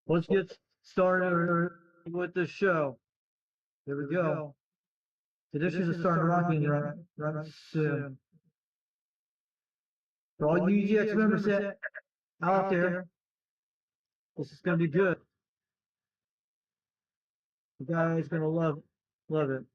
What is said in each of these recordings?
Let's get started with the show. Here we go. Traditions are starting rocking right soon. For all you UGX members out there, this is gonna be good. You guys gonna love it.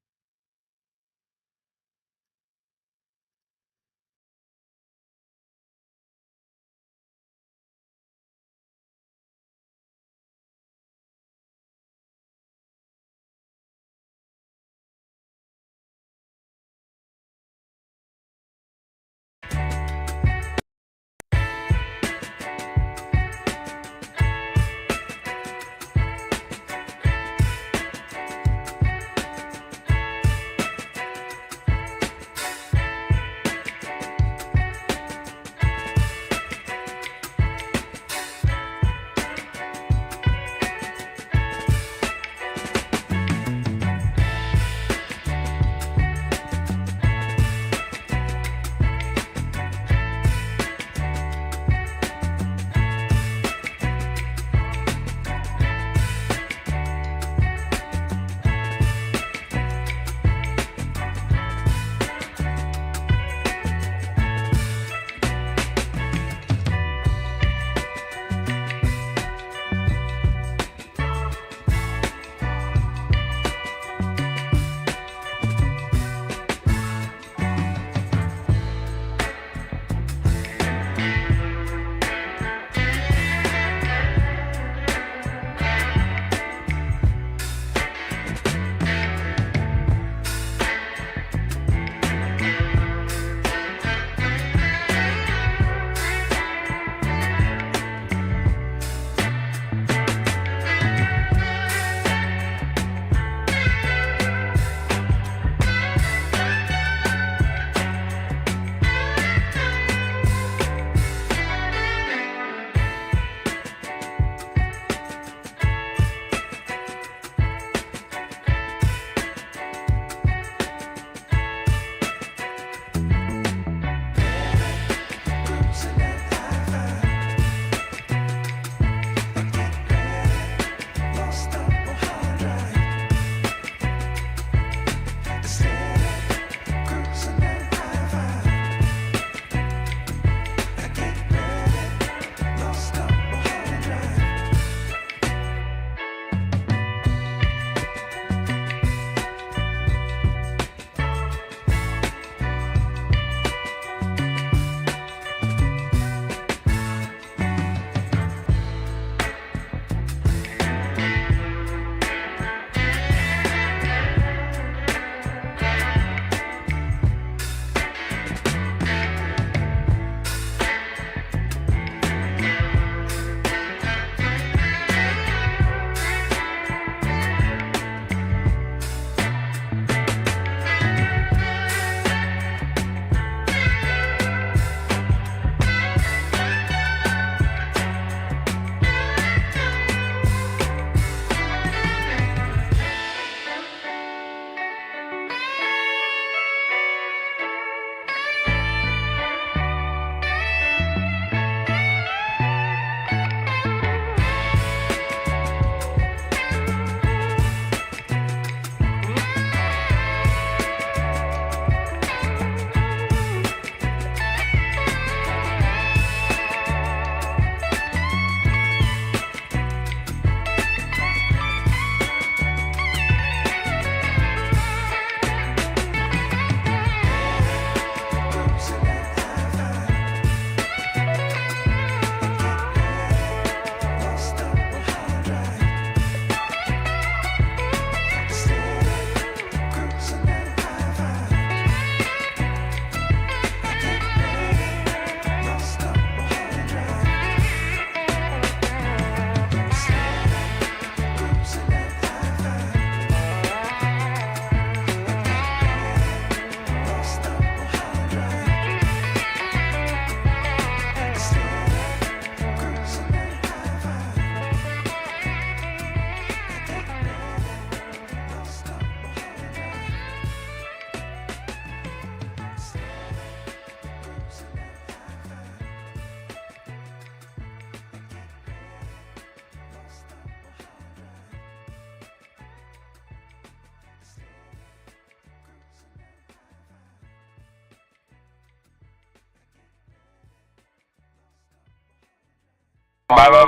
Bye. 1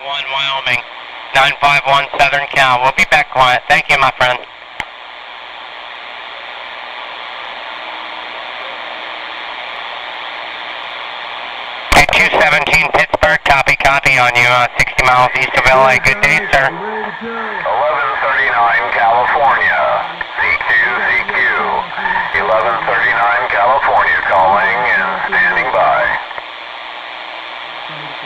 Wyoming, 951 Southern Cal. We'll be back quiet. Thank you, my friend. Hey, 217 Pittsburgh, copy on you, 60 miles east of LA. Good day, sir. 1139 California, CQ, 1139 California calling and standing by.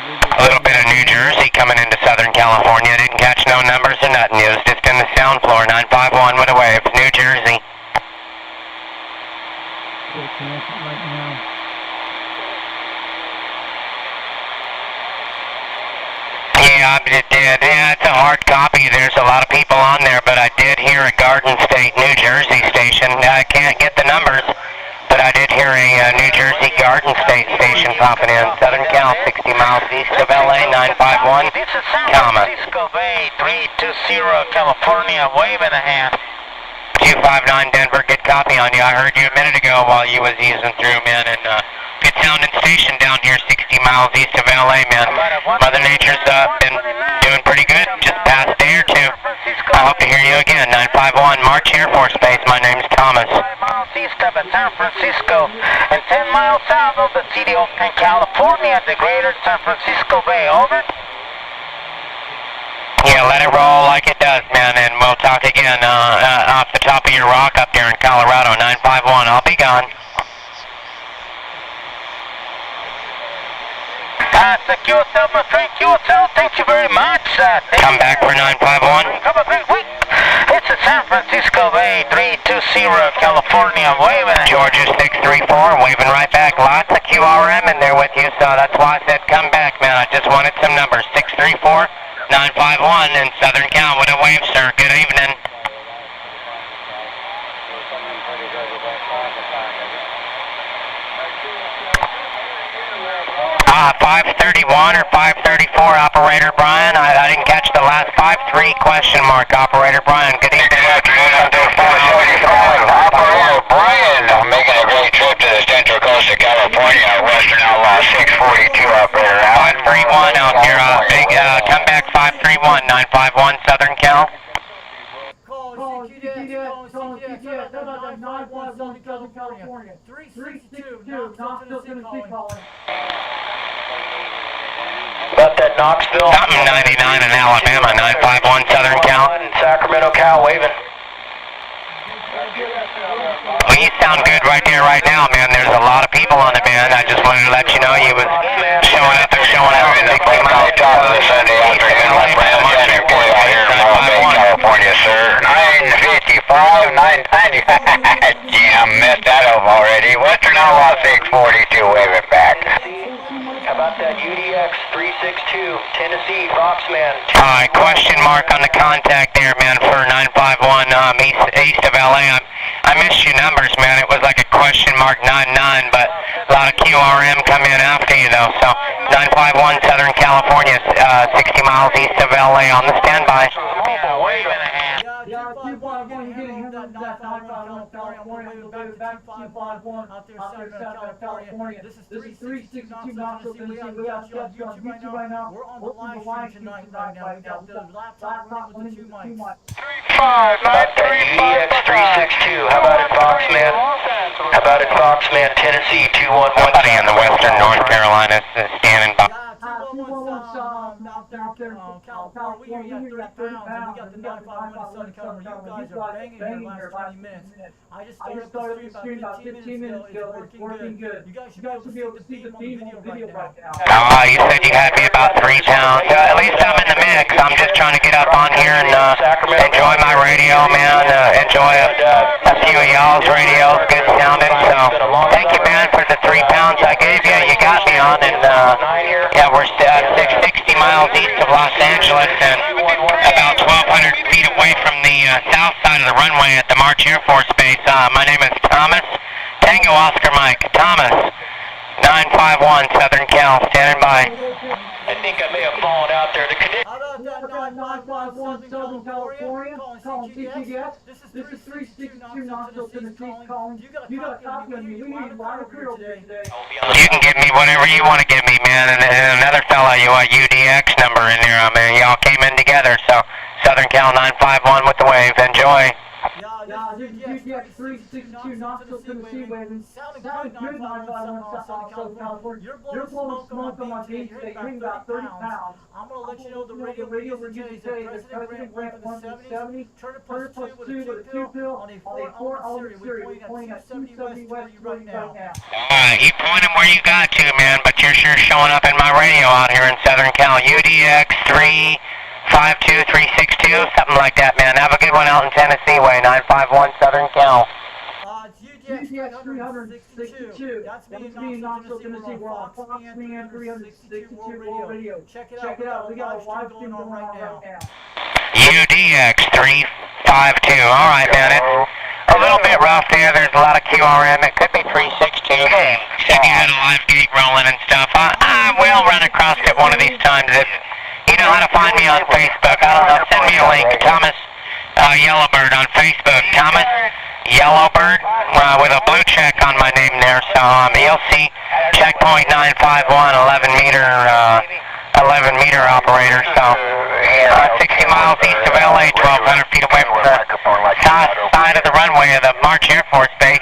A little bit of New Jersey coming into Southern California. Didn't catch no numbers or nothing. It was just in the sound floor. 951 with a wave. New Jersey. Right now. Yeah, I did. Yeah, it's a hard copy. There's a lot of people on there, but I did hear a Garden State, New Jersey station. I can't get the numbers, but I did hear a New Jersey Garden State station popping in. Southern Cal, 60 miles east of LA, 951. This is San Francisco Bay, 320 California, wave and a hand. 259 Denver, good copy on you. I heard you a minute ago while you was easing through, man, and good sounding station down here, 60 miles east of LA, man. Mother Nature's been doing pretty good, just past day or two. I hope to hear you again. 951 March Air Force Base, my name's Thomas. 5 miles east of San Francisco and 10 miles south of the city of California, the greater San Francisco Bay, over. Yeah, let it roll like it does, man, and we'll talk again off the top of your rock up there in Colorado, 951. I'll be gone. Secure yourself, my friend, thank you very much. Come back for 951. Have a great week. It's a San Francisco Bay, 320 California, waving. Georgia 634, waving right back. Lots of QRM in there with you, so that's why I said come back, man. I just wanted some numbers. 634, 951 in Southern Cal with a wave, sir. Good evening. 531 or 534, Operator Brian. I didn't catch the last 53 question mark, Operator Brian. Good evening. Good afternoon, Operator Brian, making a great trip to the central coast of California, Western Outlaw 642, Operator. 531 out here. Come back 531, 951 Southern Cal. Call CQDX, call CQDX, 951 Southern California, 362, Knoxville, Tennessee calling. About that Knoxville. Something 99 in Alabama, 951 Southern Cal. Sacramento, Cal, waving. Well, you sound good right there, right now, man. There's a lot of people on the band. I just wanted to let you know you was showing up and showing out. Top of the Sunday afternoon, my friend. Airport out here in Morro Bay, California, sir. 955, 990. Yeah, I messed that up already. Western Outlaw 642, waving back. How about that UDX 362, Tennessee, Foxman? Alright, question mark on the contact there, man, for 951 east of LA. I missed your numbers, man. It was like a question mark 99, but a lot of QRM come in after you, though. So 951 Southern California, 60 miles east of LA on the standby. Yeah, wave and a hand. Yeah, 251, getting that 951 California, back to 251 out there, Sacramento, California. This is 362 Knoxville, Tennessee. We got you on YouTube right now. We're on the live stream tonight right now. We got the laptop running with the 2 mics. 935, UDX 362, how about it, Foxman? How about it, Foxman, Tennessee, 211. Somebody in the western North Carolina is standing by. Out there, California, we hear you got 30 pounds, and we got the 951 Southern California. You guys are banging here the last 20 minutes. I just started the stream about 15 minutes ago. It's working good. You guys should be able to see the beam on the video right now. You said you had me about 3 pounds. At least I'm in the mix. I'm just trying to get up on here and enjoy my radio, man. Enjoy a few of y'all's radios. Good sounding. So thank you, man, for the 3 pounds I gave you. You got me on, and yeah, we're 660 miles east of Los Angeles and about 1,200 feet away from the south side of the runway at the March Air Force Base. My name is Thomas. Tango Oscar Mike. Thomas. 951 Southern Cal. Standing by. I think I may have fallen out there. The condition. How about that 951 Southern California? Calling GTX? This is 362 Knoxville, Tennessee calling. You got a copy on me. We need a lot of crew over here today. You can give me whatever you want to give me, man. And another fella, you want UDX number in there. I mean, y'all came in together, so Southern Cal 951 with the wave. Enjoy. Yeah, this is UDX 362 Knoxville, Tennessee waving. Sounding good, 951 Southern California. You're blowing smoke on my beat today. You're about 30 pounds. I'm going to let you know the radio we're using today is President Grant 170. Turn it plus 2 with a 2-pill on a 4-element series. We're pointing at 270 west for you right now. You point them where you got to, man, but you're sure showing up in my radio out here in Southern Cal. UDX 352-362, something like that, man. Have a good one out in Tennessee way, 951 Southern Cal. It's UDX 362. That's me in Knoxville, Tennessee. We're on Foxman 362 World Radio. Check it out. We got a live stream going on right now. UDX 352. All right, man. It's a little bit rough there. There's a lot of QRM. It could be 362. Said you had a live gig rolling and stuff. I will run across it one of these times. If you know how to find me on Facebook, I don't know. Send me a link. Thomas Yellowbird on Facebook. Thomas Yellowbird with a blue check on my name there. So you'll see checkpoint 951, 11 meter operator. So 60 miles east of LA, 1,200 feet away from the south side of the runway of the March Air Force Base.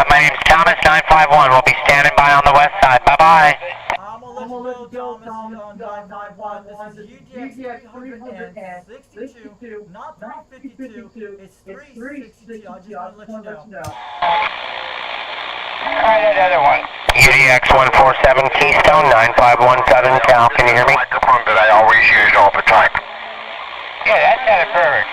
My name's Thomas 951. We'll be standing by on the west side. Bye-bye. I'm gonna let you go, Thomas, on 951. This is UDX 362, not 352. It's 362. I just want to let you know. Alright, another one. UDX 147 Keystone 951 Southern Cal. Can you hear me? Microphone that I always use all the time. Yeah, that sounded perfect.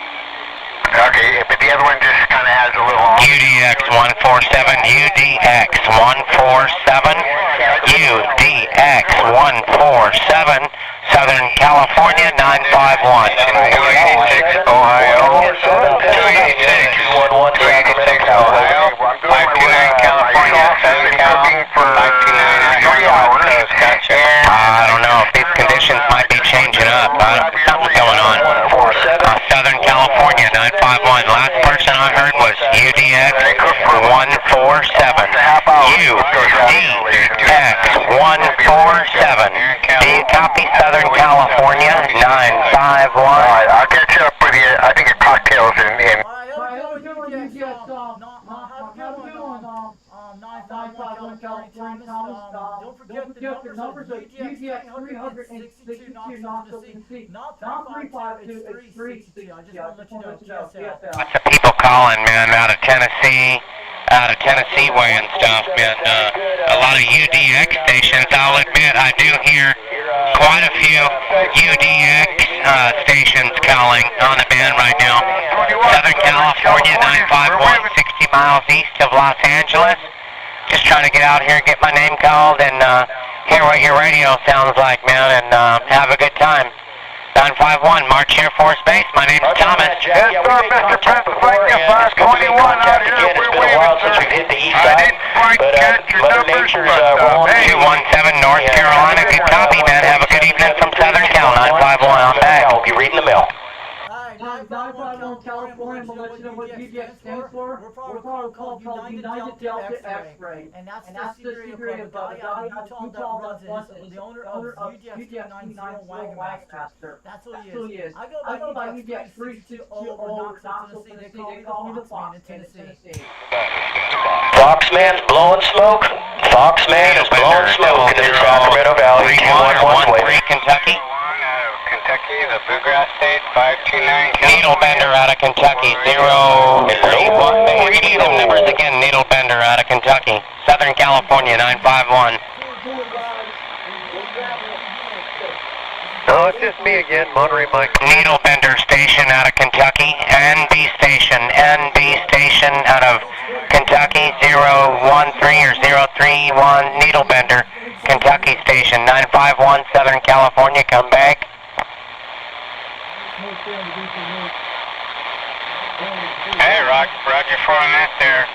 Okay, but the other one just kind of has a little off. UDX 147, UDX 147, UDX 147, Southern California 951. 286 Ohio, 286 Ohio, 529 California, Southern California for 3 hours. I don't know if these conditions might be changing up. Something's going on. Southern California 951. Last person I heard was UDX 147. UDX 147. Do you copy Southern California 951? Alright, I'll catch up with you. I think a cocktail's in. Don't forget the numbers of UDX 362 Knoxville, Tennessee. Not 352, it's 362. I just want to let you know. Lots of people calling, man, out of Tennessee way and stuff, man. A lot of UDX stations. I'll admit, I do hear quite a few UDX stations calling on the band right now. Southern California 951, 60 miles east of Los Angeles. Just trying to get out here and get my name called and hear what your radio sounds like, man, and have a good time. 951, March Air Force Base. My name's Thomas. Yes, sir, Mr. Pennsylvania, 521 out here. We're waving, sir. I didn't quite catch your numbers, but 217 North Carolina. Good copy, man. Have a good evening from Southern Cal. 951, I'm back. I'll be reading the mail. 951 California, I'm going to let you know what UDX stands for. We're probably called United Delta X-Ray. And that's the secret of the guy out of Utah that runs it. The owner of UDX 390 Wagon Master. That's who he is. I go by UDX 362 over Knoxville, Tennessee. They call me the Foxman in Tennessee. Foxman's blowing smoke. Foxman is blowing smoke in the Sacramento Valley. 2113 Kentucky. Kentucky, the Bluegrass State, 529. Needle Bender out of Kentucky. 031. Read them numbers again. Needle Bender out of Kentucky. Southern California 951. No, it's just me again, Monterey Mike. Needle Bender Station out of Kentucky. NB Station out of Kentucky. 013 or 031. Needle Bender, Kentucky Station 951. Southern California. Come back. Hey, Roger for that there.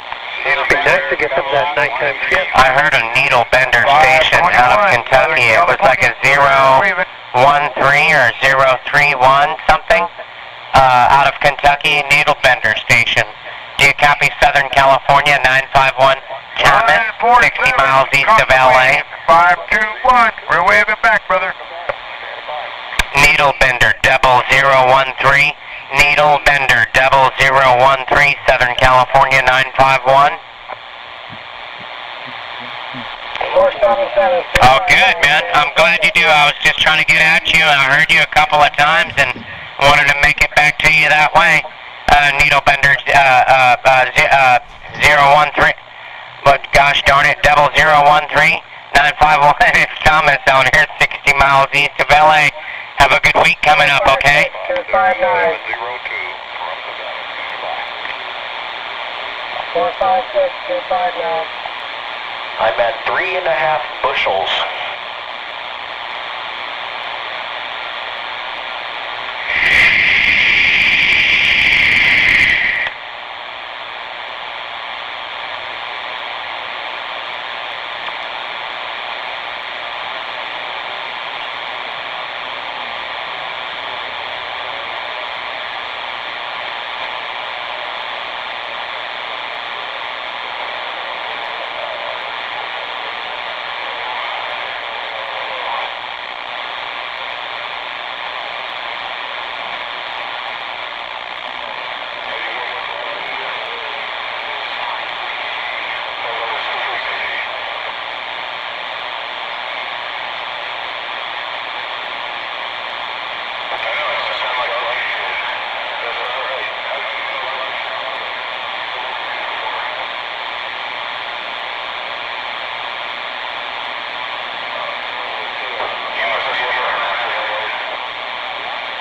It'll be nice to get some of that nighttime shift. I heard a Needle Bender Station out of Kentucky. It was like a 013 or 031 something. out of Kentucky, Needle Bender Station. Do you copy Southern California, 951 Common, 60 miles east of LA? 521. We're waving back, brother. Needle Bender 0013. Needle Bender 0013, Southern California 951. Oh, good, man. I'm glad you do. I was just trying to get at you, and I heard you a couple of times and wanted to make it back to you that way. Needle Bender 013. But gosh darn it, 0013 951. It's Thomas down here, 60 miles east of LA. Have a good week coming up, okay? 259. 456, 259. I'm at 3.5 bushels.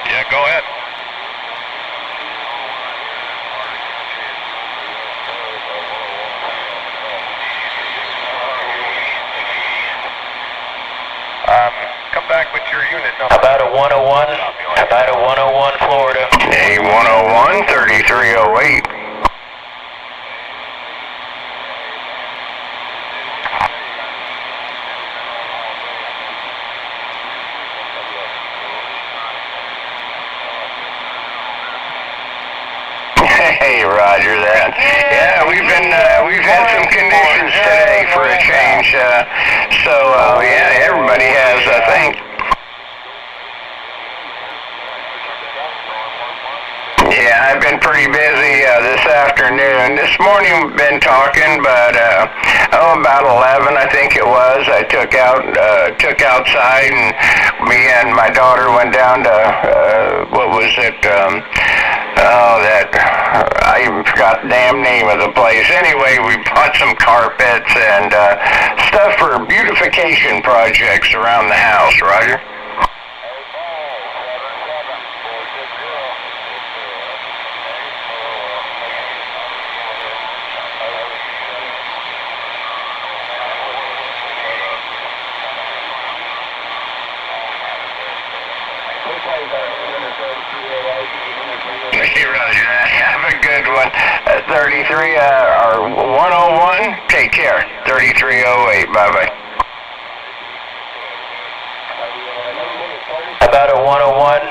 Yeah, go ahead. Come back with your unit number. About a 101, about a 101 Florida. A 101, 3308. Hey, Roger that. Yeah, we've had some conditions today for a change. Yeah, everybody has, I think. Yeah, I've been pretty busy this afternoon. This morning we've been talking, but about 11, I think it was. I took outside, and me and my daughter went down to what was it? I even forgot the damn name of the place. Anyway, we bought some carpets and stuff for beautification projects around the house, Roger. Hey, Roger, have a good one. 33, or 101, take care. 3308, bye-bye. About a 101,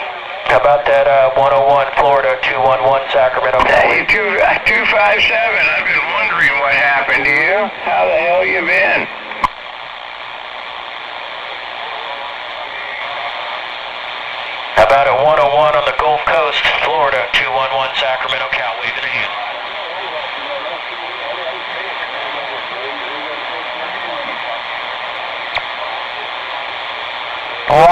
how about that 101 Florida 211 Sacramento? Hey, 257, I've been wondering what happened to you. How the hell you been? About a 101 on the Gulf Coast, Florida 211 Sacramento, Cal, waving a hand.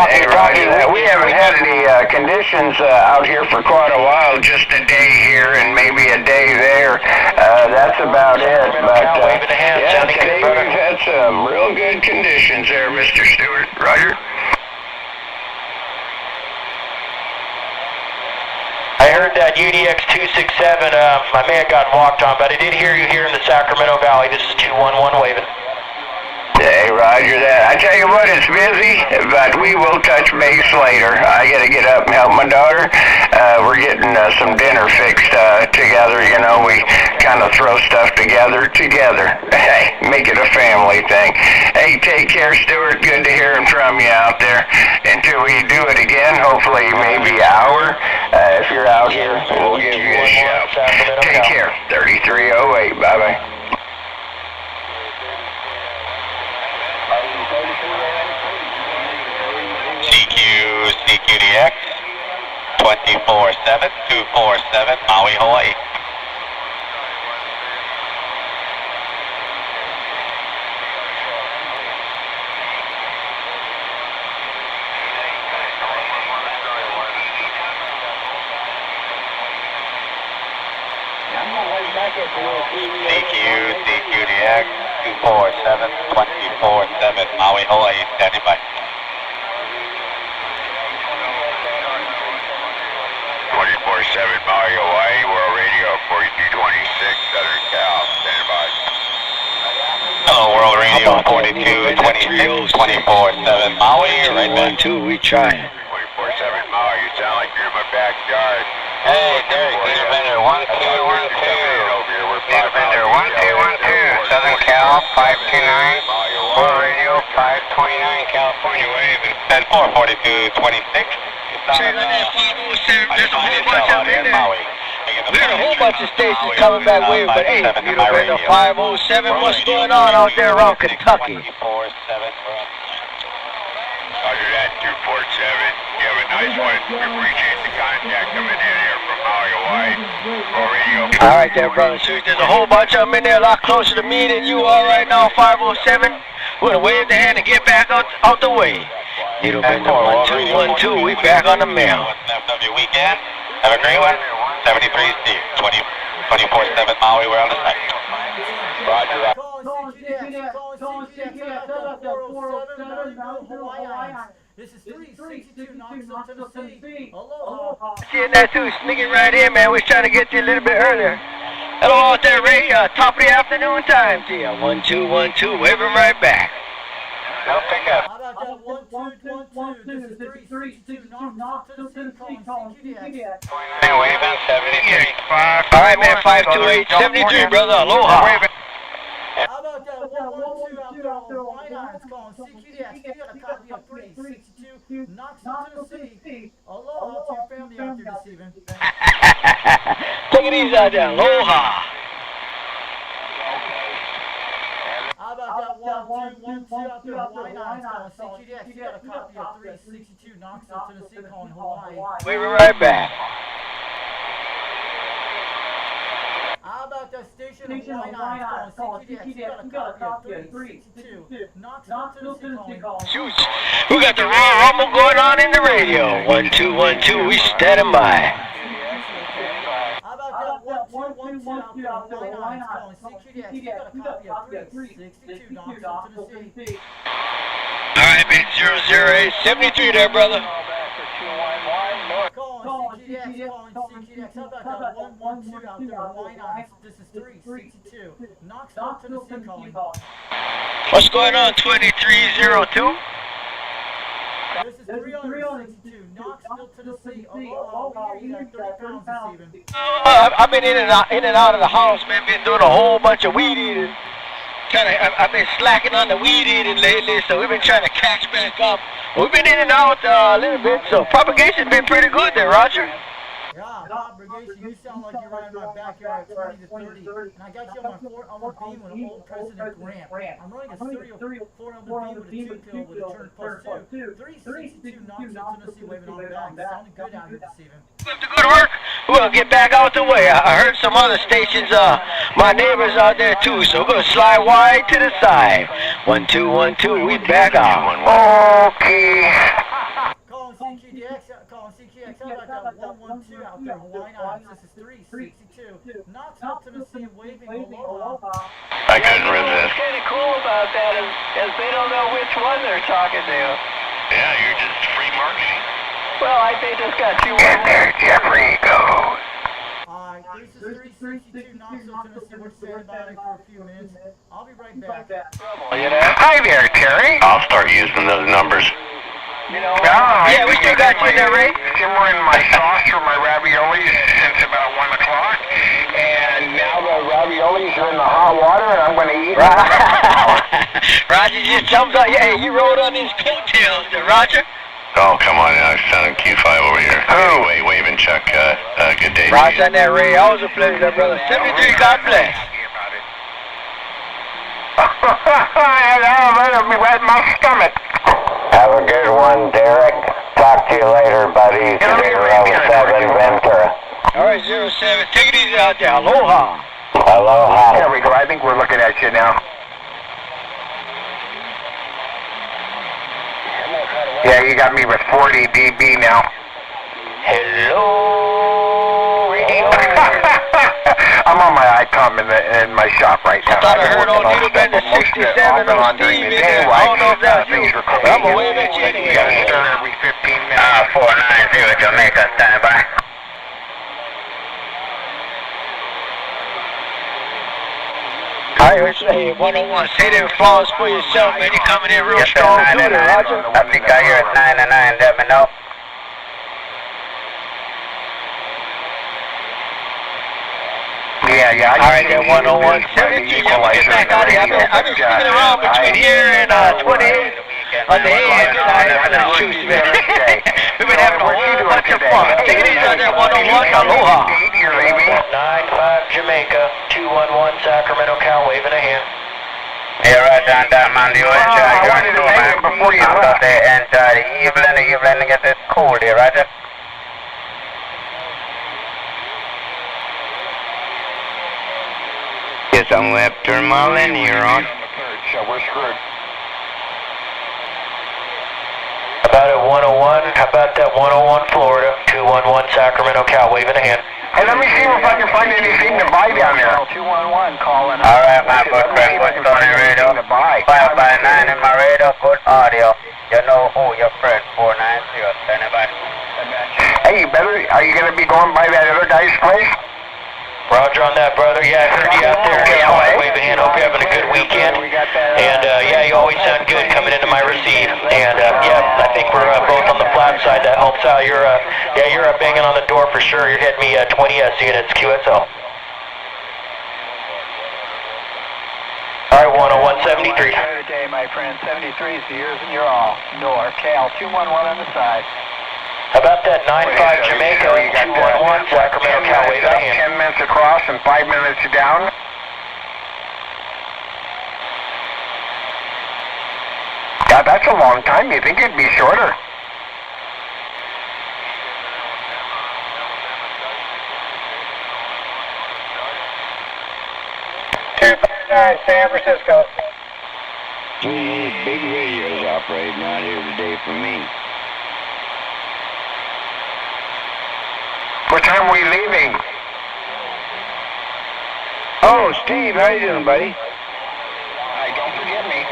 Hey, Roger, we haven't had any conditions out here for quite a while, just a day here and maybe a day there. That's about it. But waving a hand, yeah, sounding today good, brother. we've had some real good conditions there, Mr. Stewart. Roger? I heard that UDX 267, I may have gotten walked on, but I did hear you here in the Sacramento Valley. This is 211 waving. Hey, Roger that. I tell you what, it's busy, but we will touch base later. I gotta get up and help my daughter. We're getting some dinner fixed together. You know, we kind of throw stuff together. Hey, make it a family thing. Hey, take care, Stuart. Good to hearing from you out there. Until we do it again, hopefully maybe an hour. If you're out here, we'll give you a shout. Take care. 3308. Bye-bye. CQDX 24-7, 247, Maui, Hawaii. CQDX 247, 24-7, Maui, Hawaii, standing by. 24/7 Maui, Hawaii, World Radio 4226, Southern Cal, stand by. Hello, World Radio 4226, 24/7 Maui, right back. 212, we trying. 24/7 Maui, you sound like you're in my backyard. Hey, Derek, Peter Bender, 1212. Peter Bender, 1212, Southern Cal, 529, World Radio 529, California wave, and 44226. Check on that 507, there's a whole bunch up in there. We had a whole bunch of stations coming back wave, but hey, you know, there's a 507, what's going on out there around Kentucky? Roger that, 247. You have a nice one. We appreciate the contact coming in here from Maui, Hawaii. World Radio. All right there, brother. There's a whole bunch of them in there, a lot closer to me than you are right now, 507. We're gonna wave the hand and get back out the way. Needle Bender 1212, we back on the mail. FW weekend, have a great one. 73 Steve, 24/7 Maui, we're on the site. Roger that. Calling CQDX, about the 407, Hawaii Islands. This is 362 Knoxville, Tennessee. Aloha. Seeing that too, sneaking right in, man. We was trying to get you a little bit earlier. Hello out there, Ray. Top of the afternoon time to you. 1212, waving right back. No pickup. How about that 1212? This is 362 Knoxville, Tennessee. Calling CQDX. Waving 73. All right, man. 528 73, brother. Aloha. How about that 112 out there on Hawaii Islands calling CQDX? You got a copy of 362 Knoxville, Tennessee. Aloha to your family out there this evening. Take it easy out there. Aloha. How about that 1212 out there on Hawaii Islands calling CQDX? You got a copy of 362 Knoxville, Tennessee calling Hawaii. Waving right back. How about that station of Hawaii Islands calling CQDX? You got a copy of 362 Knoxville, Tennessee calling. Shoot. We got the Royal Rumble going on in the radio. 1212, we standing by. How about that 1212 out there on Hawaii Islands calling CQDX? You got a copy of 362 Knoxville, Tennessee. All right, man. 008 73 there, brother. Calling CQDX, calling CQDX. How about that 112 out there on Hawaii Islands? This is 362 Knoxville, Tennessee calling. What's going on, 2302? This is 362 Knoxville, Tennessee. Aloha, we hear you got 30 pounds this evening. I've been in and out of the house, man. Been doing a whole bunch of weed eating. I've been slacking on the weed eating lately, so we've been trying to catch back up. We've been in and out a little bit, so propagation's been pretty good there, Roger. Yeah, propagation, you sound like you're right in my backyard at 20 to 30. And I got you on my beam with an old President Grant. I'm running a serial 400 beam with a 2-pill with a turn +2. 362 Knoxville, Tennessee, waving on the back. Sounding good out here this evening. After good work, we'll get back out the way. I heard some other stations, my neighbors out there too, so we're going to slide wide to the side. 1212, we back out. Okay. Calling CQDX, how about that 112 out there, Hawaii Islands? This is 362 Knoxville, Tennessee, waving aloha. I couldn't resist. What's kind of cool about that is they don't know which one they're talking to. Yeah, you're just free marketing. Well, they just got two And there Jeffrey goes. Alright, this is 362 Knoxville, Tennessee. We're standing by for a few minutes. I'll be right back. Hi there, Terry. I'll start using those numbers. You know? Yeah, we still got you in there, Ray. Simmering my sauce for my raviolis since about 1 o'clock. And now the raviolis are in the hot water and I'm going to eat them. Roger just jumps on. Yeah, you rode on his coattails there, Roger. Oh, come on now. It's sounding Q5 over here. Anyway, wave and Chuck. Good day. Roger and that, Ray. Always a pleasure, brother. 73, God bless. That'll be right in my stomach. Have a good one, Derek. Talk to you later, buddy. 07 Ventura. All right, 07. Take it easy out there. Aloha. Aloha. There we go. I think we're looking at you now. Yeah, you got me with 40 dB now. Hello, radio. I'm on my ICOM in my shop right now. I thought I heard old Needle Bend at 67 on Steve in there. I don't know if that's you, but I'm going to wave at you anyway. You got to stir every 15 minutes. 490 Jamaica, stand by. All right, hey, 101, say them flaws for yourself, man. You coming in real strong too there, Roger. I think I hear 99, let me know. Yeah. All right, then 101, 73, yeah, we'll get back out of here. I've been sticking around between here and 28 on the AM tonight. We've been having a whole bunch of fun. Take it easy out there, 101, aloha. 95 Jamaica, 211 Sacramento, Cal, waving a hand. Yeah, right on that, man. The old child, you're on too, man. Before you I'm out there and evening, get it cold here, right? Guess I'm gonna have to turn my linear on. We're screwed. About at 101, how about that 101 Florida, 211 Sacramento, Cal, waving a hand. Hey, let me see if I can find anything to buy down there. 211 calling. All right, my good friend, what's on the radio? 5x9 in my radio, good audio. You know who, your friend, 490, standing by. Hey, are you going to be going by that other guy's place? Roger on that, brother. Yeah, I heard you out there. Wave a hand. Hope you're having a good weekend. And, yeah, you always sound good coming into my receive. And, yeah, I think we're both on the flat side. That helps out. You're banging on the door for sure. You're hitting me 20S units, QSL. All right, 10173. Good day, my friend. 73 is yours and you're all. North, Cal, 211 on the side. How about that 95 Jamaica, 211 Sacramento, Cal, wave a hand. 10 minutes across and 5 minutes down. Yeah, that's a long time. You think it'd be shorter? San Francisco. Big radios operating out here today for me. What time are we leaving? Oh, Steve, how you doing, buddy? Don't forget me.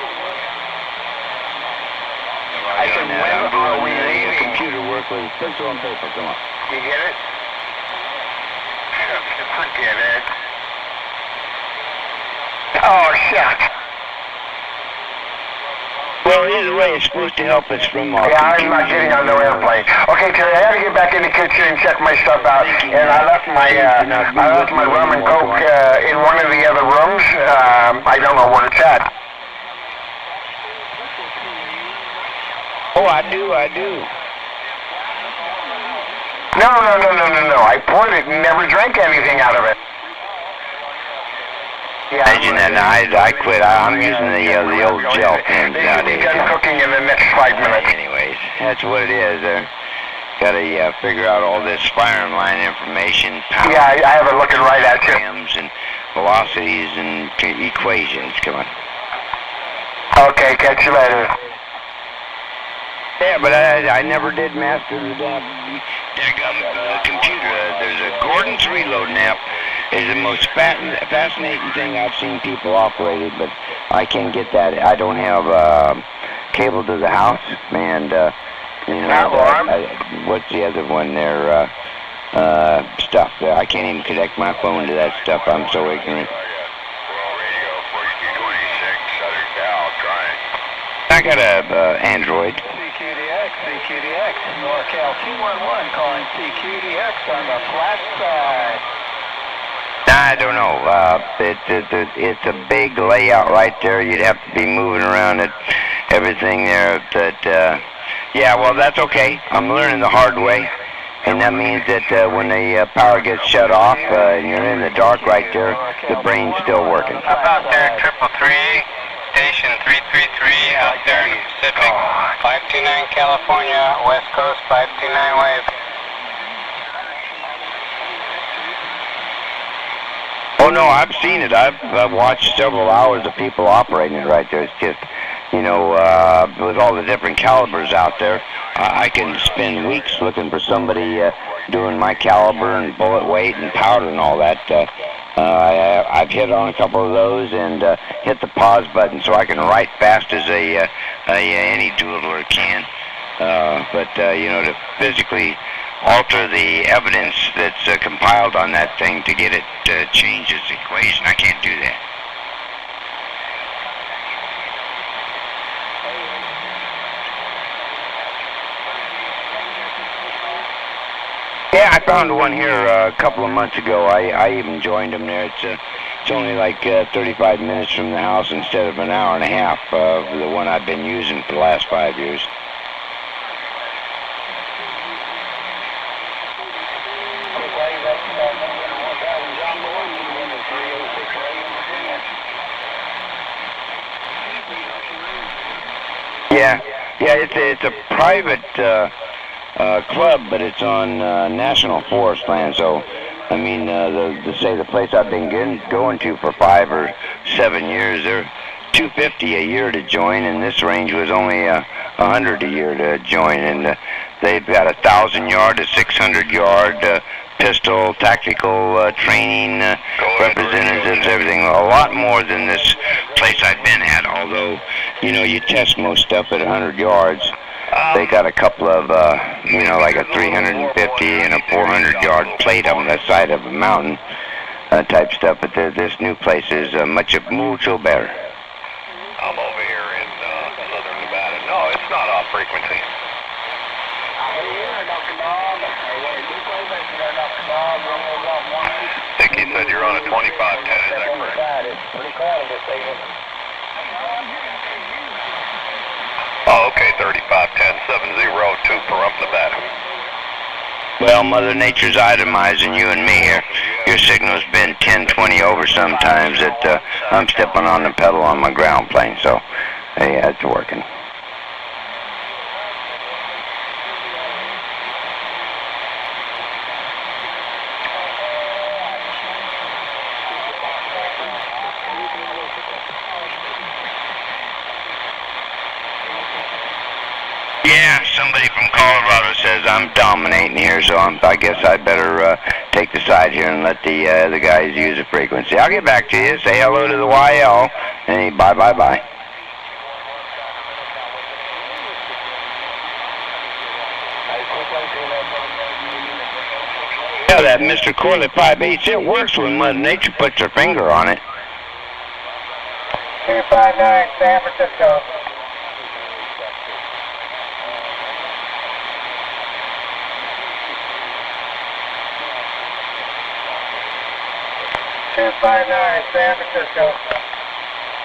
I said, when are we leaving? Computer work with pencil and paper, come on. You get it? Forget it. Oh, shit. Well, either way, it's supposed to help us from our Yeah, I'm not getting on no airplane. Okay, Terry, I had to get back in the kitchen and check my stuff out. And I left my rum and coke in one of the other rooms. I don't know where it's at. Oh, I do. No. I poured it and never drank anything out of it. Yeah, I quit. I'm using the old gel pens They should be nowadays. done cooking in the next 5 minutes. Anyways, that's what it is. Gotta figure out all this firing line information. Power, Yeah, I have it looking right at you. grams and velocities and equations. Come on. Okay, catch you later. Yeah, but I never did master the computer. There's a Gordon's reloading app. Is the most fascinating thing I've seen people operated, but I can't get that. I don't have cable to the house, and what's the other one there? Stuff. I can't even connect my phone to that stuff. I'm so ignorant. I got a Android. CQDX, CQDX, NorCal 211 calling CQDX on the flat side. I don't know. It's a big layout right there. You'd have to be moving around it, everything there. Yeah, well, that's okay. I'm learning the hard way. And that means that when the power gets shut off and you're in the dark right there, the brain's still working. How about there, 333, station 333 out there in the Pacific, 529 California, West Coast, 529 wave. Oh no, I've seen it. I've watched several hours of people operating it right there. It's just, you know, with all the different calibers out there, I can spend weeks looking for somebody doing my caliber and bullet weight and powder and all that. I've hit on a couple of those and hit the pause button so I can write fast as any doodler can. But you know, to physically alter the evidence that's compiled on that thing to get it to change its equation, I can't do that. Yeah, I found one here a couple of months ago. I even joined them there. It's only like 35 minutes from the house instead of an hour and a half, the one I've been using for the last 5 years. Yeah, it's a private club, but it's on national forest land. So, I mean, the place I've been going to for 5 or 7 years, they're $250 a year to join, and this range was only $100 a year to join. And they've got 1,000-yard to 600-yard pistol, tactical training, representatives, everything. A lot more than this place I've been at, although, you know, you test most stuff at 100 yards. They got a couple of, you know, like a 350 and a 400-yard plate on the side of a mountain type stuff, but this new place is mucho better. I'm over here in southern Nevada. No, it's not off frequency. I think he said you're on a 2510, is that correct? Oh, okay, 3510, 702 Pahrump, Nevada. Well, Mother Nature's itemizing you and me here. Your signal's been 10, 20 over sometimes that I'm stepping on the pedal on my ground plane, so hey, it's working. Yeah, somebody from Colorado says I'm dominating here, so I guess I better take the side here and let the guys use the frequency. I'll get back to you, say hello to the YL, and bye. Yeah, that Mr. Corley 5/8, it works when Mother Nature puts her finger on it. 259 San Francisco. San Francisco.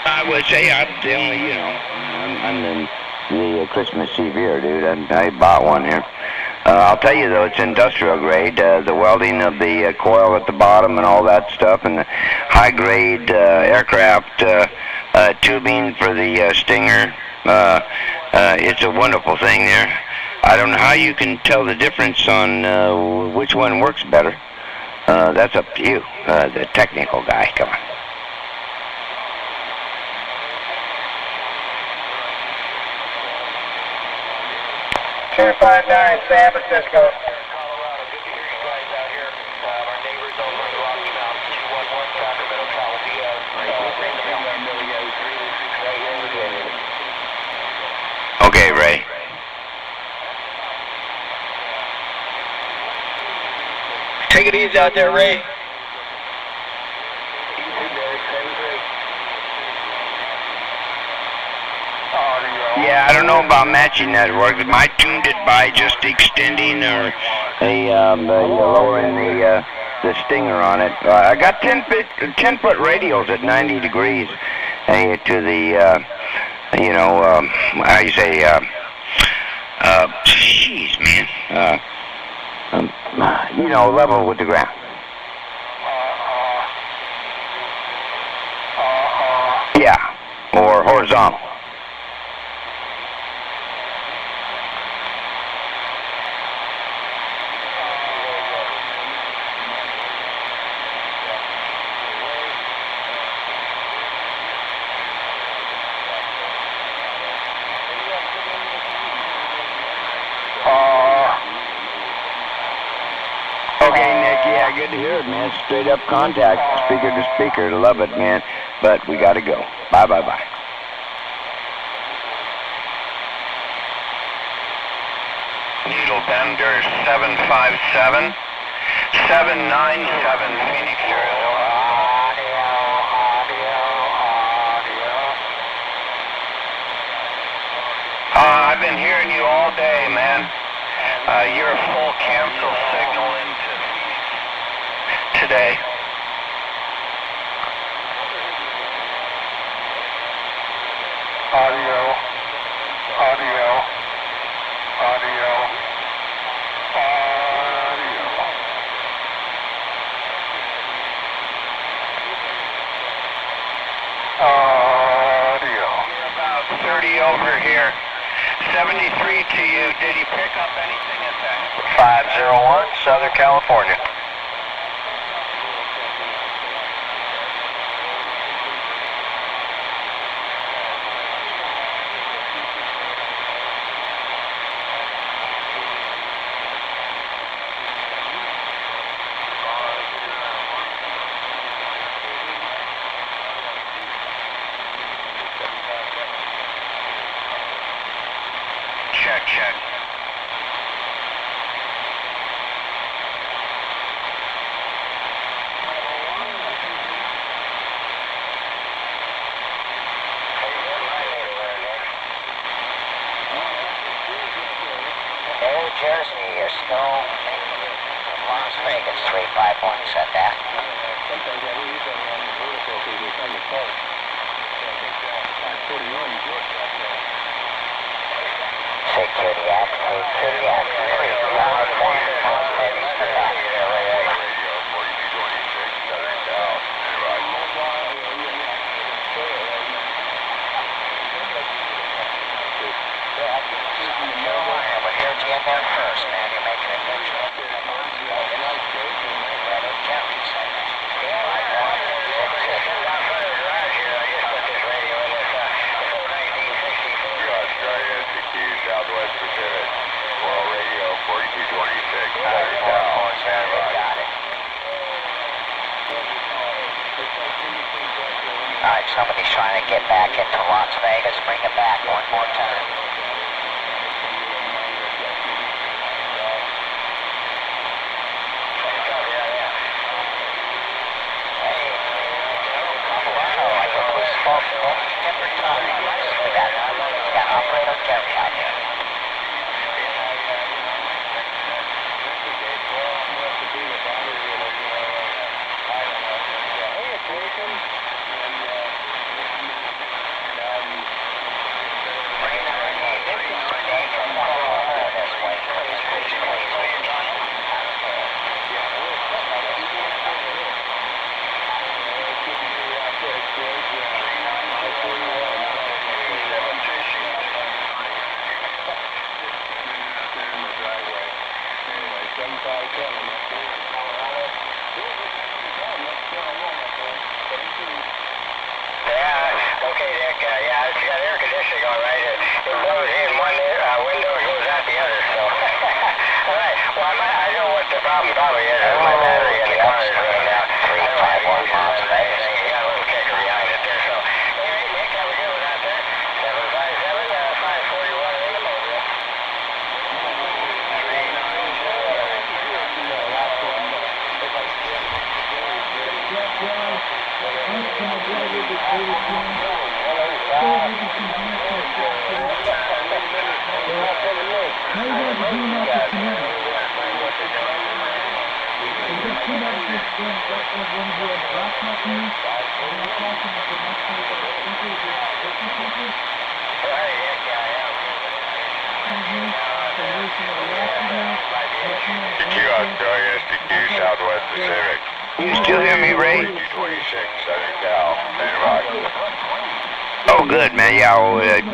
I would say I'm the only, you know, I'm the Christmas Eve here, dude. I bought one here. I'll tell you though, it's industrial grade. The welding of the coil at the bottom and all that stuff, and the high grade aircraft tubing for the Stinger. It's a wonderful thing there. I don't know how you can tell the difference on which one works better. That's up to you, the technical guy. Come on. San Francisco. Okay, Ray. Take it easy out there, Ray. Yeah, Yeah, I don't know about matching network. My tuned it by just extending or lowering the stinger on it. I got 10-foot radials at 90 degrees to the, how you say, jeez, man. Level with the ground. Yeah, or horizontal. Okay, Nick, yeah, good to hear it, man. Straight up contact, speaker to speaker. Love it, man. But we gotta go. Bye. Needle Bender 757, 797 Phoenix, Arizona. I've been hearing you all day, man. You're a full cancel signal into Phoenix today. Audio. You're about 30 over here. 73 to you. Did he pick up anything at that? 501, Southern California. Check. New Jersey, your snow, Las Vegas, 351, said that. Security Act, but here's you in there first, man. You're making a good trip. Ready, Jerry said that. Southwest Pacific, World Radio 4226. Got it. Alright, somebody's trying to get back into Las Vegas. Bring it back one more time. Wow, I think we spoke different times. We got operator Jerry out here. Okay, Nick, it's got air conditioning all right. It blows in one window, it goes out the other, so. All right, well, I know what the problem probably is. My battery in the car is running out. 351 Las Vegas. You got a little kicker behind it there, so. Anyway, Nick, how we doing out there? 757, 541 in the mobile. Australia, SDQ, Southwest Pacific. You still hear me, Ray? 26, Southern Cal, Santa Rock. Oh, good, man. Yeah,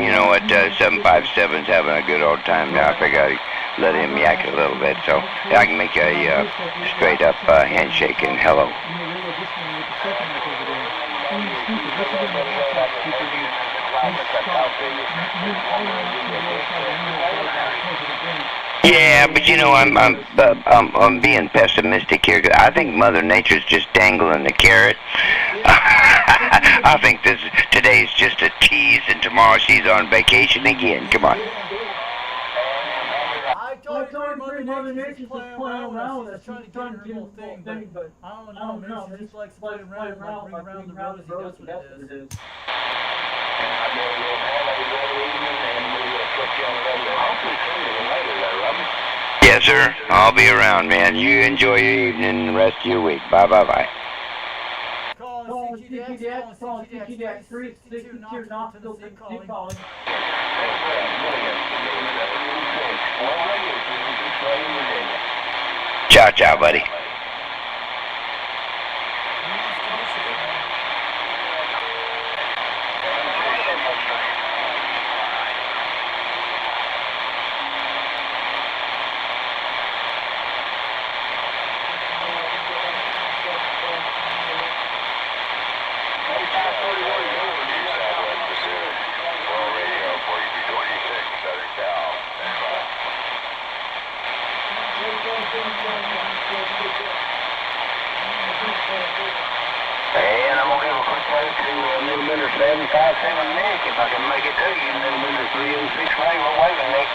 you know what, 757's having a good old time now. I figure I'd let him yak a little bit, so I can make a straight-up handshake and hello. Yeah, but you know, I'm being pessimistic here. I think Mother Nature's just dangling the carrot. I think today's just a tease, and tomorrow she's on vacation again. Come on. I totally agree. Mother Nature's just playing around with us. She's trying to do her little thing, but I don't know. Maybe she just likes to play around, like bring around the rosy. That's what it is. Yes, sir. I'll be around, man. You enjoy your evening and the rest of your week. Bye-bye-bye. Calling CGDX, calling CGDX 362 Knoxville, Tennessee, calling. Ciao, ciao, buddy. And I'm going to give a quick word to Middle Bender 757 Nick, if I can make it to you. Middle Bender 306 Ray, we're waving, Nick.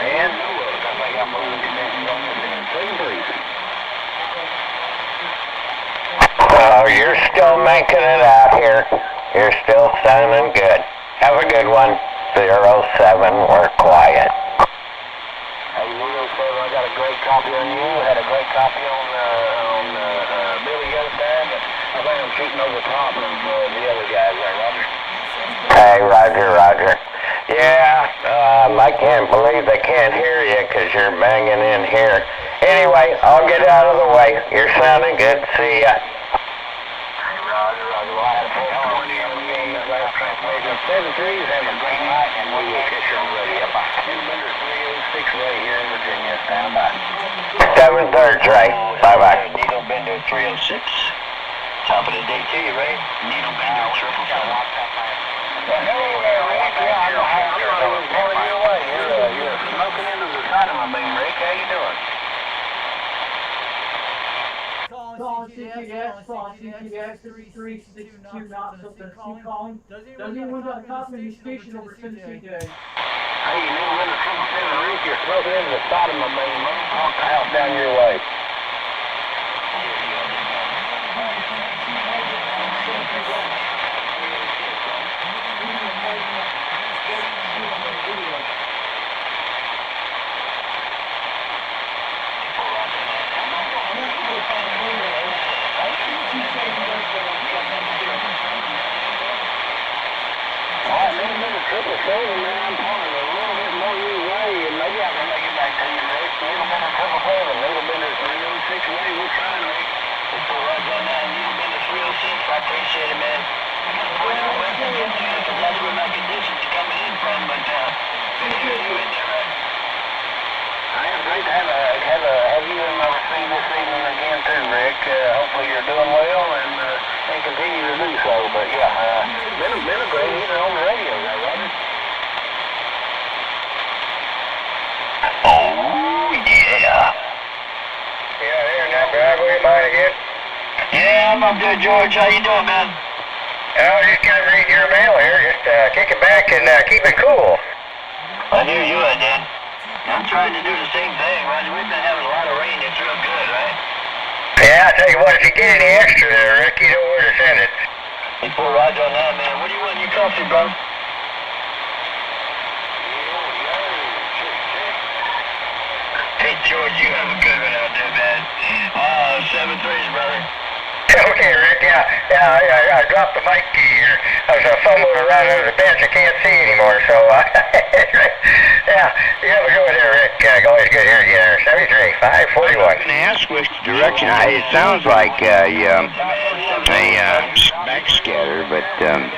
And I think I'm moving to Oh, you're still making it out here. You're still sounding good. Have a good one. 07, we're quiet. Hey, 07, I got a great copy on you. Had a great copy on Billy the other time, but I think I'm shooting over top of the other guys there, Roger. Hey, Roger. Yeah, I can't believe they can't hear you because you're banging in here. Anyway, I'll get out of the way. You're sounding good. See ya. Hey, Roger. Well, I had a full harmony on you on that last transmission. 7-3's having a great night, and we will catch you on the radio. Bye. Bender 306 Ray here in Virginia. Stand by. 7-3, Ray. Bye-bye. Needle Bender 306. Top of the day to you, Ray. Needle Bender 777. Well, hello there, Rick. Yeah, I'm not even blowing you away. You're smoking into the side of my beam, Rick. How you doing? Calling CGDX, calling CGDX 362 Knoxville, Tennessee, calling. Does anyone got a copy of the station over Tennessee today? Hey, you need a little 777, Rick. You're smoking into the side of my beam. Let me talk the house down your way. I'm calling a little bit more your way, and maybe I can make it back to you, Rick. Needle Bender 777, Needle Bender 306 Ray. We're trying, Rick. We'll put right down there, Needle Bender 306. I appreciate it, man. I got a point of west to get to you, because that's where my conditions are coming in from, but good to hear you in there, right? It's great to have you in my receive this evening again, too, Rick. Hopefully you're doing well and continue to do so. But yeah, been a great evening on the radio, right, Robert? Oh, yeah. Yeah, there, now, Brad, will you mind again? Yeah, I'm up there, George. How you doing, man? Oh, just got to read your mail here. Just kick it back and keep it cool. I knew you would, Dan. I'm trying to do the same thing, Roger. We've been having a lot of rain. It's real good, right? Yeah, I tell you what, if you get any extra there, Rick, you know where to send it. Before Roger on that, man. What do you want in your coffee, bro? Hey, George, you have a good one out there, man. 7-3s, brother. Okay, Rick, I dropped the mic key here. I was fumbling around under the bench. I can't see anymore, so, you have a good one there, Rick. Always good hearing you there. 73, 541. I'm going to ask which direction. It sounds like a backscatter, but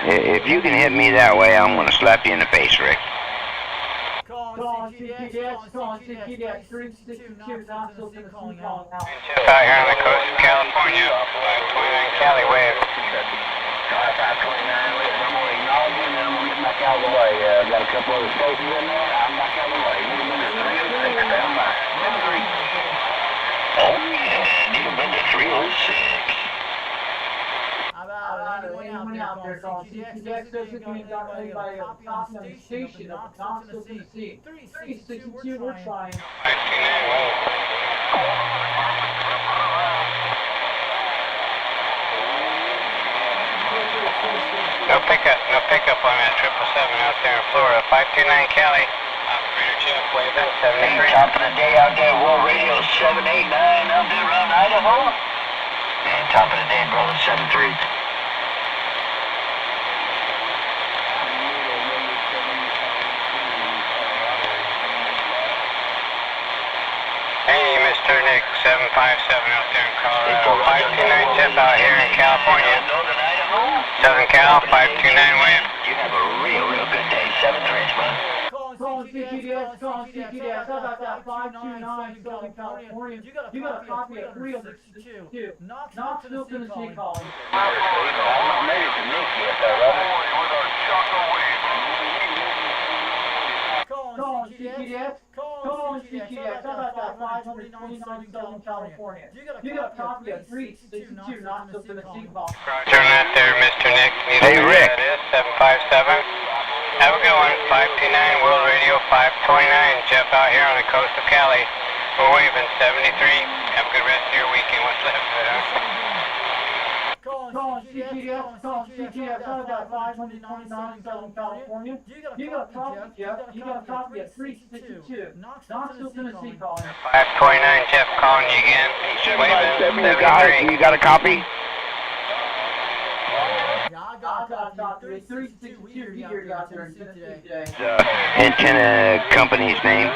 if you can hit me that way, I'm going to slap you in the face, Rick. Calling CQDX, calling CQDX, 362, Knoxville, Tennessee, calling out. Jeff out here on the coast of California, 529 Cali wave. 529 wave. I'm going to acknowledge you, and then I'm going to get back out of the way. I've got a couple other stations in there. I'm back out of the way. Need a minute 306, stand by. Oh, yeah, need a minute 306. Anyone out there calling CQDX, does it mean got anybody a copy on the station of Knoxville, Tennessee? 362, we're trying. 529 wave. No pickup on that 777 out there in Florida. 529 Cali. Operator Jeff, wave at 73. Top of the day out there, World Radio 789 out there around Idaho. And top of the day, brother, 73. Hey, Mr. Nick, 757 out there in Colorado. 529 Jeff out here in California. Southern Cal, 529 wave. You have a real good day. 73, brother. Calling CQDX, calling CQDX, how about that 529 Southern California? You got a copy of 362, Knoxville, Tennessee calling. Maybe it's a Nick yet, though, right? Calling CQDX, calling CQDX, how about that 529 Southern California? You got a copy of 362, Knoxville, Tennessee calling. Roger on that there, Mr. Nick. Hey, Rick. That is 757. Have a good one. 529 World Radio 529. Jeff out here on the coast of Cali. We're waving 73. Have a good rest of your weekend. What's left of it, huh? Calling CQDX, calling CQDX, how about 529 Southern California? You got a copy, Jeff. You got a copy of 362, Knoxville, Tennessee calling. 529 Jeff calling you again. Waving 73. You got a copy? I got a copy. 362, we hear you out there in Tennessee today. Antenna company's name.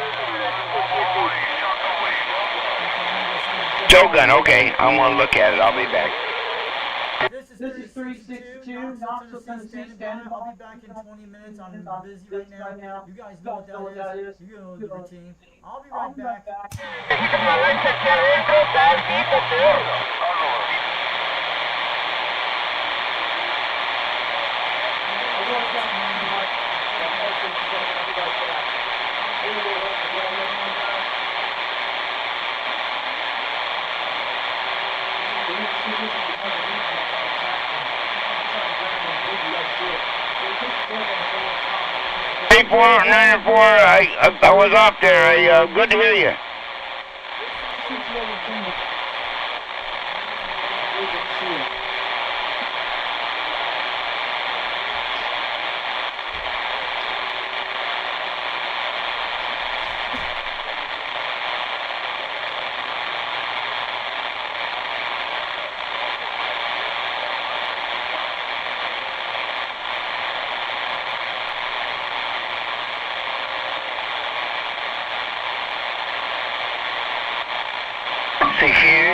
Shogun, okay. I want to look at it. I'll be back. This is 362, Knoxville, Tennessee, standing by. I'll be back in 20 minutes. I'm busy right now. You guys know what that is. You know the routine. I'll be right back. I was off there. Good to hear you.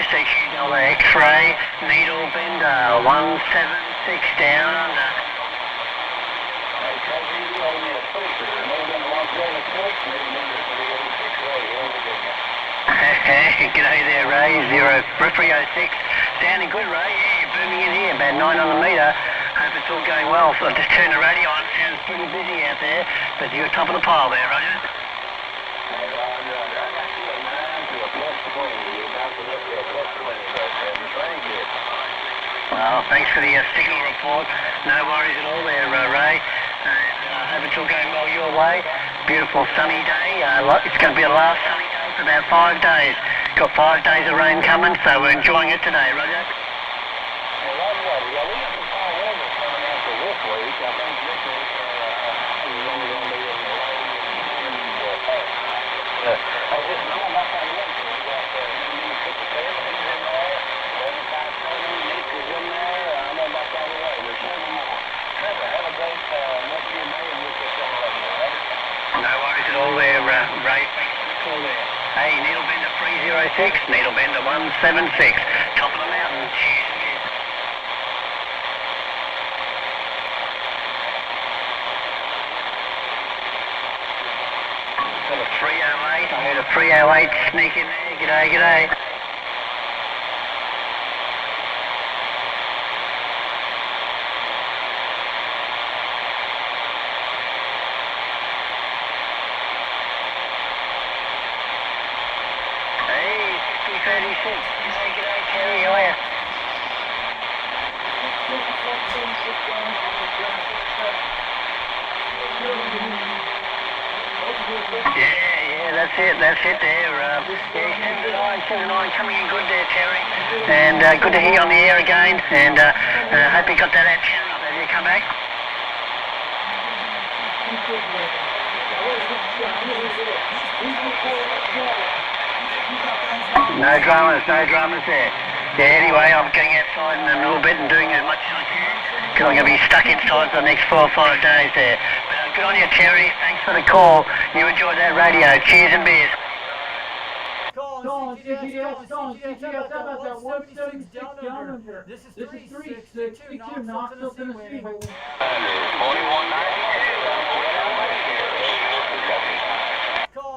Station on the X-ray, needle bender, 176 down under. G'day there, Ray, 0306. Sounding good, Ray. Yeah, you're booming in here, about 9 on the meter. Hope it's all going well. So I've just turned the radio on. Sounds pretty busy out there, but you're top of the pile there, Roger. Well, thanks for the signal report. No worries at all there, Ray. I hope it's all going well your way. Beautiful sunny day. It's going to be the last sunny day for about 5 days. Got 5 days of rain coming, so we're enjoying it today, Roger. No worries at all there, Ray. Hey, Needlebender 306, Needlebender 176, top of the mountain. Cheers. Got a 308, I heard a 308 sneak in there. G'day, g'day. Hey, 236. G'day, g'day, Terry, how are you? Yeah, that's it there. Yeah, 79 coming in good there, Terry. And good to hear you on the air again. And hope you got that antenna up as you come back. No dramas there. Yeah, anyway, I'm getting outside in a little bit and doing as much as I can. Because I'm going to be stuck inside for the next 4 or 5 days there. But good on you, Terry. Thanks for the call. You enjoyed that radio. Cheers and beers. Calling CGS, how about that 176 down under? This is 3662, Knoxville, Tennessee.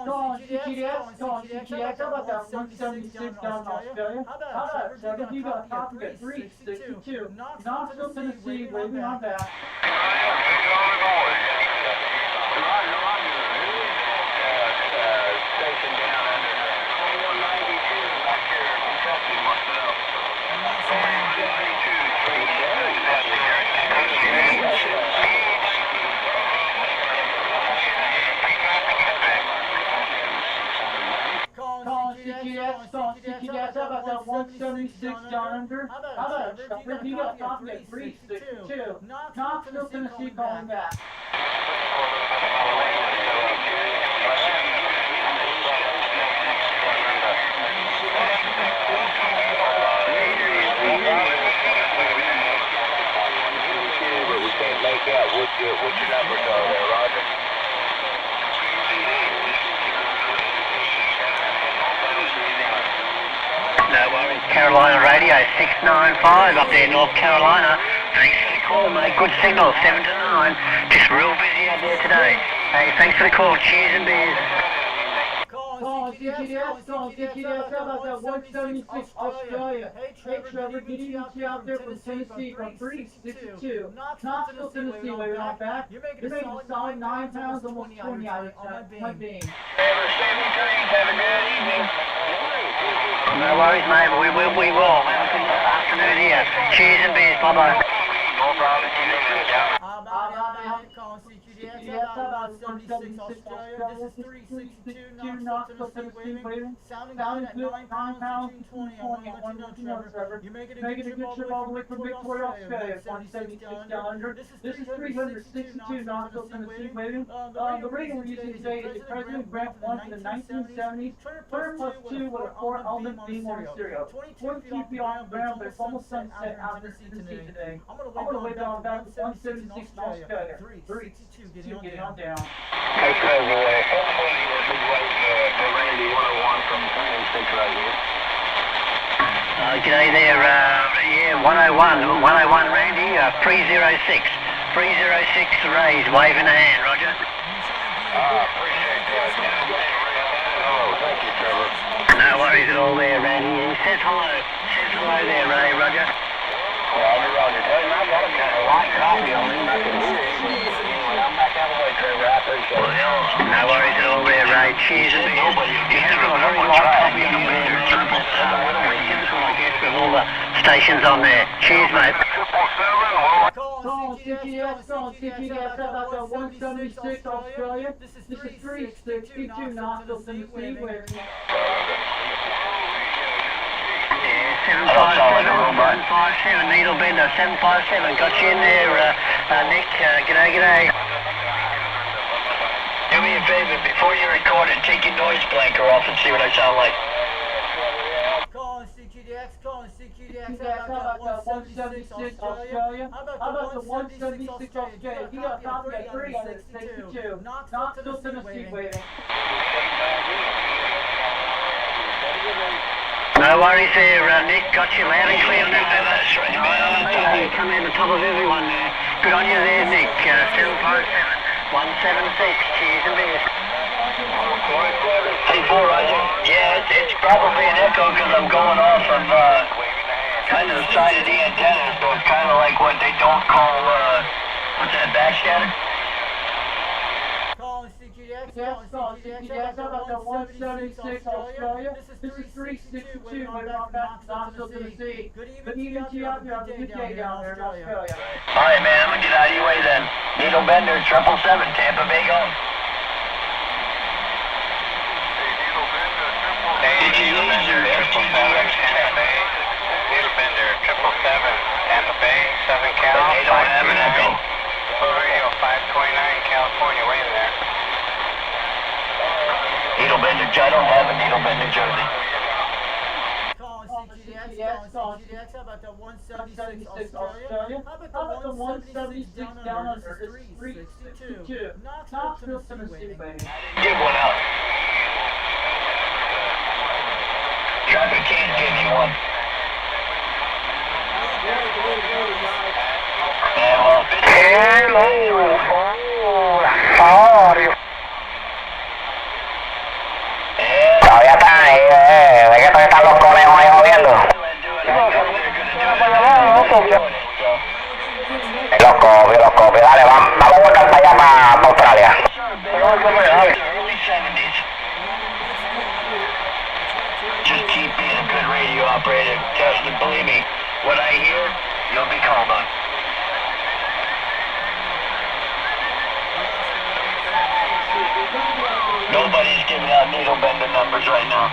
Calling CGS, how about that 176 down in Australia? How about Trevor, you got a topic at 362, Knoxville, Tennessee, waving on back. CGS, how about that 176 down under? How about Trevor, you got a topic at 362, Knoxville, Tennessee, calling back. What's your number there, Roger? No worries. Carolina Radio 695 up there, North Carolina. Thanks for the call, mate. Good signal, 7 to 9. Just real busy out there today. Hey, thanks for the call. Cheers and beers. Calling CGS, how about that 176 Australia? Hey Trevor, good evening to you out there from Tennessee, from 362, Knoxville, Tennessee, waving on back. You're making a solid 9 pounds, almost 20 out of my beam. Have a good evening. No worries, mate. We will. Have a good afternoon here. Cheers and beers. Bye-bye. No problem. Calling CGS, how about 176 Australia? This is 362, Knoxville, Tennessee, waving. Sounding good at 9 pounds, 20. I want to let you know, Trevor. You're making a good trip all the way from Victoria, Australia, 176 down under. This is 362, Knoxville, Tennessee, waving. The rating we're using today is the President Grant 1 from the 1970s. Turn plus 2 with a 4 element beam on the stereo. 22 feet off the ground, but it's almost sunset out in Tennessee today. I'm going to wave down about 176 in Australia. 362, getting on down. Hey, Trevor, Randy 101 from 26 right here. G'day there, yeah, 101 Randy, 306 Rays, waving a hand, Roger. Appreciate that. Oh, thank you, Trevor. No worries at all there, Randy. He says hello there, Ray, Roger. Roger. Tell him I got a kind of light copy on him. I can hear it. Anyway, I'm back out of the way, Trevor. I appreciate it. No worries at all there, Ray. Cheers and beers. He has got a very light copy on him there. Typical, I guess, of all the stations on there. Cheers, mate. Calling CGS, how about that 176 Australia? This is 362, Knoxville, Tennessee, waving. Yeah, 757. bud. 757, Needle Bender, 757. Got you in there, Nick. G'day. Do me a favor, before you record it, take your noise blanker off and see what I sound like. Calling CQDX, how about the 176 Australia? How about the 176 Australia? You got a copy of 362. Knoxville, Tennessee, waiting. No worries there, Nick. Got you loud and clear now. That's right, man. You come in the top of everyone there. Good on you there, Nick. 757, 176. Cheers and beers. Hey, 4 Roger. Yeah, it's probably an echo because I'm going off of kind of the side of the antenna, so it's kind of like what they don't call, what's that, backscatter? Calling CQDX, how about the 176 Australia? This is 362, waiting on back from Knoxville, Tennessee. Good evening to you out there. Have a good day down there in Australia. All right, man, I'm going to get out of your way then. Needle Bender, 777, Tampa Bay gone. Hey, Needle Bender, 777, Tampa Bay. Needle Bender, 777, Tampa Bay, 7 Cal, 529. Full radio, 529, California, waiting there. Needle Bender, I don't have a Needle Bender jersey. Calling CQDX, how about the 176 Australia? How about the 176 down under? This is 362. Knoxville, Tennessee, waiting. Give one out. Traffic can't give you one. Yeah, well, Hello, how are you? Todavía están ahí, ¿de qué todavía están los conejos ahí moviendo? Los copios, dale, vamos a volver para allá, para Australia. Early 70s. Just keep being a good radio operator. Trust me, believe me, what I hear, you'll be called on. Nobody's giving out Needle Bender numbers right now.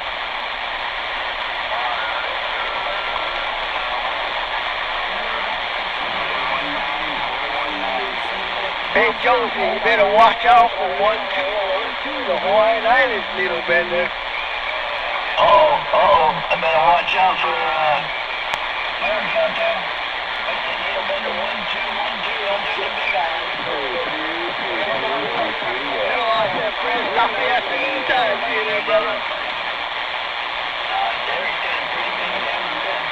Hey, Josie, you better watch out for 1212, the Hawaiian Islands Needle Bender. I better watch out for, America out there. I said Needle Bender 1212, I'm just a big island. Lafayette, anytime, see you there, brother. Derek did pretty big down there.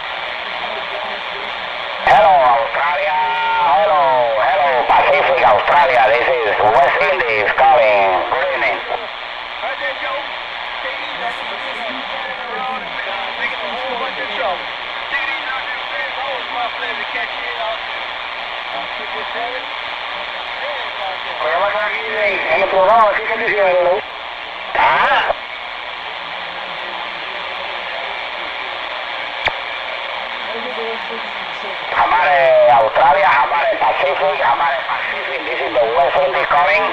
Hello, Australia. Hello, Pacific, Australia. This is West Indies calling. Good evening. Right there, Joe. Take it easy. Making a whole bunch of trouble. Take it easy out there, friends. Always my pleasure to catch you out. 617. En el programa, ¿qué estás diciendo? ¿Ah? हमारे Australia, हमारे Pacific, this is the West Indies calling.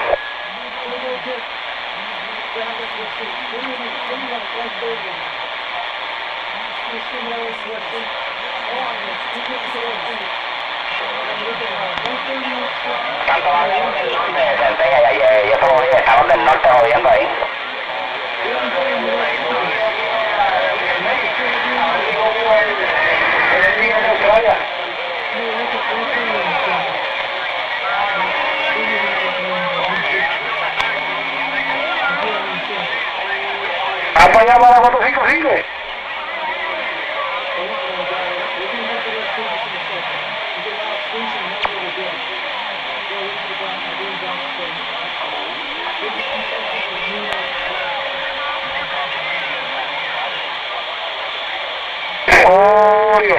Tanto van del norte, Centella, y eso lo vi, estaban del norte jodiendo ahí. Apoyamos a la 455. Furio.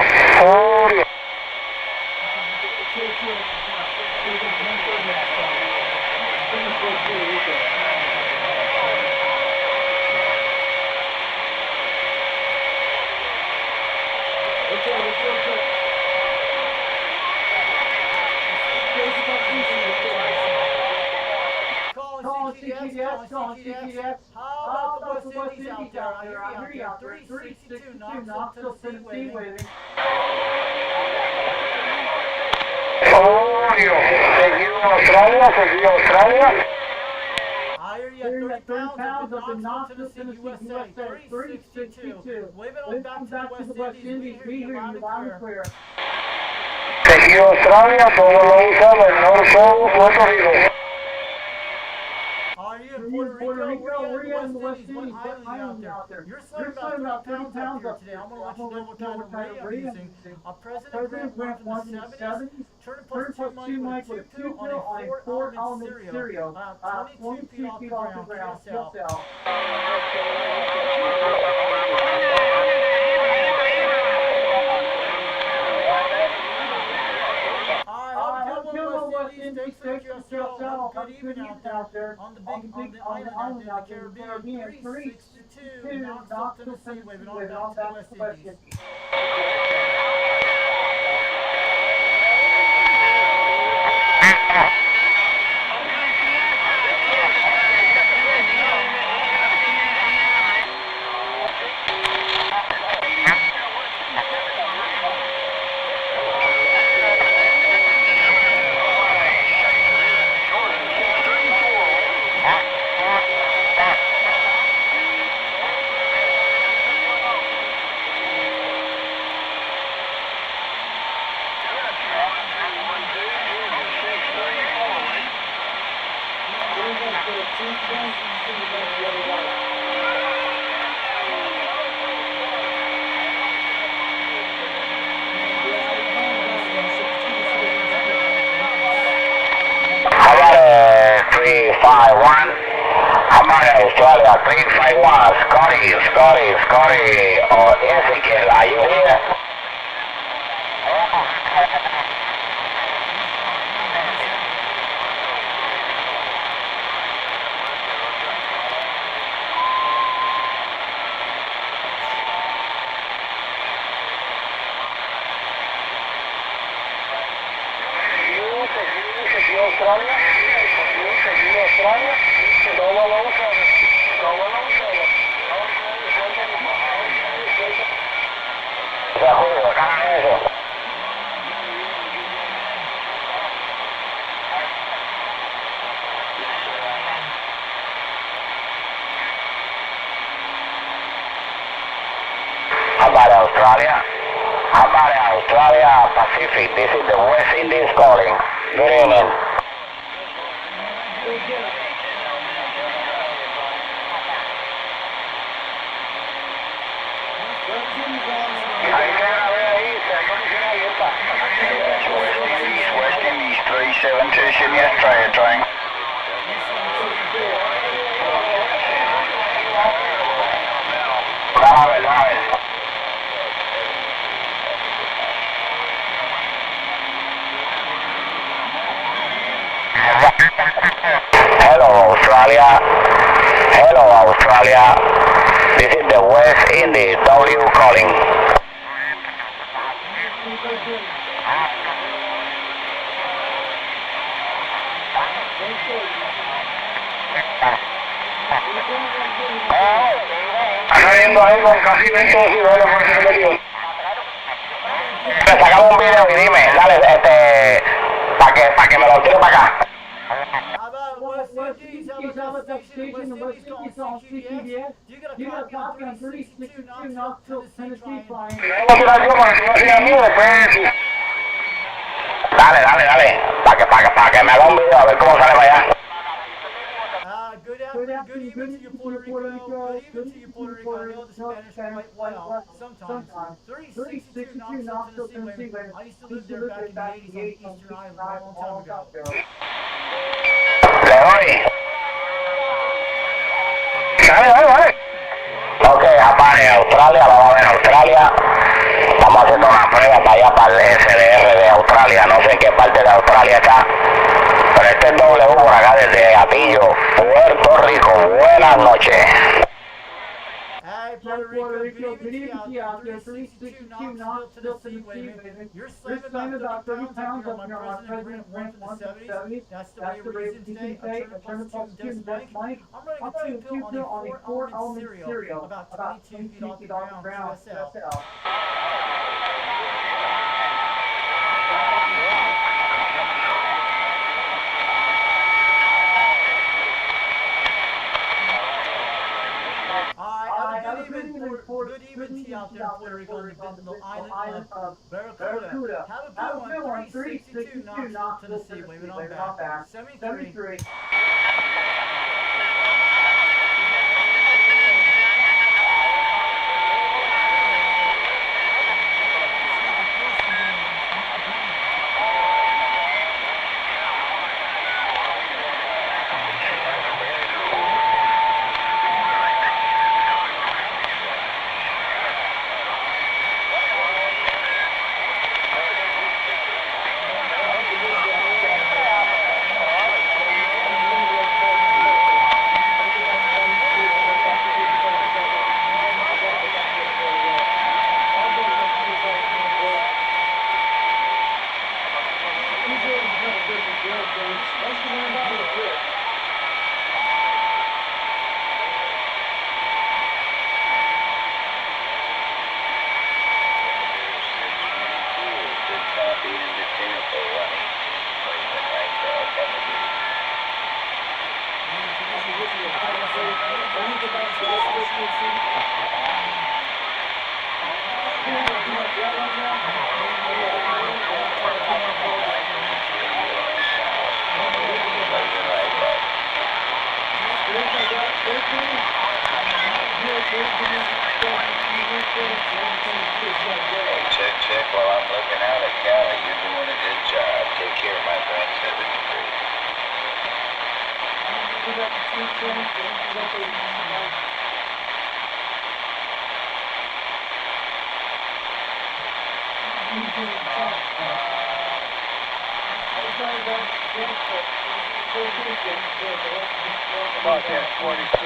CQDX. How West Indies out there. I hear you out there. 362 Knoxville, Tennessee, waving. I hear you at 30 pounds up in Knoxville, Tennessee, USA. 362. Waving on back to the West Indies. We hear you loud and clear. Seguido Australia, todo lo usa del norte, Puerto Rico. Are you in Puerto Rico? Where are you in the West Indies? What island out there? You're slowing about 30 pounds up today. I'm going to let you know what kind of radio I'm using. President Grant won from the 70s. Turn plus 2 mic with a 2 pill on a 4-element stereo. 22 feet off the ground. PSL. Thank you, yourself. Good evening out there on the island out there in the Caribbean. 362 Knoxville, Tennessee, waving on back to the West Indies. Australia 351, Scotty, or Ezekiel, are you here? Australia, todo lo usa. About Australia Pacific, this is the West Indies calling. Good evening. West Indies 372, Sydney, Australia, trying. Hello Australia, this is the West Indies, W calling. Saliendo ahí con casi 20 decibeles por segundo. Sacamos un video y dime, dale, para que me lo tire para acá. How about that station, the West Indies on CPBS? You got a copy on 362 Knoxville, Tennessee flying. Dale, para que me haga un video a ver cómo sale para allá. Good evening to you, Puerto Rico. Good evening to you, Puerto Rico. I know the Spanish quite well. Sometimes. 362 Knoxville, Tennessee. I used to live there back in the 80s on the Eastern Island a long time ago. Dale. Ok, apare Australia, vamos a ver Australia. Estamos haciendo una prueba para allá, para el SDR de Australia. No sé en qué parte de Australia está. Pero este es W por acá desde Atillo, Puerto Rico. Buenas noches. Hey, Puerto Rico, good evening to you out there, 362 knots still to the sea waving. You're slamming about 30 pounds up here on my President Grant 170. That's the way we're using today. A turn plus 2 decimal blank. I'm running a 2 pill on a 4-element cereal, about 22 feet off the ground, QSL. Good evening to you out there in Puerto Rico on the island of Barracuda. Have a good one. 362 knots to the sea. Waving on back. 73. Check while I'm looking out at Cali. You're doing a good job. Take care, my friend.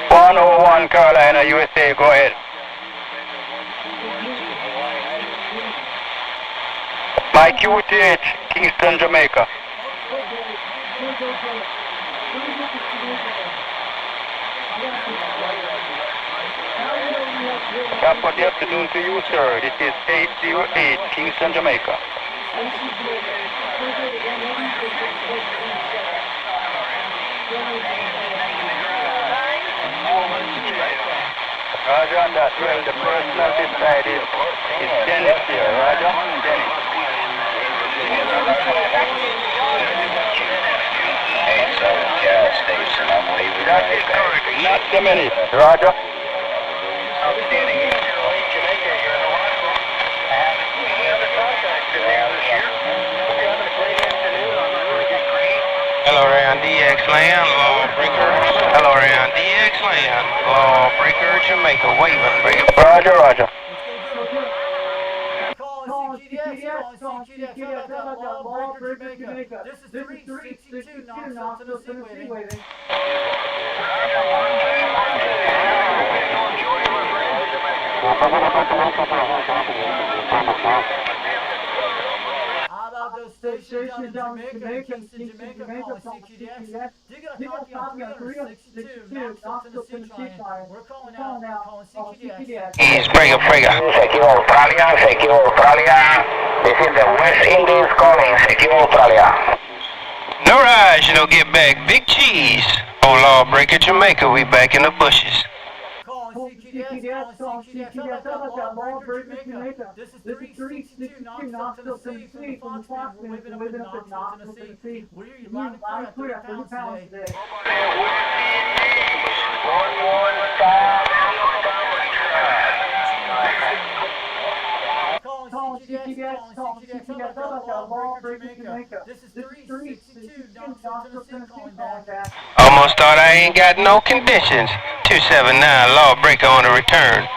101 Carolina, USA. Go ahead. Mike QTH, Kingston, Jamaica. Top of the afternoon to you, sir. This is 808, Kingston, Jamaica. Roger on that. Well, the personal side is Dennis here. Roger, Dennis. 87 Cal Station. I'm leaving That right is back. correct. Not a minute. Roger. Outstanding 808 Jamaica, you're in the water. Any other contacts in there this year? Hope you're having a great afternoon on the Hurricane Green. Hello, Ryan DX Land, Lawbreakers. Hello, Ryan DX Land, Lawbreaker, Jamaica, waving, breaking. Roger, Roger. Calling CGDX, how about that? Lawbreaker, Jamaica. This is 362 knots to the sea waving. How about those stations down in Jamaica, Kingston, Jamaica, calling CGDX? You got a copy on 362 knots to the sea triangle. We're calling calling CGDX. East Breaker. Secure Australia, Secure Australia. This is the West Indies calling, Secure Australia. No rise, you don't get back. Big cheese. Oh, Lawbreaker, Jamaica, we back in the bushes. Calling CGDX, how about that? Lawbreaker, Jamaica. This is 362 knots to the sea from the Fox Band. We're living up in knots to the sea. We're loud and clear at 30 pounds today. Calling CGDX, how about that? Lawbreaker, Jamaica. This is 362 knots to the sea calling back. Almost thought I ain't got no conditions. 279 Lawbreaker on the return.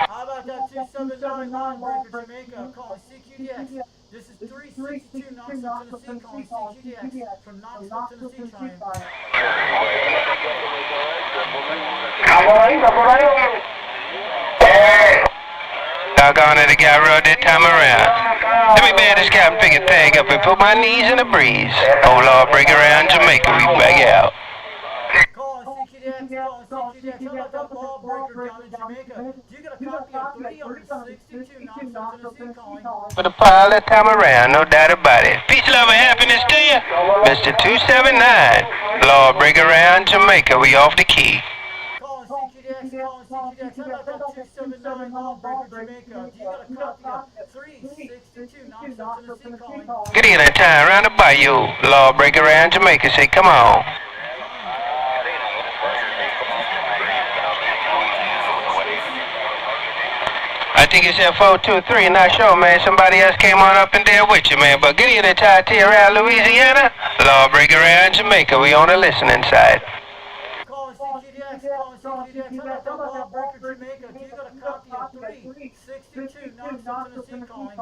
How about that 279 Lawbreaker, Jamaica, calling CQDX. This is 362 Knoxville, Tennessee, calling CQDX from Knoxville, Tennessee, triangle. Vamos ahí. Doggone it, it got road that time around. Let me bear this cap and pick a tag up and put my knees in the breeze. Oh Lord, break around Jamaica, we back out. Call CQDX, call CQDX. How about that ball breaker down in Jamaica? Do you got a copy of 362 Knoxville, Tennessee calling? For the pile that time around, no doubt about it. Peace, love, and happiness to you. Mr. 279. Lord, break around Jamaica, we off the key. Call CQDX, call CQDX. How about that 279 ball breaker Jamaica? Do you got a copy of 362 Knoxville, Tennessee calling? Good evening, time around the bayou. Lord, break around Jamaica, say, come on. I think it's at 423, not sure, man. Somebody else came on up in there with you, man. But get in the tie around Louisiana. Law break around Jamaica. We on the listening side. Call CQDX, call CQDX. How about that ball breaker Jamaica? Do you got a copy of 362 Knoxville, Tennessee calling?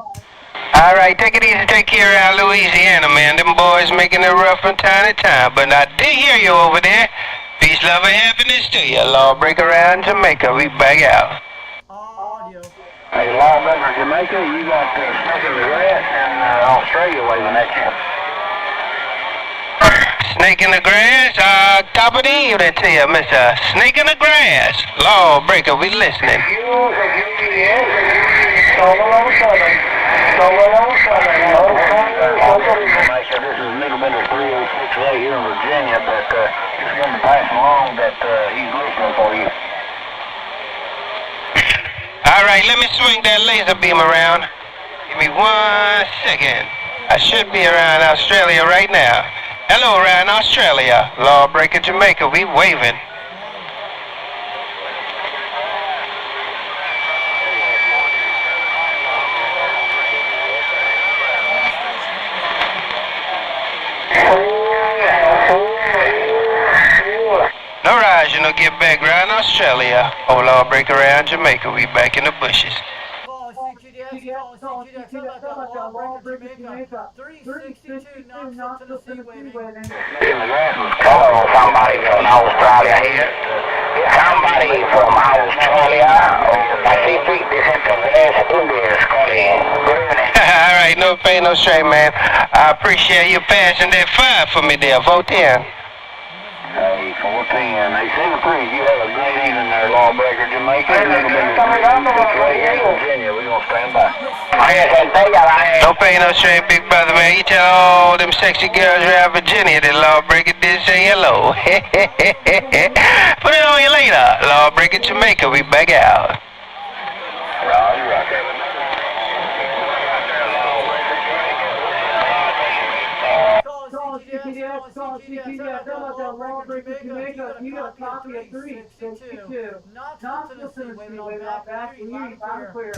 All right, take it easy. Take care around Louisiana, man. Them boys making it rough from time to time. But I did hear you over there. Peace, love, and happiness to you. Law break around Jamaica. We back out. Audio. Hey, Lawbreaker, Jamaica, you got Snake in the Grass and Australia waving at you. Snake in the grass, top of the evening to you, Mr. Snake in the Grass. Law breaker, we listening. Jamaica, this is Middle Bender 306A here in Virginia, but just wanted to pass along that he's listening for you. All right, let me swing that laser beam around. Give me 1 second. I should be around Australia right now. Hello, around Australia. Lawbreaker Jamaica, we waving. No rise, you know, get back around Australia. Oh, Lawbreaker around Jamaica, we back in the bushes. Call CQDX, call CQDX. How about that ball breaker Jamaica? 362 Knoxville, Tennessee waving. Hello, somebody from Australia here. Somebody from Australia. Pacific West Indies calling. All right, no pain, no shame, man. I appreciate you passing that 5 for me there, 410. Hey, 14. Hey, 7-3, you have a great evening there, Lawbreaker, Jamaica. Virginia, we're going to stand by. No pain, no shame, big brother, man. You tell all them sexy girls around Virginia that Lawbreaker did say hello. Put it on you later. Lawbreaker Jamaica, we back out. Roger, roger. Call CQDX, call CQDX. How about that ball breaker Jamaica? You got a copy of 362 Knoxville, Tennessee waving on back. We hear you loud and clear.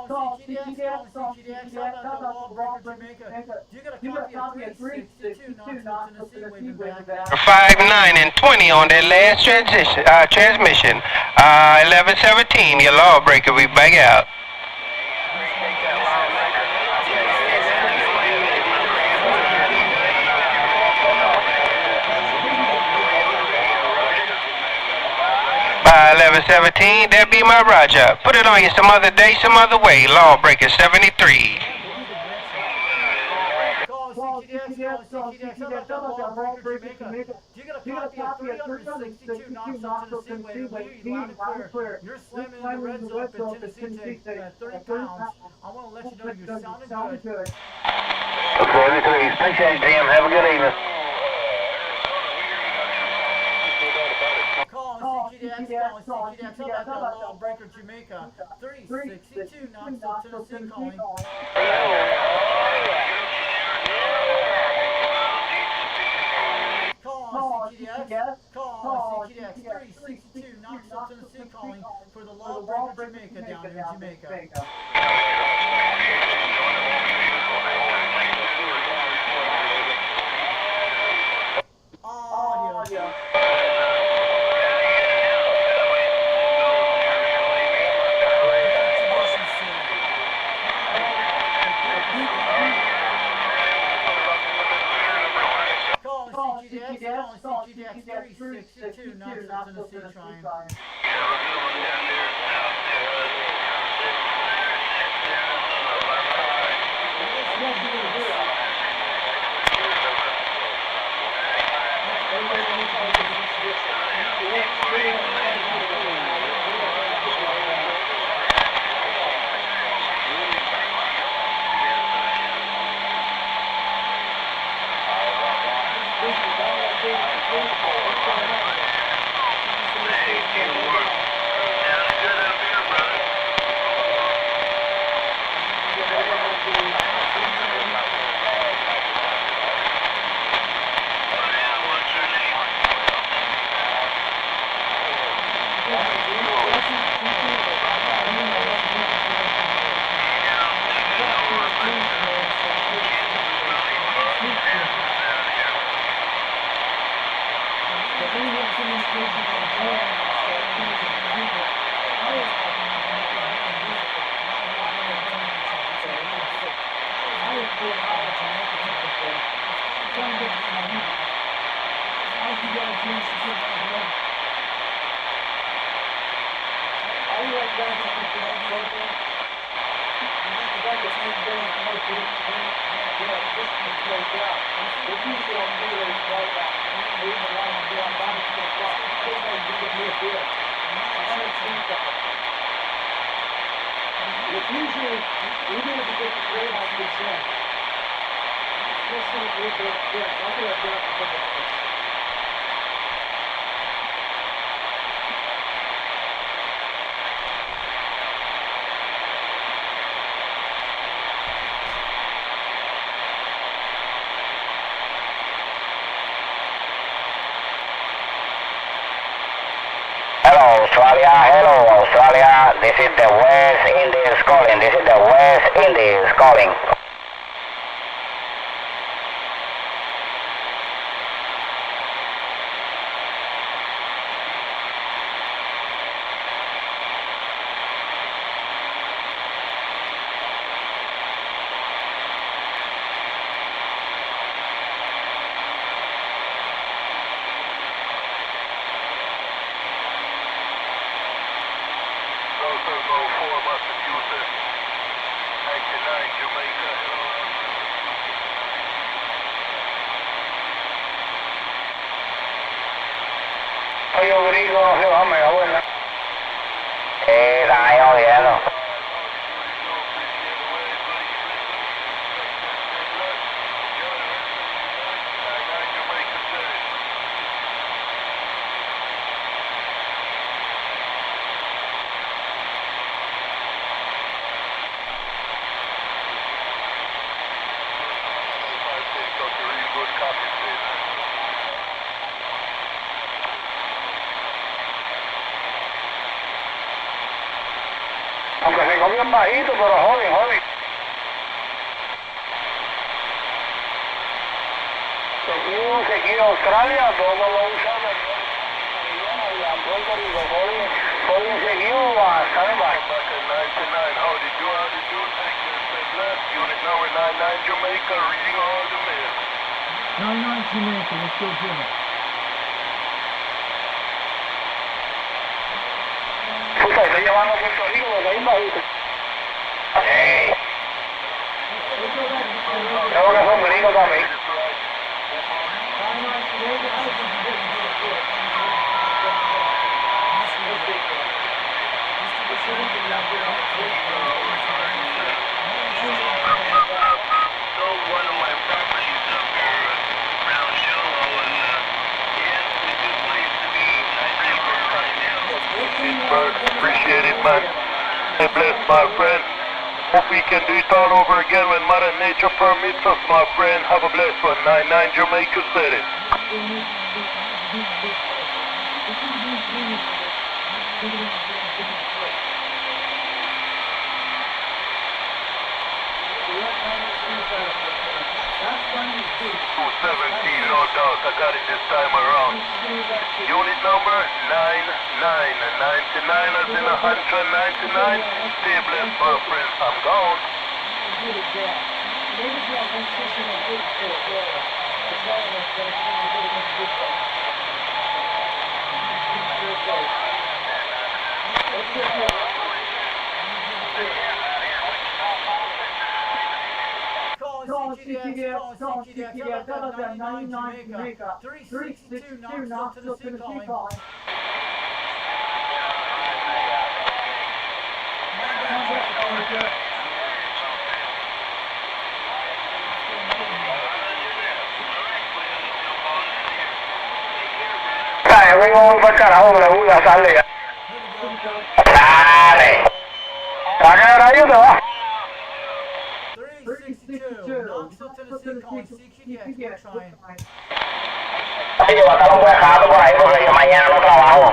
Call CQDX, call CQDX. How about that ball breaker Jamaica? You got a copy of 362 Knoxville, Tennessee waving back. 5, 9, and 20 on that last transmission. 1117, your Lawbreaker, we back out. By 1117, that be my Roger. Put it on you some other day, some other way. Lawbreaker 73. Call CQDX, call CQDX. How about that ball breaker Jamaica? You got a copy of 362 Knoxville, Tennessee waving. We hear you loud and clear. You're slamming in the red zone for Tennessee take 30 pounds. I want to let you know you're sounding good. 43, appreciate it, Jim. Have a good evening. Call CQDX, call CQDX. How about that ball breaker Jamaica? 362 Knoxville, Tennessee calling. Call CQDX, call CQDX. 362 Knoxville, Tennessee calling for the Lawbreaker Jamaica down there in Jamaica. Audio. TTX 362 knots in the sea trying. Hello Australia, this is the West Indies calling, this is the West Indies calling. Lại ơi vậy rồi. Aunque se comió un bajito, pero joven. Seguí Australia, todos lo usamos. Y Puerto Rico, calling seguido a standby. 99, how did you, unit number 99 Jamaica, reading all the mail. 99 Jamaica, let's go here. Puta, estoy llevando a Puerto Rico, porque hay un bajito. Sí. Creo que son gringos también. Appreciate it, man. Stay blessed, my friend. Hope we can do it all over again when Mother Nature permits us, my friend. Have a blessed one. 99 Jamaica said it. No doubt, I got it this time around. Unit number 99, 99 as in 199. Stay blessed, my friends. I'm gone. calling CQDX. How about that 99 Jamaica? 362 Knoxville, Tennessee calling. Dale, vengo para el carajo, que le voy a salir ya. Dale. ¿Va a quedar ahí o te va? 362 Knoxville, Tennessee calling CQDX. We're trying. Así que va a estar un huejato por ahí porque yo mañana no trabajo.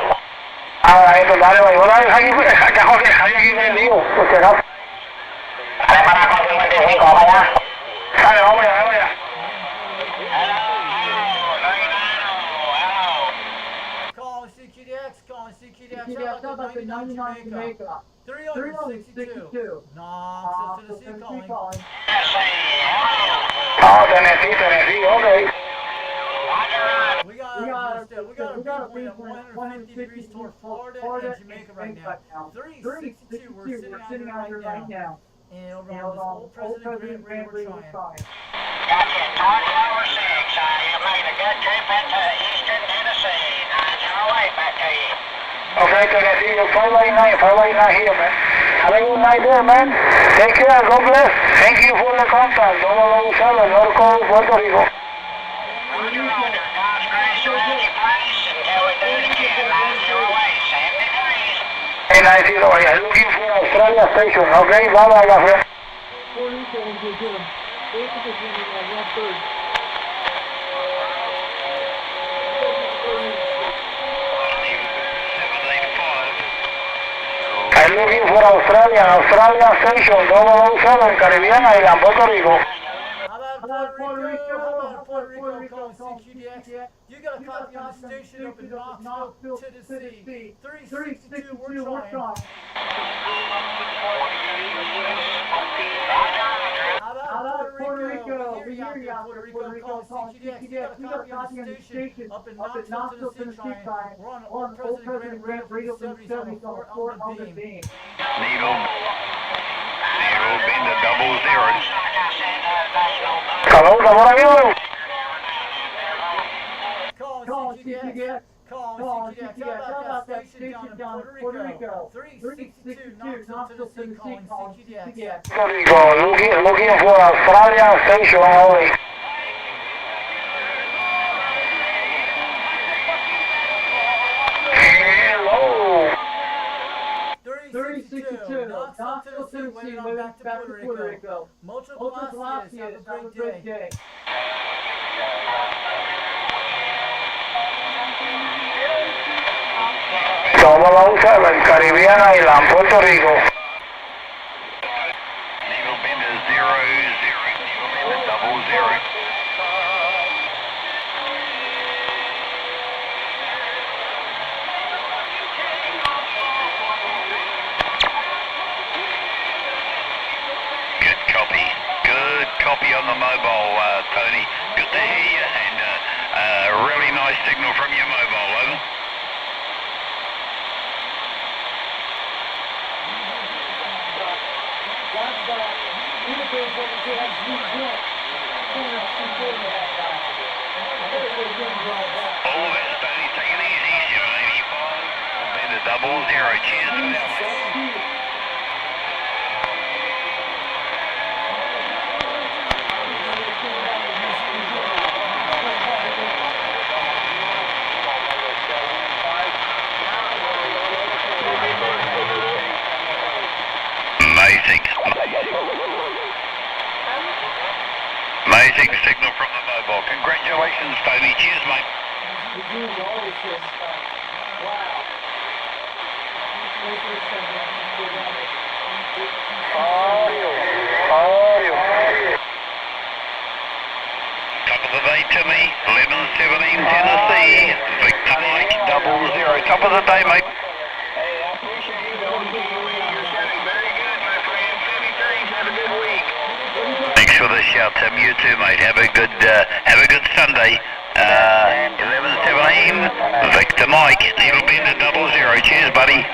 Ahora, esto, dale, voy a dejar aquí vendido, por si acaso. Dale para la 55, vamos allá. Dale, vamos allá, vamos allá. Calling CQDX. How about the 99 Jamaica? 362 Knoxville, Tennessee calling. Oh, Tennessee, okay. We got a viewpoint of 150 degrees toward Florida and Jamaica right now. 362, we're sitting out here right now. And over on this old President Grant Radio, we're trying. Gotcha, Todd Tower 6. You made a good trip into Eastern Tennessee. 908 back to you. Okay, Tennessee, you're 489 here, man. Have a good night there, man. Take care, God bless. Thank you for the contact. 007, Norco, Puerto Rico. Roger, Roger. God's grace around your place until we do it again. 908, 70 degrees. Hey, 908, I'm looking for Australia station. Okay, bye-bye, my friend. I'm looking for Australia station, 007, Caribbean Island, Puerto Rico. How about Puerto Rico calling CQDX? You got a copy on the station up in Knoxville, Tennessee. 362, we're trying. How about Puerto Rico? We hear you out there, Puerto Rico calling CQDX. You got a copy on the station up in Knoxville, Tennessee trying. We're on Old President Grant Radio 70 on the beam. Needle being the 00. Hello, por aquí, Calling CQDX. Calling CQDX. How about that station down in Puerto Rico? 362 Knoxville, Tennessee calling CQDX. Puerto Rico, looking for Australia station only. Hello. 362 Knoxville, Tennessee, way back to Puerto Rico. Muchas gracias. Have a great day. Somos 07, Caribbean Island, Puerto Rico. Needle bender 00. Needle bender 00. Good copy on the mobile, Tony. Good to hear you, and a really nice signal from your mobile, over. All of it, Tony, take it easy, 785, been a 00, cheers for that. Amazing signal from the mobile. Congratulations, Tony. Cheers, mate. Top of the day, Timmy. 11:17 Tennessee. Victor Mike 00. Top of the day, mate. Hey, I appreciate you. You're sounding very good, my friend. 73. Have a good week. Thanks for the shout, Tim. You too, mate. Have a good Sunday. 11:17. Victor Mike. It'll be the 00. Cheers, buddy.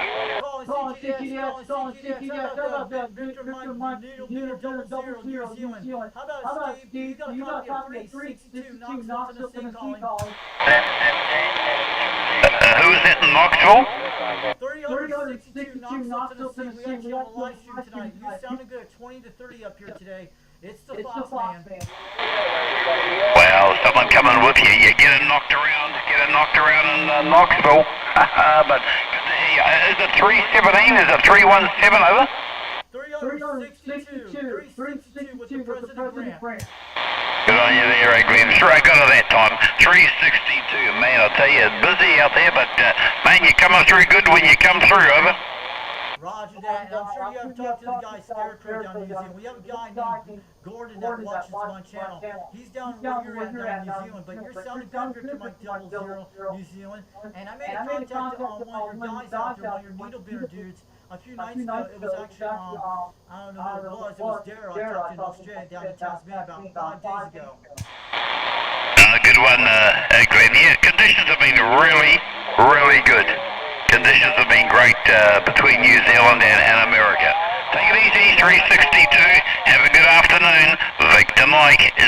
calling CGDS, how about Victor Mike, Needle 00, New Zealand. How about Steve, you got a copy of 362, Knoxville, Tennessee calling. Who's it in Knoxville? 362, Knoxville, Tennessee. We got you on the live stream tonight. You sounding good at 20 to 30 up here today. It's the Fox Man. Well, someone coming with you. You get him knocked around in Knoxville. But is it 317? Is it 317 over? 362 with the President Grant. Good on you there, Glenn. Sure, I got it that time. 362. Man, I'll tell you, it's busy out there, but man, you're coming through good when you come through, over. Roger that, and I'm sure you haven't talked to the guy Scarecrow down in New Zealand. We have a guy named Gordon that watches my channel. He's down where you're at down in New Zealand, but you're sounding good, Victor Mike 00, New Zealand. And I made a contact on one of your guys out there, one of your needle bender dudes, a few nights ago. It was actually, I don't know who it was. It was Daryl. I talked to in Australia down in Tasmania about 5 days ago. Good one, Glenn. Yeah, conditions have been really, really good. Conditions have been great between New Zealand and America. Take it easy, 362. Have a good afternoon. Victor Mike 00.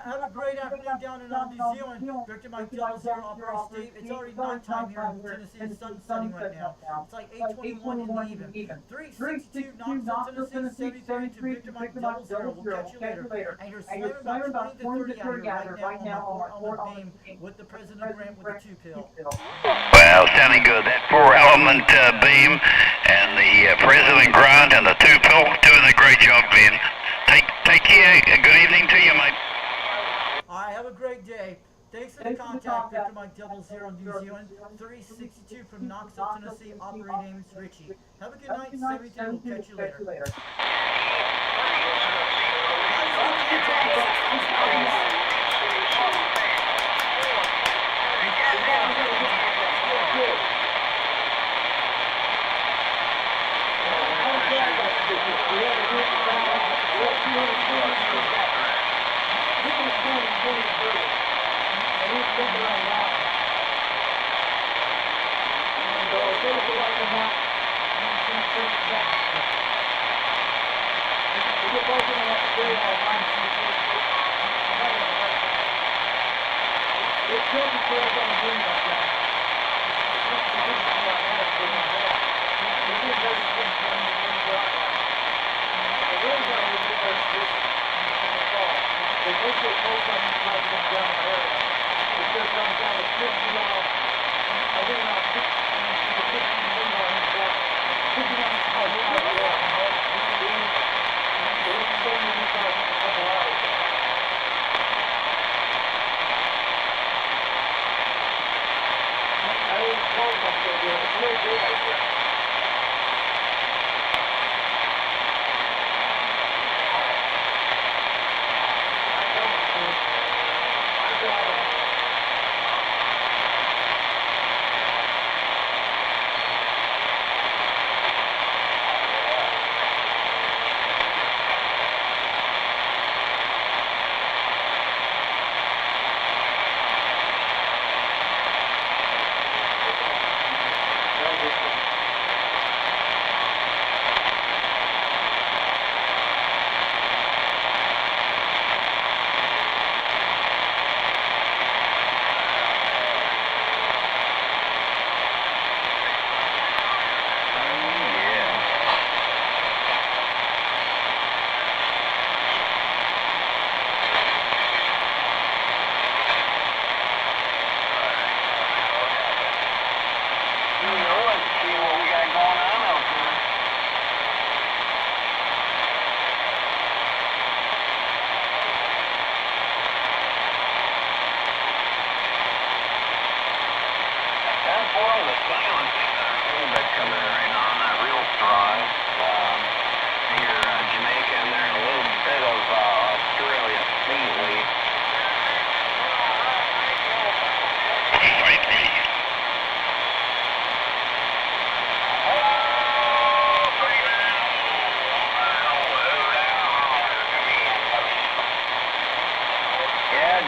Have a great afternoon down in New Zealand. Victor Mike 00, Operator Steve. It's already nighttime here in Tennessee. The sun's setting right now. It's like 8:21 in the evening. 362 Knoxville, Tennessee, 72 Victor Mike 00. We'll catch you later. And you're swimming about 20 to 30 out here right now on the beam with the President Grant with the 2-pill. Well, sounding good. That 4-element beam and the President Grant and the 2-pill doing a great job, Glenn. Take care. Good evening to you, mate. All right, have a great day. Thanks for the contact, Victor Mike 00, New Zealand, 362 from Knoxville, Tennessee. Operating name is Richie. Have a good night, 72. We'll catch you later.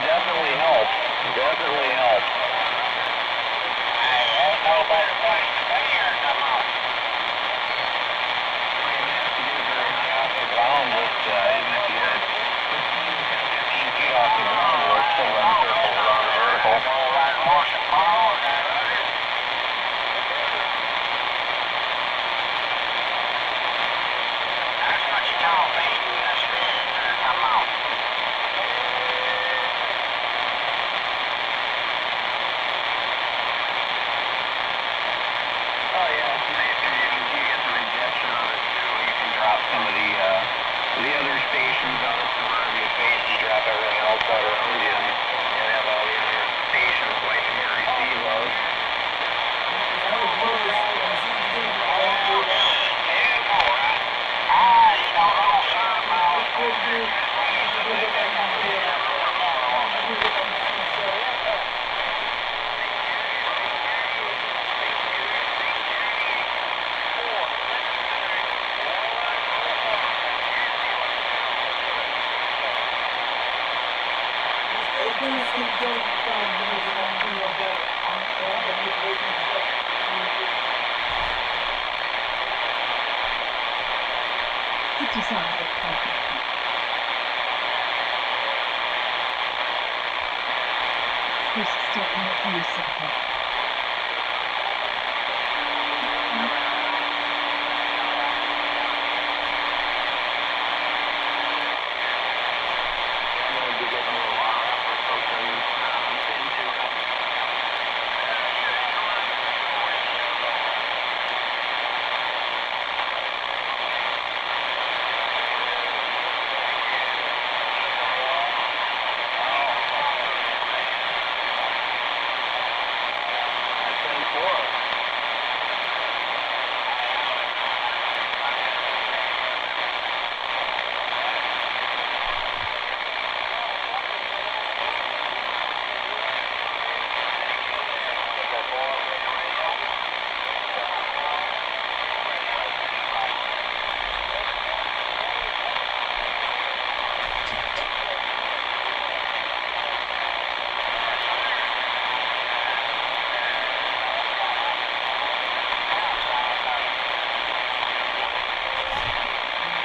Definitely help.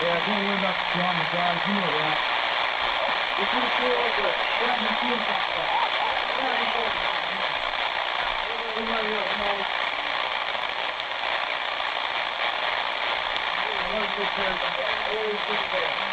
Yeah, don't worry about the drama, guys. You know that. It's pretty cool over it. Yeah, I'm doing something. Everybody else knows. Always good there. Always good there.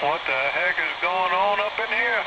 What the heck is going on up in here?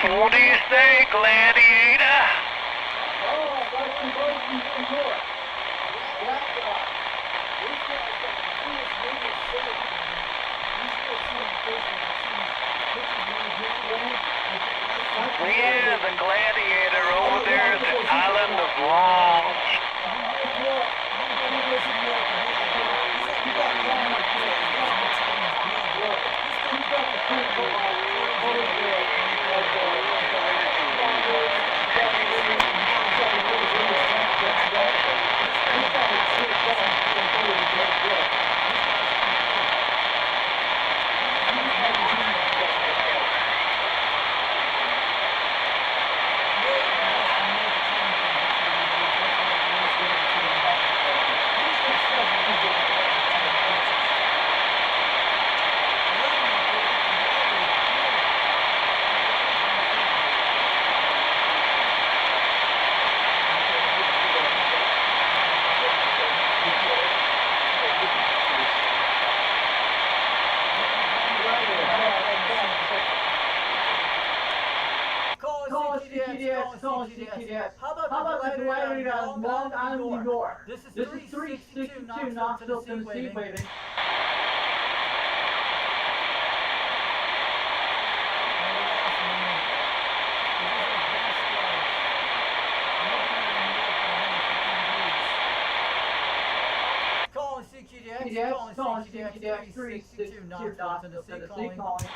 What do you say, Gladiator? Yeah, the Gladiator over there at the Island of Long. How about the Gladiator on Long Island, New York? This is 362 Knoxville, Tennessee, waving. Calling CQDX, calling CQDX 362 Knoxville, Tennessee, calling.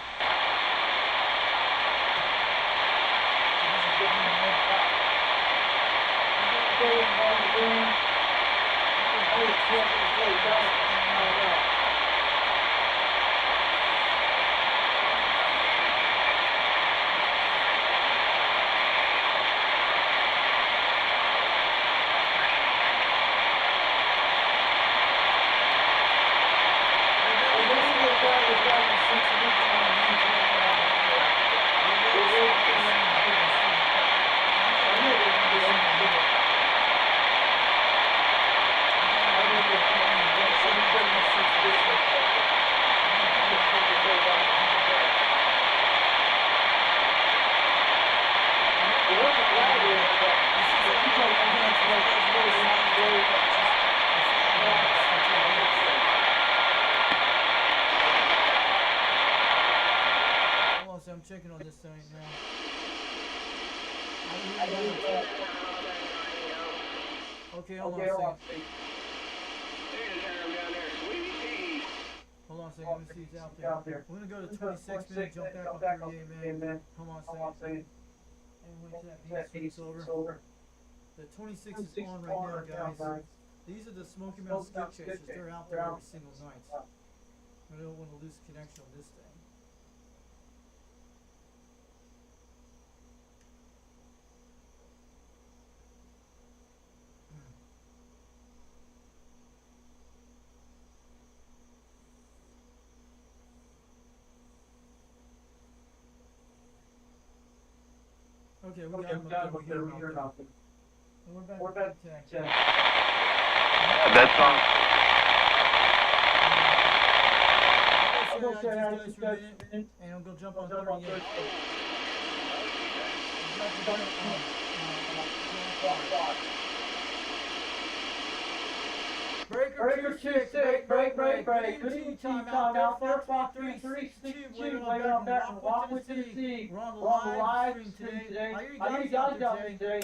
I'm checking on this thing now. Okay, hold on a second. Hold on a second, let me see who's out there. We're gonna go to 26 minutes, jump back up 38 minutes. Hold on a second. And wait till that beat switches over. The 26 is on right now, guys. These are the Smoky Mountain Skip Chasers. They're out there every single night. We don't want to lose connection on this thing. Okay, we got him up there. We hear nothing. And we're back to tech. That song. I'm gonna say I just for a minute, and I'm gonna jump on 38. Breaker 26, break. Good evening, time out there. Fox 362, waiting on back from Rockwood, Tennessee. We're on the live stream today. How are you guys out there today?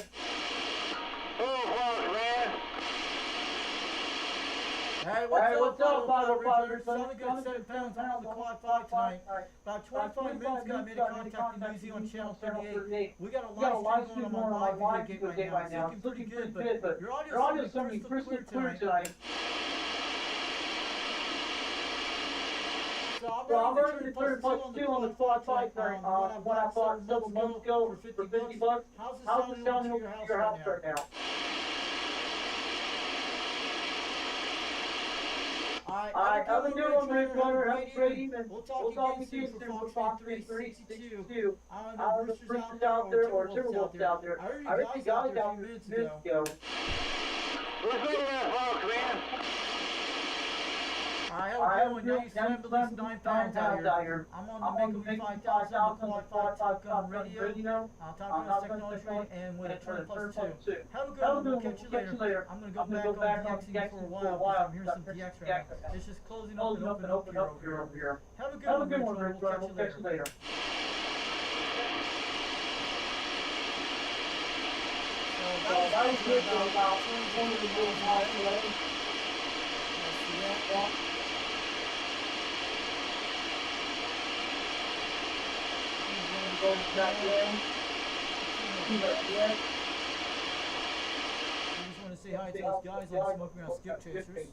Hey, what's up, 505? Something good, 7 pounds on the quad 5 tonight. About 25 minutes ago, I made a contact in New Zealand Channel 38. We got a live stream going on my live video gate right now. It's looking pretty good, but your audio's coming crystal clear tonight. So I'm ready to turn plus 2 on the quad 5 tonight. What I bought several months ago for 50 bucks. How's it sounding over to your house right now? Alright, have a good one, Ray Brother. Have a great evening. We'll talk again soon for Fox 362. I don't know if Roosters out there or Timberwolves out there. I heard you guys out there a few minutes ago. What's going on, folks, man? Alright, have a good one. Now you slammed at least 9 pounds out here. I'm on the Make 5000 on the Quad 5 Gun Radio. Top Gun Technology and with a turn plus 2. Have a good one. We'll catch you later. I'm going to go back on DXing for a while because I'm hearing some DX right now. It's just closing up and open up here. Have a good one, Rich. We'll catch you later. So that was good for about 20 minutes away. See that? I just want to say hi to those guys on Smoky Mountain Skip Chasers.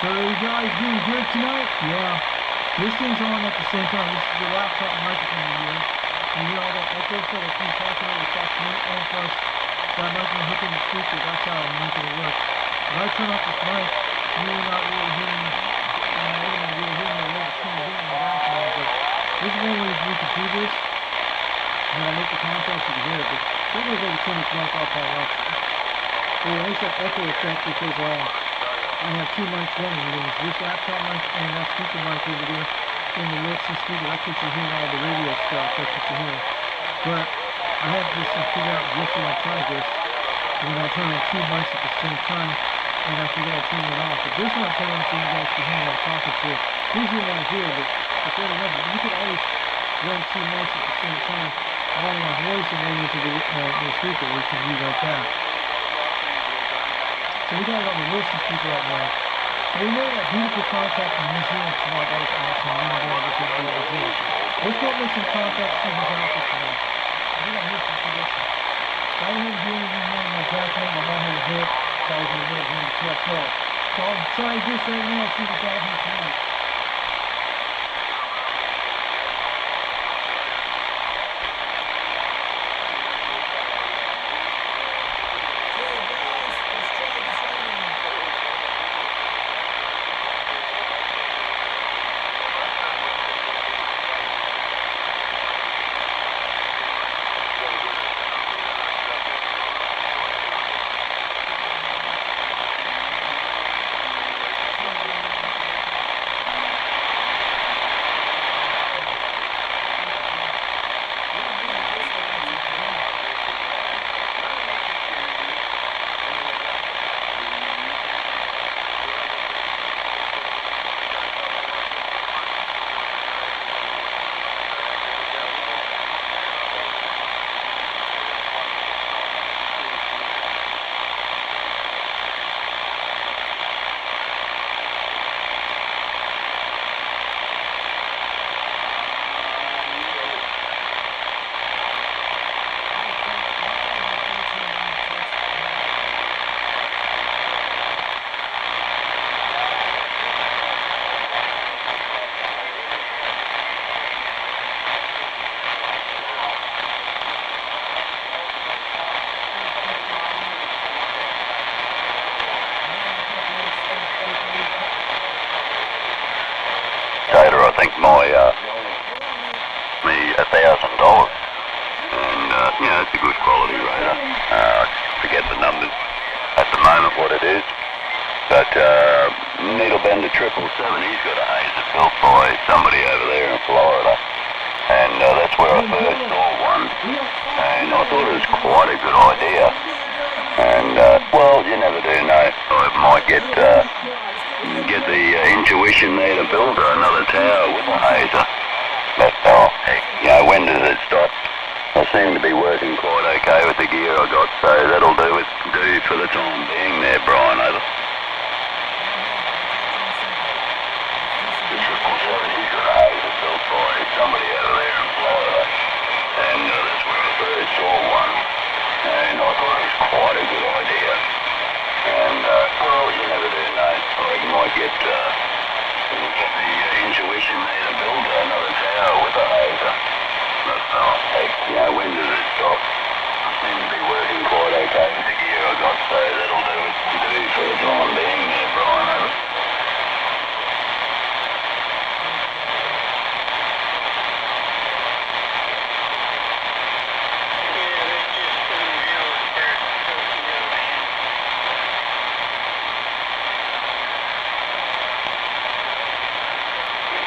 So are you guys doing good tonight? Yeah. This thing's on at the same time. This is the laptop microphone here. And you know all that echo stuff that keeps talking over the top minute and first that microphone hooking the speaker. That's how I'm making it work. If I turn off this mic, you may not really hear me. You may not really hear me a little too in the background. But this is one way we can do this. When I make the contrast, you can hear it. But don't go over too much mic off all that. It makes that echo effect because I have two mics running. There's this laptop mic and that speaker mic over there in the Wilson speaker. That's what you're hearing, all the radio stuff. That's what you're hearing. But I had this to figure out just when I tried this. When I turn on two mics at the same time, and I figured I'd turn it off. But this one I turn on so you guys can hear what I'm talking to. Usually when I hear it, but then remember, you can always run two mics at the same time. All my voice and then into the speaker, we can use like that. So we got it on the Wilson speaker right now. So we made that beautiful contact in New Zealand tonight. That was awesome. I'm going to get this New Zealand. Let's go make some contact, see who's out there tonight. I think I heard some tradition. I didn't hear anything more than my background. My mom had a hit. So I was going to get it in the truck. So I'm trying this right now, see what's out here tonight. I think me $1,000, and it's a good quality radar. I forget the numbers at the moment what it is, but Needle Bender 777, he's got a hazer built by somebody over there in Florida, and that's where I first saw one, and I thought it was quite a good idea, and well, you never do know, I might get the intuition there to build another tower with a hazer. But when does it stop? I seem to be working quite okay with the gear I got, so that'll do for the time being there, Brian. Over. The 777, he's got a hazer built by somebody over there in Florida, and that's where I first saw one, and I thought it was quite a good idea. And, well, you never do know. You might get the intuition there to build another tower with a hazer. But, when does it stop? I seem to be working quite okay with the gear I got, so that'll do for the time being there, Brian. Over.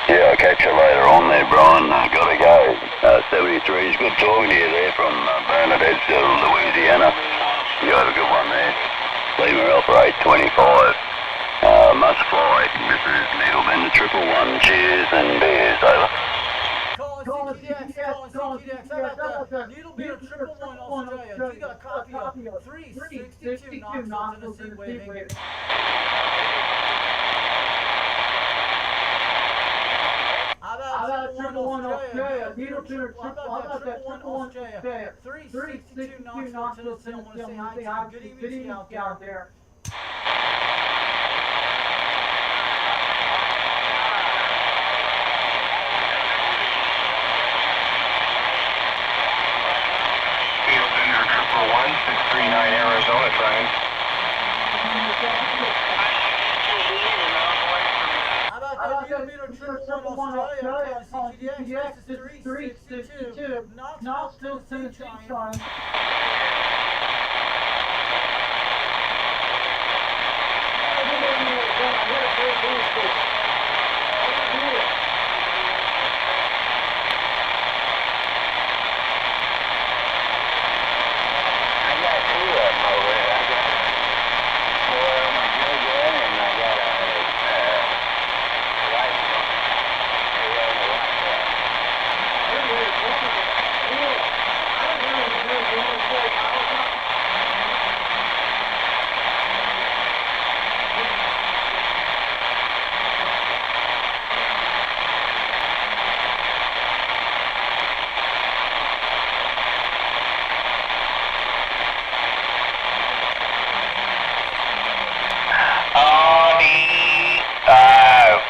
Yeah, I'll catch you later on there, Brian. Gotta go. 73 is good talking to you there from Bernadette, Louisiana. You have a good one there. Lima Alpha 825. Must fly. This is Needle Bender 111. Cheers and beers. Over. Calling CTX. How about that? Needle Bender 111 Australia. You got a copy of 362 Knoxville, Tennessee waving. How about 111 Australia? Needle Bender 111 Australia. 362 Knoxville, Tennessee. I want to say hi to you. Good evening to you out there. 39 Arizona train. How about that meter 111 Australia, calling CGDX, this is 362, Knoxville, Tennessee, trying.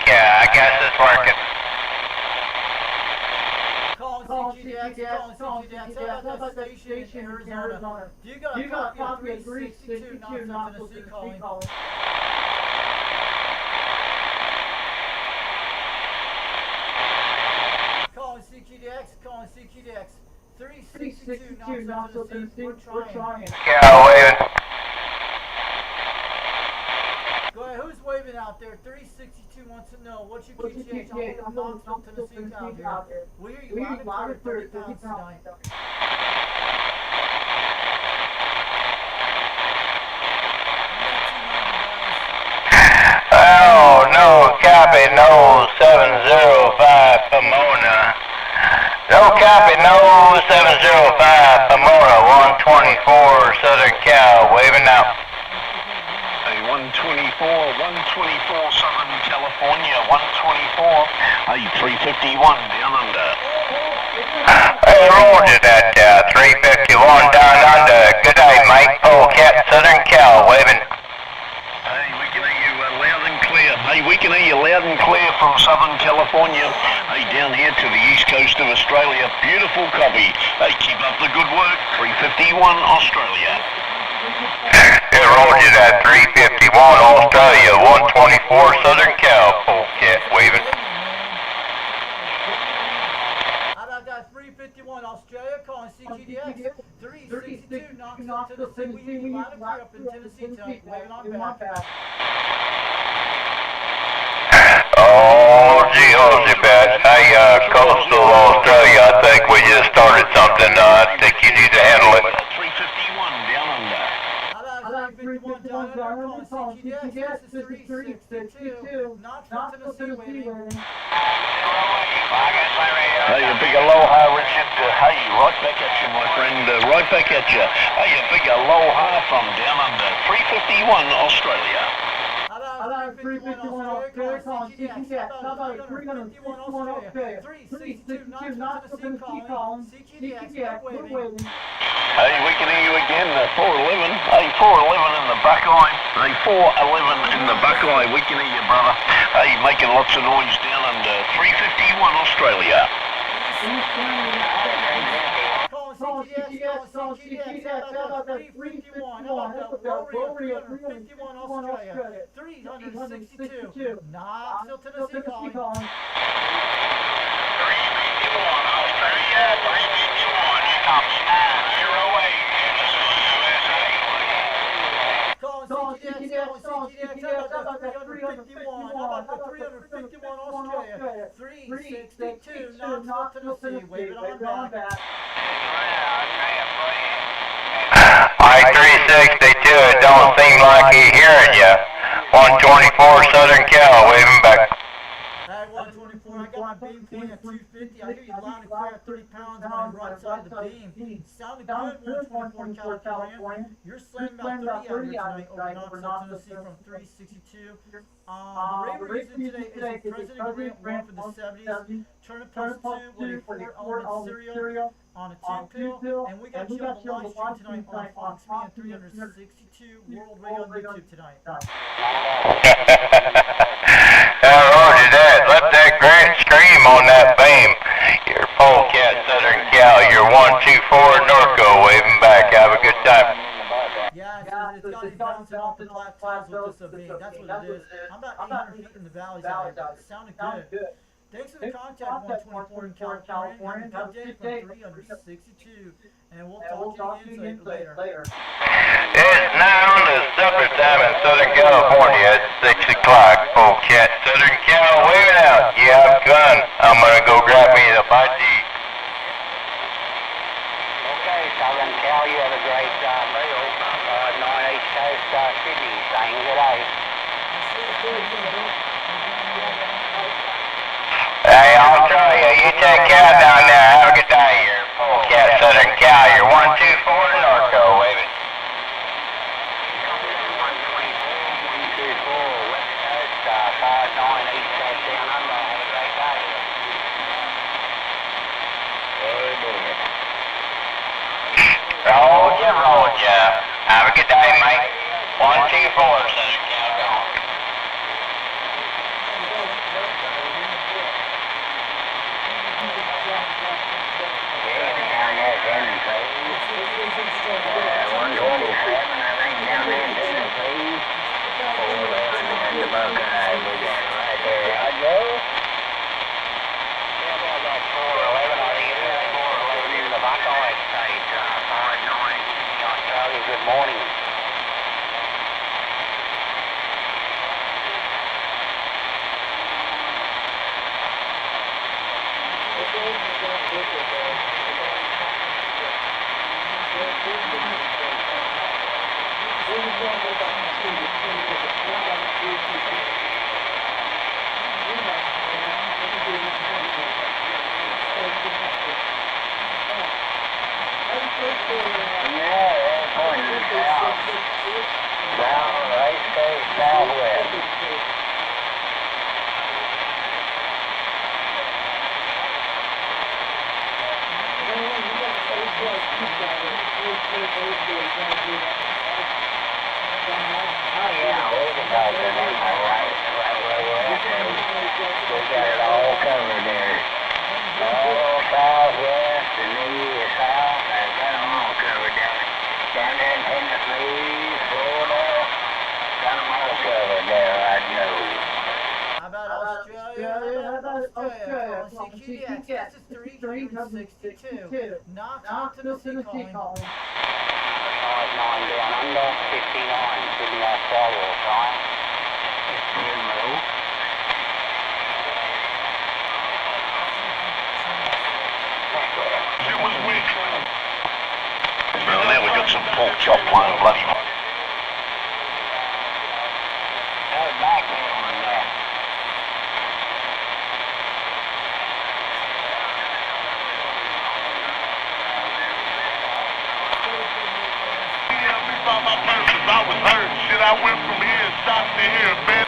Yeah, I guess it's working. Calling CGDX. How about that station in Arizona? You got a copy of 362 Knoxville, Tennessee calling. Calling CGDX. 362 Knoxville, Tennessee. We're trying. Yeah, waving. Go ahead, who's waving out there? 362 wants to know what's your QTH on Knoxville, Tennessee out here. We hear you loud and clear, 30 pounds tonight. Oh, no copy, no 705 Pomona. No copy, no 705 Pomona, 124 Southern Cal, waving out. 124 Southern California, 124, 351 down under. Hey, roger that, 351 down under. Good day, Mike. Polecat, Southern Cal, waving. Hey, we can hear you loud and clear. Hey, we can hear you loud and clear from Southern California. Hey, down here to the east coast of Australia. Beautiful copy. Hey, keep up the good work. 351 Australia. Yeah, roger that, 351 Australia, 124 Southern Cal, Polecat, waving. How about that 351 Australia calling CGDX? 362 Knoxville, Tennessee. We loud and clear up in Tennessee tonight, waving on back. Oh, gee, Josephat. Hey, Coastal Australia, I think we just started something. I think you need to handle it. 351 down under. How about 351 down under calling CGDX? This is 362 Knoxville, Tennessee, waving. Hey, a big aloha, Richard. Hey, right back at you, my friend. Right back at you. Hey, a big aloha from down under. 351 Australia. How about 351 Australia calling CGDX? How about 351 Australia? 362 Knoxville, Tennessee calling CGDX, waving. Hey, we can hear you again. 411. Hey, 411 in the back eye. Hey, 411 in the back eye. We can hear you, brother. Hey, making lots of noise down under. 351 Australia. Calling CGDX. How about that 351? How about that Warrior 351 Australia? 362 Knoxville, Tennessee calling. 351 Australia. 351. You copy 908. Calling CGDX. How about that 351? How about that 351 Australia? 362 Knoxville, Tennessee. Waving on back. I-362, it don't seem like he's hearing you. 124 Southern Cal, waving back. Hey, 124, I got my beam pointing at 250. I hear you loud and clear at 30 pounds on the right side of the beam. Sounding good, 124 California. You're slamming about 30 out here tonight over Knoxville, Tennessee from 362. The rate we're using today is a President Grant 1 from the 70s. Turn plus 2 with a 4-element cereal on a 2-pill. And we got you on the live stream tonight on Fox Me at 362 World Radio on YouTube tonight. Roger that. Let that Grant scream on that beam. Your Polecat Southern Cal, your 124 Norco waving back. Have a good time. it's got to be bouncing off the plateaus with this beam. That's what it is. I'm about 800 feet in the valleys out here, but it sounded good. Thanks for the contact, 124 in California. Have a good day from 362. And we'll talk to you again later. It's now the supper time in Southern California at 6 o'clock. Oh, cat, Southern Cal, wave it out. Yeah, I'm coming. I'm gonna go grab me the bite to eat. Okay, Southern Cal, you have a great meal. 9 East Coast, Sydney, saying good day. Hey, I'll tell you, you take care down there. Have a good day. You're full cat, Southern Cal. You're 124 Norco, wave it. 124, West Coast, 59 East Coast, down under. Have a great day. Roll ya. Have a good day, mate. 124 Southern Cal, gone. Good morning. Southwest. We got it all covered there. All southwest and the south, and got them all covered down there in Tennessee, Florida, got them all covered there, I know. How about Australia? CQDX, this is 362. Knox, Tennessee calling. 59 down under, 59, Sydney, Australia, time. Well, there we got some pork chop playing bloody. Back on that. About my purpose, I was hurt. Shit, I went from here, shot to here, man.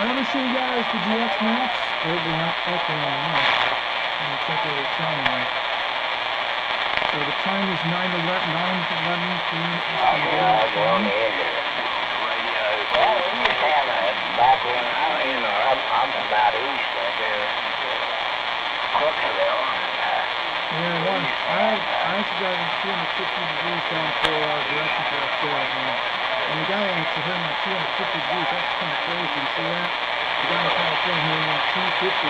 I'm going to show you guys the DX maps. Oh, they're not open on that. I'm going to check out the time now. So the time is 9:11 p.m. I'll go on the end of it. Well, we used to have a back when I'm from out east there, Crooksville. Yeah, one. I actually got it 250 degrees down for direction for us there right now. And the guy actually hit at 250 degrees. That's kind of crazy. You see that? The guy in California hitting at 250.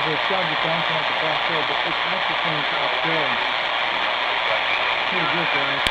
So it's got to be bouncing off the back there, but it's actually coming to Australia. Pretty good, guys.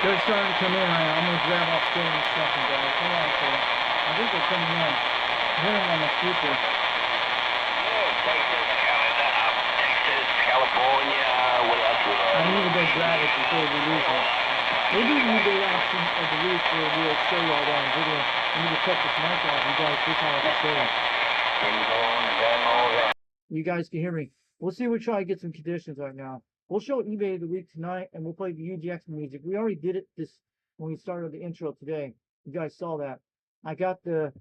They're starting to come in right now. I'm going to grab off still in a second, guys. Hold on a second. I think they're coming in. I'm hearing them on the speaker. California, what else? I need to go grab it before we lose it. We'll do an eBay auction of the week where we'll show you all that on video. I need to cut this mic off. You guys, this is how I can show you. You guys can hear me. We'll see. We'll try to get some conditions right now. We'll show eBay of the week tonight, and we'll play the UGX music. We already did it when we started the intro today. You guys saw that. I got that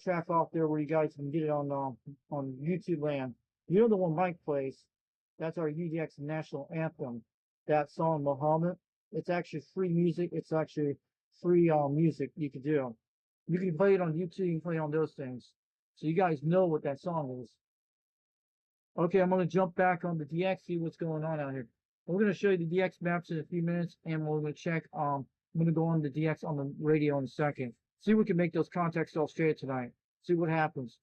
track off there where you guys can get it on YouTube land. You know the one Mike plays? That's our UGX national anthem. That song, Muhammad. It's actually free music. It's actually free music you can do. You can play it on YouTube. You can play it on those things. So you guys know what that song is. Okay, I'm going to jump back on the DX, see what's going on out here. We're going to show you the DX maps in a few minutes, and we're going to check, I'm going to go on the DX on the radio in a second. See if we can make those contacts all straight tonight. See what happens.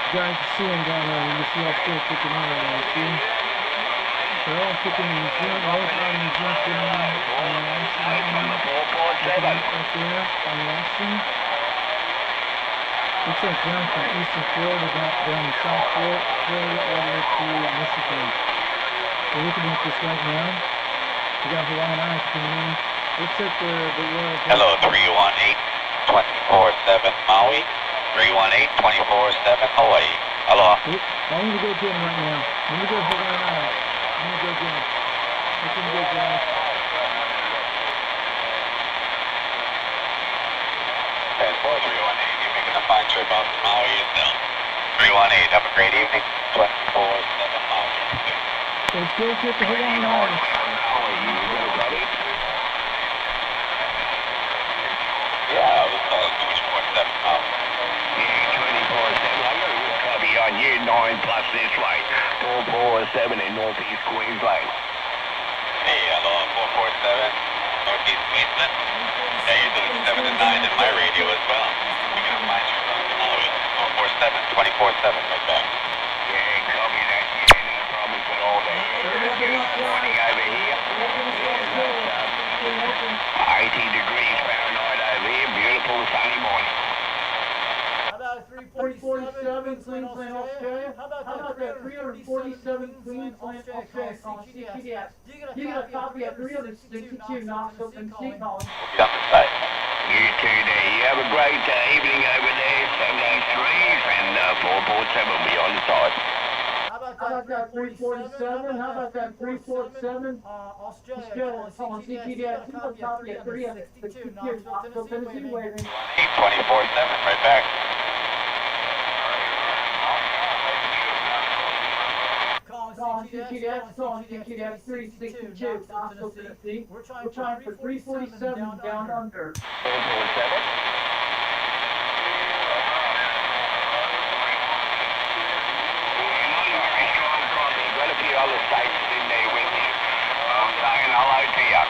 Guys, you see them down there. You see how still kicking in right now. See? They're all kicking in the gym. All out in the gym. Sitting on the action right now. Up there on the action. Looks like down from Eastern Florida, down to South Florida, all the way to Michigan. We're looking at this right now. We got Hawaiian Islands coming in. Looks like the Royal... Hello, 318-24-7 Maui. 318-24-7 Hawaii. Aloha. I'm going to go get him right now. I'm going to go Hawaiian Islands. I'm going to go get him. Looking good, guys. And 4318, you're making a fine trip out to Maui and down. 318, have a great evening. 24-7 Maui. Let's go get the Hawaiian Islands. Yeah, let's call it 24-7 Maui. 24-7, copy on year 9 plus this way. 447 in Northeast Queensland. Hey, aloha, 447, Northeast Eastman. Yeah, you're doing 7 to 9 in my radio as well. You're going to find yourself in Hollywood. 24/7 right back. Yeah, copy that. Yeah, no problem at all there. Good morning over here. 80 degrees Fahrenheit over here. Beautiful sunny morning. How about 347 Queensland, Australia? How about that 347 Queensland, Australia calling CGDS? You got a copy of 362 Knoxville, Tennessee calling. We'll be on the site. You too there. You have a great evening over there. 73s and 447 will be on the side. How about that 347? How about that 347? Australia calling CGDS. You got a copy of 362 Knoxville, Tennessee waving. 24/7 right back. Calling CGDS, calling CGDS 362 Knoxville, Tennessee. We're trying for 347 down under. 447. Got a few other stations in there with you. I'm saying hello to you.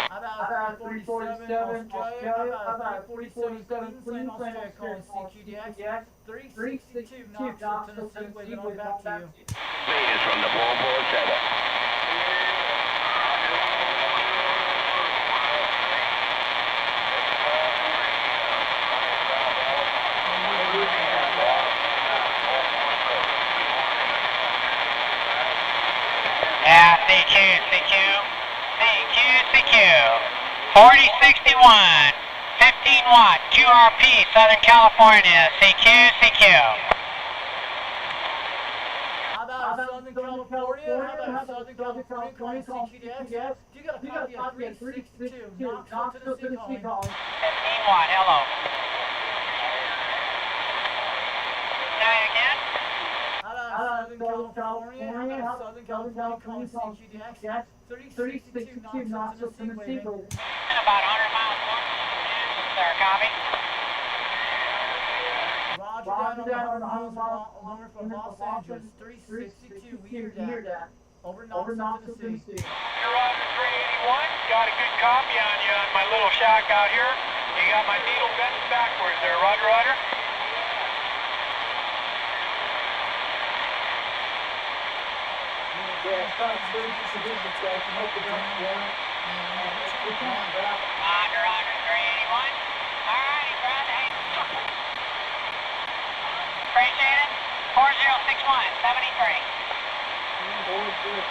How about 347 Australia? How about 347 Queensland, Australia calling CGDS 362 Knoxville, Tennessee waving on back to you. Meters from the 447. Yeah, CQ. 4061, 15 watt, QRP, Southern California, CQ. How about Southern California? How about Southern California calling CGDS? You got a copy of 362 Knoxville, Tennessee calling. 15 watt, hello. Say it again? How about Southern California? How about Southern California calling CGDS? 362 Knoxville, Tennessee waving. About 100 miles north of Los Angeles there, copy. Roger that on the number from Los Angeles, 362, we hear that. Over Knoxville, Tennessee. You're Roger 381. Got a good copy on you on my little shack out here. You got my needle bent backwards there. Roger. Roger 381. Alrighty, Brad. Hey. Appreciate it. 4061, 73. Dude,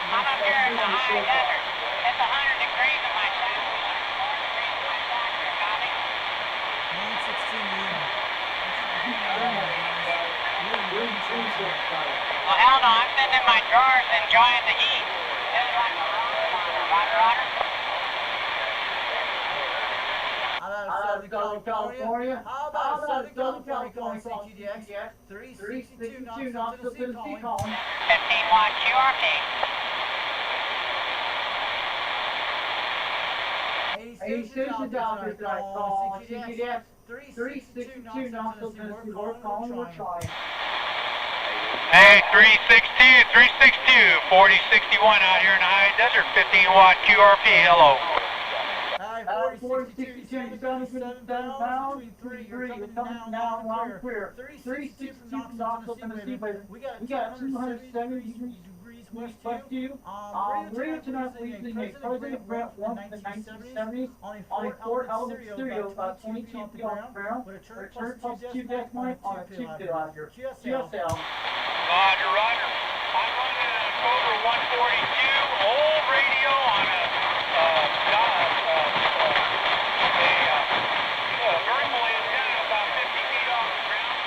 I'm up here in the high desert. It's 100 degrees in my shack. 4 degrees in my shack here, copy? Well, hell no, I'm sitting in my drawers enjoying the heat. This is like a Roger. How about Southern California? How about Southern California calling CGDX? 362 Knoxville, Tennessee calling. 15 watt QRP. 80 stations out there tonight calling CGDX. 362 Knoxville, Tennessee. We're calling, we're trying. Hey, 362, 4061 out here in the high desert. 15 watt QRP, hello. 4062, 77 pounds, between 3, you're coming now loud and clear. 362 from Knoxville, Tennessee, we got 270 degrees west of you. Radio tonight, we named President Brent once in the 1970s on a Ford Element stereo about 22 feet off the ground with a turn plus 2 deck mic on a 2-2 out here. GSL. Roger. I'm running a Cobra 142, old radio on a vertical antenna about 50 feet off the ground.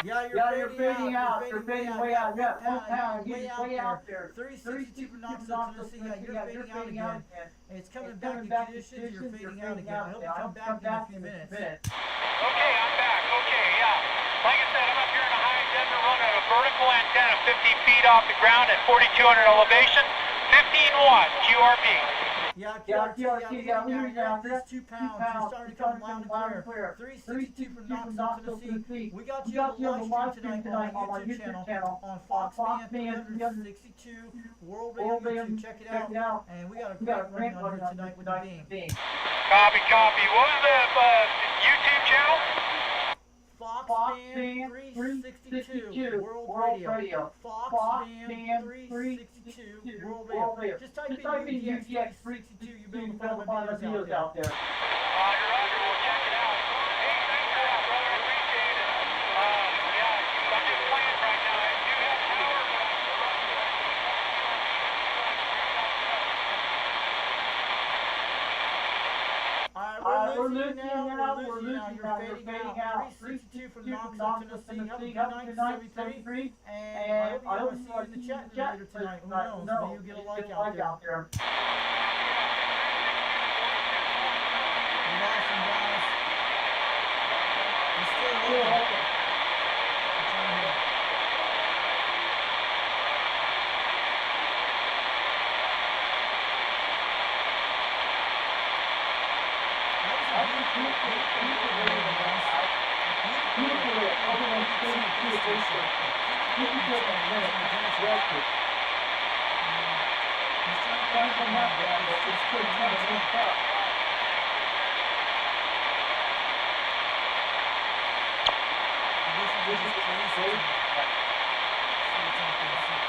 Yeah, you're fading out. You're fading way out. Yeah, one pound. You're way out there. 362 from Knoxville, Tennessee. Yeah, you're fading out again. And it's coming back in conditions. You're fading out again. I hope you come back in a few minutes. Okay, I'm back. Okay, yeah. Like I said, I'm up here in a high desert running a vertical antenna 50 feet off the ground at 4,200 elevation. 15 watts QRV. Yeah, QRT, yeah, we hear now. That's 2 pounds. You're starting to come loud and clear. 362 from Knoxville, Tennessee. We got you on the live stream tonight on my YouTube channel on Fox Man 362 World Radio YouTube. Check it out. And we got a great running on here tonight with the beam. Copy. What was the YouTube channel? Fox Man 362 World Radio. Fox Man 362 World Radio. Just type in UDX 362. You'll be able to find my videos out there. Roger. We'll check it out. Hey, thanks for that, brother. I appreciate it. Yeah, I'm just playing right now. I do have power, but Alright, we're losing now. You're fading out. 362 from Knoxville, Tennessee. Have a good night, 73. And I hope you see you in the chat later tonight. Who knows? Maybe you'll get a like out there. Awesome, guys. We're still open.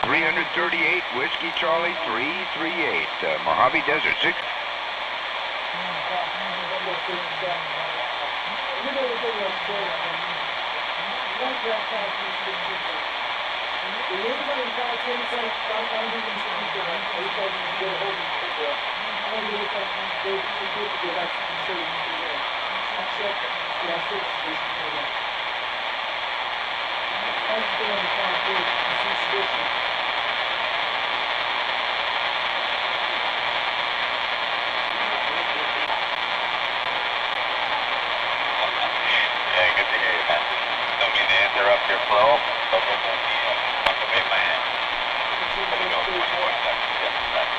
$338 Whiskey Charlie 338 Mojave Desert 6. Interrupt your flow. Activate my hand. There you go. 24 seconds. Yes, right.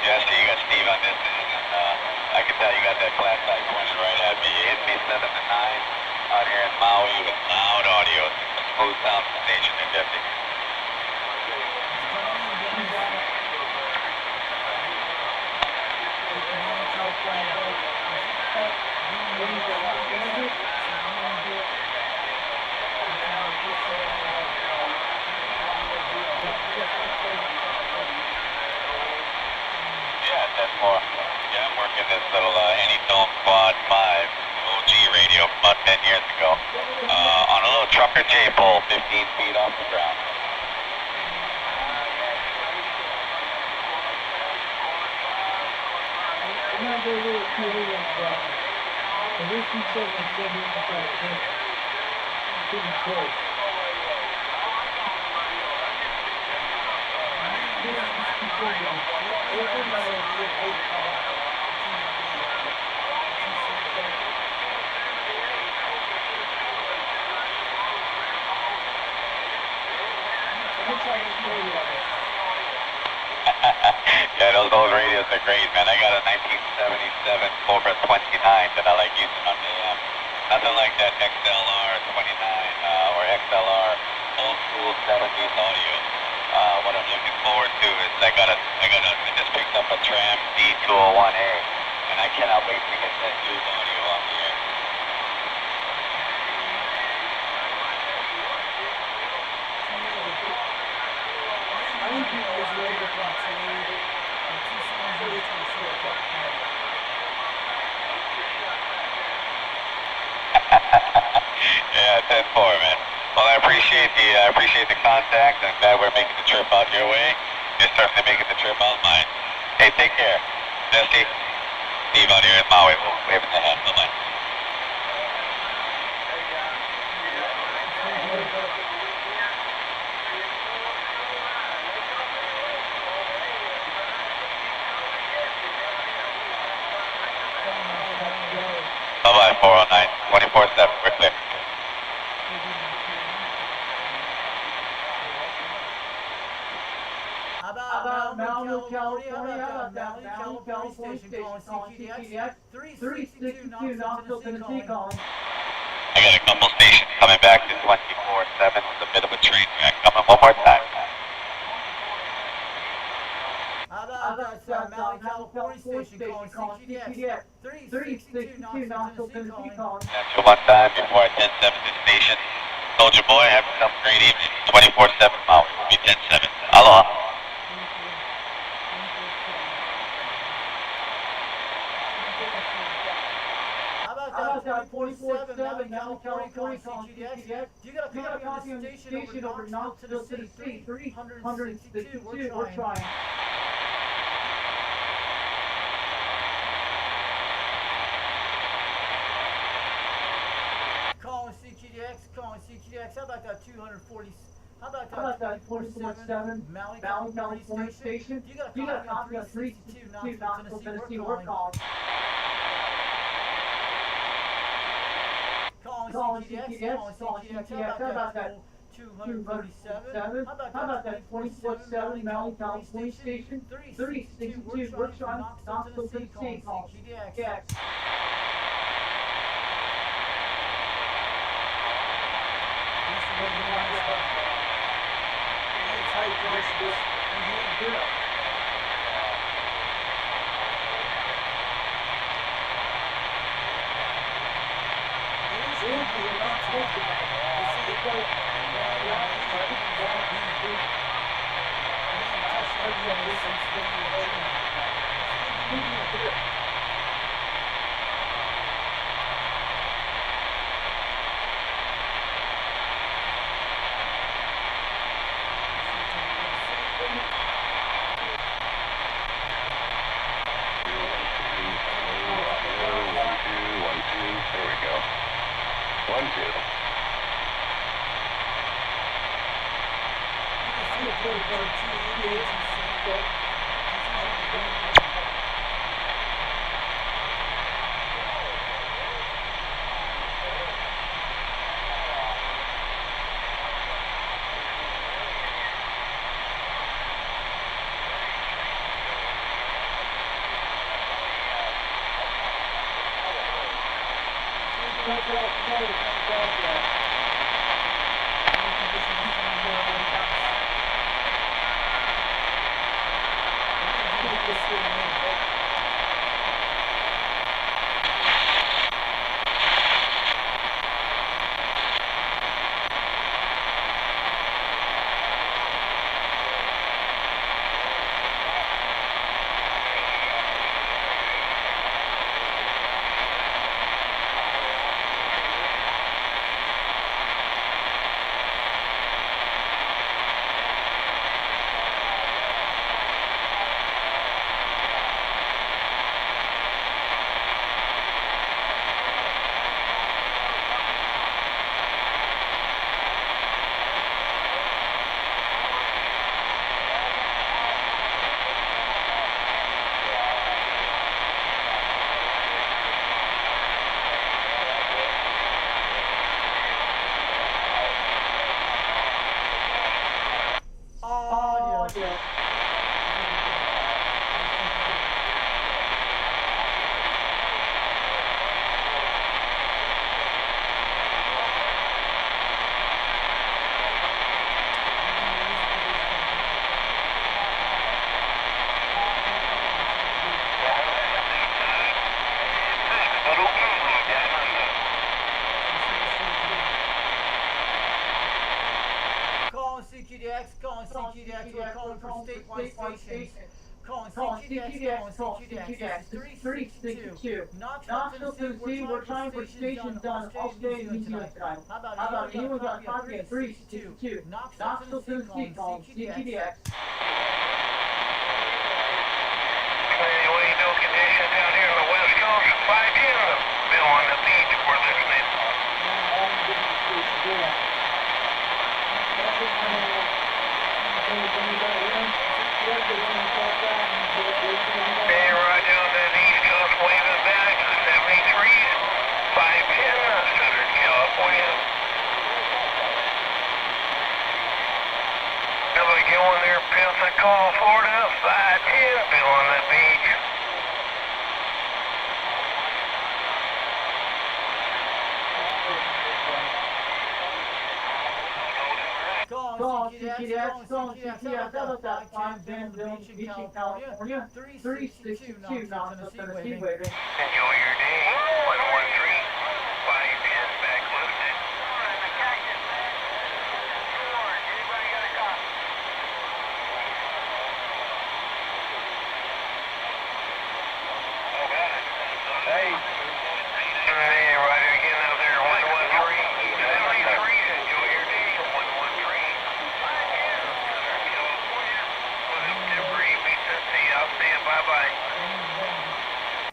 Jesse, you got Steve on this end, and I can tell you got that flat side pointed right at me. You hit me 7 to 9 out here in Maui with loud audio. It's a smooth sound station there, Jesse. Yeah, I'm working this little Anytone Quad 5 OG radio from about 10 years ago on a little trucker J-pole 15 feet off the ground. Yeah, those radios they're great, man. I got a 1977 Cobra 29 that I like using on the AM. Nothing like that XLR 29 or XLR old school 70s audio. What I'm looking forward to is I just picked up a Tram D201A, and I cannot wait to get that new audio on the air. Yeah, 10-4, man. Well, I appreciate the contact. I'm glad we're making the trip out your way. You're certainly making the trip out mine. Hey, take care. Jesse, Steve out here at Maui. We'll wave in the hand. Bye-bye. Bye-bye, 409, 24/7, we're clear. How about Malibu, California? How about Malibu, California station calling CQDX 362 Knoxville, Tennessee calling. I got a couple stations coming back to 24/7 with a bit of a train wreck. Coming one more time. How about Malibu, California station calling CQDX 362 Knoxville, Tennessee calling. That's you one time before I 10-7 this station. Soldier boy, have yourself a great evening. 24/7 Maui. We'll be 10-7. Aloha. How about 24/7 California calling CQDX? You got a copy on the station over Knoxville, Tennessee 362. We're trying. Calling CQDX. How about that 240? How about that 24/7 Maui, California station? You got a copy on 362 Knoxville, Tennessee. We're calling. Calling CQDX. How about that 247? How about that 24/7 Maui, California station? 362. We're trying. Knoxville, Tennessee. Calling CQDX. CQDX, we're calling for statewide stations. Calling CQDX, calling CQDX. This is 362. Knoxville, Tennessee, we're trying for stations on all stations in New Zealand tonight. How about anyone got a copy of 362? Knoxville, Tennessee, calling CQDX. Anyway, no conditions down here on the west coast. 510, Bill on the beach. We're listening. Hey, right down to the east coast, waving back. 73s, 510, Southern California. Everybody going there, Pensacola, Florida, 510, Bill on the beach. Calling CQDX, calling CQDX, how about that 510, Bill Beach in California? 362, Knoxville, Tennessee, waving. Enjoy your day. 113, 510, back listening. Hey, right again out there, 113, 73, enjoy your day, 113. What up, Debris, BCC, I'll see you, bye-bye.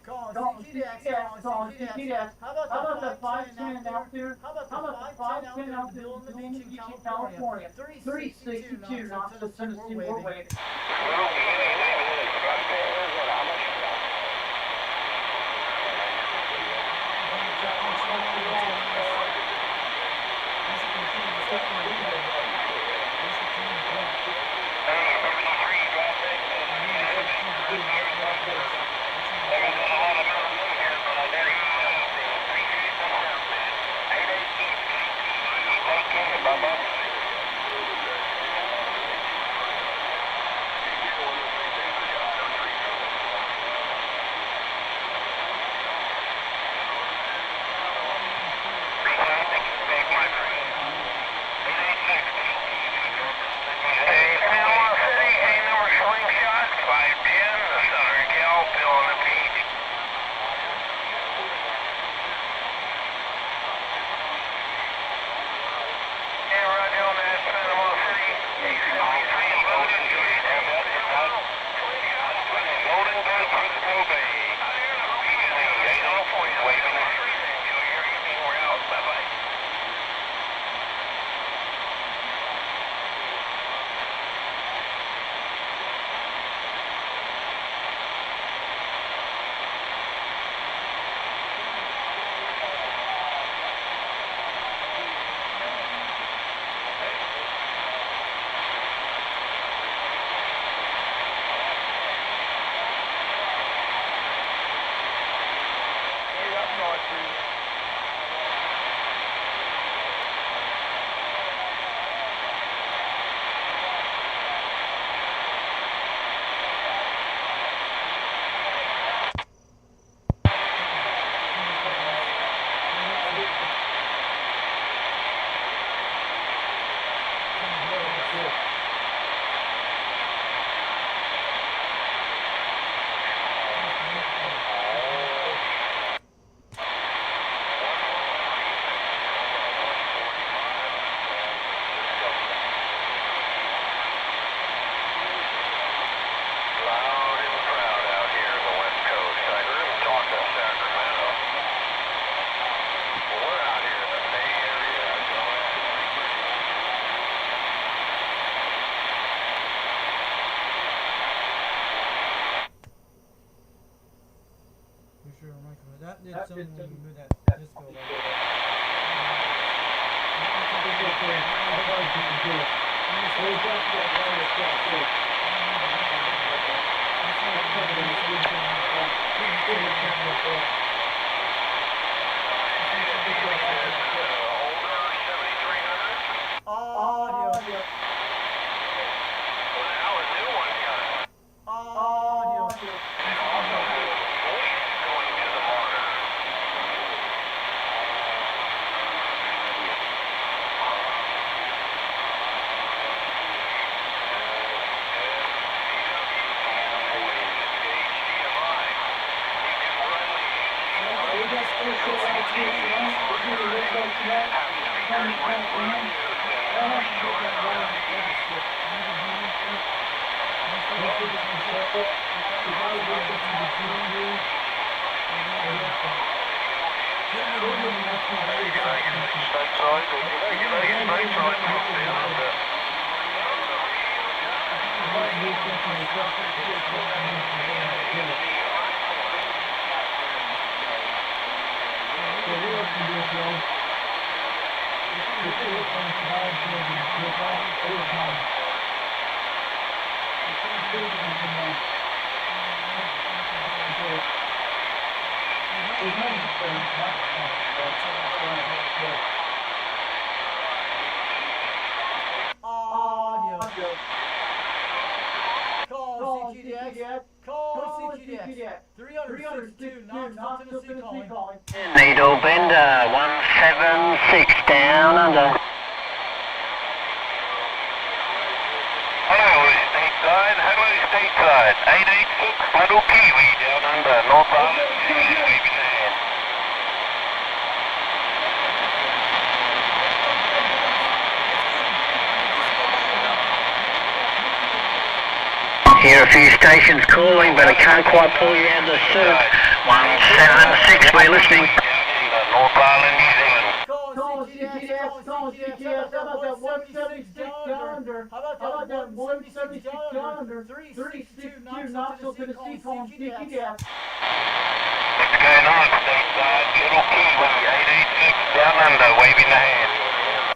Calling CQDX, calling CQDX. How about the 510 out there? How about the 510 out there in the beach in California? 362, Knoxville, Tennessee, we're waiting. That did something when you moved that disco like Audio. Audio. Call CQDX. Call CQDX. 362 Knoxville, Tennessee calling. Needle Bender 176 down under. Hello, stateside. Hello, stateside. 886 Little Kiwi down under North Island. Waving the hand. Hear a few stations calling, but I can't quite pull you out of the soup. 176, we're listening. North Island, New Zealand. Call CQDX. Call CQDX. How about that 176 down under? How about that 176 down under? 362 Knoxville, Tennessee calling CQDX. What's going on, stateside? Little Kiwi, 886 down under, waving the hand.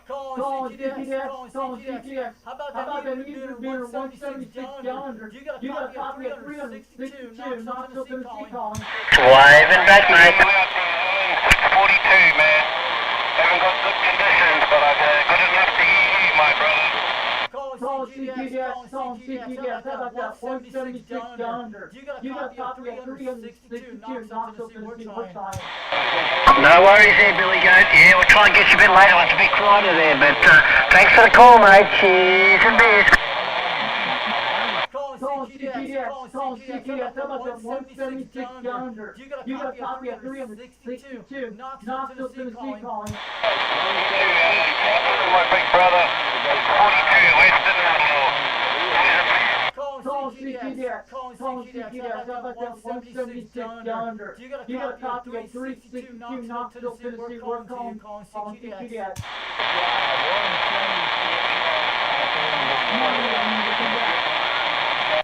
Call CQDX. Call CQDX. How about that Easter Beer 176 down under? You got a copy of 362 Knoxville, Tennessee calling. Waving back, mate. 642, man. Haven't got good conditions, but I've good enough to hear you, my brother. Call CQDX. Call CQDX. How about that 176 down under? You got a copy of 362 Knoxville, Tennessee. We're trying. No worries there, Billy Goat. Yeah, we'll try and get you a bit later. It's a bit quieter there, but thanks for the call, mate. Cheers and beers. Call CQDX. Call CQDX. How about that 176 down under? You got a copy of 362 Knoxville, Tennessee calling. My big brother, 42, Western Outlaw. Call CQDX. Call CQDX. How about that 176 down under? You got a copy of 362 Knoxville, Tennessee. We're calling CQDX.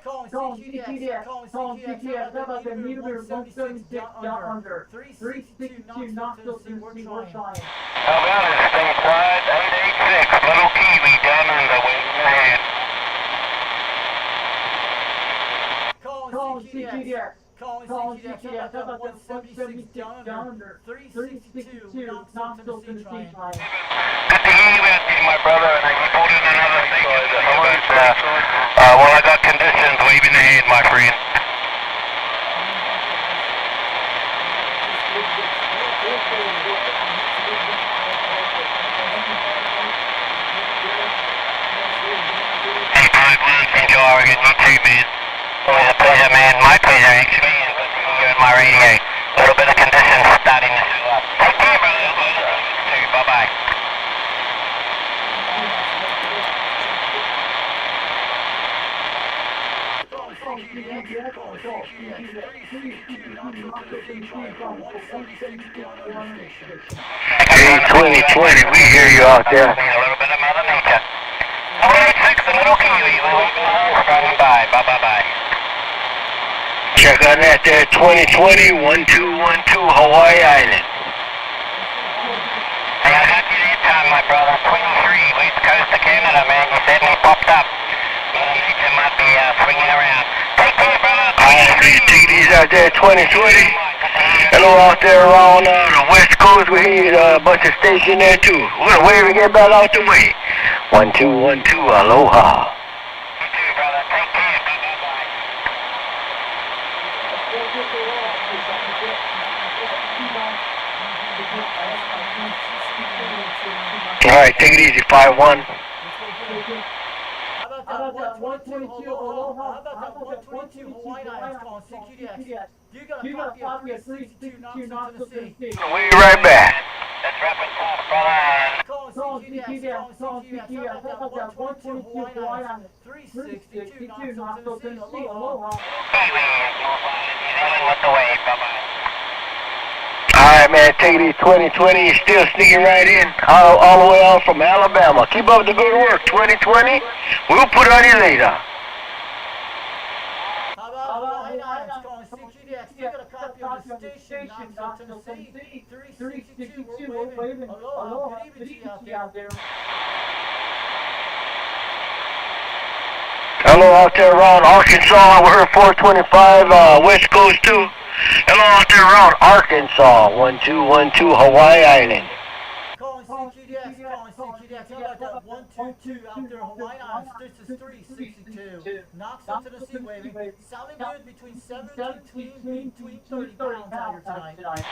Call CQDX. Call CQDX. How about that Needle Beer 176 down under? 362 Knoxville, Tennessee. We're trying. How about it, stateside? 886 Little Kiwi down under, waving the hand. Call CQDX. Call CQDX. How about that 176 down under? 362 Knoxville, Tennessee. Good to hear you out there, my brother, and you pulled in another station. Well, I got conditions, waving the hand, my friend. Hey, bud, enjoy Oregon, you too, man. Always a pleasure, man. My pleasure, actually, and good to hear you on my radio. A little bit of conditions starting to show up. Take care, brother. You too, bye-bye. Hey, 2020, we hear you out there. A little bit of Mother Nature. 486, a little Kiwi. Running by. Bye-bye-bye. Check on that there, 2020, 1212 Hawaii Island. Hey, I got you this time, my brother. 23, West Coast of Canada, man. You suddenly popped up. Mother Nature might be swinging around. Take care, brother. Alright, man, take it easy out there, 2020. Hello out there around the West Coast. We hear a bunch of stations there too. We're gonna wave and get back out the way. 1212, aloha. You too, brother. Take care. Bye-bye-bye. Alright, take it easy, 5-1. How about that 122 Aloha? How about that 122 Hawaii Islands calling CQDX? You got a copy of 362 Knoxville, Tennessee. We'll be right back. That's rapid talk, brother. CQDX, how about that 122 Hawaii Island, 362, Knoxville, Tennessee, aloha. With the wave, bye-bye. Alright, man, take it easy. 2020 is still sneaking right in, all the way out from Alabama. Keep up the good work, 2020. We'll put it on you later. How about Hawaii Islands calling CQDX? You got a copy of the station, Knoxville, Tennessee, 362, we're waving. Aloha, good evening to you out there. Hello out there around Arkansas. We heard 425 West Coast too. Hello out there around Arkansas. 1212 Hawaii Island. Calling CQDX, how about that 122 out there, Hawaii Islands, this is 362. Knoxville, Tennessee, waving. Sounding good between 17 between 30 pounds out here tonight.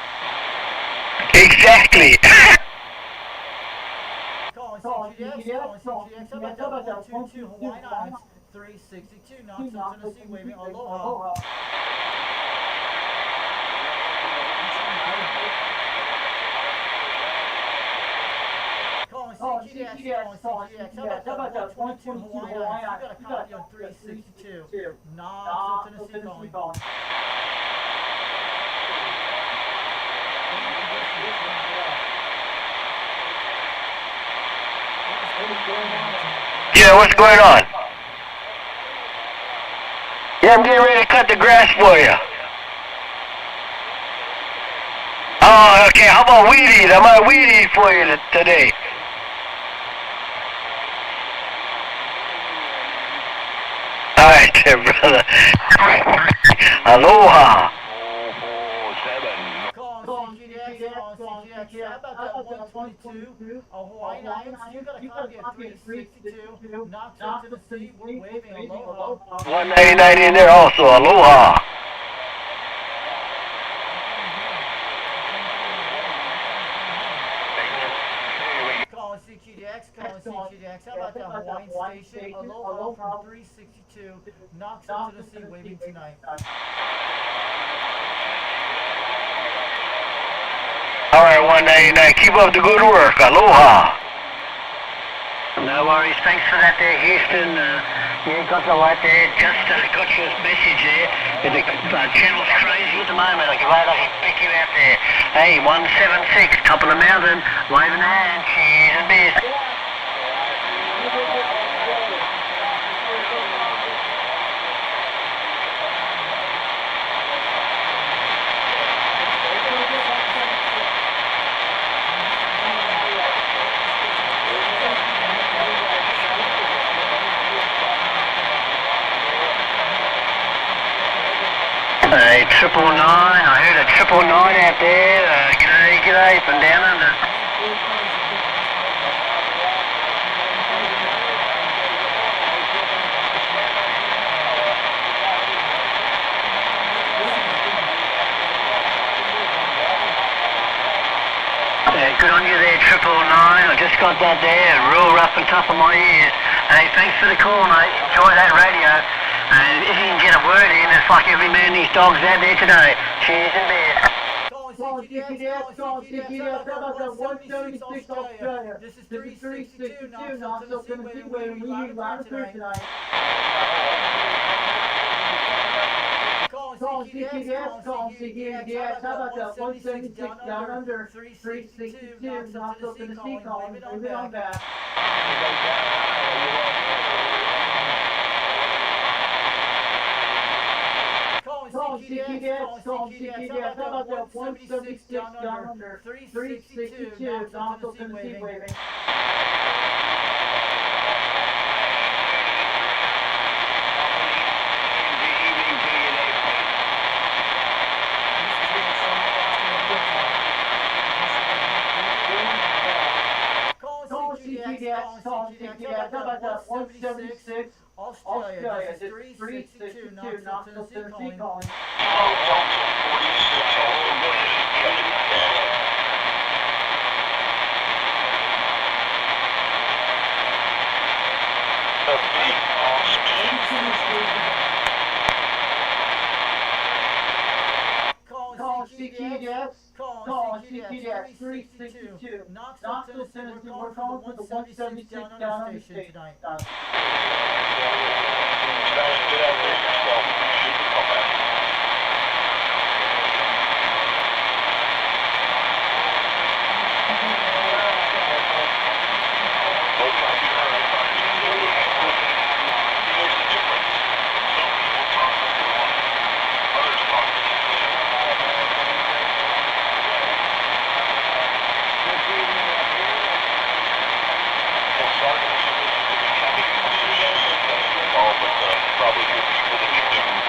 Exactly. Calling CQDX, how about that 122 Hawaii Islands, 362, Knoxville, Tennessee, waving. Aloha. Calling CQDX, how about that 122 Hawaii Islands, you got a copy on 362, Knoxville, Tennessee, calling. Yeah, what's going on? Yeah, I'm getting ready to cut the grass for you. Oh, okay, how about weed eat? I might weed eat for you today. Alright there, brother. Aloha. Calling CQDX, how about that 122 Hawaii Islands, you got a copy of 362, Knoxville, Tennessee, we're waving. Aloha. 199 in there also. Aloha. Calling CQDX, how about that Hawaiian station, Aloha from 362, Knoxville, Tennessee, waving tonight. Alright, 199. Keep up the good work. Aloha. No worries, thanks for that there, Houston. Yeah, got the light there, just got your message there. The channel's crazy at the moment, I can pick you out there. Hey, 176, top of the mountain, waving a hand, cheers and beers. Hey, 999, I heard a 999 out there. G'day, from down under. Good on you there, 999. I just got that there, real rough and tough on my ears. Hey, thanks for the call, mate. Enjoy that radio. And if you can get a word in, it's like every man these dogs out there today. Cheers and beers. Calling CQDX, how about that 176 Australia, this is 362, Knoxville, Tennessee, waving. We need live tonight. Calling CQDX, how about that 176 down under, 362, Knoxville, Tennessee, calling. Leave it on back. CQDX, how about that 176 down under, 362, Knoxville, Tennessee, waving. CQDX, how about that 176 Australia, this is 362, Knoxville, Tennessee, calling. CTDX, call CTDX 362. Knoxville, Tennessee, we're calling for the 176 down on the station tonight. Guys, get out there yourself. Shoot the call back. Probably good people that you can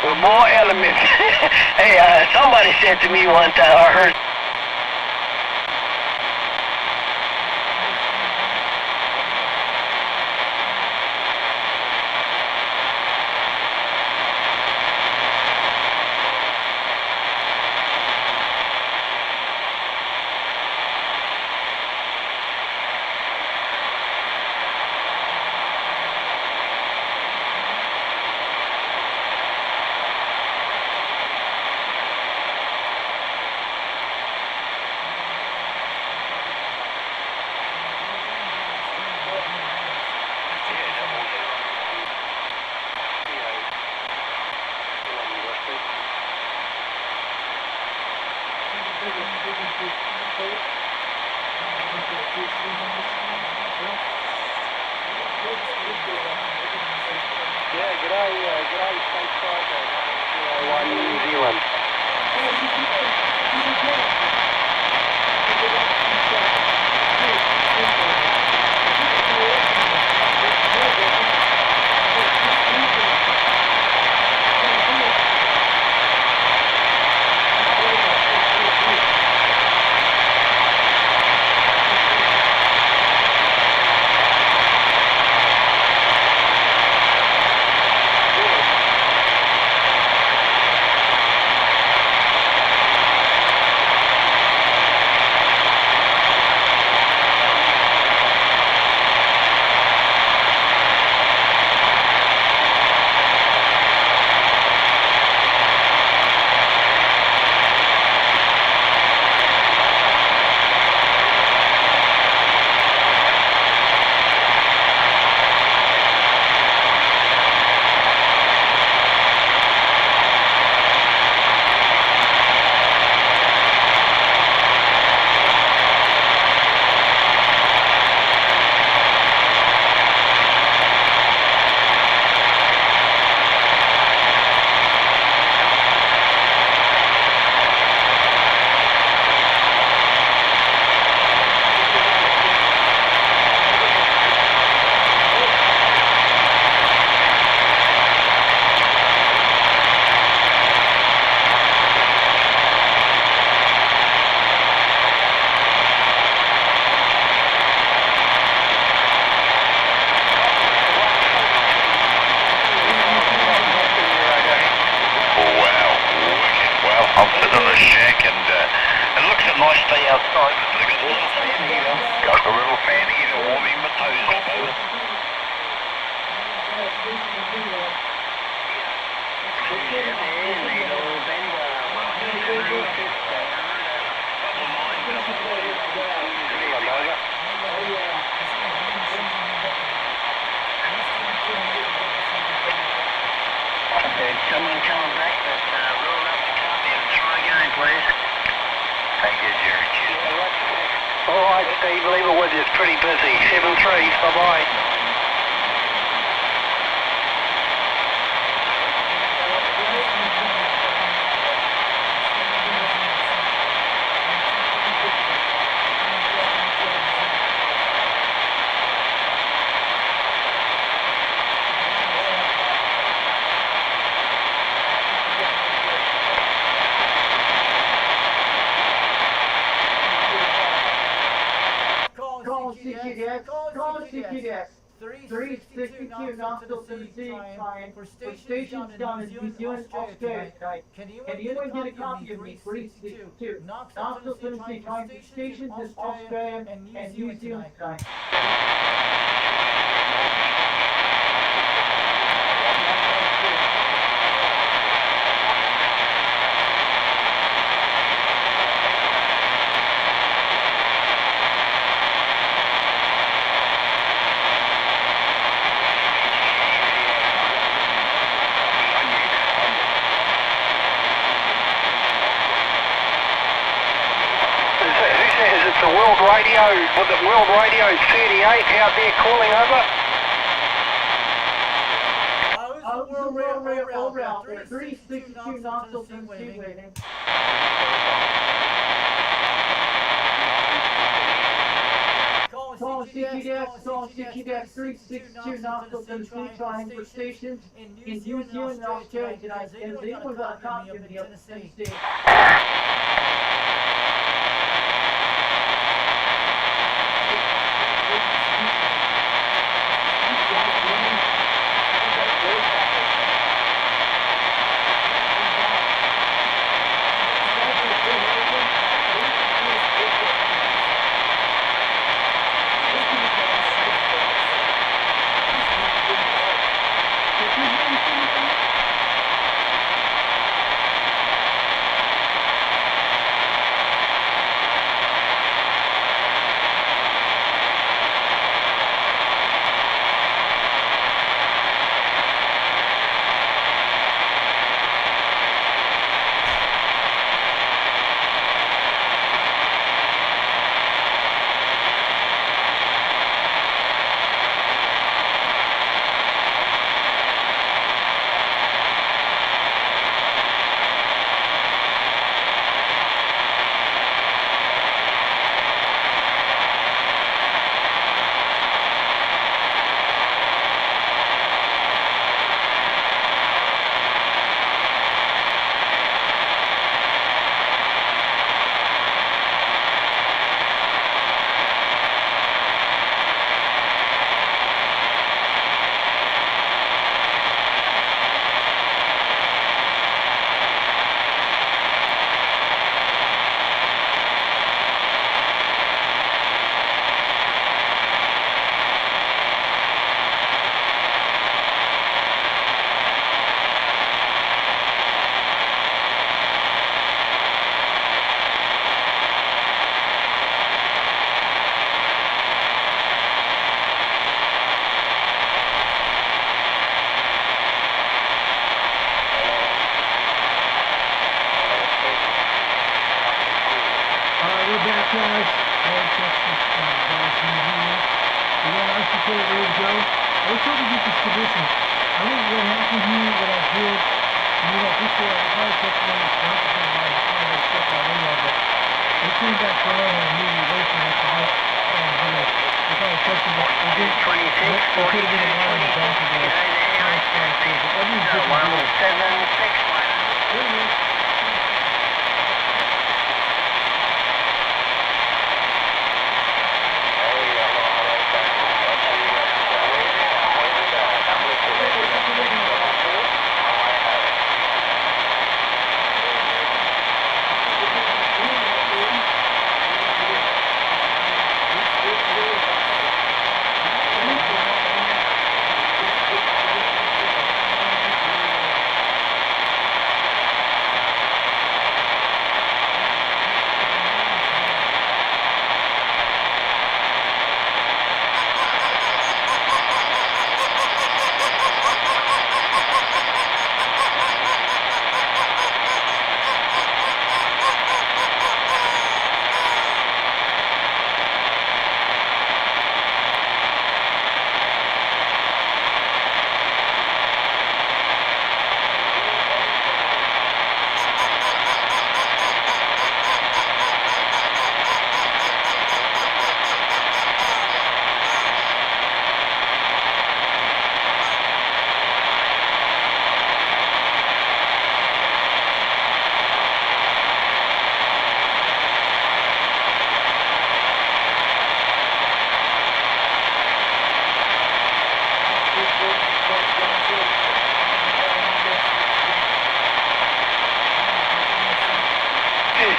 with more elements. Hey, somebody said to me one time, I heard. New Zealand. I'm sitting on a shack and it looks a nice day outside, but they got a little fan heater. Got a little fan heater warming my toes up. Someone coming back that's rolled up the copy and try again, please. Thank you, Jerry. All right, Steve, leave it with you. It's pretty busy. 7-3, bye-bye. Call CQDX. 362 Knoxville, Tennessee, flying for stations down in New Zealand, Australia tonight. Can anyone get a copy of me? 362 Knoxville, Tennessee, flying for stations in Australia and New Zealand tonight. The World Radio, was it World Radio 38 out there calling over? World Radio out there, 362 Knoxville, Tennessee, waiting. calling CTDX, calling CTDX 362 knots in the sea, trying for stations in New Zealand and Australia tonight. And they was on top of the Tennessee.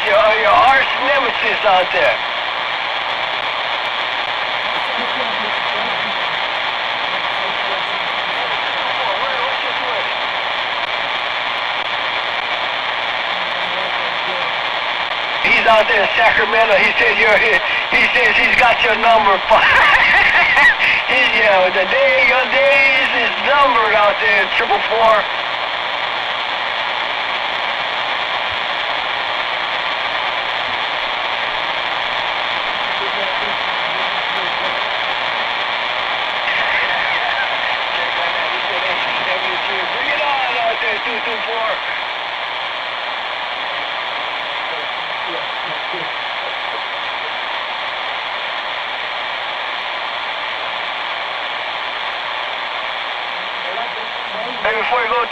Your arch nemesis out there. He's out there in Sacramento. He said he says he's got your number. Your days is numbered out there, 444.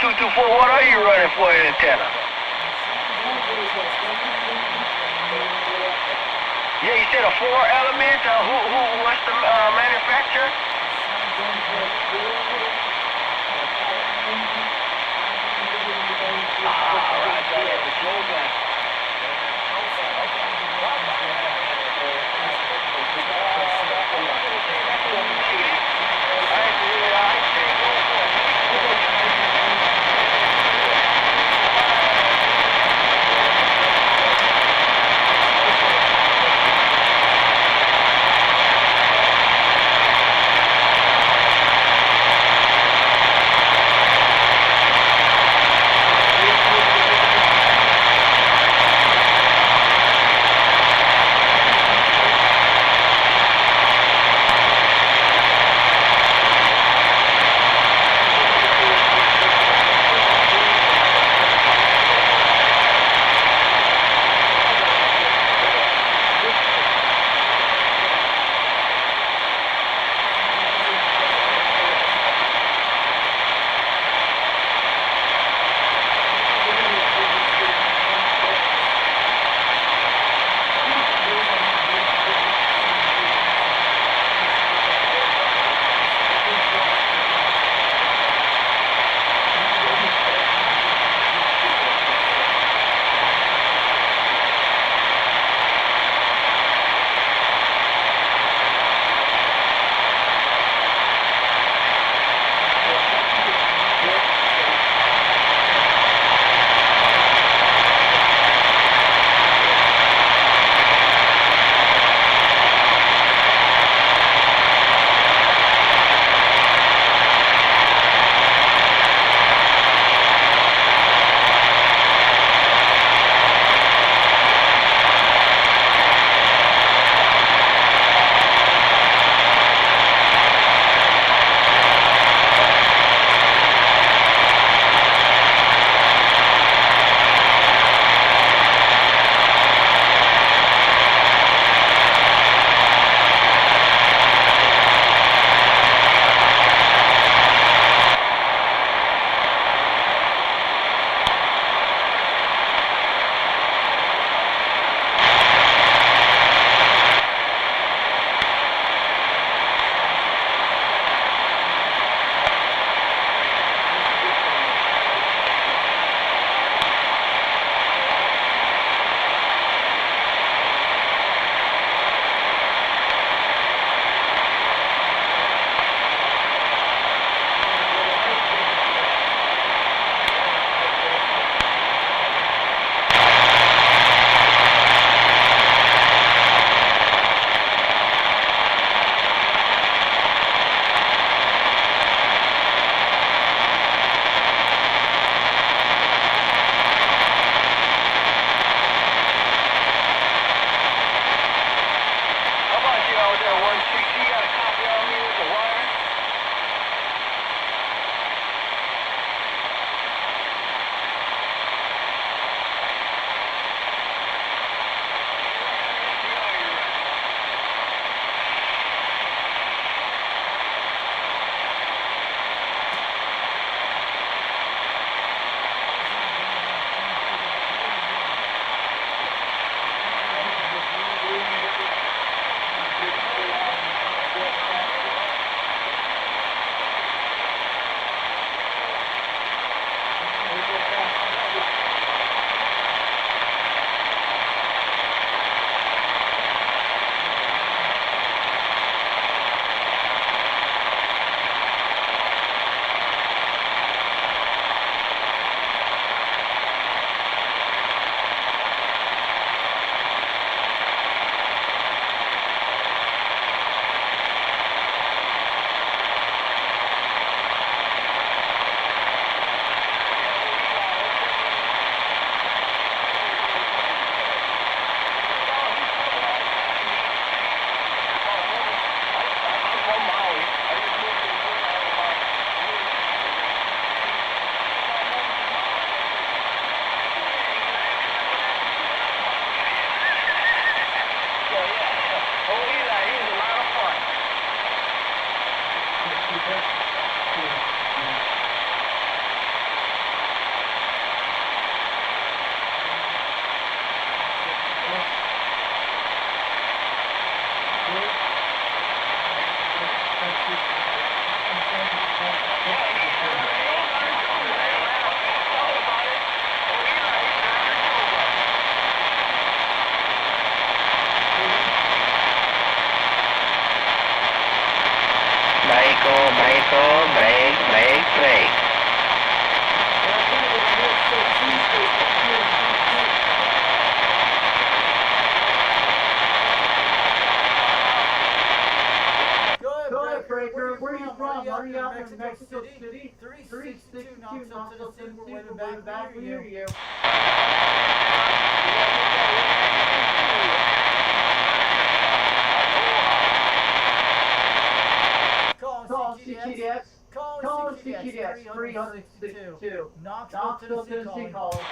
224, what are you running for an antenna? Yeah, you said a 4-element. What's the manufacturer? out there in Mexico City. 362 Knoxville, Tennessee. We're waving back. We hear you. Call CQDX. Call CQDX 362. Knoxville, Tennessee calling.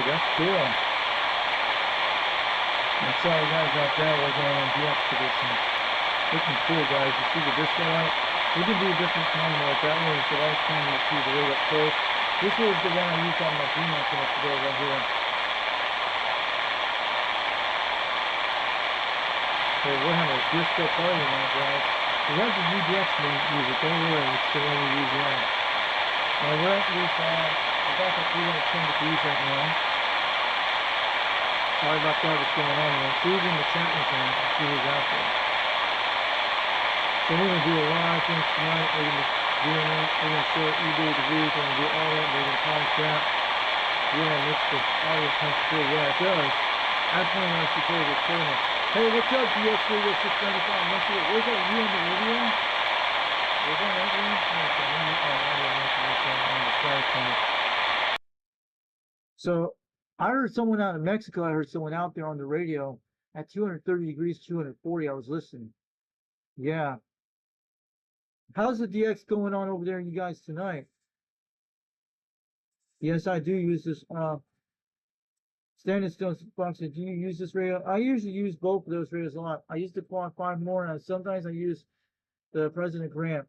That's cool. That's all guys out there working on the expedition. Looking cool, guys. You see the disco light? We can do a different time mode. That one is the last time you see the rig up close. This was the one I used on my D-Max today right here. So we're having a disco party now, guys. So that's the UDX music. Don't worry, it's the one we use now. Now we're at least about 310 degrees right now. Sorry about that, what's going on there. See who's in the chat with me. See who's out there. So we're going to do a lot of things tonight. We're going to be doing it. We're going to show eBay the week. We're going to do all that. We're going to contract. Yeah, it makes the audio come through. Yeah, it does. I plan on to play the Hey, what's up, DX Radio 695? Where's that you on the radio? Was that right there? So I heard someone out in Mexico. I heard someone out there on the radio at 230 degrees, 240. I was listening. Yeah. How's the DX going on over there, you guys, tonight? Yes, I do use this. Standing Stone function. Do you use this radio? I usually use both of those radios a lot. I use the Quad 5 more, and sometimes I use the President Grant.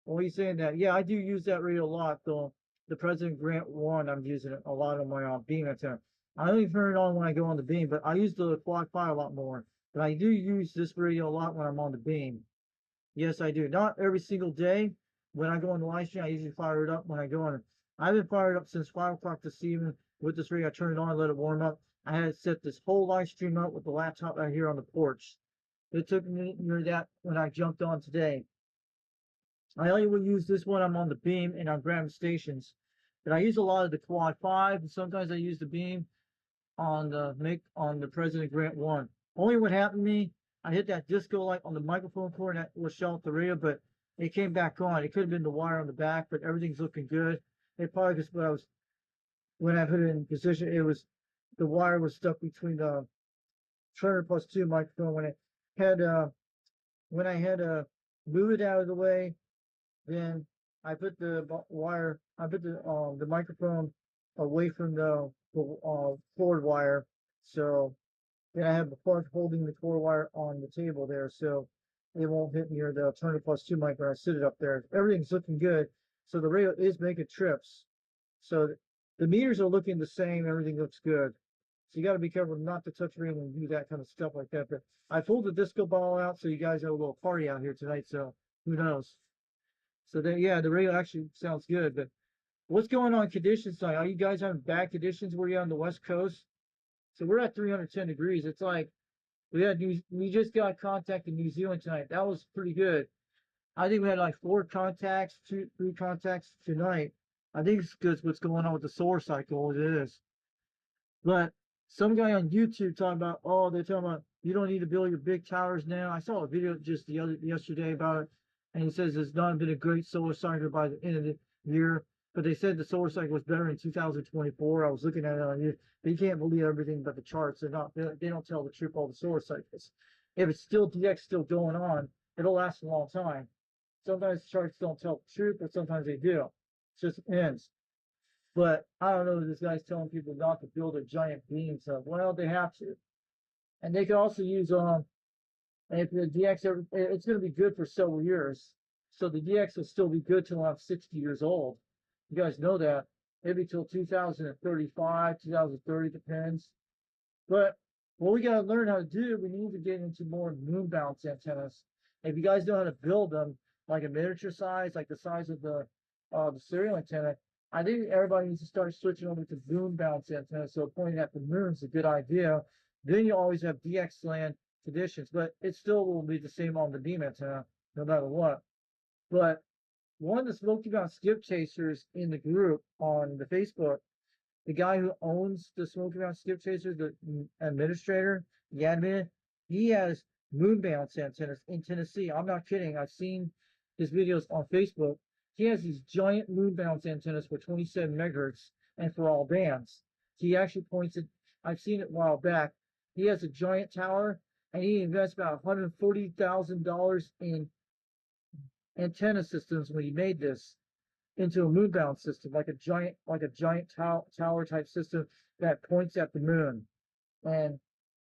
What are you saying that? Yeah, I do use that radio a lot, though. The President Grant 1, I'm using it a lot on my beam antenna. I only turn it on when I go on the beam, but I use the Quad 5 a lot more. But I do use this radio a lot when I'm on the beam. Yes, I do. Not every single day. When I go on the live stream, I usually fire it up when I go on. I've been fired up since 5 o'clock this evening with this radio. I turn it on, let it warm up. I had set this whole live stream up with the laptop right here on the porch. It took me near that when I jumped on today. I only will use this when I'm on the beam and on Graham stations. But I use a lot of the Quad 5, and sometimes I use the beam on the President Grant 1. Only what happened to me, I hit that disco light on the microphone cord and that was shut off the radio, but it came back on. It could have been the wire on the back, but everything's looking good. It probably just when I put it in position, the wire was stuck between the Turner Plus 2 microphone when I had to move it out of the way. Then I put the microphone away from the cord wire. So then I have the plug holding the cord wire on the table there, so it won't hit near the Turner Plus 2 mic when I sit it up there. Everything's looking good. So the radio is making trips. So the meters are looking the same. Everything looks good. So you got to be careful not to touch radio and do that kind of stuff like that. But I pulled the disco ball out, so you guys have a little party out here tonight. So who knows? So then, yeah, the radio actually sounds good. But what's going on conditions tonight? Are you guys having bad conditions where you're on the West Coast? So we're at 310 degrees. It's like we just got contact in New Zealand tonight. That was pretty good. I think we had like 3 contacts tonight. I think it's because what's going on with the solar cycle. It is. But some guy on YouTube talking about, they're talking about you don't need to build your big towers now. I saw a video just yesterday about it, and he says it's not been a great solar cycle by the end of the year. But they said the solar cycle was better in 2024. I was looking at it on YouTube. But you can't believe everything but the charts. They don't tell the truth all the solar cycles. If it's still DX still going on, it'll last a long time. Sometimes charts don't tell the truth, but sometimes they do. It just ends. But I don't know, this guy's telling people not to build a giant beam. So, well, they have to. And they can also use, if the DX, it's going to be good for several years. So the DX will still be good till I'm 60 years old. You guys know that. Maybe till 2035, 2030, depends. But what we got to learn how to do, we need to get into more moon bounce antennas. If you guys know how to build them, like a miniature size, like the size of the serial antenna, I think everybody needs to start switching over to moon bounce antennas. So pointing at the moon is a good idea. Then you always have DX land conditions, but it still will be the same on the beam antenna, no matter what. But one of the Smoky Mountain Skip Chasers in the group on the Facebook, the guy who owns the Smoky Mountain Skip Chasers, the administrator, the admin, he has moon bounce antennas in Tennessee. I'm not kidding. I've seen his videos on Facebook. He has these giant moon bounce antennas for 27 megahertz and for all bands. He actually points it, I've seen it a while back. He has a giant tower, and he invests about $140,000 in antenna systems when he made this into a moon bounce system, like a giant tower type system that points at the moon. And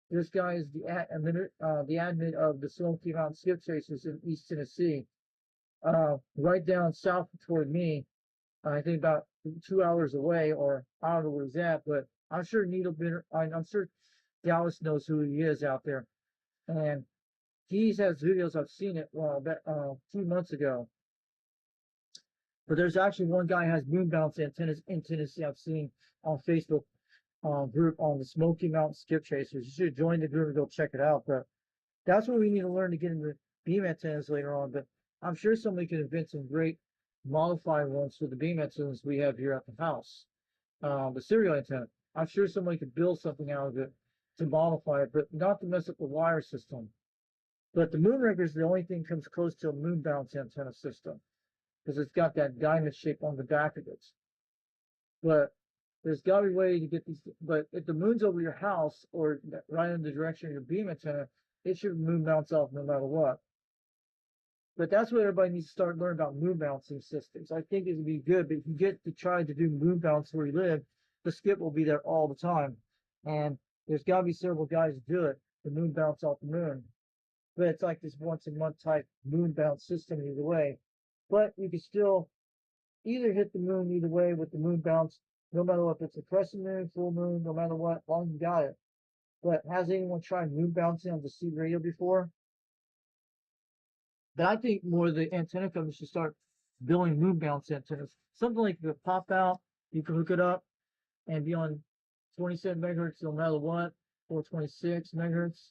this guy is the admin of the Smoky Mountain Skip Chasers in East Tennessee, right down south toward me. I think about 2 hours away, or I don't know where he's at, but I'm sure I'm sure Dallas knows who he is out there. And he has videos. I've seen it 2 months ago. But there's actually one guy who has moon bounce antennas in Tennessee. I've seen on Facebook group on the Smoky Mountain Skip Chasers. You should join the group and go check it out. But that's what we need to learn to get into beam antennas later on. But I'm sure somebody can invent some great modified ones for the beam antennas we have here at the house. The serial antenna. I'm sure somebody could build something out of it. to modify it, but not to mess up the wire system. But the Moonraker is the only thing that comes close to a moon bounce antenna system because it's got that diamond shape on the back of it. But there's got to be a way to get these. But if the moon's over your house or right in the direction of your beam antenna, it should moon bounce off no matter what. But that's what everybody needs to start learning about moon bouncing systems. I think it would be good, but if you get to try to do moon bounce where you live, the skip will be there all the time. And there's got to be several guys to do it, the moon bounce off the moon. But it's like this once a month type moon bounce system either way. But you can still either hit the moon either way with the moon bounce, no matter what, if it's a crescent moon, full moon, no matter what, as long as you got it. But has anyone tried moon bouncing on the C radio before? But I think more of the antenna companies should start building moon bounce antennas. Something like the pop out, you can hook it up and be on 27 megahertz no matter what, or 26 megahertz.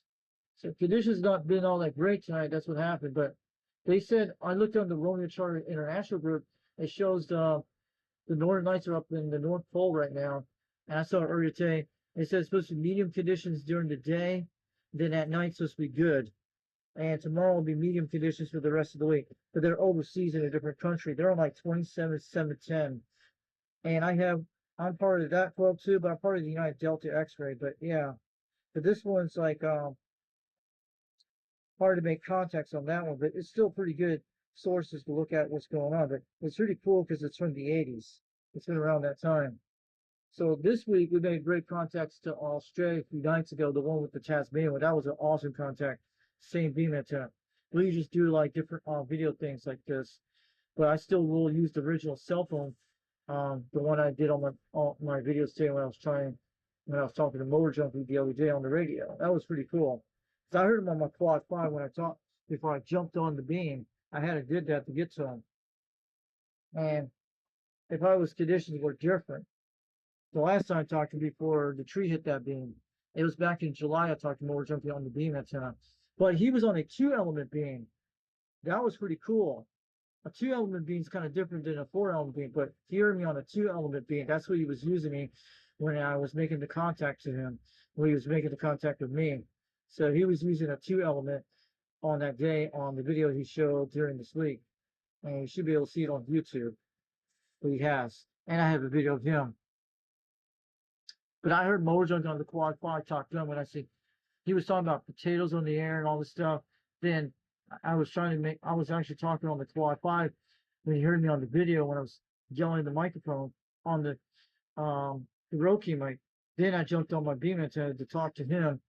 So conditions not been all that great tonight. That's what happened. But they said, I looked on the Romeo Charter International group. It shows the Northern Lights are up in the North Pole right now. And I saw it earlier today. It says it's supposed to be medium conditions during the day. Then at night it's supposed to be good. And tomorrow will be medium conditions for the rest of the week. But they're overseas in a different country. They're on like 27, 710. And I'm part of that club too, but I'm part of the United Delta X-Ray. But yeah, but this one's like hard to make contacts on that one, but it's still pretty good sources to look at what's going on. But it's pretty cool because it's from the 80s. It's been around that time. So this week we made great contacts to Australia a few nights ago, the one with the Tasmanian one. That was an awesome contact. Same beam antenna. We just do like different video things like this. But I still will use the original cell phone, the one I did on my videos today when I was talking to Motor Junkie the other day on the radio. That was pretty cool. So I heard him on my Quad 5 when I talked before I jumped on the beam. I had to did that to get to him. And if I was conditions were different. The last time I talked to him before the tree hit that beam, it was back in July I talked to Motor Junkie on the beam antenna. But he was on a 2-element beam. That was pretty cool. A 2-element beam is kind of different than a 4-element beam, but he heard me on a 2-element beam. That's what he was using me when I was making the contact to him, when he was making the contact with me. So he was using a 2-element on that day on the video he showed during this week. And you should be able to see it on YouTube. But he has. And I have a video of him. But I heard Motor Junkie on the Quad 5 talk to him when I said, he was talking about potatoes on the air and all this stuff. Then I was actually talking on the Quad 5 when he heard me on the video when I was yelling at the microphone on the Roku mic. Then I jumped on my beam antenna to talk to him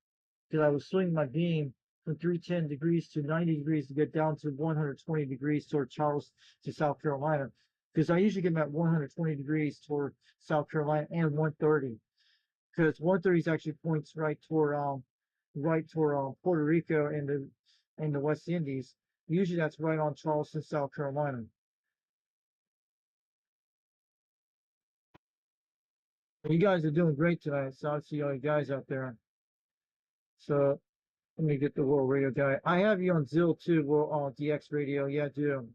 because I was swinging my beam from 310 degrees to 90 degrees to get down to 120 degrees toward Charleston to South Carolina. Because I usually get them at 120 degrees toward South Carolina and 130. Because 130 actually points right toward Puerto Rico and the West Indies. Usually that's right on Charleston, South Carolina. You guys are doing great tonight, so I see all you guys out there. So let me get the World Radio guy. I have you on Zill too, World DX Radio. Yeah, I do.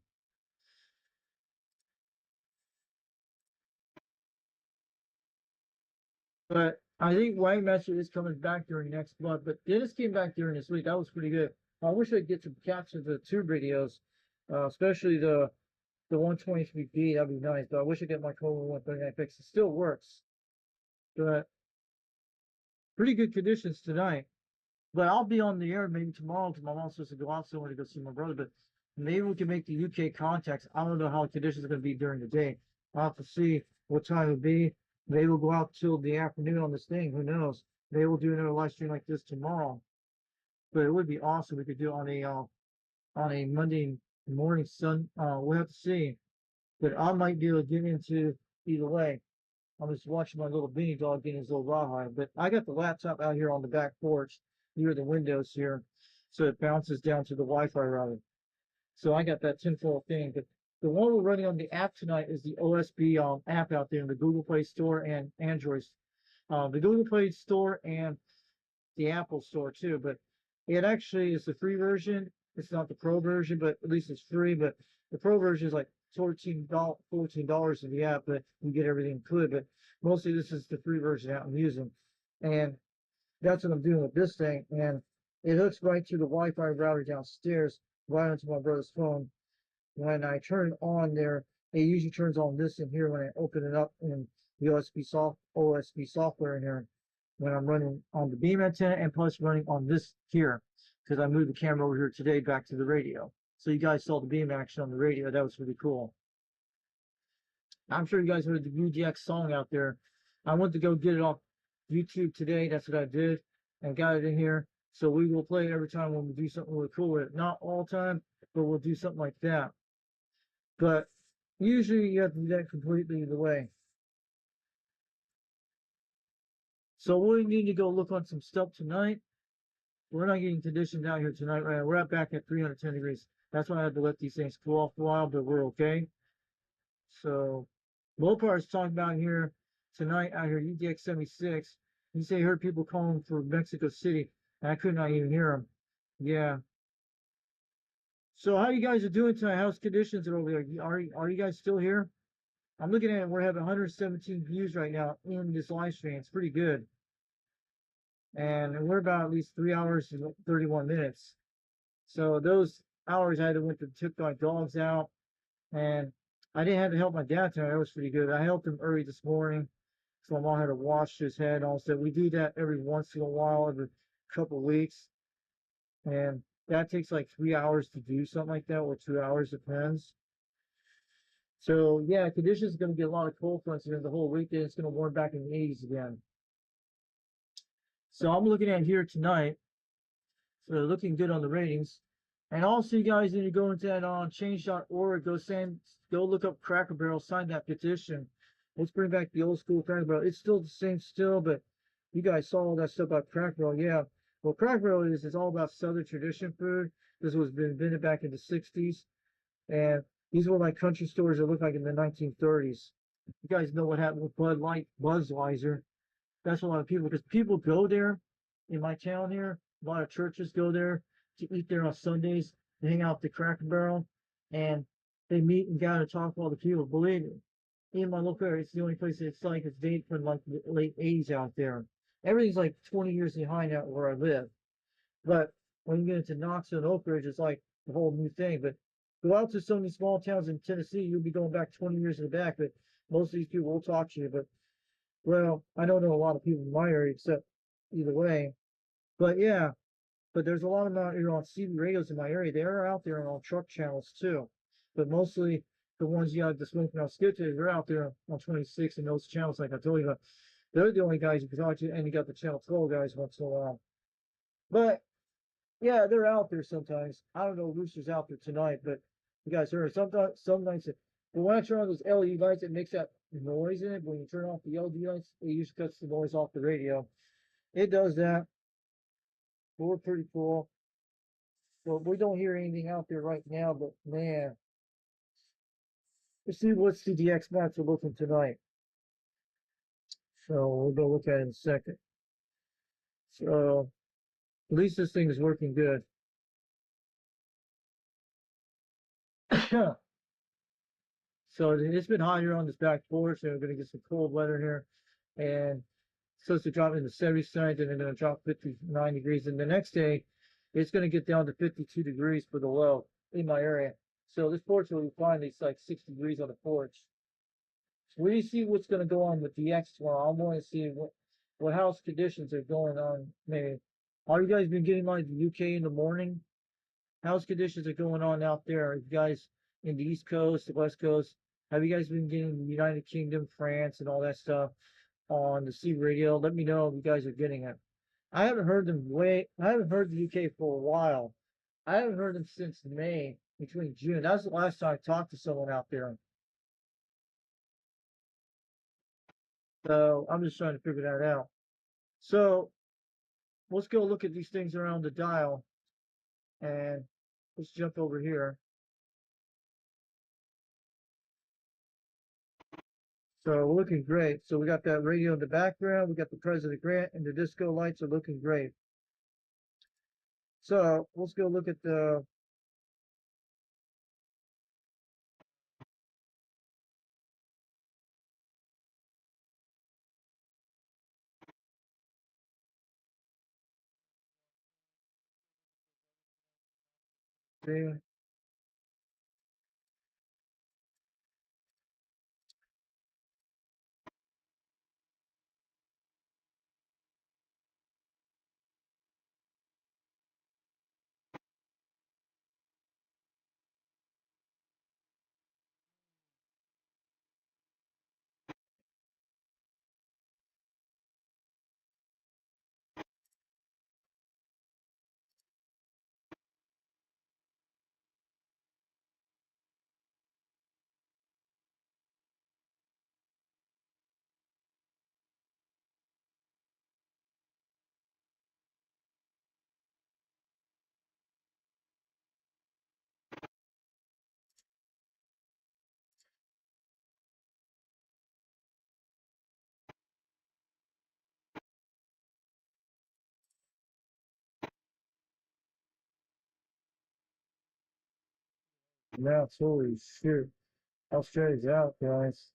But I think White Master is coming back during next month. But Dennis came back during this week. That was pretty good. I wish I'd get to capture the tube radios, especially the 123B. That'd be nice. But I wish I get my Cobra 139 fixed. It still works. But pretty good conditions tonight. But I'll be on the air maybe tomorrow because my mom's supposed to go out somewhere to go see my brother. But maybe we can make the UK contacts. I don't know how the conditions are going to be during the day. I'll have to see what time it'll be. Maybe we'll go out till the afternoon on this thing. Who knows? Maybe we'll do another live stream like this tomorrow. But it would be awesome. We could do it on a Monday morning sun. We'll have to see. But I might be able to get into either way. I'm just watching my little beanie dog getting his little rawhide. But I got the laptop out here on the back porch near the windows here, so it bounces down to the Wi-Fi router. So I got that tinfoil thing. But the one we're running on the app tonight is the OSB app out there in the Google Play Store and Android. The Google Play Store and the Apple Store too. But it actually is the free version. It's not the pro version, but at least it's free. But the pro version is like $14 in the app, but you get everything included. But mostly this is the free version that I'm using. And that's what I'm doing with this thing, and it hooks right to the Wi-Fi router downstairs, right onto my brother's phone. When I turn it on there, it usually turns on this in here when I open it up in the OSB software in here when I'm running on the beam antenna and plus running on this here because I moved the camera over here today back to the radio. So you guys saw the beam action on the radio. That was really cool. I'm sure you guys heard the UGX song out there. I went to go get it off YouTube today. That's what I did and got it in here. So we will play it every time when we do something really cool with it. Not all the time, but we'll do something like that. But usually you have to do that completely the way. So we need to go look on some stuff tonight. We're not getting conditioned out here tonight, right? We're back at 310 degrees. That's why I had to let these things cool off a while, but we're okay. So Mopar is talking about here tonight out here, UDX 76. He said he heard people calling for Mexico City, and I could not even hear him. Yeah. So how you guys are doing tonight? How's conditions over there? Are you guys still here? I'm looking at it. We're having 117 views right now in this live stream. It's pretty good. And we're about at least 3 hours and 31 minutes. So those hours I had to took my dogs out, and I didn't have to help my dad tonight. That was pretty good. I helped him early this morning. So my mom had to wash his head. Also, we do that every once in a while, every couple of weeks. And that takes like 3 hours to do something like that, or 2 hours, depends. So yeah, conditions are going to get a lot of cold fronts here the whole weekend. It's going to warm back in the 80s again. So I'm looking at here tonight. So they're looking good on the ratings. And also, you guys need to go into that on change.org. Go look up Cracker Barrel, sign that petition. Let's bring back the old school Cracker Barrel. It's still the same still, but you guys saw all that stuff about Cracker Barrel. Yeah. Well, Cracker Barrel is all about Southern tradition food. This was been invented back in the 60s. And these were like country stores that looked like in the 1930s. You guys know what happened with Bud Light, Budweiser. That's a lot of people, because people go there in my town here. A lot of churches go there to eat there on Sundays. They hang out at the Cracker Barrel, and they meet and gather to talk to all the people. Believe me, in my local area, it's the only place it's dated from like the late 80s out there. Everything's like 20 years behind out where I live. But when you get into Knoxville and Oak Ridge, it's like a whole new thing. But go out to some of these small towns in Tennessee, you'll be going back 20 years in the back. But most of these people will talk to you. But well, I don't know a lot of people in my area except either way. But yeah, but there's a lot of them out here on CB radios in my area. They are out there on truck channels too. But mostly the ones you have the Smoking Out Skid to, they're out there on 26 and those channels like I told you about. They're the only guys you can talk to, and you got the channel 12 guys once in a while. But yeah, they're out there sometimes. I don't know if Rooster's out there tonight, but you guys heard some nights. But when I turn on those LED lights, it makes that noise in it. But when you turn off the LED lights, it usually cuts the noise off the radio. It does that. But we're pretty cool. Well, we don't hear anything out there right now, but man. Let's see what CDX mats are looking tonight. So we'll go look at it in a second. So at least this thing is working good. So it's been hot here on this back porch, and we're going to get some cold weather here. And it's supposed to drop into 70s tonight, and then going to drop 59 degrees. And the next day, it's going to get down to 52 degrees for the low in my area. So this porch will be fine. It's like 6 degrees on the porch. So we see what's going to go on with DX tomorrow. I'm going to see what house conditions are going on. Maybe. All you guys been getting like the UK in the morning? House conditions are going on out there. You guys in the East Coast, the West Coast, have you guys been getting the United Kingdom, France, and all that stuff on the C radio? Let me know if you guys are getting it. I haven't heard I haven't heard the UK for a while. I haven't heard them since May, between June. That was the last time I talked to someone out there. So I'm just trying to figure that out. So let's go look at these things around the dial, and let's jump over here. So we're looking great. So we got that radio in the background. We got the President Grant, and the disco lights are looking great. So let's go look at the See? Now, holy shit. Australia's out, guys.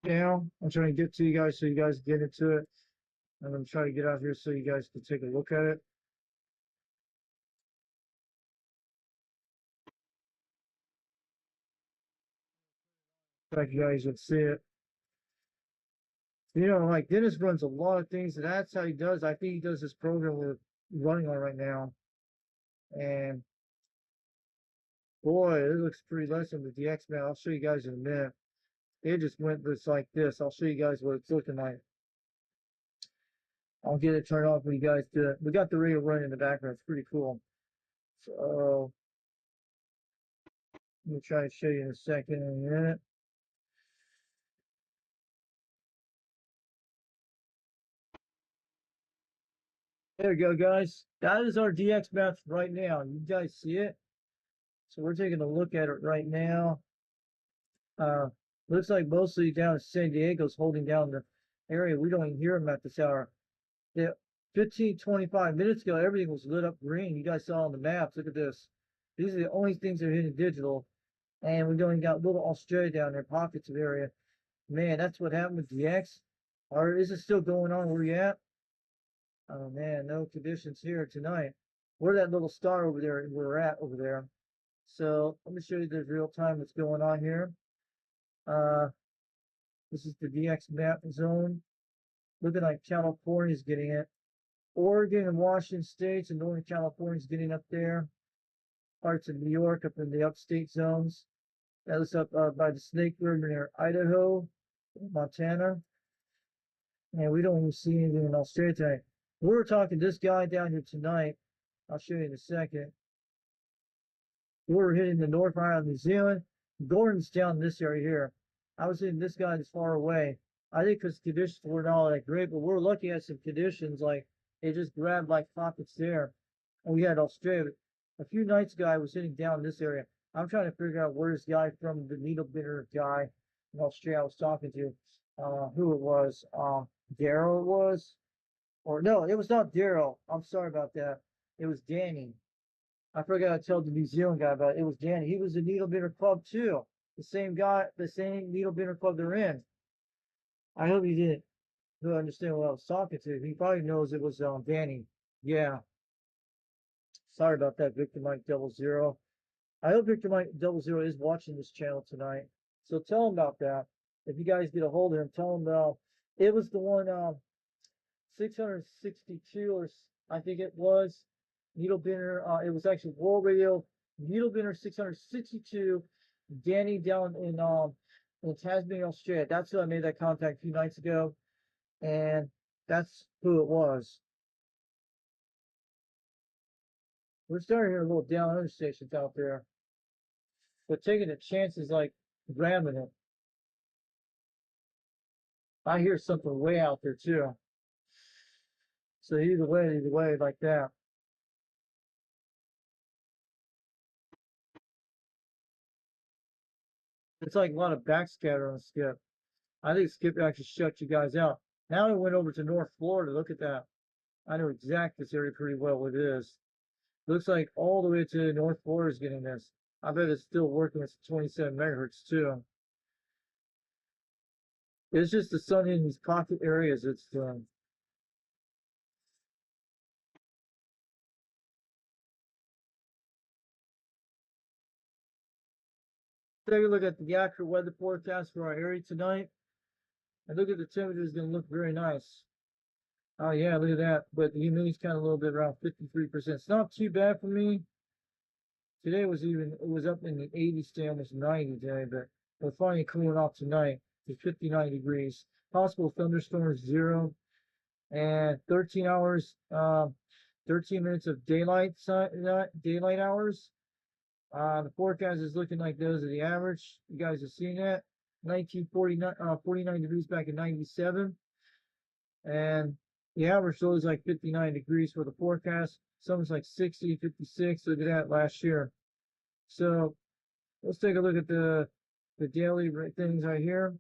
Now, I'm trying to get to you guys so you guys get into it. And I'm trying to get out here so you guys can take a look at it. Like you guys would see it. You know, like Dennis runs a lot of things, and that's how he does. I think he does this program we're running on right now. And boy, it looks pretty nice on the DX, man. I'll show you guys in a minute. It just went just like this. I'll show you guys what it's looking like. I'll get it turned off when you guys do it. We got the radio running in the background. It's pretty cool. So, let me try to show you in a second, in a minute. There we go, guys. That is our DX map right now. You guys see it? So we're taking a look at it right now. Looks like mostly down in San Diego's holding down the area. We don't even hear them at this hour. Yeah, 15, 25 minutes ago, everything was lit up green. You guys saw on the maps. Look at this. These are the only things that are hitting digital. And we've only got little Australia down there, pockets of area. Man, that's what happened with DX. Or is it still going on where you at? Oh man, no conditions here tonight. We're that little star over there we're at over there. So let me show you the real time that's going on here. This is the DX map zone. Looking like California's getting it. Oregon and Washington states and Northern California's getting up there. Parts of New York up in the upstate zones. That was up by the Snake River near Idaho, Montana. And we don't even see anything in Australia tonight. We were talking to this guy down here tonight. I'll show you in a second. We were hitting the North Island, New Zealand. Gordon's down in this area here. I was hitting this guy that's far away. I think because conditions were not all that great, but we're looking at some conditions like it just grabbed like pockets there. And we had Australia. A few nights ago, I was hitting down in this area. I'm trying to figure out where this guy from, the needle bender guy in Australia I was talking to, who it was. Daryl it was. Or no, it was not Daryl. I'm sorry about that. It was Danny. I forgot to tell the New Zealand guy about it. It was Danny. He was a needle bender club too. The same guy, the same needle bender club they're in. I hope he didn't understand what I was talking to. He probably knows it was Danny. Yeah. Sorry about that, Victor Mike 00. I hope Victor Mike 00 is watching this channel tonight. So tell him about that. If you guys get a hold of him, tell him it was the one 662 or I think it was needle bender. It was actually World Radio needle bender 662. Danny down in Tasmania, Australia. That's who I made that contact a few nights ago, and that's who it was. We're starting to hear a little down other stations out there, but taking the chances like grabbing it. I hear something way out there too. So either way, like that. It's like a lot of backscatter on Skip. I think Skip actually shut you guys out. Now I went over to North Florida. Look at that. I know exactly this area pretty well what it is. Looks like all the way to North Florida is getting this. I bet it's still working with 27 megahertz too. It's just the sun in these pocket areas it's doing. Take a look at the accurate weather forecast for our area tonight. And look at the temperature is going to look very nice. Oh yeah, look at that. But the humidity's kind of a little bit around 53%. It's not too bad for me. Today it was up in the 80s today, almost 90 today, but we're finally cooling off tonight to 59 degrees. Possible thunderstorms 0. And 13 hours, 13 minutes of daylight hours. The forecast is looking like those are the average. You guys have seen that. 49 degrees back in 97. And the average though is like 59 degrees for the forecast. Some is like 60, 56. Look at that last year. So let's take a look at the daily things right here.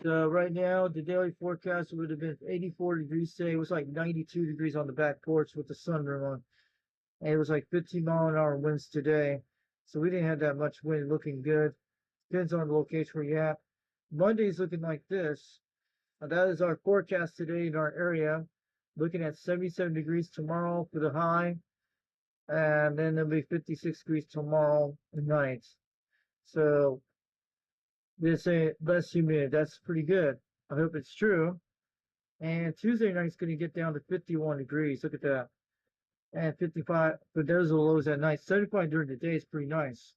Right now, the daily forecast would have been 84 degrees today. It was like 92 degrees on the back porch with the sunroom on. And it was like 15-mile-an-hour winds today. So we didn't have that much wind, looking good. Depends on the location where you're at. Monday's looking like this. That is our forecast today in our area. Looking at 77 degrees tomorrow for the high. And then there'll be 56 degrees tomorrow night. So they say less humid. That's pretty good. I hope it's true. And Tuesday night's going to get down to 51 degrees. Look at that. And 55, but those are the lows at night. 75 during the day is pretty nice.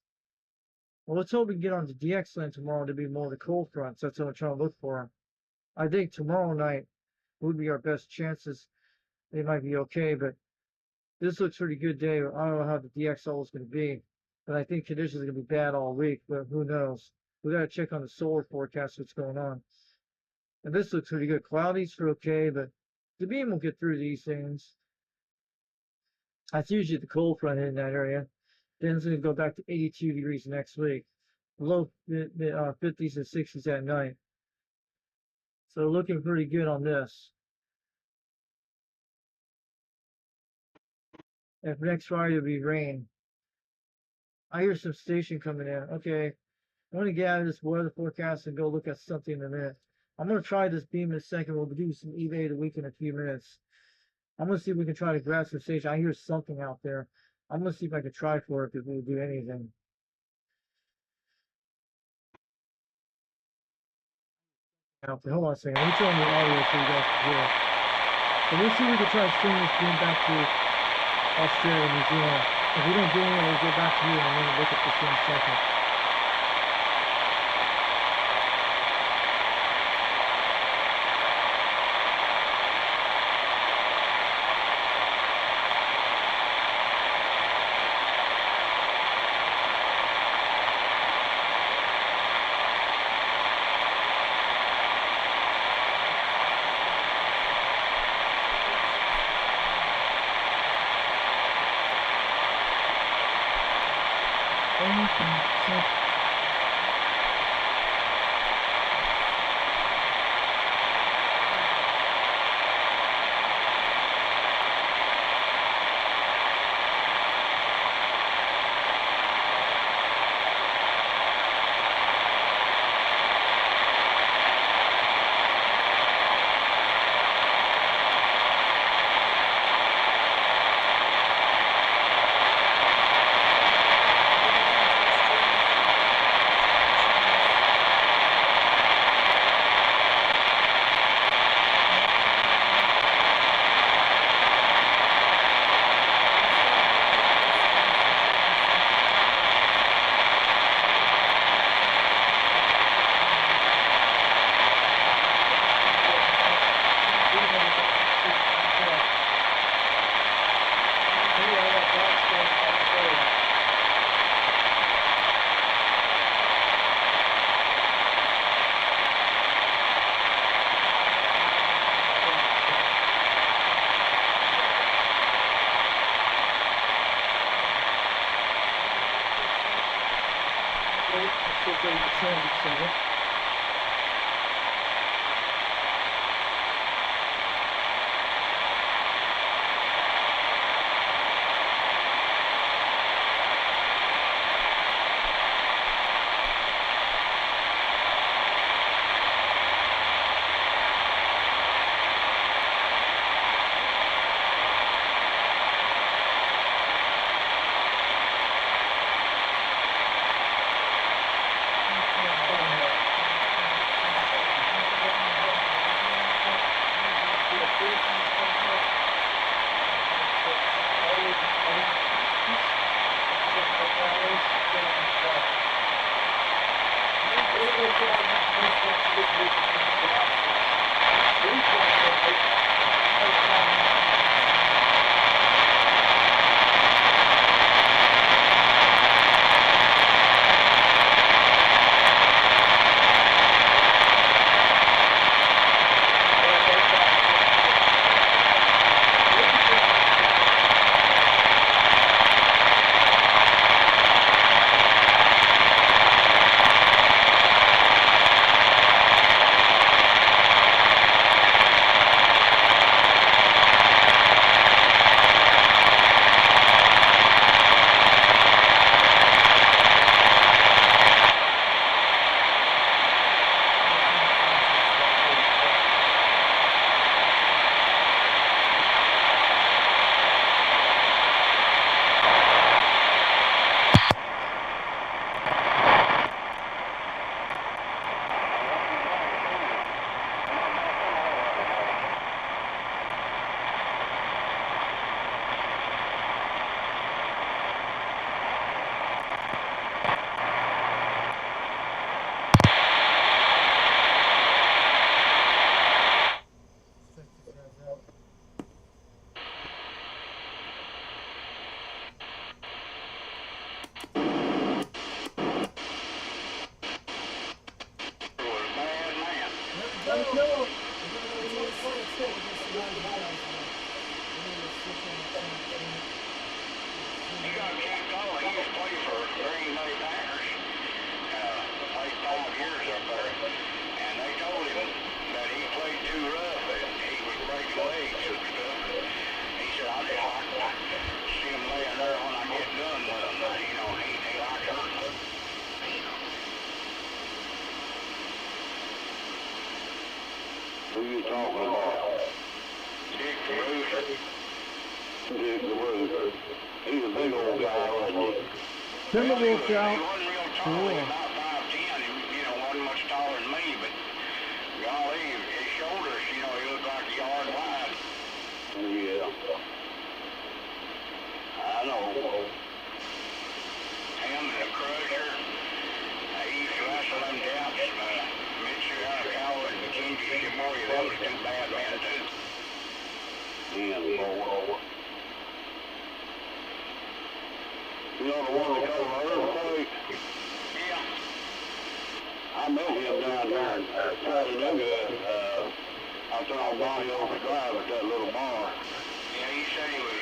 Well, let's hope we can get on the DX land tomorrow to be more of the cold fronts. That's what I'm trying to look for. I think tomorrow night would be our best chances. They might be okay, but this looks pretty good day. I don't know how the DXL is going to be, but I think conditions are going to be bad all week, but who knows? We got to check on the solar forecast, what's going on. And this looks pretty good. Cloudy's for okay, but the beam will get through these things. That's usually the cold front in that area. Then it's going to go back to 82 degrees next week. Low 50s and 60s at night. So looking pretty good on this. And for next Friday it'll be rain. I hear some station coming in. Okay. I'm going to get out of this weather forecast and go look at something in a minute. I'm going to try this beam in a second. We'll do some eBay of the week in a few minutes. I'm going to see if we can try to grab some station. I hear something out there. I'm going to see if I can try for it if we'll do anything. Hold on a second. Let me turn on the audio so you guys can hear it. So let's see if we can try to stream this beam back to Australia and New Zealand. If we don't do anything, we'll get back to you and I'm going to look at this in a second. Who you talking about? Dick Bruce. Dick Bruce. He's a big old guy, wasn't he? Timberwolves out. He wasn't real tall. Cool. He was about 5'10". He, wasn't much taller than me, but golly, his shoulders, he looked like a yard wide. Yeah. I know. Him and the Crusher. He used to wrestle them down. Mitchell Howard and Kenji Shimori, them was two bad men too. You know the one that called Earthquake? Yeah. I met him down there in Chattanooga. I was on Bonnie Oaks Drive at that little bar. Yeah, he said he was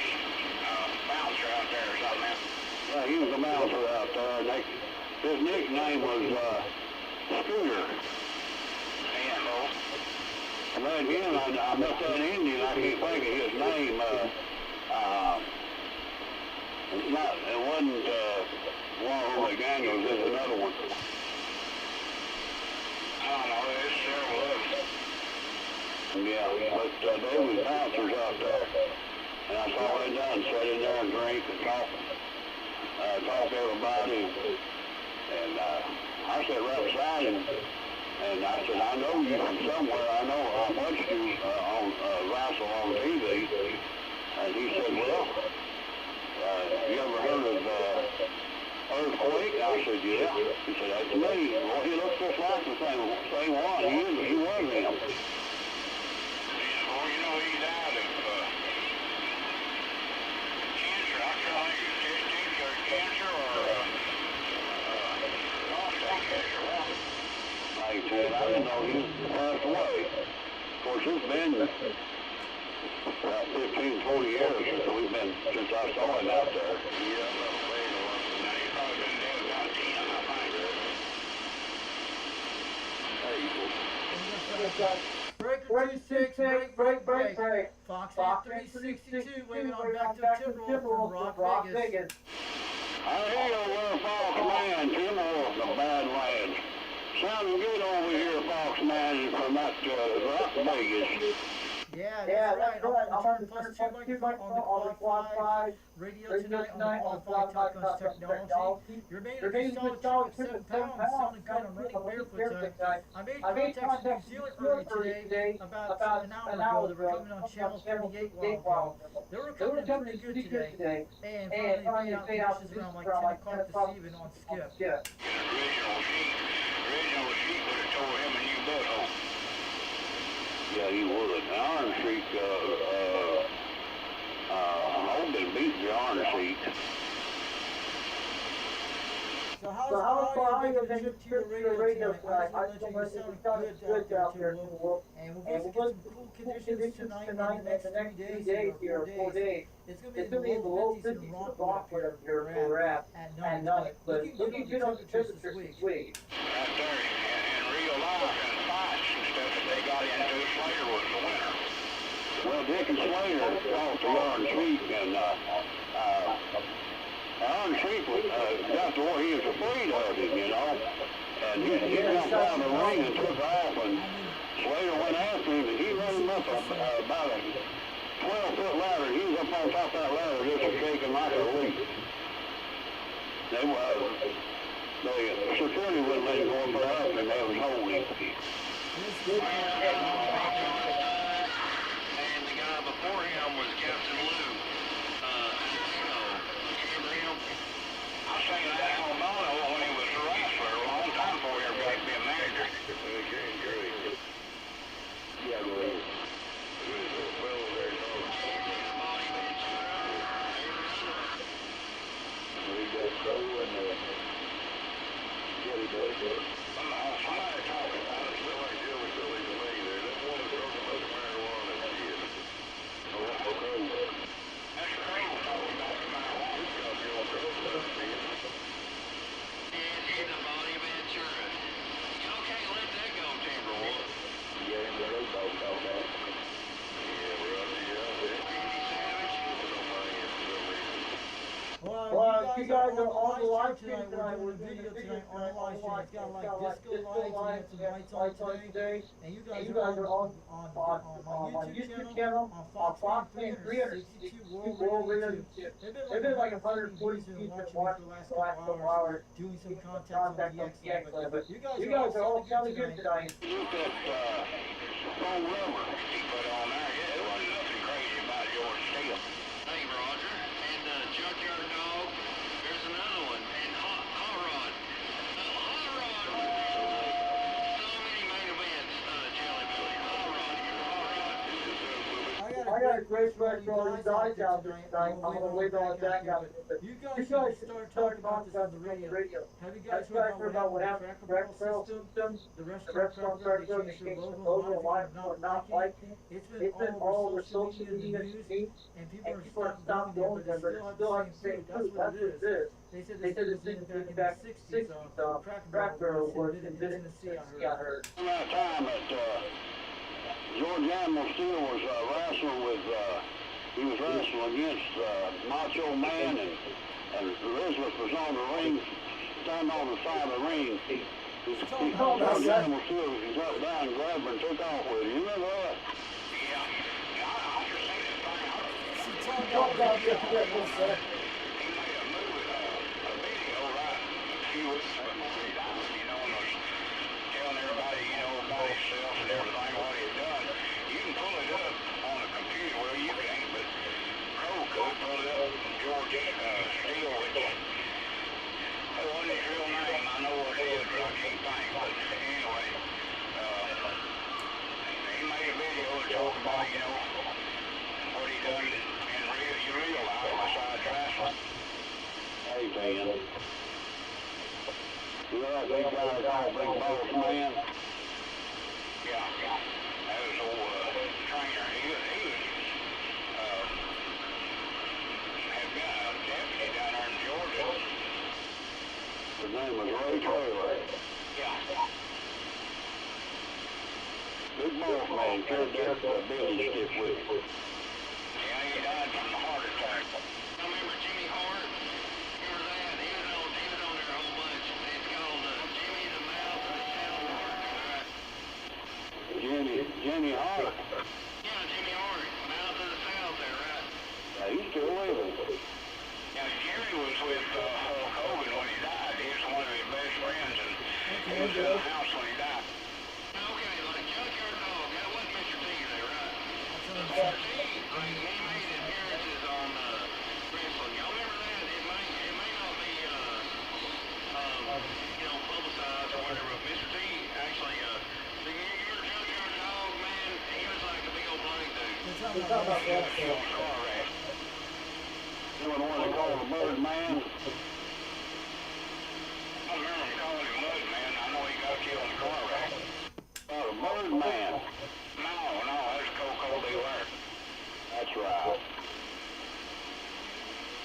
a bouncer out there or something. Yeah, he was a bouncer out there. And his nickname was Scooter. And then again, I met that Indian. I can't think of his name. It wasn't one of the Daniels. There's another one. I don't know. There's several of them. Yeah, but they was bouncers out there. And I saw they done sat in there and drink and talk to everybody. And I sat right beside him. And I said, I know you from somewhere. I know I watched you on wrestle on TV. And he said, well, you ever heard of Earthquake? I said, yeah. He said, that's me. Well, he looks just like the same one. He was him. Well, he died of cancer. I can't think of his or cancer or prostate cancer. Like I said, I didn't know he passed away. Of course, it's been about 15, 20 years since I saw him out there. Yeah, he's probably been dead about 10, I think. Breaker 26, break. Fox 362, waving on back to Timberwolf from Rock Vegas. I hear Fox Man, Timberwolf, the Badlands. Sounding good over here, Fox Man, from that Rock Vegas. Yeah, that's right. I'm on the +2 microphone on the Quad 5 radio tonight on the Quad 5 Talk Technology. Your main solid trip at 7 pounds, sounding good. I'm running barefoot tonight. I made contact with New Zealand earlier today, about an hour ago. They were coming on channel 38 while they were coming in pretty good today. And finally paid out conditions around like 10 o'clock this evening on Skip. Original sheet. original sheep would have tore him a new butthole. Yeah, he would. The Iron Sheik, Hogan beat the Iron Sheik. So how's your trip to your radio tonight? I just want to let you sound good out there to the world. And we're going to get some cool conditions tonight and the next 3 days here, 4 days. It's going to be in the low 50s in Rockford up here where we're at night. But looking good on the temperatures this week. Right there, in real life and fights and stuff that they got into, Slater was the winner. Well, Dick and Slater fought the Iron Sheik, and Iron Sheik got to where he was afraid of him, you know. And he jumped out of the ring and took off, and Slater went after him, and he ran him up about a 12-foot ladder. He was up on top of that ladder just shaking like a leaf. The security wouldn't let him go up there up, and they was holding him. And the guy before him was Captain Lou. Remember him? I was thinking that Albano when he was a wrestler a long time before he ever got to be a manager. Yeah, somebody talking about it. Still like Joey Billy to me there. That woman talking about the marijuana and shit. Oh, okay. That's crazy talking about the marijuana. It's got your own trouble, man. And the body of Ventura. Y'all can't let that go, Timberwolf. Yeah, they both know that. Yeah, brother, yeah. Randy Savage. Well, you guys are on the live stream tonight. We're doing a video tonight on the live stream. It's got like disco lights, we got some lights on today. And you guys are on my YouTube channel, on Fox 362 World Radio. There've been like 140 people watching the last couple hours doing some contact on the X. But you guys are all sounding good tonight. Look at Stone Rubber he put on there. Yeah, there wasn't nothing crazy about George Steele. Hey, Roger. And Junkyard Dog. There's another one. And Hot Rod. Hot Rod. So many main events, Jelly Belly. Hot Rod. Hot Rod. I got a great record for all these guys out there tonight. I'm going to wait on that guy. You guys should start talking about this on the radio. Have you guys heard about what happened to the Cracker Barrel system? The restaurant started doing the changed the logo, line for not liking. It's been all over social media news, and people are stopped going there, but it still has the same food. That's what it is. They said this was back in the 60s. Cracker Barrel was invented in Tennessee, I heard. Around the time that George Animal Steele was wrestling with, he was wrestling against Macho Man, and Elizabeth was on the ring, standing on the side of the ring. George Animal Steele was up down and grabbed her and took off with her. You remember that? Yeah. I just seen this thing. He made a movie, a video, right, a few weeks before he died, you know, and was telling everybody, you know, about himself and everything, what he had done. You can pull it up on the computer. Well, you can't, but Crow could pull it up. George Steele, which wasn't his real name. I know what it is, but I can't think. But anyway, he made a video to talk about, you know, what he done in real life besides wrestling. Hey, man. You know that big guy called Big Boss Man? Yeah. That was old trainer. He was had been a deputy down there in Georgia. His name was Ray Taylor. Yeah. Big Boss Man carried that building stick with him. Yeah, he died from a heart attack. I remember Jimmy Hart. Remember that? He was on there a whole bunch. It's called Jimmy the Mouth of the Town Park, right? Jimmy Hart. Yeah, Jimmy Hart. Mouth of the South there, right? Yeah, he's still living. Yeah, Jimmy was with Hulk Hogan when he died. He was one of his best friends, and he was in the house when he died. Okay, like Junkyard Dog. That wasn't Mr. T there, right? Mr. T, like, he made appearances on wrestling. Y'all remember that? It may not be, you know, publicized or whatever, but Mr. You know the one they call the Mud Man? I remember him calling him Mud Man. I know he got killed in the car wreck. Oh, the Mud Man. No, that's Coco Beware. That's right.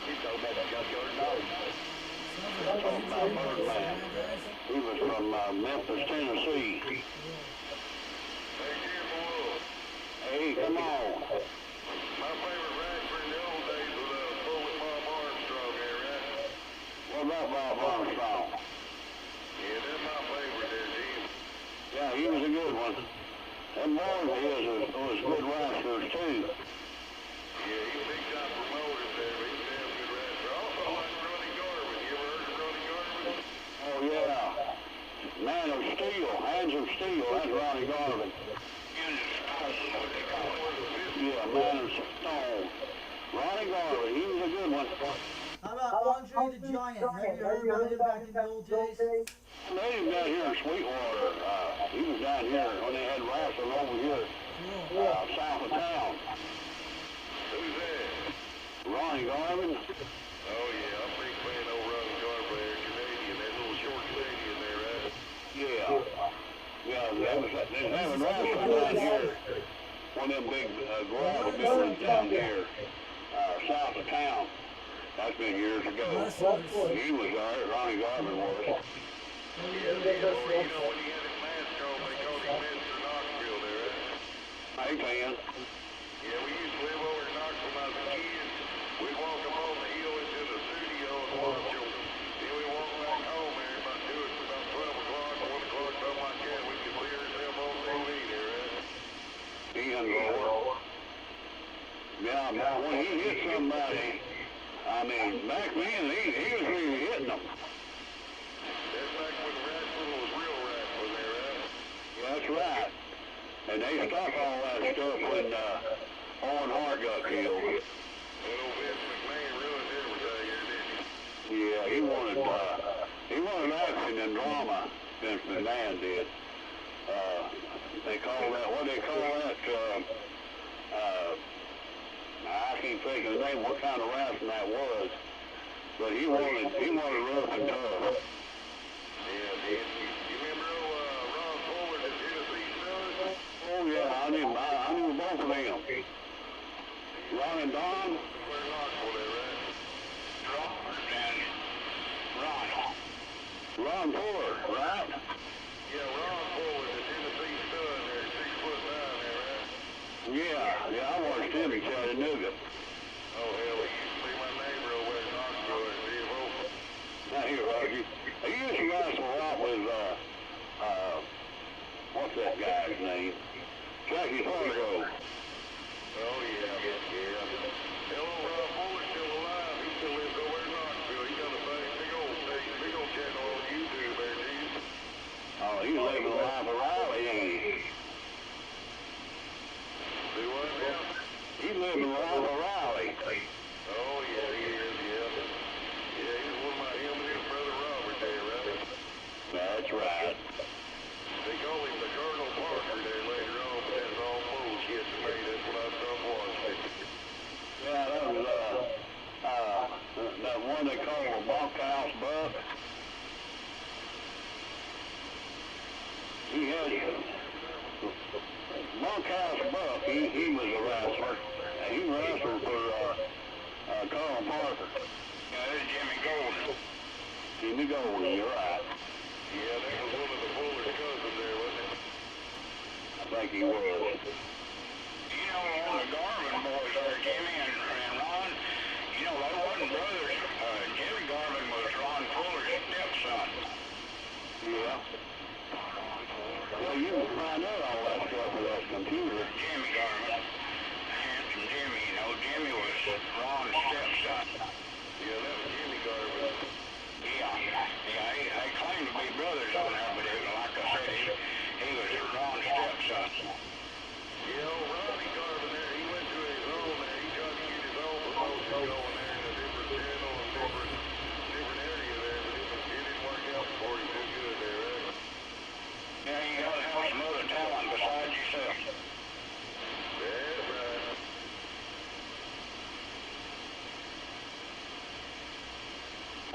He told me that junkyard dog. Talking about Mud Man. He was from Memphis, Tennessee. Hey, Jim Wolf. Hey, come on. My favorite rapper in the old days was Bullet Bob Armstrong here, right? What about Bob Armstrong? Yeah, that's my favorite there, Jim. Yeah, he was a good one. Them boys of his was good wrestlers too. Yeah, he's a big time promoter there, but he's a damn good wrestler. Also like Ronnie Garvin. You ever heard of Ronnie Garvin? Oh yeah. Man of Steel, Hands of Steel, that's Ronnie Garvin. Hands of Stone, what they call it. Yeah, Man of Stone. Ronnie Garvin, he was a good one. How about Andre the Giant? Have you heard about him back in the old days? I met him down here in Sweetwater. He was down here when they had wrestling over here, south of town. Who's that? Ronnie Garvin. Oh yeah, I'm a big fan of Ronnie Garvin there, Canadian, that little short Canadian there, right? Yeah. Yeah, they was having wrestling down here. One of them big gravel buildings down here, south of town. That's been years ago. He was there, Ronnie Garvin was. Yeah, you know, when he had his mask on, they called him Mr. Knoxville there, right? Hey, man. Yeah, we used to live over in Knoxville when I was a kid. We'd walk up on the hill into the studio and watch them. Then we walk back home there about 12 o'clock, 1 o'clock, something like that. We could see ourselves on TV there, right? He unrolled. Yeah, now when he hit somebody, I mean, back then, he was really hitting them. That's back when wrestling was real wrestling there, right? Yeah, that's right. And they stopped all that stuff when Owen Hart got killed. That old Vince McMahon ruined everything here, didn't he? Yeah, he wanted action and drama, Vince McMahon did. They call that, what they call that, I can't think of the name, what kind of wrestling that was. But he wanted rough and tough. Yeah, you remember Ron Fuller, the Tennessee Stud? Oh yeah, I knew both of them. Ron and Don? Where Knoxville there, right? Ron Fuller, right? Yeah, Ron Fuller, the Tennessee Stud there, 6'9" there, right? Yeah, I watched him in Chattanooga. Oh, hell, he used to be my neighbor over in Knoxville at DFO. Now here, Roger. He used to wrestle a lot with, what's that guy's name? Jackie Fargo. Oh, yeah. Hello, Ron Fuller's still alive. He still lives over in Knoxville. He got a big old channel on YouTube there, dude. Oh, he's living the life of Riley, ain't he? Do what now? He's living the life of Riley. Oh, yeah, he is, yeah. Yeah, he's one of him and his brother Robert there, right? That's right. They call him the Colonel Parker there later on, but that's all bullshit to me. That's what I stopped watching. Yeah, that was, that one they call the Bunkhouse Buck. He had, Bunkhouse Buck, he was a wrestler. And he wrestled for, Colonel Parker. Yeah, that's Jimmy Golden. Jimmy Golden, you're right. Yeah, that was one of the Fuller's cousins there, wasn't it? I think he was. You know, one of the Garvin boys there, Jimmy and Ron, you know, they wasn't brothers. Jimmy Garvin was Ron Fuller's stepson. Yeah. Well, you can find out all that stuff with that computer. Jimmy Garvin. Handsome Jimmy, you know, Jimmy was Ron's stepson. Yeah, that was Jimmy Garvin. Yeah, they claimed to be brothers on there, but like I said, he was Ron's stepson. Yeah, old Ronnie Garvin there, he went to his own there. He tried to get his own promotion going there in a different channel and different area there, but it didn't work out for him too good there, right? Yeah, you gotta have some other talent besides yourself. That's right.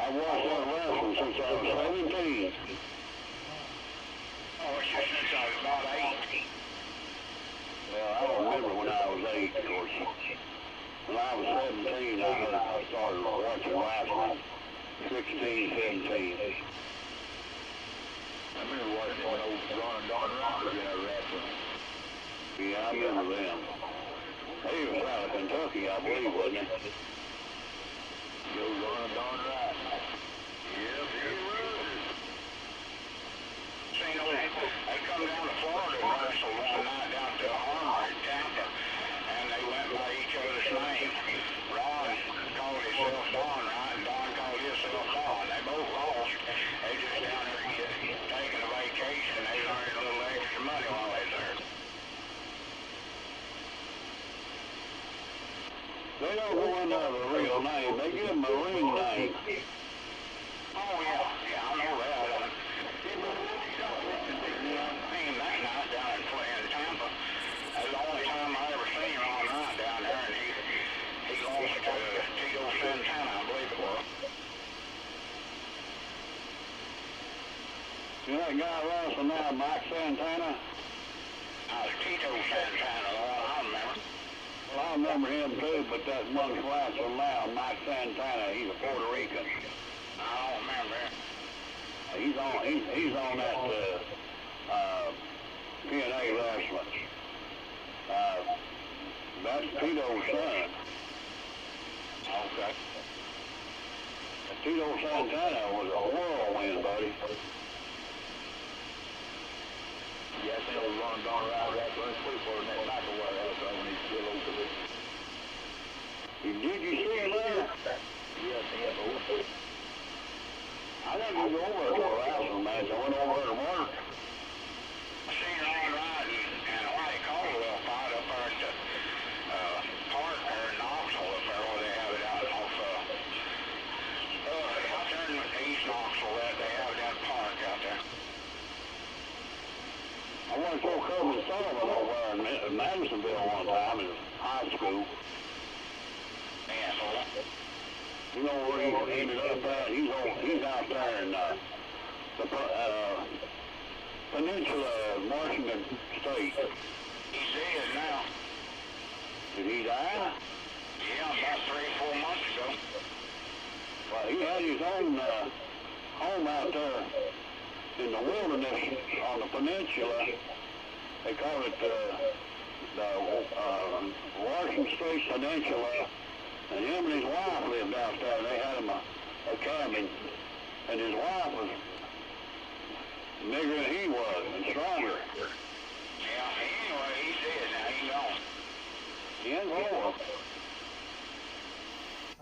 I watched that wrestling since I was 17. Oh, it's just since I was about 8. Well, I don't remember when I was 8, of course. When I was 17, I started watching wrestling. 16, 17. I remember watching when old Ron and Don Roberts in our wrestling. Yeah, I remember them. He was out of Kentucky, I believe, wasn't he? Goes on and on right. Yep, he was. See, they come down to Florida and wrestled one night down to Armory, Tampa, and they went by each other's name. Ron called himself Don, right, and Don called himself Don. They both lost. They just down there taking a vacation. They earned a little extra money while they was there. They don't go into the real name. They give them a ring name. Oh, yeah, I know that. That night down in Tampa, that's the only time I ever seen Ron Wright down there, and he lost to Tito Santana, I believe it was. You know that guy wrestling now, Mike Santana? Tito Santana, the one I remember. Well, I remember him too, but that one wrestler now, Mike Santana, he's a Puerto Rican. I don't remember. He's on that PNA wrestling. That's Tito's son. Okay. Tito Santana was a whirlwind, buddy. Yes, they was running down around that first for that microwave outside when he's still over it. Did you see him there? Yes, he had over. I didn't go over to a wrestling match. I went over to work. I seen Ron Wright and Whitey Caldwell fight up there at the park there in Knoxville up there where they have it out off out there in East Knoxville that they have it out park out there. I went to a cousin Sullivan over there in Madisonville one time in high school. Yeah, You know where he ended up at? He's out there in the peninsula of Washington State. he's dead now. Did he die? Yeah, about 3 or 4 months ago. Well, he had his own home out there in the wilderness on the peninsula. They call it the Washington State Peninsula. And him and his wife lived out there. They had him a cabin. And his wife was bigger than he was and stronger. Yeah, anyway, he's dead now. He's gone. He ain't going.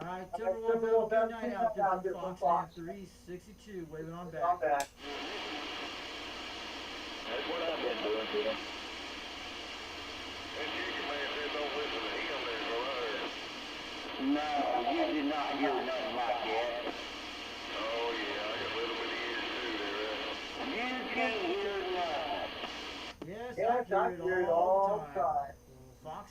Alright, Timberwolf, good night out there from Fox 362, waving on back. That's what I've been doing to him. That chicken man said don't listen to him there, so No, you did not hear nothing like that. oh yeah, I got a little bit of ears too there. You can't hear nothing. Yes, I hear it all the time.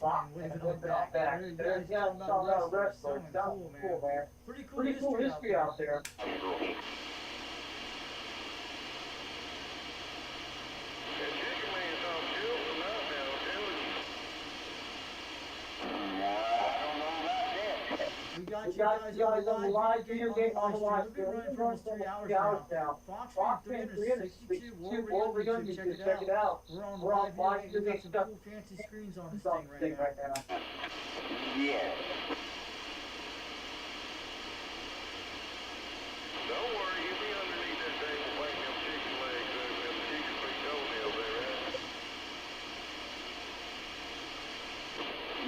Foxman waving on back. You guys talking about wrestling. Sounding cool, man. Pretty cool history out there. That chicken man's on chill from now, I'm telling you. I don't know about that. We got you guys on the live video game on the live stream. We've been running for almost 3 hours now. Foxman 362, War Reunion, you can check it out. We're on live video. We got some cool fancy screens on this thing right now. Yeah. Don't worry, you'll be underneath that table playing them chicken legs and them chicken feet toenails there, right?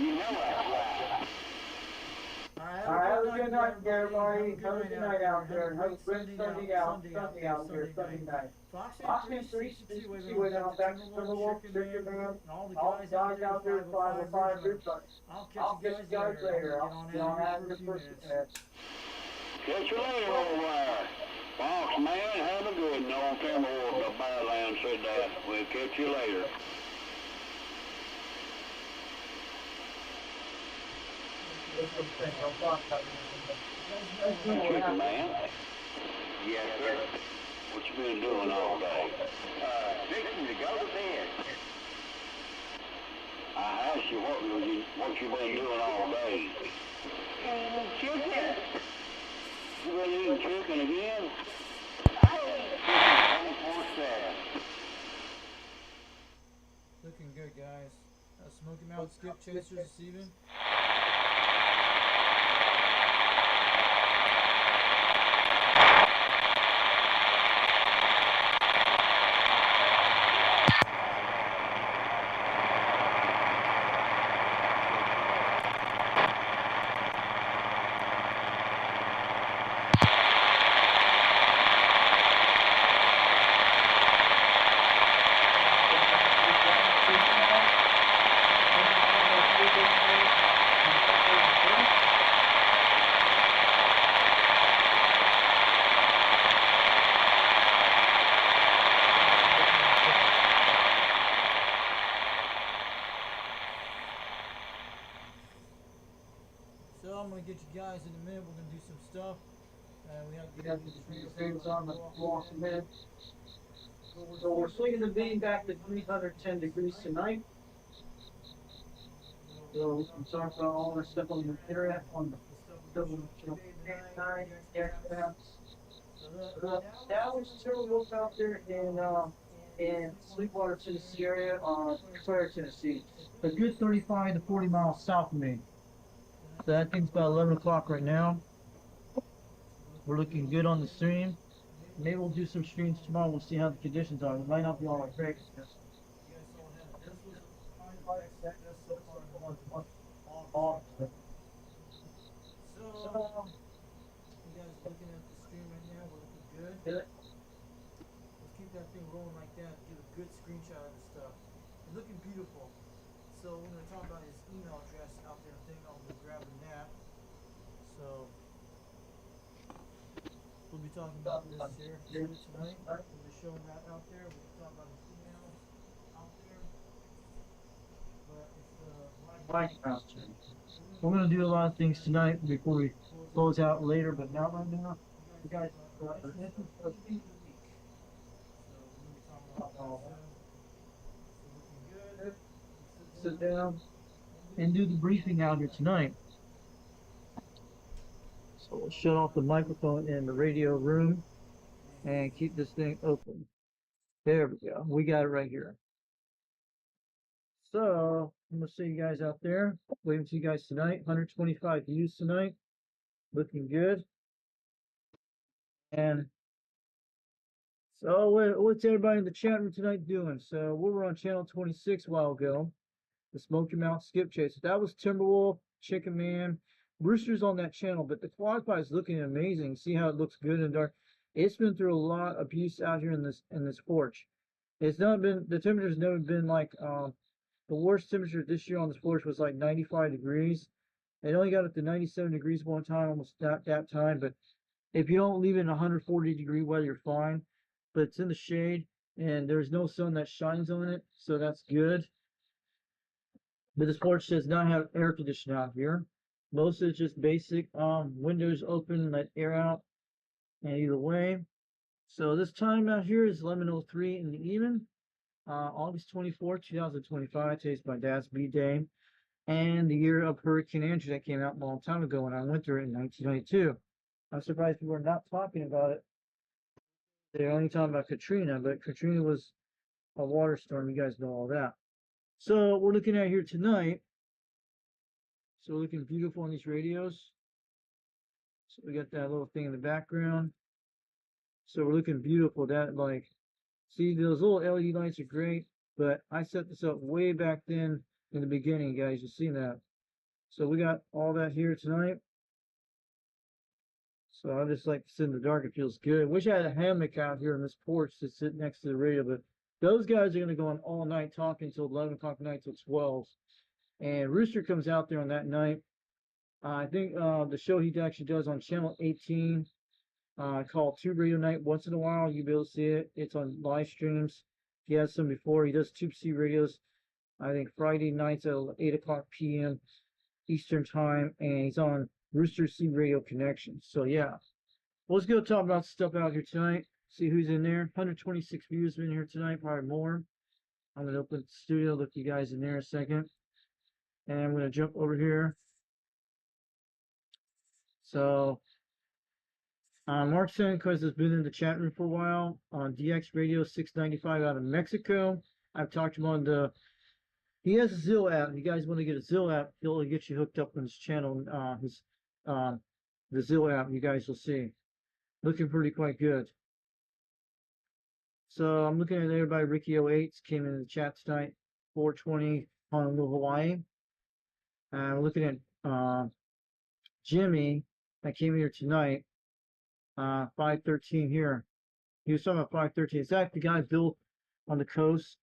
You know that's right. Alright, have a good night, everybody. Have a good night out there. And have a good Sunday out there, Sunday night. Foxman 362, waving on back to Timberwolf, Chicken Man, and all the guys out there, 505 Group Bunnies. I'll catch you guys later. I'll get on out here for a few minutes. Catch you later, old wire. Fox, man, have a good one. Old Timberwolf, the Badlands said that. We'll catch you later. Chicken man. Yes, sir. What you been doing all day? Fixing to go to bed. I asked you what you been doing all day. Chicken. You been eating chicken again? I eat chicken 24/7. Looking good, guys. Smoky Mountain Skip Chasers this evening. So I'm gonna get you guys in a minute. We're gonna do some stuff. We have to get these things on the walk a minute. So we're swinging the beam back to 310 degrees tonight. So we can talk about all the stuff on the internet on the that was Timberwolves out there in Sweetwater, Tennessee area, Clare, Tennessee. A good 35 to 40 miles south of me. So that thing's about 11 o'clock right now. We're looking good on the stream. Maybe we'll do some streams tomorrow. We'll see how the conditions are. It might not be all like great. So, you guys looking at the stream right now? We're looking good. Let's keep that thing rolling like that. Get a good screenshot of this stuff. It's looking beautiful. So we're gonna talk about his email address out there. I think I'll be grabbing that. So we'll be talking about this here tonight. We'll be showing that out there. We'll be talking about his emails out there. But it's the White House. We're gonna do a lot of things tonight before we close out later, but not right now. You guys, this is a week. So we're gonna be talking about all that. So looking good. Sit down and do the briefing out here tonight. So we'll shut off the microphone in the radio room and keep this thing open. There we go. We got it right here. So I'm gonna see you guys out there. Waiting to see you guys tonight. 125 views tonight. Looking good. And so what's everybody in the chat room tonight doing? So we were on channel 26 a while ago. The Smoky Mountain Skip Chase. That was Timberwolf, Chicken Man. Rooster's on that channel, but the quad bike is looking amazing. See how it looks good in dark. It's been through a lot of abuse out here in this porch. It's not been, the temperature's never been like the worst temperature this year on this porch was like 95 degrees. It only got up to 97 degrees one time, almost that time. But if you don't leave it in 140 degree weather, you're fine. But it's in the shade and there's no sun that shines on it, so that's good. But this porch does not have air conditioning out here. Most of it's just basic windows open, let air out, and either way. So this time out here is 11:03 in the evening, August 24, 2025. Today's my dad's B-Day, and the year of Hurricane Andrew that came out a long time ago when I went through it in 1992. I'm surprised people are not talking about it. They're only talking about Katrina, but Katrina was a water storm. You guys know all that. So we're looking at here tonight. So we're looking beautiful on these radios. So we got that little thing in the background. So we're looking beautiful. That like, see those little LED lights are great, but I set this up way back then in the beginning, guys. You see that? So we got all that here tonight. So I just like to sit in the dark. It feels good. Wish I had a hammock out here on this porch to sit next to the radio, but those guys are going to go on all night talking until 11 o'clock at night till 12. And Rooster comes out there on that night. I think the show he actually does on channel 18 called Tube Radio Night. Once in a while, you'll be able to see it. It's on live streams. He has some before. He does Tube C radios, I think Friday nights at 8 o'clock p.m. Eastern time. And he's on Rooster C Radio Connection. So yeah. Well, let's go talk about stuff out here tonight. See who's in there. 126 views in here tonight, probably more. I'm going to open the studio, look you guys in there in a second. And I'm going to jump over here. So, Mark Sanquez has been in the chat room for a while on DX Radio 695 out of Mexico. I've talked to him on the... He has a Zillow app. If you guys want to get a Zillow app, he'll get you hooked up on his channel, the Zillow app, you guys will see. Looking pretty quite good. So I'm looking at everybody. Ricky 08 came in the chat tonight, 420 Honolulu, Hawaii. I'm looking at Jimmy that came here tonight, 513 here. He was talking about 513. Is that the guy Bill on the coast?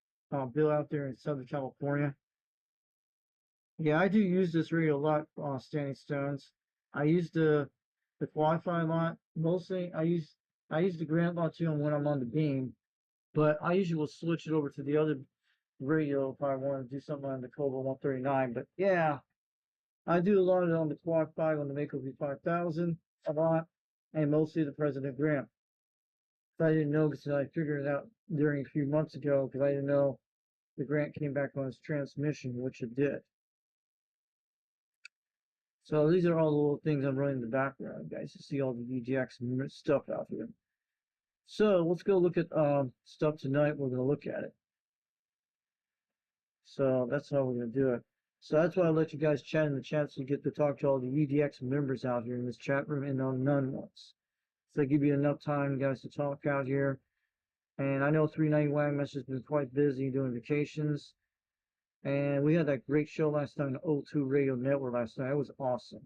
Bill out there in Southern California. Yeah, I do use this radio a lot, Standing Stones. I use the Wi-Fi a lot. Mostly, I use the Grant lot too when I'm on the beam. But I usually will switch it over to the other radio if I want to do something on the Cobra 139. But yeah, I do a lot of it on the Quad 5 on the Mako V5000 a lot, and mostly the President Grant. I didn't know because I figured it out during a few months ago because I didn't know the Grant came back on its transmission, which it did. So these are all the little things I'm running in the background, guys, to see all the VGX stuff out here. So let's go look at stuff tonight. We're going to look at it. So that's how we're going to do it. So that's why I let you guys chat in the chat so you get to talk to all the EDX members out here in this chat room and on none ones. So I give you enough time, guys, to talk out here. And I know 390 Wagmaster has been quite busy doing vacations. And we had that great show last night on the O2 Radio Network last night. It was awesome.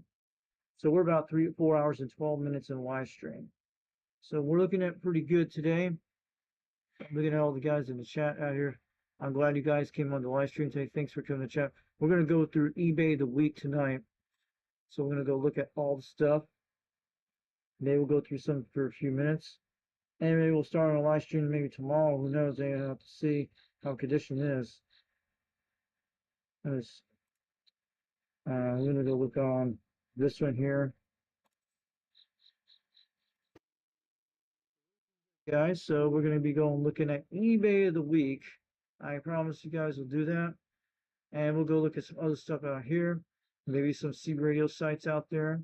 So we're about 4 hours and 12 minutes in live stream. So we're looking at pretty good today. Looking at all the guys in the chat out here. I'm glad you guys came on the live stream today. Thanks for coming to chat. We're going to go through eBay of the week tonight. So we're going to go look at all the stuff. Maybe we'll go through some for a few minutes. And maybe we'll start on a live stream maybe tomorrow. Who knows? They have to see how condition is. I'm going to go look on this one here. Guys, so we're going to be going looking at eBay of the week. I promise you guys will do that. And we'll go look at some other stuff out here. Maybe some C radio sites out there.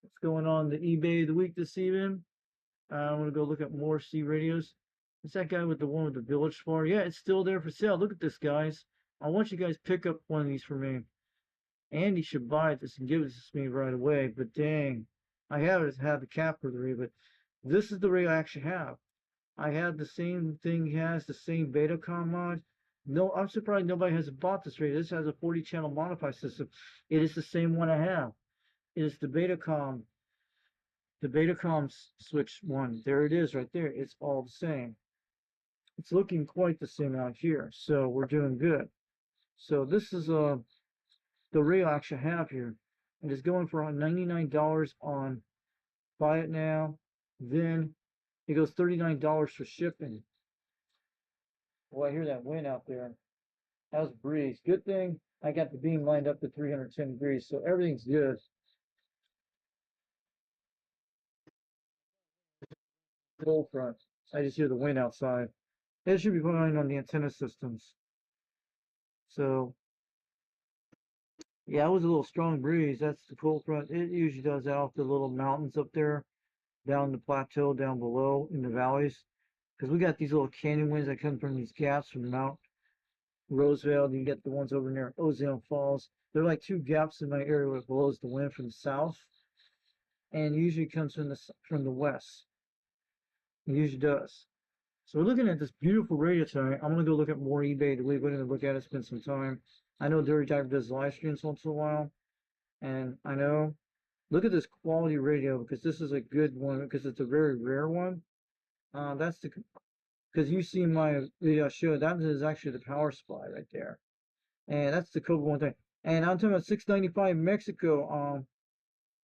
What's going on the eBay of the week this evening? I'm going to go look at more C radios. It's that guy with the one with the Village Spar. Yeah, it's still there for sale. Look at this, guys. I want you guys to pick up one of these for me. Andy should buy this and give it to me right away. But dang, I have the cap for the radio, but this is the radio I actually have. I have the same thing he has, the same Betacom mod. No, I'm surprised nobody has bought this radio. This has a 40-channel modify system. It is the same one I have. It is the Betacom switch one. There it is right there. It's all the same. It's looking quite the same out here. So we're doing good. So this is the radio I actually have here. It is going for $99 on Buy It Now. Then it goes $39 for shipping. Well, I hear that wind out there. That was a breeze. Good thing I got the beam lined up to 310 degrees, so everything's good. Cold front. I just hear the wind outside. It should be fine on the antenna systems. So, yeah, it was a little strong breeze. That's the cold front. It usually does that off the little mountains up there, down the plateau, down below in the valleys. Because we got these little canyon winds that come from these gaps from Mount Roosevelt. You get the ones over near Ozone Falls. They're like two gaps in my area where it blows the wind from the south. And usually comes from the west. It usually does. So we're looking at this beautiful radio tonight. I'm going to go look at more eBay to leave. We're going to look at it, spend some time. I know Dirty Diver does live streams once in a while. And I know, look at this quality radio because this is a good one because it's a very rare one. That's the, because you see my video show, that is actually the power supply right there. And that's the Cobra one thing. And I'm talking about 695 Mexico.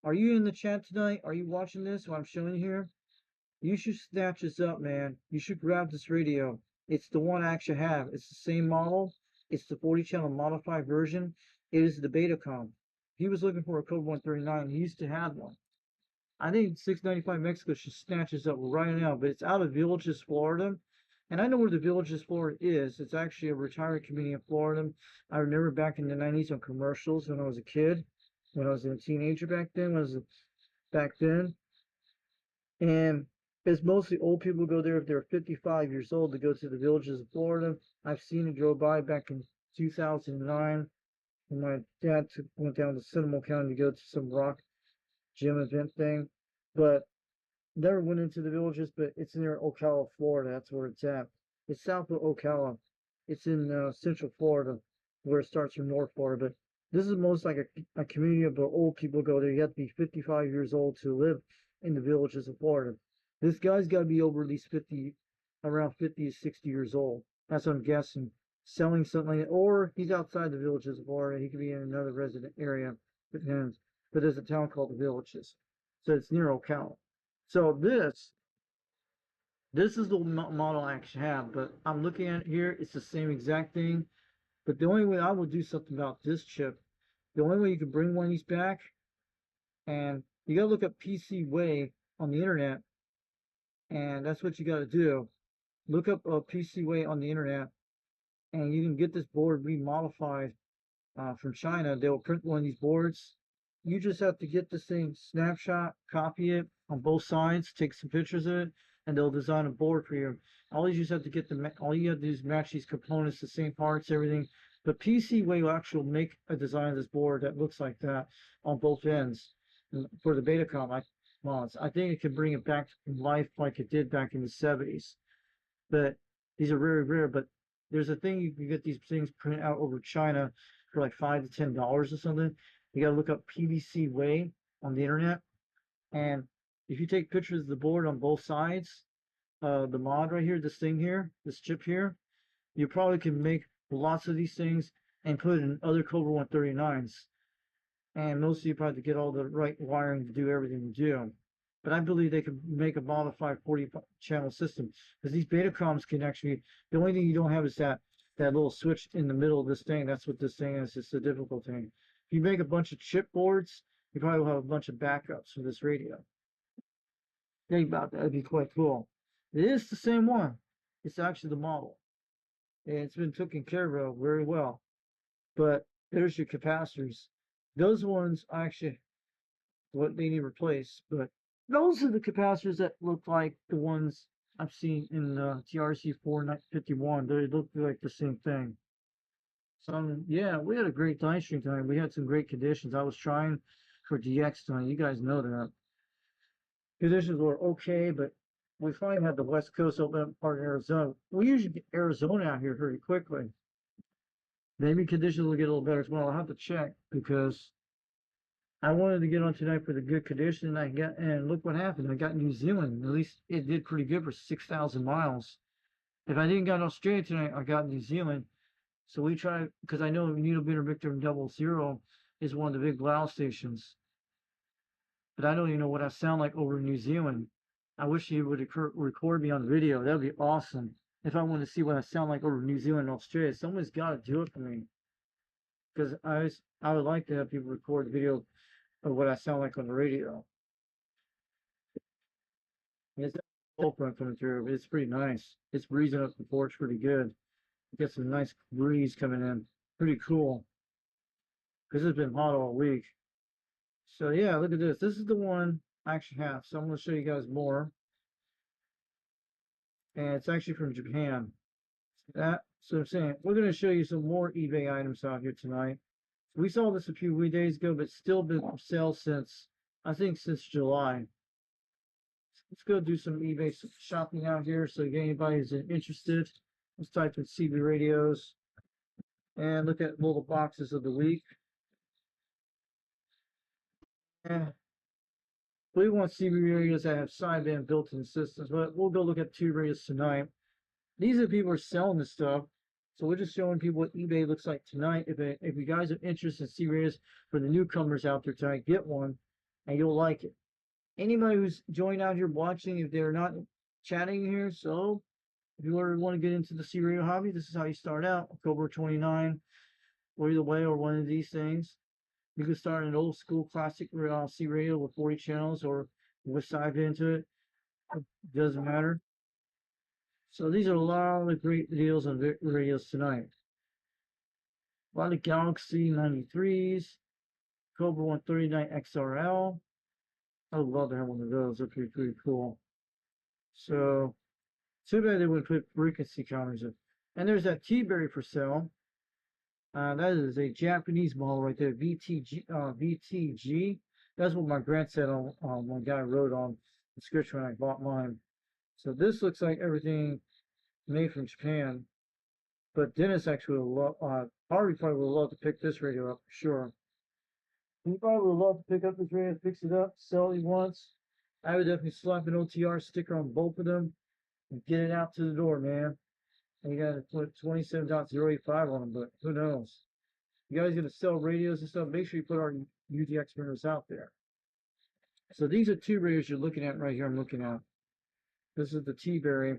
Are you in the chat tonight? Are you watching this, what I'm showing you here? You should snatch this up, man. You should grab this radio. It's the one I actually have. It's the same model. It's the 40-channel modified version. It is the Betacom. He was looking for a Cobra 139. He used to have one. I think 695 Mexico should snatch this up right now, but it's out of Villages, Florida. And I know where the Villages, Florida is. It's actually a retirement community in Florida. I remember back in the 90s on commercials when I was a kid, when I was a teenager back then, and it's mostly old people who go there if they're 55 years old to go to the Villages of Florida. I've seen it drove by back in 2009 when my dad went down to Seminole County to go to some rock gym event thing, but never went into the Villages, but it's near Ocala, Florida. That's where it's at. It's south of Ocala. It's in Central Florida, where it starts from North Florida. But this is most like a community of old people go there. You have to be 55 years old to live in the Villages of Florida. This guy's got to be over at least 50, around 50 to 60 years old. That's what I'm guessing. Selling something like that. Or he's outside the Villages of Florida. He could be in another resident area. Depends. But there's a town called the Villages. So it's near Ocala. So this is the model I actually have, but I'm looking at it here. It's the same exact thing, but the only way I would do something about this chip, the only way you can bring one of these back, and you gotta look up PCWay on the internet, and that's what you gotta do. Look up PCWay on the internet, and you can get this board remodified from China. They'll print one of these boards. You just have to get this thing, snapshot, copy it on both sides, take some pictures of it, and they'll design a board for you. All you just have to get all you have to do is match these components, the same parts, everything. But PCWay will actually make a design of this board that looks like that on both ends for the Betacom mods. I think it can bring it back to life like it did back in the 70s. But these are very rare. But there's a thing you can get these things printed out over China for like $5 to $10 or something. You gotta look up PCWay on the internet, and if you take pictures of the board on both sides, the mod right here, this thing here, this chip here, you probably can make lots of these things and put it in other Cobra 139s. And most of you probably have to get all the right wiring to do everything you do. But I believe they could make a modified 40-channel system, because these Betacoms can actually, the only thing you don't have is that little switch in the middle of this thing. That's what this thing is. It's the difficult thing. If you make a bunch of chip boards, you probably will have a bunch of backups for this radio. Think about that. That'd be quite cool. It is the same one. It's actually the model. And it's been taken care of very well. But there's your capacitors. Those ones actually, what they need replaced. But those are the capacitors that look like the ones I've seen in the TRC 451. They look like the same thing. So, yeah, we had a great night stream tonight. We had some great conditions. I was trying for DX tonight. You guys know that. Conditions were okay, but we finally had the West Coast open up part of Arizona. We usually get Arizona out here very quickly. Maybe conditions will get a little better as well. I'll have to check, because I wanted to get on tonight for the good condition. And look what happened. I got New Zealand. At least it did pretty good for 6,000 miles. If I didn't get Australia tonight, I got New Zealand. So we try, because I know Needle Beater Victor 00 is one of the big loud stations. But I don't even know what I sound like over in New Zealand. I wish he would record me on video. That would be awesome. If I want to see what I sound like over New Zealand and Australia, someone's got to do it for me. Because I would like to have people record video of what I sound like on the radio. It's a cold front coming through. It's pretty nice. It's breezing up the porch pretty good. Get some nice breeze coming in. Pretty cool. Because it's been hot all week. So yeah, look at this. This is the one I actually have. So I'm going to show you guys more. And it's actually from Japan. So I'm saying, we're going to show you some more eBay items out here tonight. We saw this a few days ago, but still been for sale since, I think, since July. Let's go do some eBay shopping out here. So if anybody is interested, let's type in CB radios and look at little boxes of the week. And we want CB radios that have sideband built-in systems, but we'll go look at 2 radios tonight. These are the people who are selling this stuff, so we're just showing people what eBay looks like tonight. If you guys are interested in CB radios for the newcomers out there tonight, get one, and you'll like it. Anybody who's joined out here watching, if they're not chatting here, so if you want to get into the CB radio hobby, this is how you start out. Cobra 29, or either way, or one of these things. You can start an old school classic CB radio with 40 channels, or which side into it. It doesn't matter. So these are a lot of great deals on radios tonight. A lot of Galaxy 93s, Cobra 139 XRL. I would love to have one of those. That'd be pretty cool. So, too bad they wouldn't put frequency counters in. And there's that T-Berry for sale. That is a Japanese model right there, VTG. That's what my grandson on my guy wrote on the description when I bought mine. So this looks like everything made from Japan. But Dennis actually would love, Harvey probably would love to pick this radio up for sure. He probably would love to pick up this radio, fix it up, sell it once. I would definitely slap an OTR sticker on both of them and get it out to the door, man. And you gotta put 27.085 on them, but who knows? You guys gonna sell radios and stuff, make sure you put our UTX printers out there. So these are two radios you're looking at right here. I'm looking at. This is the T-Berry.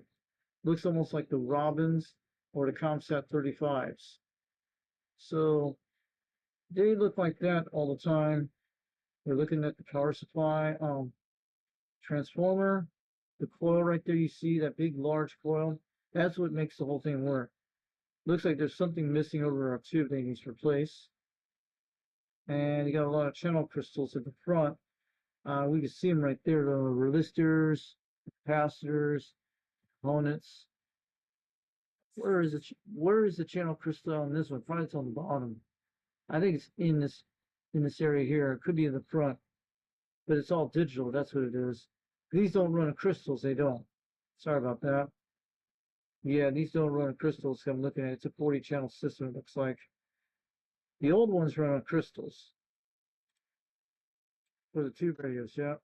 Looks almost like the Robins or the Comsat 35s. So they look like that all the time. We're looking at the power supply, transformer, the coil right there. You see that big large coil? That's what makes the whole thing work. Looks like there's something missing over our tube that needs to replace. And you got a lot of channel crystals at the front. We can see them right there, the resistors, capacitors, components. Where is the channel crystal on this one? Probably it's on the bottom. I think it's in this area here. It could be in the front, but it's all digital. That's what it is. These don't run on crystals. They don't. Sorry about that. Yeah, these don't run on crystals. I'm looking at it. It's a 40 channel system. It looks like the old ones run on crystals for the tube radios. Yeah,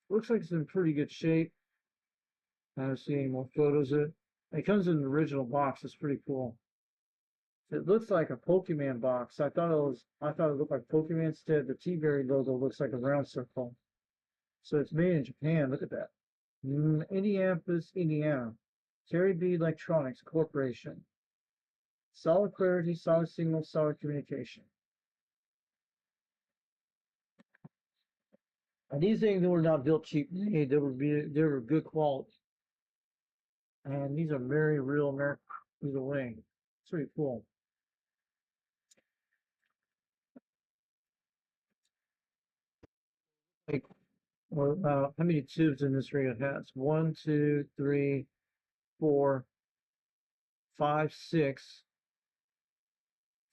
looks like it's in pretty good shape. I don't see any more photos of it. It comes in the original box. It's pretty cool. It looks like a Pokemon box. I thought it looked like Pokemon. Instead, the T-Berry logo looks like a round circle. So it's made in Japan. Look at that. Indianapolis, Indiana. Terry B. Electronics Corporation. Solid clarity, solid signal, solid communication. And these things were not built cheap. They were good quality. And these are very real American either way. It's pretty cool. Like, well, how many tubes in this radio has? 1, 2, 3, 4, 5, 6,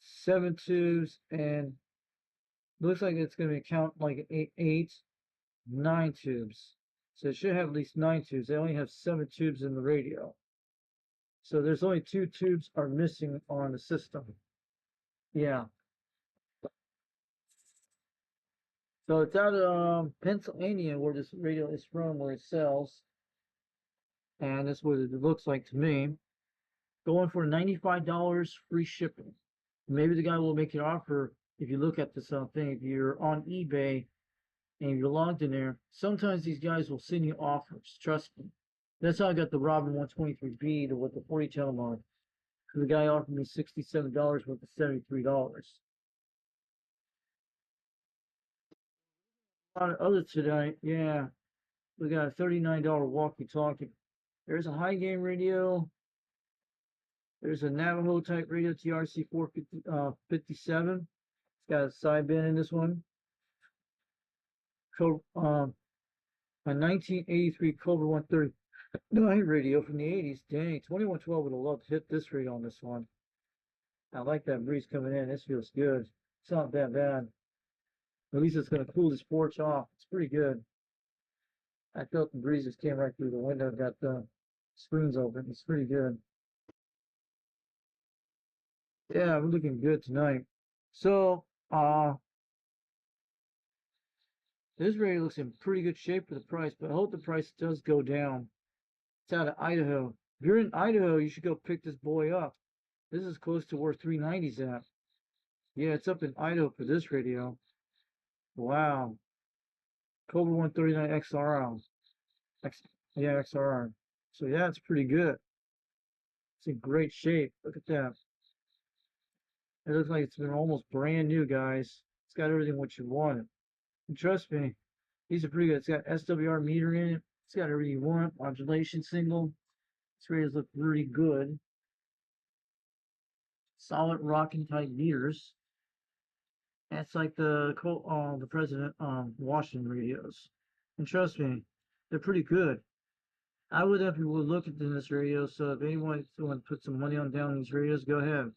7 tubes, and looks like it's going to count like 8, 9 tubes. So it should have at least 9 tubes. They only have 7 tubes in the radio. So there's only 2 tubes are missing on the system. Yeah. So it's out of Pennsylvania where this radio is from, where it sells. And that's what it looks like to me. Going for $95 free shipping. Maybe the guy will make an offer if you look at this thing. If you're on eBay and you're logged in there, sometimes these guys will send you offers. Trust me. That's how I got the Robin 123B with the 40 channel mod. The guy offered me $67 worth of $73. A lot of others tonight, yeah. We got a $39 walkie-talkie. There's a high gain radio. There's a Navajo type radio, TRC 457. It's got a sideband in this one. A 1983 Cobra 139 radio from the 80s. Dang, 2112 would have loved to hit this radio on this one. I like that breeze coming in. This feels good. It's not that bad. At least it's going to cool this porch off. It's pretty good. I felt the breeze just came right through the window. Got the screens open. It's pretty good. Yeah, we're looking good tonight. So, this radio looks in pretty good shape for the price, but I hope the price does go down. It's out of Idaho. If you're in Idaho, you should go pick this boy up. This is close to where 390's at. Yeah, it's up in Idaho for this radio. Wow. Cobra 139 XRR. Yeah, XRR. So yeah, it's pretty good. It's in great shape. Look at that. It looks like it's been almost brand new, guys. It's got everything what you wanted. And trust me, These are pretty good. It's got SWR meter in it. It's got everything you want. Modulation signal. These radios look really good. Solid rocking type meters. That's like the President Washington radios. And trust me, they're pretty good. I would definitely look at this radio, so if anyone wants to put some money on down these radios, go ahead.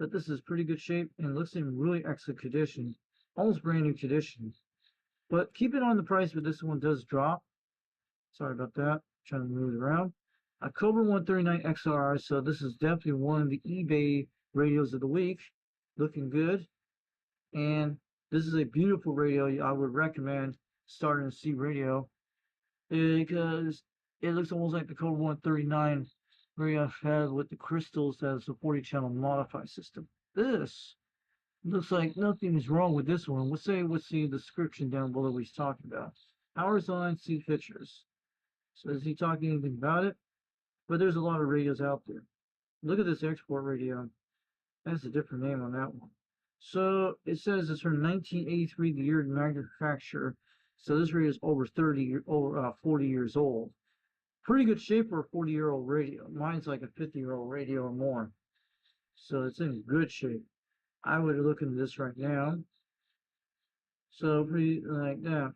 But this is pretty good shape and looks in really excellent condition. Almost brand new condition. But keep it on the price, but this one does drop. Sorry about that. Trying to move it around. A Cobra 139 XR, so this is definitely one of the eBay radios of the week. Looking good. And this is a beautiful radio. I would recommend starting to see radio because it looks almost like the Cobra 139 radio I've had with the crystals as a 40-channel modify system. This looks like nothing is wrong with this one. Let's see the description down below what he's talking about. Hours on, see pictures. So is he talking anything about it? But there's a lot of radios out there. Look at this export radio. That's a different name on that one. So it says it's from 1983, the year of manufacture. So this radio is over 40 years old. Pretty good shape for a 40-year-old radio. Mine's like a 50-year-old radio or more. So it's in good shape. I would look into this right now. So pretty like that.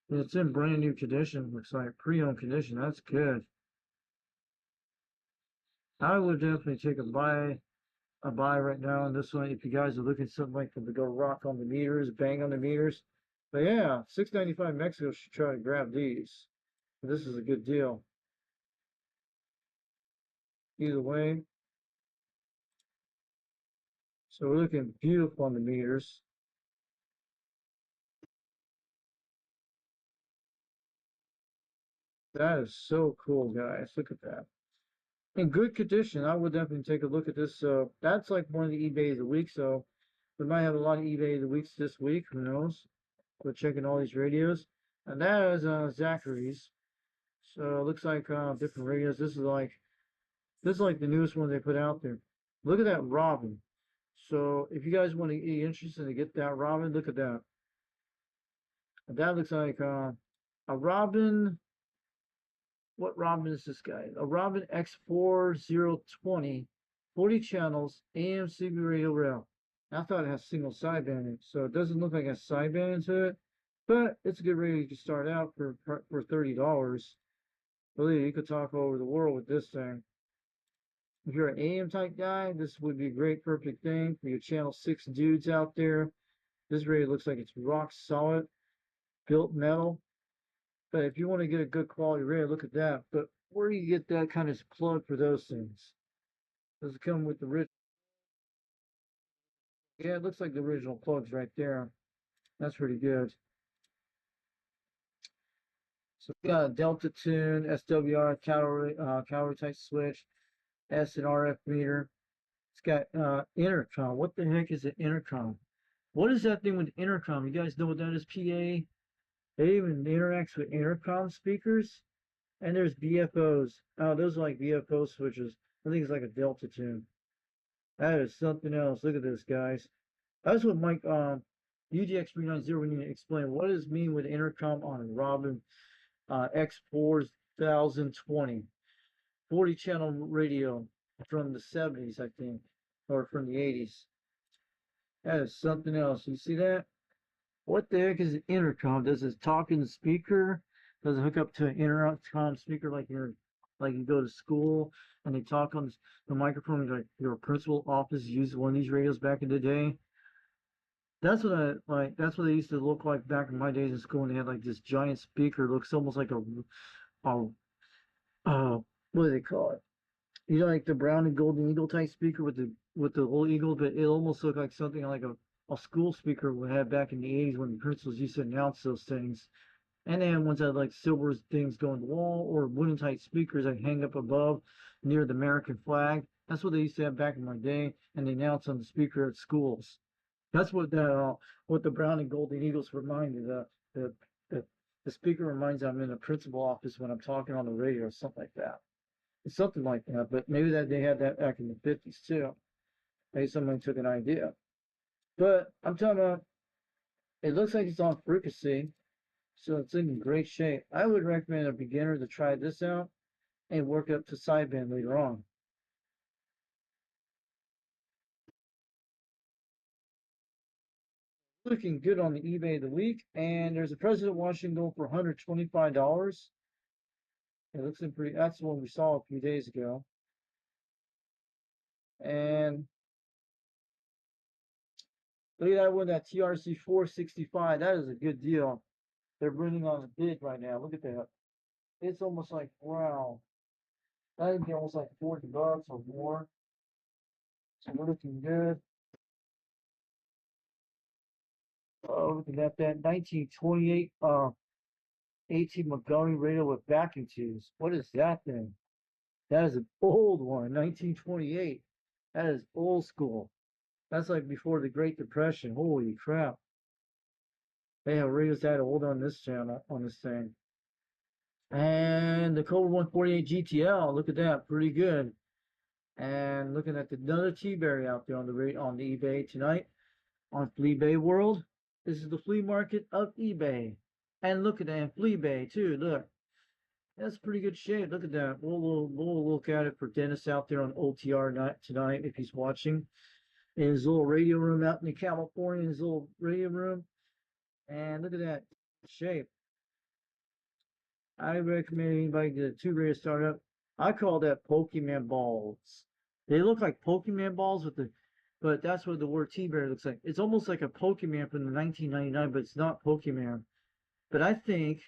It's in brand new condition. Looks like pre-owned condition. That's good. I would definitely take a buy right now on this one if you guys are looking something like to go rock on the meters, bang on the meters. But yeah, $6.95 Mexico should try to grab these. This is a good deal. Either way. So we're looking beautiful on the meters. That is so cool, guys. Look at that. In good condition. I would definitely take a look at this. That's like one of the eBay of the week. So we might have a lot of eBay of the weeks this week. Who knows? We're checking all these radios. And that is Zachary's. So it looks like different radios. This is like the newest one they put out there. Look at that Robin. So if you guys want to be interested to get that Robin, look at that. And that looks like a Robin. What Robin is this guy? A Robin X4020, 40 channels, AM CB radio rail. I thought it has single sideband in it, so it doesn't look like it has sideband into it, but it's a good radio to start out for $30. Believe me, you could talk all over the world with this thing. If you're an AM type guy, this would be a great, perfect thing for your channel 6 dudes out there. This radio looks like it's rock solid, built metal. But if you want to get a good quality radio, look at that. But where do you get that kind of plug for those things? Does it come with the original? Yeah, it looks like the original plugs right there. That's pretty good. So we got a Delta Tune, SWR, calorie type switch, S and RF meter. It's got intercom. What the heck is an intercom? What is that thing with intercom? You guys know what that is? PA. It even interacts with intercom speakers. And there's BFOs. Oh, those are like BFO switches. I think it's like a Delta Tune. That is something else. Look at this, guys. That's what Mike, UGX390, we need to explain. What does it mean with intercom on a Robin X4020? 40-channel radio from the 70s, I think. Or from the 80s. That is something else. You see that? What the heck is an intercom? Does it talk in the speaker? Does it hook up to an intercom speaker like you go to school and they talk on the microphone like your principal office used one of these radios back in the day? That's what I like. That's what they used to look like back in my days in school. And they had like this giant speaker. It looks almost like what do they call it? You know, like the brown and golden eagle type speaker with the little eagle, but it almost looked like something like a school speaker we had back in the 80s when the principals used to announce those things. And they had ones that had like silver things going to the wall or wooden type speakers that hang up above near the American flag. That's what they used to have back in my day, and they announced on the speaker at schools. That's what the brown and golden eagles reminded. The speaker reminds me I'm in a principal office when I'm talking on the radio or something like that. It's something like that, but maybe that they had that back in the 50s too. Maybe somebody took an idea. But I'm talking about, it looks like it's on frequency, so it's in great shape. I would recommend a beginner to try this out and work up to sideband later on. Looking good on the eBay of the week, and there's a President Washington for $125. It looks in pretty. That's the one we saw a few days ago. And look at that one, that TRC 465. That is a good deal. They're bringing on a bid right now. Look at that. It's almost like, wow. That would be almost like $40 or more. So we're looking good. Oh, looking at that 1928 AT Montgomery radio with backing tubes. What is that thing? That is an old one, 1928. That is old school. That's like before the Great Depression. Holy crap. They have radios that old on this channel, on this thing. And the Cobra 148 GTL, look at that, pretty good. And looking at another T-Berry out there on the eBay tonight, on Flea Bay World. This is the flea market of eBay. And look at that, Flea Bay too, look. That's pretty good shape, look at that. We'll look at it for Dennis out there on OTR tonight, if he's watching. In his little radio room out in California, his little radio room. And look at that shape. I recommend anybody get a two-radio startup. I call that Pokemon balls. They look like Pokemon balls but that's what the word T-Bear looks like. It's almost like a Pokemon from the 1999, but it's not Pokemon. But I think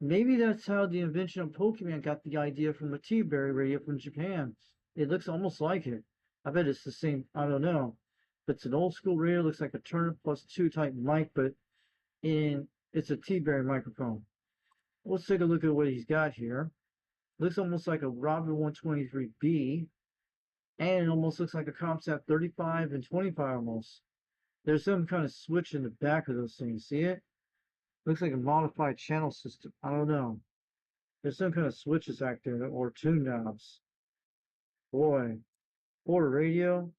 maybe that's how the invention of Pokemon got the idea from the T-Berry radio from Japan. It looks almost like it. I bet it's the same. I don't know. But it's an old school radio. Looks like a Turner Plus 2 type mic, but it's a T-Berry microphone. Let's take a look at what he's got here. Looks almost like a Robert 123B. And it almost looks like a ComSat 35 and 25 almost. There's some kind of switch in the back of those things. See it? Looks like a modified channel system. I don't know. There's some kind of switches back there or tune knobs. Boy. For a radio.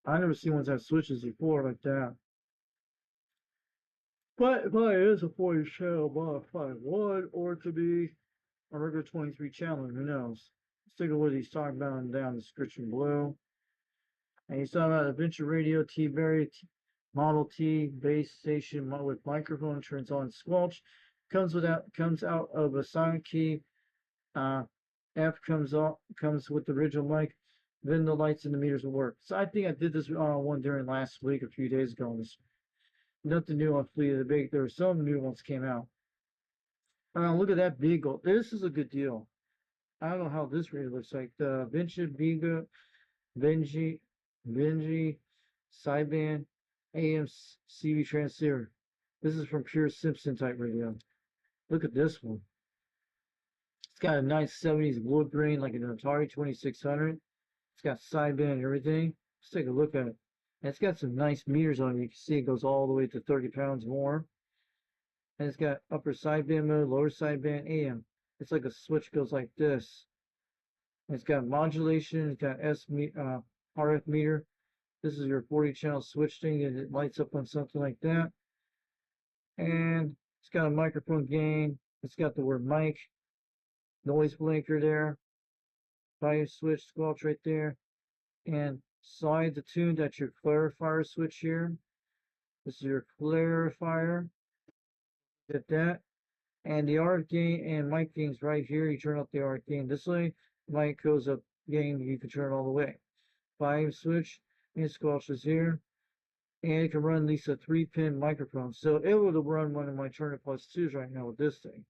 I never seen ones have switches before like that. But it probably is a 40 channel modified one, or it could be a regular 23 channel, who knows? Let's take a look at what he's talking about down in the description below. And he's talking about Adventure Radio T-Berry Model T base station with microphone, turns on squelch, comes out of a silent key. F comes with the original mic. Then the lights and the meters will work. So I think I did this one during last week, a few days ago. Nothing new on Fleet of the Big. There were some new ones came out. Look at that Beagle. This is a good deal. I don't know how this really looks like. The Benji sideband AM CV transceiver. This is from Pure Simpson type radio. Look at this one. It's got a nice 70s wood grain like an Atari 2600. It's got sideband and everything. Let's take a look at it. And it's got some nice meters on it. You can see it goes all the way to 30 pounds more. And it's got upper sideband mode, lower sideband AM. It's like a switch goes like this. And it's got modulation. It's got RF meter. This is your 40 channel switch thing, and it lights up on something like that. And it's got a microphone gain. It's got the word mic, noise blinker there, volume switch, squelch right there, and slide the tune. That's your clarifier switch here. This is your clarifier. Get that. And the RF gain and mic gains right here. You turn up the RF gain this way. Mic goes up gain. You can turn it all the way. Volume switch and squelches here. And it can run at least a 3-pin microphone. So it would run one of my Turner Plus 2s right now with this thing,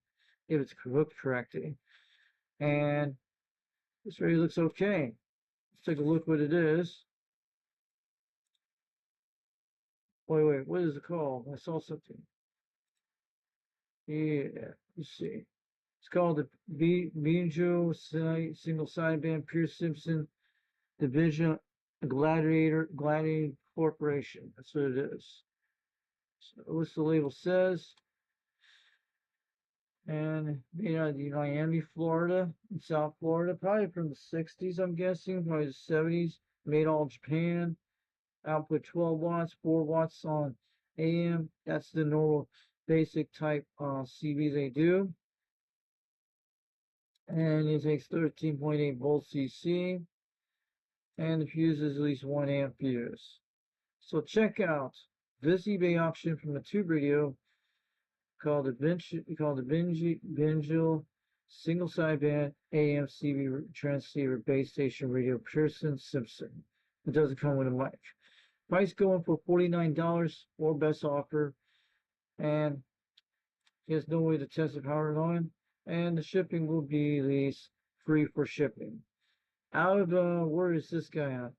if it's hooked correctly. And this radio looks okay. Let's take a look what it is. Wait, what is it called? I saw something. Yeah, let's see. It's called the Benjo single sideband Pure Simpson Division Gladiator Corporation. That's what it is. So what's the label says? And made out of Miami, Florida, in South Florida, probably from the 60s, I'm guessing, probably the 70s. Made all in Japan. output 12 watts, 4 watts on AM. That's the normal basic type CV they do. And it takes 13.8 volts DC. And the fuse is at least 1 amp fuse. So check out this eBay auction from the tube radio called the Bingel single sideband AM CV transceiver base station radio Pearson Simpson. It doesn't come with a mic. Price going for $49 or best offer, and he has no way to test the power on, and the shipping will be at least free for shipping. Out of where is this guy at?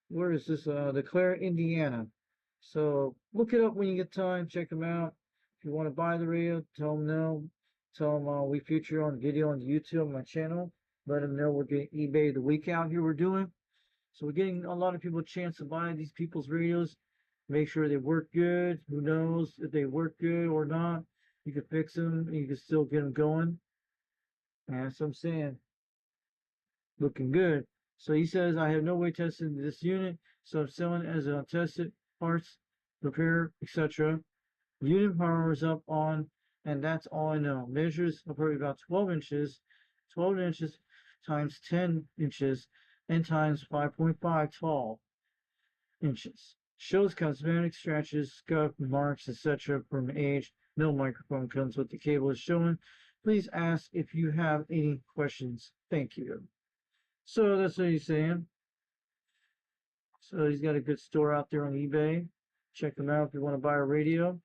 Where is this? DeClaire, Indiana. So look it up when you get time. Check him out. If you want to buy the radio, tell him no. Tell him we feature on video on YouTube on my channel. Let him know we're getting eBay the week out here we're doing. So we're getting a lot of people a chance to buy these people's radios. Make sure they work good. Who knows if they work good or not. You can fix them and you can still get them going. And that's what I'm saying. Looking good. So he says, I have no way testing this unit, so I'm selling it as untested parts, repair, etc. Unit power is up on, and that's all I know. Measures are probably about 12 inches. 12 inches times 10 inches and times 5.5 tall inches. Shows cosmetic scratches, scuff, marks, etc. from age. No microphone comes with the cable is showing. Please ask if you have any questions. Thank you. So that's what he's saying. So he's got a good store out there on eBay. Check them out if you want to buy a radio.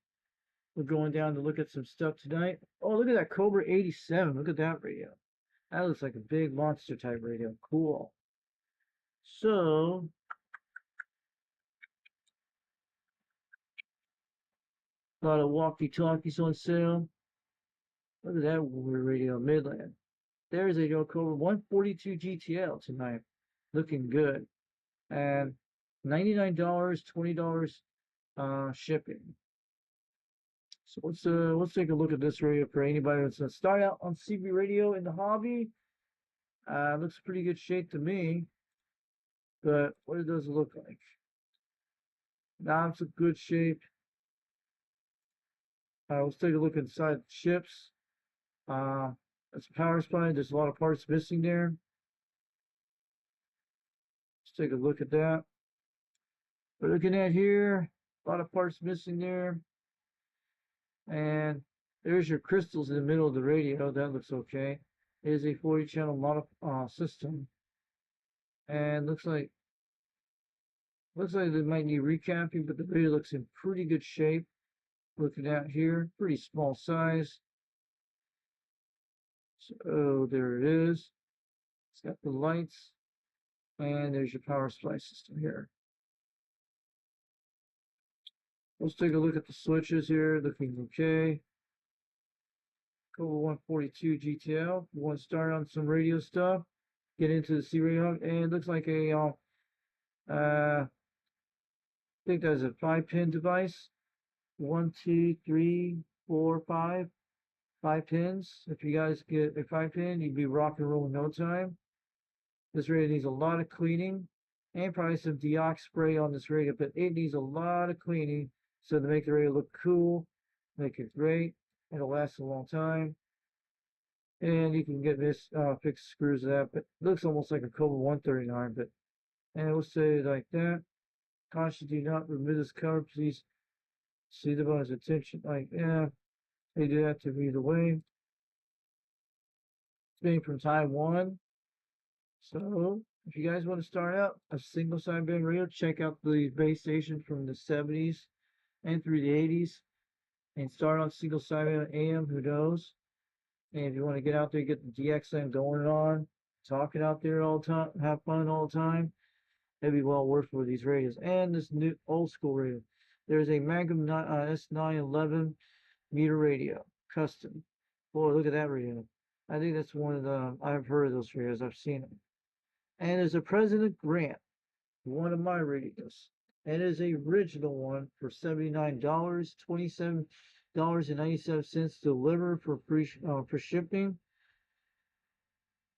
We're going down to look at some stuff tonight. Oh, look at that Cobra 87. Look at that radio. That looks like a big monster type radio. Cool. So a lot of walkie-talkies on sale. Look at that weird radio, Midland. There's a Cobra 142 GTL tonight. Looking good. And $99, $20 shipping. So let's take a look at this radio for anybody that's gonna start out on CB radio in the hobby. Looks pretty good shape to me. But what does it look like? Now it's a good shape. Let's take a look inside the chips. That's a power supply. There's a lot of parts missing there. Let's take a look at that. We're looking at here, a lot of parts missing there. And there's your crystals in the middle of the radio. That looks okay. It is a 40 channel system. And looks like they might need recapping, but the radio looks in pretty good shape. Looking at here, pretty small size. So there it is. It's got the lights. And there's your power supply system here. Let's take a look at the switches here. Looking okay. Cobra 142 GTL. We want to start on some radio stuff. Get into the C radio. And it looks like a I think that's a 5-pin device. 1, 2, 3, 4, 5. 5 pins. If you guys get a 5-pin, you'd be rock and roll in no time. This radio needs a lot of cleaning and probably some deox spray on this radio, but it needs a lot of cleaning so to make the radio look cool, make it great, and it'll last a long time. And you can get this fixed screws of that, but it looks almost like a Cobra 139. But and we'll say it like that. Caution: do not remove this cover. Please see the body's attention. Like they do that to me either way. It's being from Taiwan. So if you guys want to start out a single sideband radio, check out the base station from the 70s and through the 80s, and start on single sideband AM. Who knows? And if you want to get out there, get the DXM going on, talking out there all the time, have fun all the time, it'd be well worth for these radios. And this new old school radio, there's a Magnum S911 meter radio, custom. Boy, look at that radio. I think that's one of the, I've heard of those radios, I've seen them. And there's a President Grant, one of my radios. And it is a original one for $79, $27.97 delivered for free for shipping.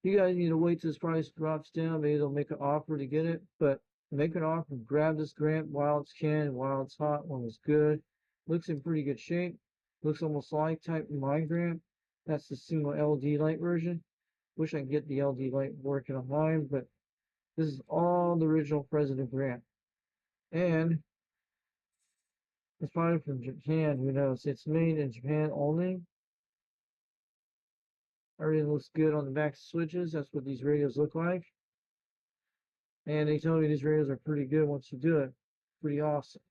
You guys need to wait till this price drops down. Maybe they'll make an offer to get it. But make an offer, grab this grant while it's canned, while it's hot, when it's good. Looks in pretty good shape. Looks almost like Type My Grant. That's the single LD light version. Wish I could get the LD light working on mine, but this is all the original President Grant. And it's probably from Japan, who knows? It's made in Japan only. Everything looks good on the back switches. That's what these radios look like. And they tell me these radios are pretty good once you do it. Pretty awesome.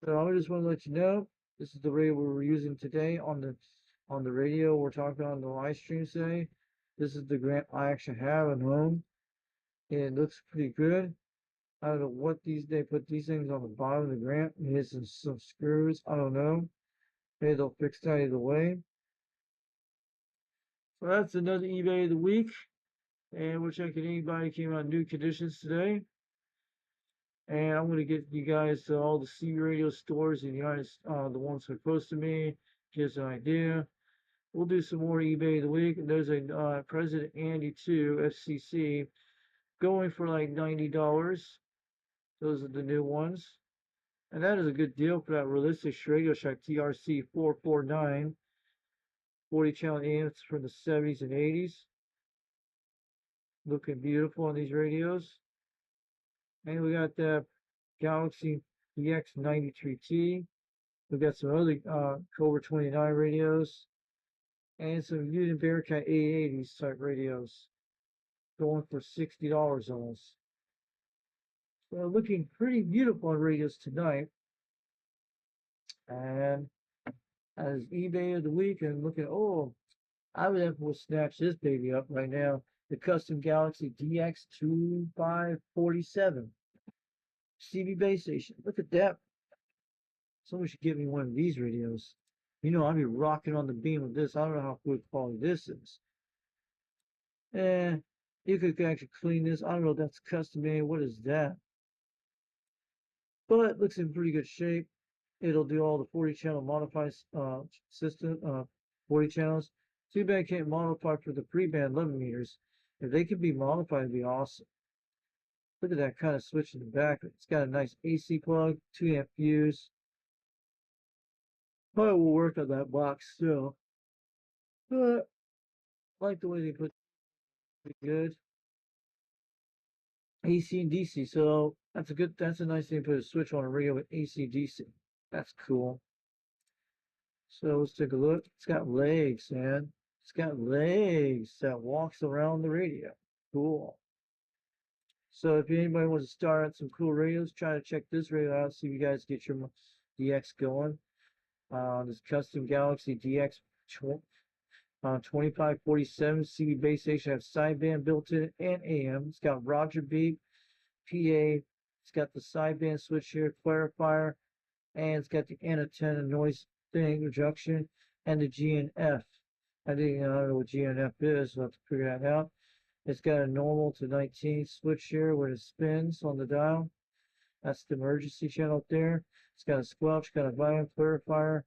So I just want to let you know, this is the radio we were using today on the radio. We're talking on the live stream today. This is the Grant I actually have at home. And it looks pretty good. I don't know what they put these things on the bottom of the Grant. Maybe some screws. I don't know. Maybe they'll fix that either way. So that's another eBay of the week. And we're checking anybody came out in new conditions today. And I'm going to get you guys to all the C radio stores in the United States, the ones that are close to me, gives an idea. We'll do some more eBay of the week. And there's a President Andy 2 FCC going for like $90. Those are the new ones. And that is a good deal for that Realistic Radio Shack TRC 449. 40 channel amps from the 70s and 80s. Looking beautiful on these radios. And we got the Galaxy DX93T. We got some other Cobra 29 radios. And some Unit Bearcat 880s type radios. Going for $60 almost. So looking pretty beautiful on radios tonight. And as eBay of the week, and looking, oh, I would have to snatch this baby up right now. The Custom Galaxy DX2547 CB base station. Look at that. Someone should get me one of these radios. You know, I'll be rocking on the beam with this. I don't know how good quality this is. You could actually clean this. I don't know if that's custom made. What is that? But it looks in pretty good shape. It'll do all the 40 channel modify system, 40 channels. Too bad I can't modify for the pre-band 11 meters. If they could be modified, it'd be awesome. Look at that kind of switch in the back. It's got a nice AC plug, 2 amp fuse. Probably will work on that box still. But I like the way they put it. Good. AC and DC. So that's a nice thing to put a switch on a radio with AC DC. That's cool. So let's take a look. It's got legs, man. It's got legs that walks around the radio. Cool. So if anybody wants to start out some cool radios, try to check this radio out. See if you guys get your DX going. This Custom Galaxy DX 2547 CB base station has sideband built in and AM. It's got Roger beep, PA. It's got the sideband switch here, clarifier, and it's got the antenna noise thing reduction and the GNF. I don't know what GNF is. We'll have to figure that out. It's got a normal to 19 switch here where it spins on the dial. That's the emergency channel up there. It's got a squelch, got a volume clarifier.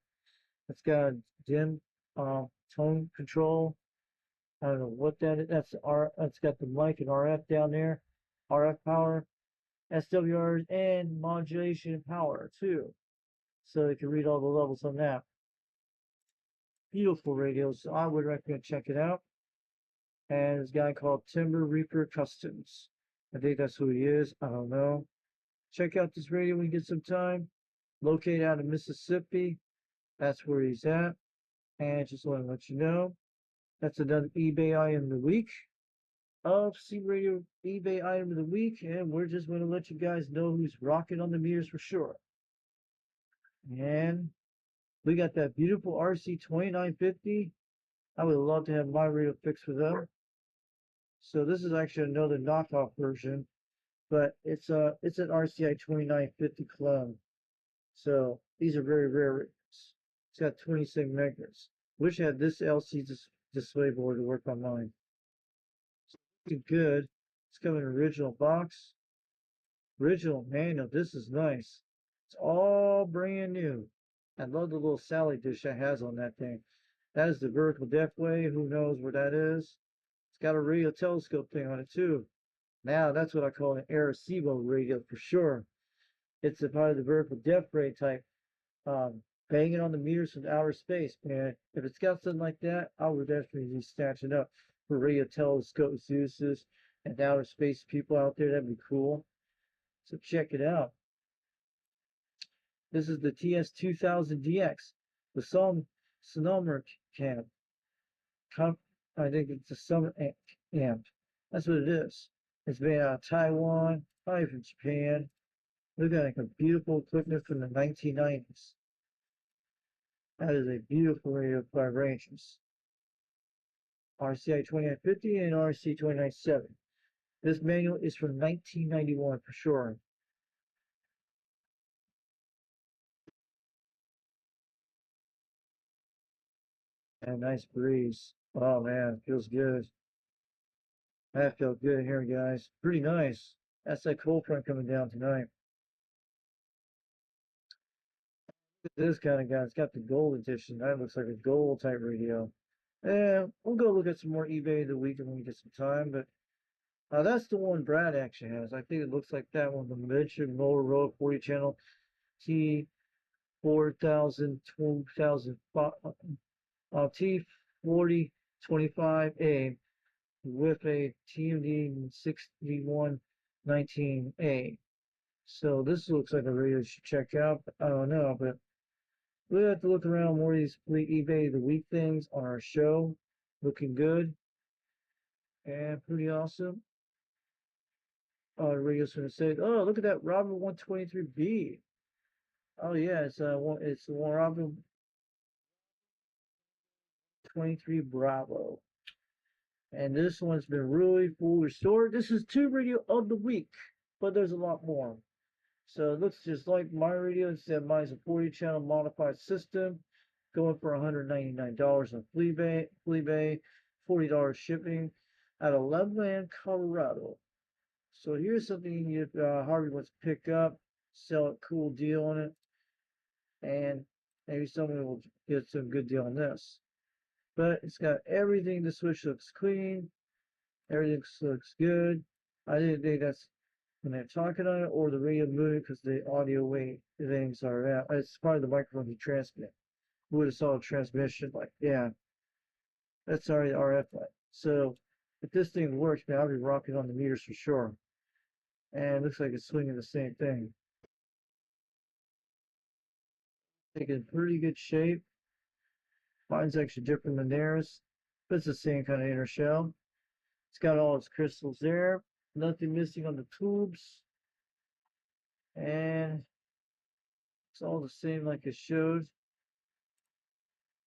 It's got a dim tone control. I don't know what that is. It's got the mic and RF down there. RF power, SWRs, and modulation power too. So you can read all the levels on that. Beautiful radio, so I would recommend check it out. And this guy called Timber Reaper Customs. I think that's who he is. I don't know. Check out this radio when you get some time. Located out in Mississippi. That's where he's at. And just want to let you know, that's another eBay item of the week of C Radio eBay item of the week. And we're just going to let you guys know who's rocking on the meters for sure. And we got that beautiful RC 2950. I would love to have my radio fixed for them. So this is actually another knockoff version, but it's an RCI 2950 clone. So these are very rare radios. It's got 26 megahertz. Wish I had this LC display board to work on mine. So looking good. It's coming in original box. Original manual. This is nice. It's all brand new. I love the little Sally dish that has on that thing. That is the vertical depth way. Who knows where that is? It's got a radio telescope thing on it too. Now that's what I call an Arecibo radio for sure. It's a part of the vertical depth ray type. Banging on the meters from outer space, man. If it's got something like that, I would definitely be snatching up for radio telescope Zeuses and outer space people out there. That'd be cool. So check it out. This is the TS2000DX, the Sonomer Camp. I think it's a summer amp. That's what it is. It's made out of Taiwan, probably from Japan. Look at like a beautiful equipment from the 1990s. That is a beautiful radio by Rangers. RCI 2950 and RC 297. This manual is from 1991 for sure. And nice breeze. Oh man, feels good. That felt good here, guys. Pretty nice. That's that cold front coming down tonight. This kind of guy, it's got the gold edition. That looks like a gold type radio. And we'll go look at some more eBay of the week when we get some time. But that's the one Brad actually has. I think it looks like that one, the Mitchell Motorola 40 channel T4000 T4025A with a TMD 6119A. So this looks like a radio you should check out. I don't know, but we'll have to look around more of these eBay of the week things on our show. Looking good and pretty awesome. The radio's gonna say, "Oh, look at that Robin 123B." Oh yeah, it's the one Robin 23 Bravo. And this one's been really full restored. This is Tube Radio of the Week, but there's a lot more. So it looks just like my radio, except mine's a 40 channel modified system, going for $199 on Fleabay, $40 shipping out of Loveland, Colorado. So here's something if Harvey wants to pick up, sell a cool deal on it, and maybe someone will get some good deal on this. But it's got everything. The switch looks clean. Everything looks good. I didn't think that's when they're talking on it or the radio moving because the audio wave things are out. It's probably the microphone you transmit. We would have saw a transmission like, yeah, that's already RF light. So if this thing works, man, I'll be rocking on the meters for sure. And it looks like it's swinging the same thing. Taking pretty good shape. Mine's actually different than theirs, but it's the same kind of inner shell. It's got all its crystals there. Nothing missing on the tubes. And it's all the same like it showed.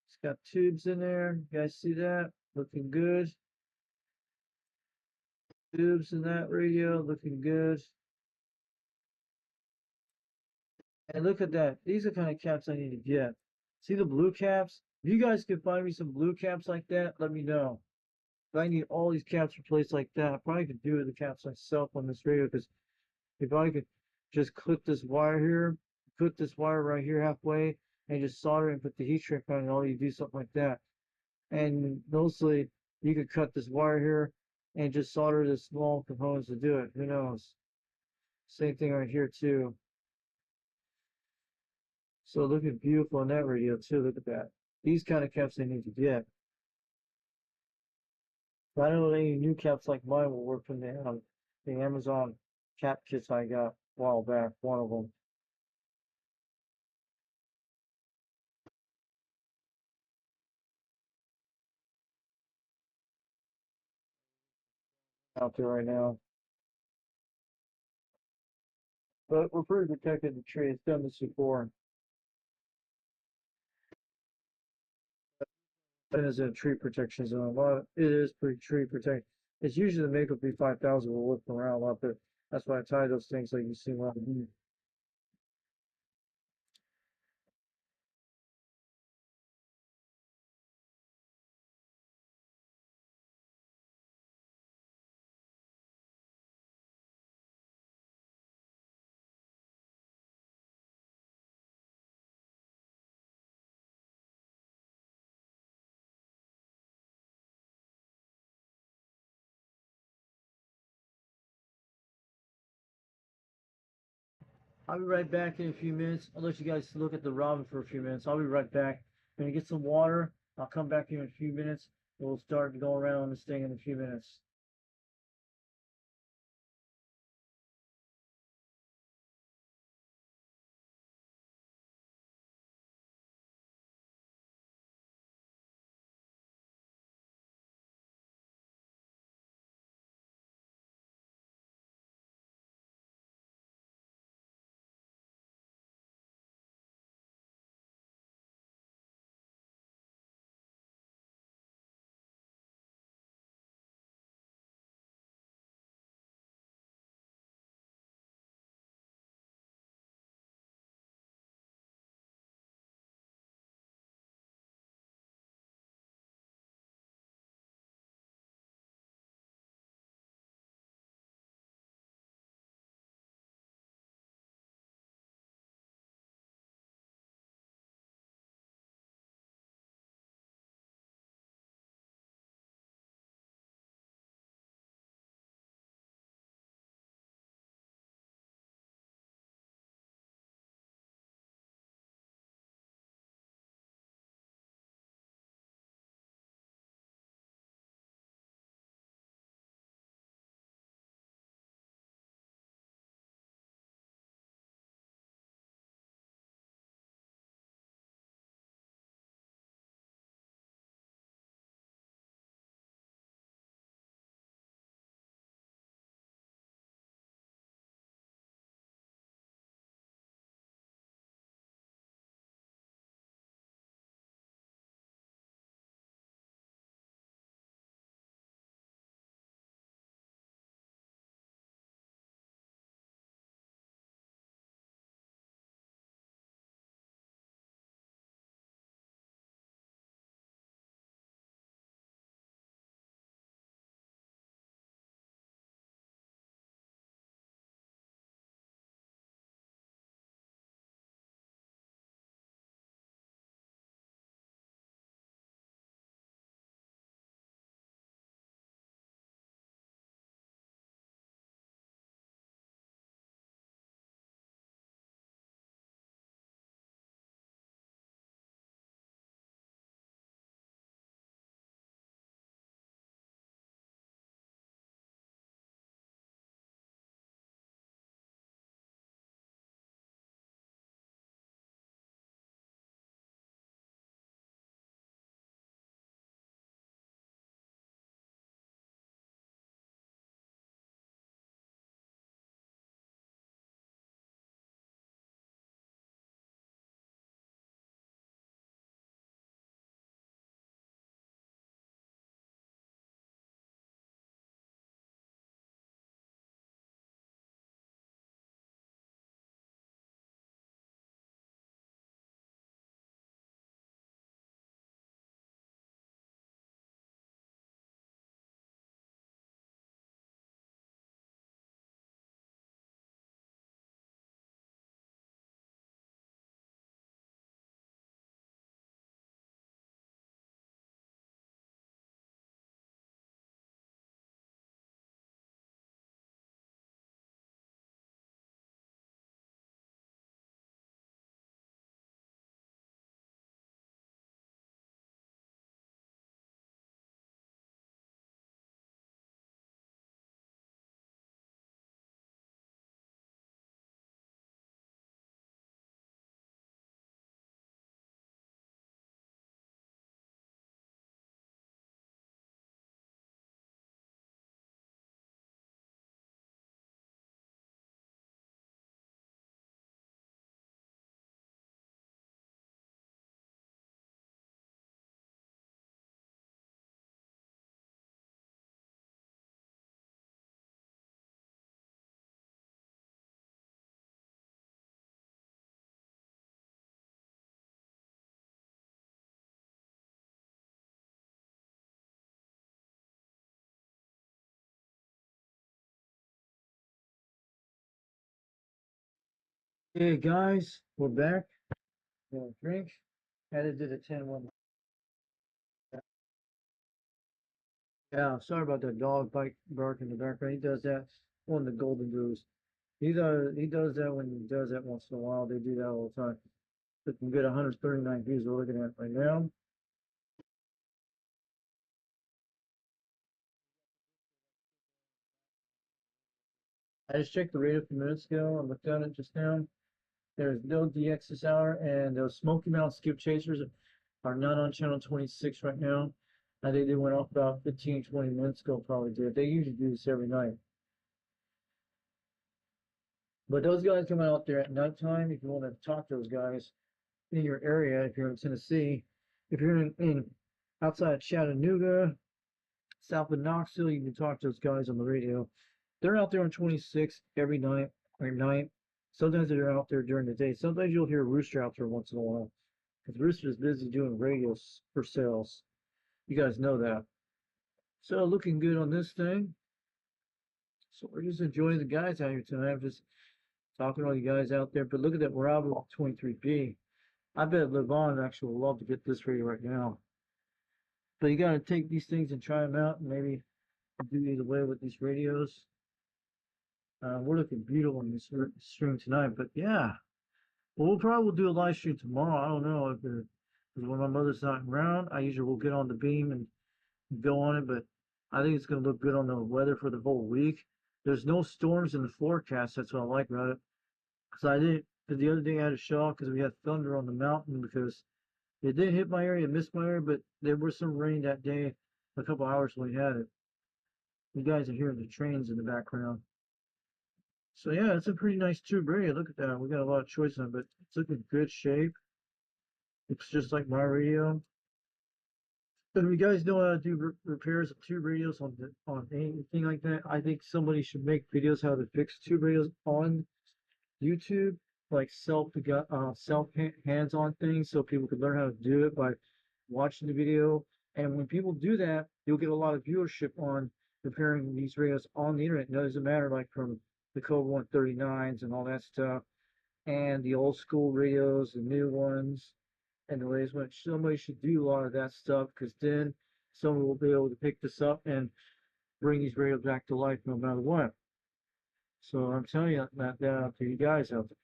It's got tubes in there. You guys see that? Looking good. Tubes in that radio, looking good. And look at that. These are the kind of caps I need to get. See the blue caps? If you guys can find me some blue caps like that, let me know. If I need all these caps replaced like that, I probably could do the caps myself on this radio because if I could just clip this wire here, put this wire right here halfway, and just solder it and put the heat shrink on it, all you do something like that. And mostly you could cut this wire here and just solder the small components to do it. Who knows? Same thing right here too. So looking beautiful on that radio too. Look at that. These kind of caps I need to get. But I don't know any new caps like mine will work from the Amazon cap kits I got a while back. One of them. Out there right now. But we're pretty protected in the tree. It's done this before. And there's a tree protection zone. Well, it is pretty tree protect. It's usually the makeup B5000 will whip around a lot, but that's why I tie those things like you see around. I'll be right back in a few minutes. I'll let you guys look at the robin for a few minutes. I'll be right back. I'm gonna get some water. I'll come back here in a few minutes. We'll start going around this thing in a few minutes. Hey guys, we're back. Gonna drink. Had to do the 10-1. Yeah, sorry about that dog bark in the background. He does that. One of the golden doos. He does that when he does that once in a while. They do that all the time. We can get 139 views we're looking at right now. I just checked the radio per minute scale. I looked at it just now. There's no DX this hour, and those Smoky Mountain Skip Chasers are not on channel 26 right now. I think they went off about 15, 20 minutes ago, probably did. They usually do this every night. But those guys come out there at nighttime. If you want to talk to those guys in your area, if you're in Tennessee, if you're in outside of Chattanooga, south of Knoxville, you can talk to those guys on the radio. They're out there on 26 every night or night. Sometimes they're out there during the day. Sometimes you'll hear Rooster out there once in a while, because Rooster is busy doing radio for sales. You guys know that. So looking good on this thing. So we're just enjoying the guys out here tonight. I'm just talking to all you guys out there. But look at that Bravo 23B. I bet Levon actually would love to get this radio right now. But you got to take these things and try them out, and maybe do either way with these radios. We're looking beautiful in this stream tonight, but yeah. Well, we'll probably do a live stream tomorrow. I don't know if because when my mother's not around, I usually will get on the beam and go on it, but I think it's going to look good on the weather for the whole week. There's no storms in the forecast. That's what I like about it. Because the other day I had a shock because we had thunder on the mountain, because it did hit my area, missed my area, but there was some rain that day, a couple hours when we had it. You guys are hearing the trains in the background. So yeah, it's a pretty nice tube radio. Look at that. We got a lot of choice on it, but it's looking good shape. It's just like my radio. But if you guys know how to do repairs of tube radios on anything like that, I think somebody should make videos how to fix tube radios on YouTube, like self hands-on things, so people can learn how to do it by watching the video. And when people do that, you'll get a lot of viewership on repairing these radios on the internet. It doesn't matter, like from the Cobra 139s and all that stuff, and the old school radios, the new ones, and the latest one. Somebody should do a lot of that stuff, because then someone will be able to pick this up and bring these radios back to life no matter what. So I'm telling you that out to you guys out there.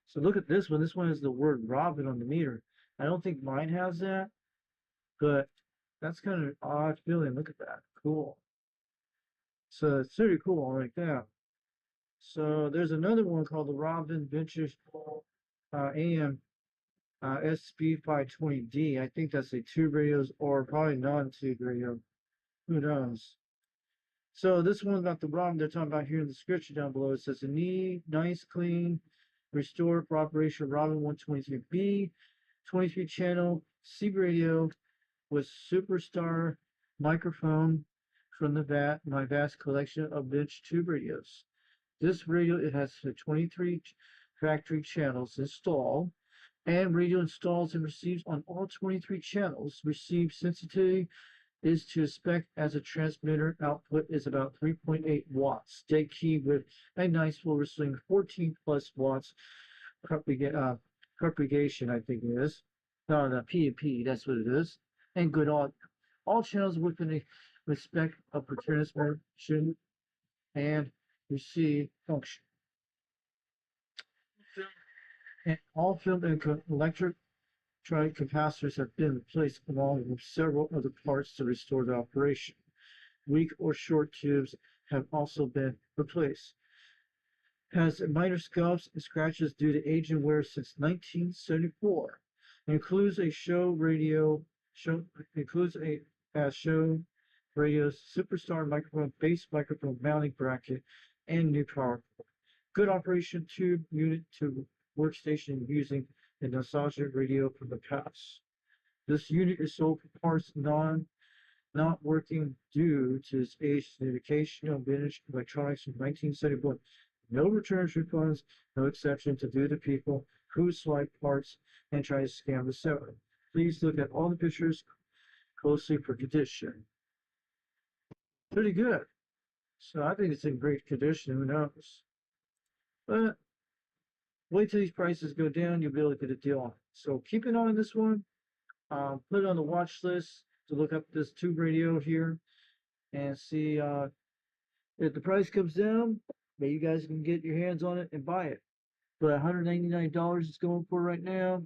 So look at this one. This one has the word Robin on the meter. I don't think mine has that, but that's kind of an odd feeling. Look at that. Cool. So it's pretty cool like that. So there's another one called the Robin Vintage AM SB520D. I think that's a tube radios or probably non-tube radio. Who knows? So this one about the Robin they're talking about here in the description down below. It says a nice, clean, restored for operation Robin 123B, 23 channel C radio with superstar microphone from my vast collection of vintage tube radios. This radio, it has 23 factory channels installed, and radio installs and receives on all 23 channels. Receive sensitivity is to spec as a transmitter. Output is about 3.8 watts. Dead key with a nice full swing 14 plus watts propagation, I think it is. No, the P&P, that's what it is. And good audio. All channels within a respect of transmission and receive function. And all film and electric capacitors have been replaced along with several other parts to restore the operation. Weak or short tubes have also been replaced. Has minor scuffs and scratches due to age and wear since 1974. Includes a show radio superstar microphone, base microphone mounting bracket, and new power cord. Good operation tube unit to workstation using a nostalgic radio from the past. This unit is sold for parts not working due to its age certification of vintage electronics from 1971. No returns, refunds, no exception to do to people who swipe parts and try to scam the seller. Please look at all the pictures closely for condition. Pretty good. So I think it's in great condition. Who knows? But wait till these prices go down. You'll be able to get a deal on it. So keep an eye on this one. Put it on the watch list to look up this tube radio here and see if the price comes down. Maybe you guys can get your hands on it and buy it. But $199 it's going for right now.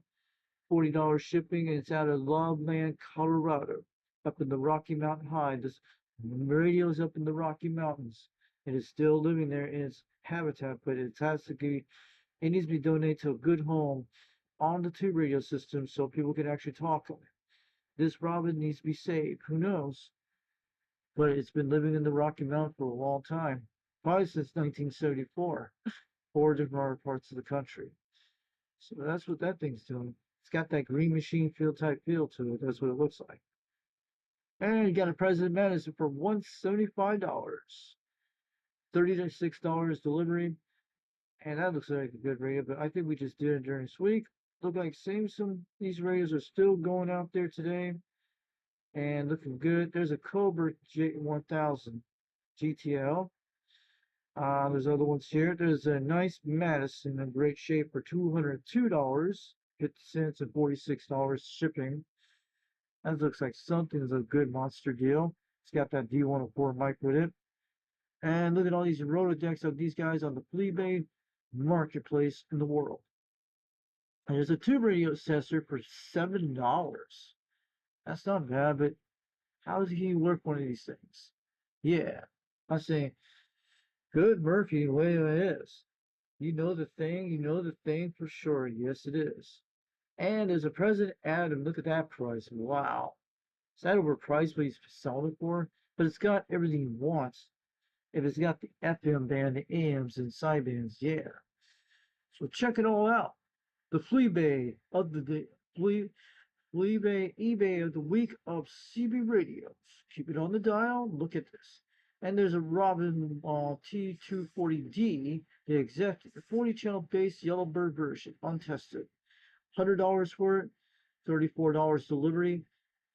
$40 shipping, and it's out of Loveland, Colorado, up in the Rocky Mountain High. This radio's up in the Rocky Mountains. It is still living there in its habitat, but it has to be, it needs to be donated to a good home on the tube radio system so people can actually talk on it. This robin needs to be saved. Who knows? But it's been living in the Rocky Mountain for a long time, probably since 1974, 4 different parts of the country. So that's what that thing's doing. It's got that Green Machine feel type feel to it. That's what it looks like. And you got a President Madison for $175. $36 delivery. And that looks like a good radio, but I think we just did it during this week. Look like these radios are still going out there today and looking good. There's a Cobra J1000 GTL. There's other ones here. There's a nice Madison in great shape for $202.50 and $46 shipping. That looks like something's a good monster deal. It's got that D104 mic with it. And look at all these Rolodex of these guys on the Fleabay marketplace in the world. And there's a tube radio accessory for $7. That's not bad, but how does he work one of these things? Yeah, I'm saying, good Murphy, the way it is. You know the thing for sure. Yes, it is. And there's a President Adam. Look at that price. Wow. Is that overpriced what he's selling it for? But it's got everything he wants. If it's got the FM band, the AMs, and sidebands, yeah. So check it all out. The Fleabay of the day. Fleabay eBay of the week of CB radios. Keep it on the dial. Look at this. And there's a Robin T240D, the executive 40-channel base Yellowbird version, untested. $100 for it, $34 delivery.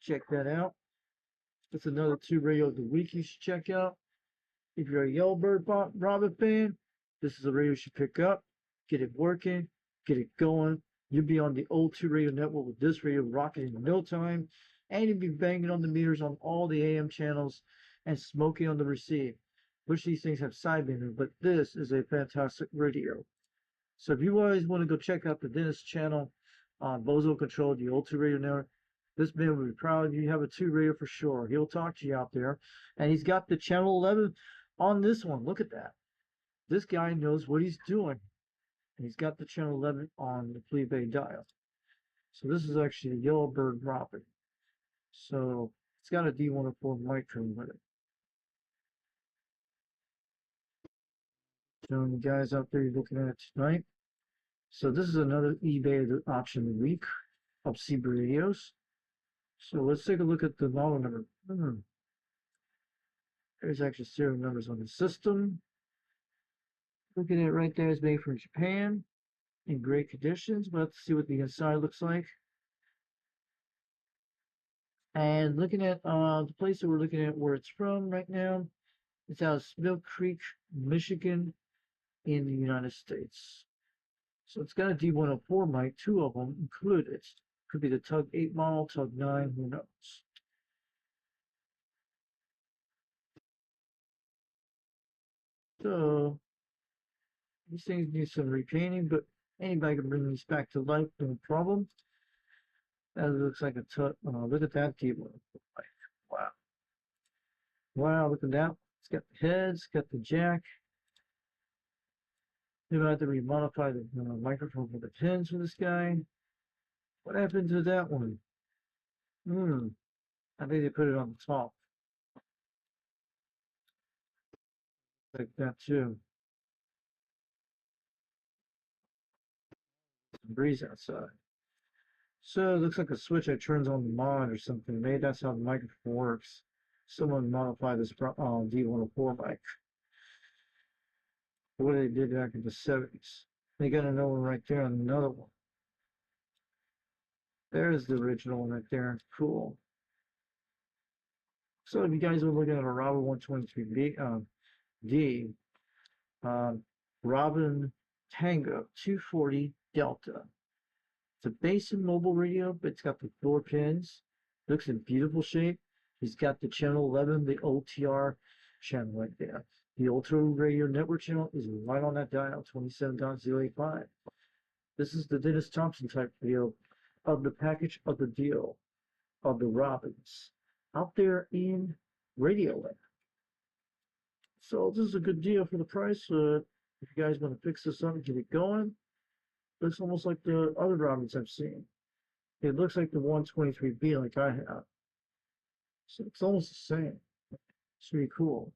Check that out. That's another tube radio of the week you should check out. If you're a Yellowbird Robin fan, this is a radio you should pick up. Get it working, get it going. You'll be on the old tube radio network with this radio rocking in no time. And you'll be banging on the meters on all the AM channels and smoking on the receive. Which these things have sideband, but this is a fantastic radio. So if you guys want to go check out the Dennis channel on Bozo Control, the old tube radio network, this man will be proud of you. You have a tube radio for sure. He'll talk to you out there. And he's got the channel 11 on this one. Look at that. This guy knows what he's doing. And he's got the channel 11 on the Fleabay dial. So this is actually a Yellowbird Robin. So it's got a D104 micro with it. Showing you guys out there looking at it tonight. So this is another eBay option of the week of CB radios. So let's take a look at the model number. There's actually serial numbers on the system. Looking at it right there, is made from Japan in great conditions. We'll have to see what the inside looks like. And looking at the place that we're looking at where it's from right now, it's out of Mill Creek, Michigan, in the United States. So it's got a D104 mic, 2 of them included. Could be the Tug 8 model, Tug 9, who knows. So these things need some repainting, but anybody can bring these back to life, no problem. That looks like a Tug. Look at that D104 mic. Wow. Wow, look at that. It's got the heads, got the jack. They're going to have to remodify the microphone for the pins for this guy. What happened to that one? I think they put it on the top. Like that too. Some breeze outside. So it looks like a switch that turns on the mod or something. Maybe that's how the microphone works. Someone modified this D104 mic. What they did back in the 70s. They got another one right there and another one. There's the original one right there. Cool. So if you guys are looking at a Robin 123D, Robin Tango 240 Delta. It's a base and mobile radio, but it's got the 4 pins. Looks in beautiful shape. He's got the channel 11, the OTR channel right there. The Ultra Radio Network channel is right on that dial, 27.085. This is the Dennis Thompson type video of the package of the deal of the Robins out there in Radio Land. So this is a good deal for the price. If you guys want to fix this up and get it going, looks almost like the other Robins I've seen. It looks like the 123B like I have. So it's almost the same. It's pretty cool.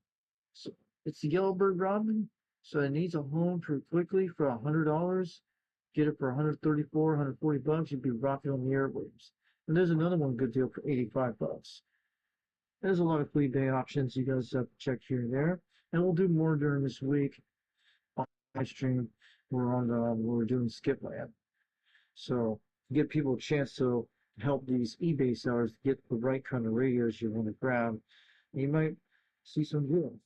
So it's the Yellowbird Robin. So it needs a home pretty quickly for $100. Get it for 134, 140 bucks. You'd be rocking on the airwaves. And there's another one good deal for 85 bucks. There's a lot of Fleabay options you guys have to check here and there. And we'll do more during this week on live stream. We're doing Skipland. So give people a chance to help these eBay sellers get the right kind of radios you want to grab. You might see some deals.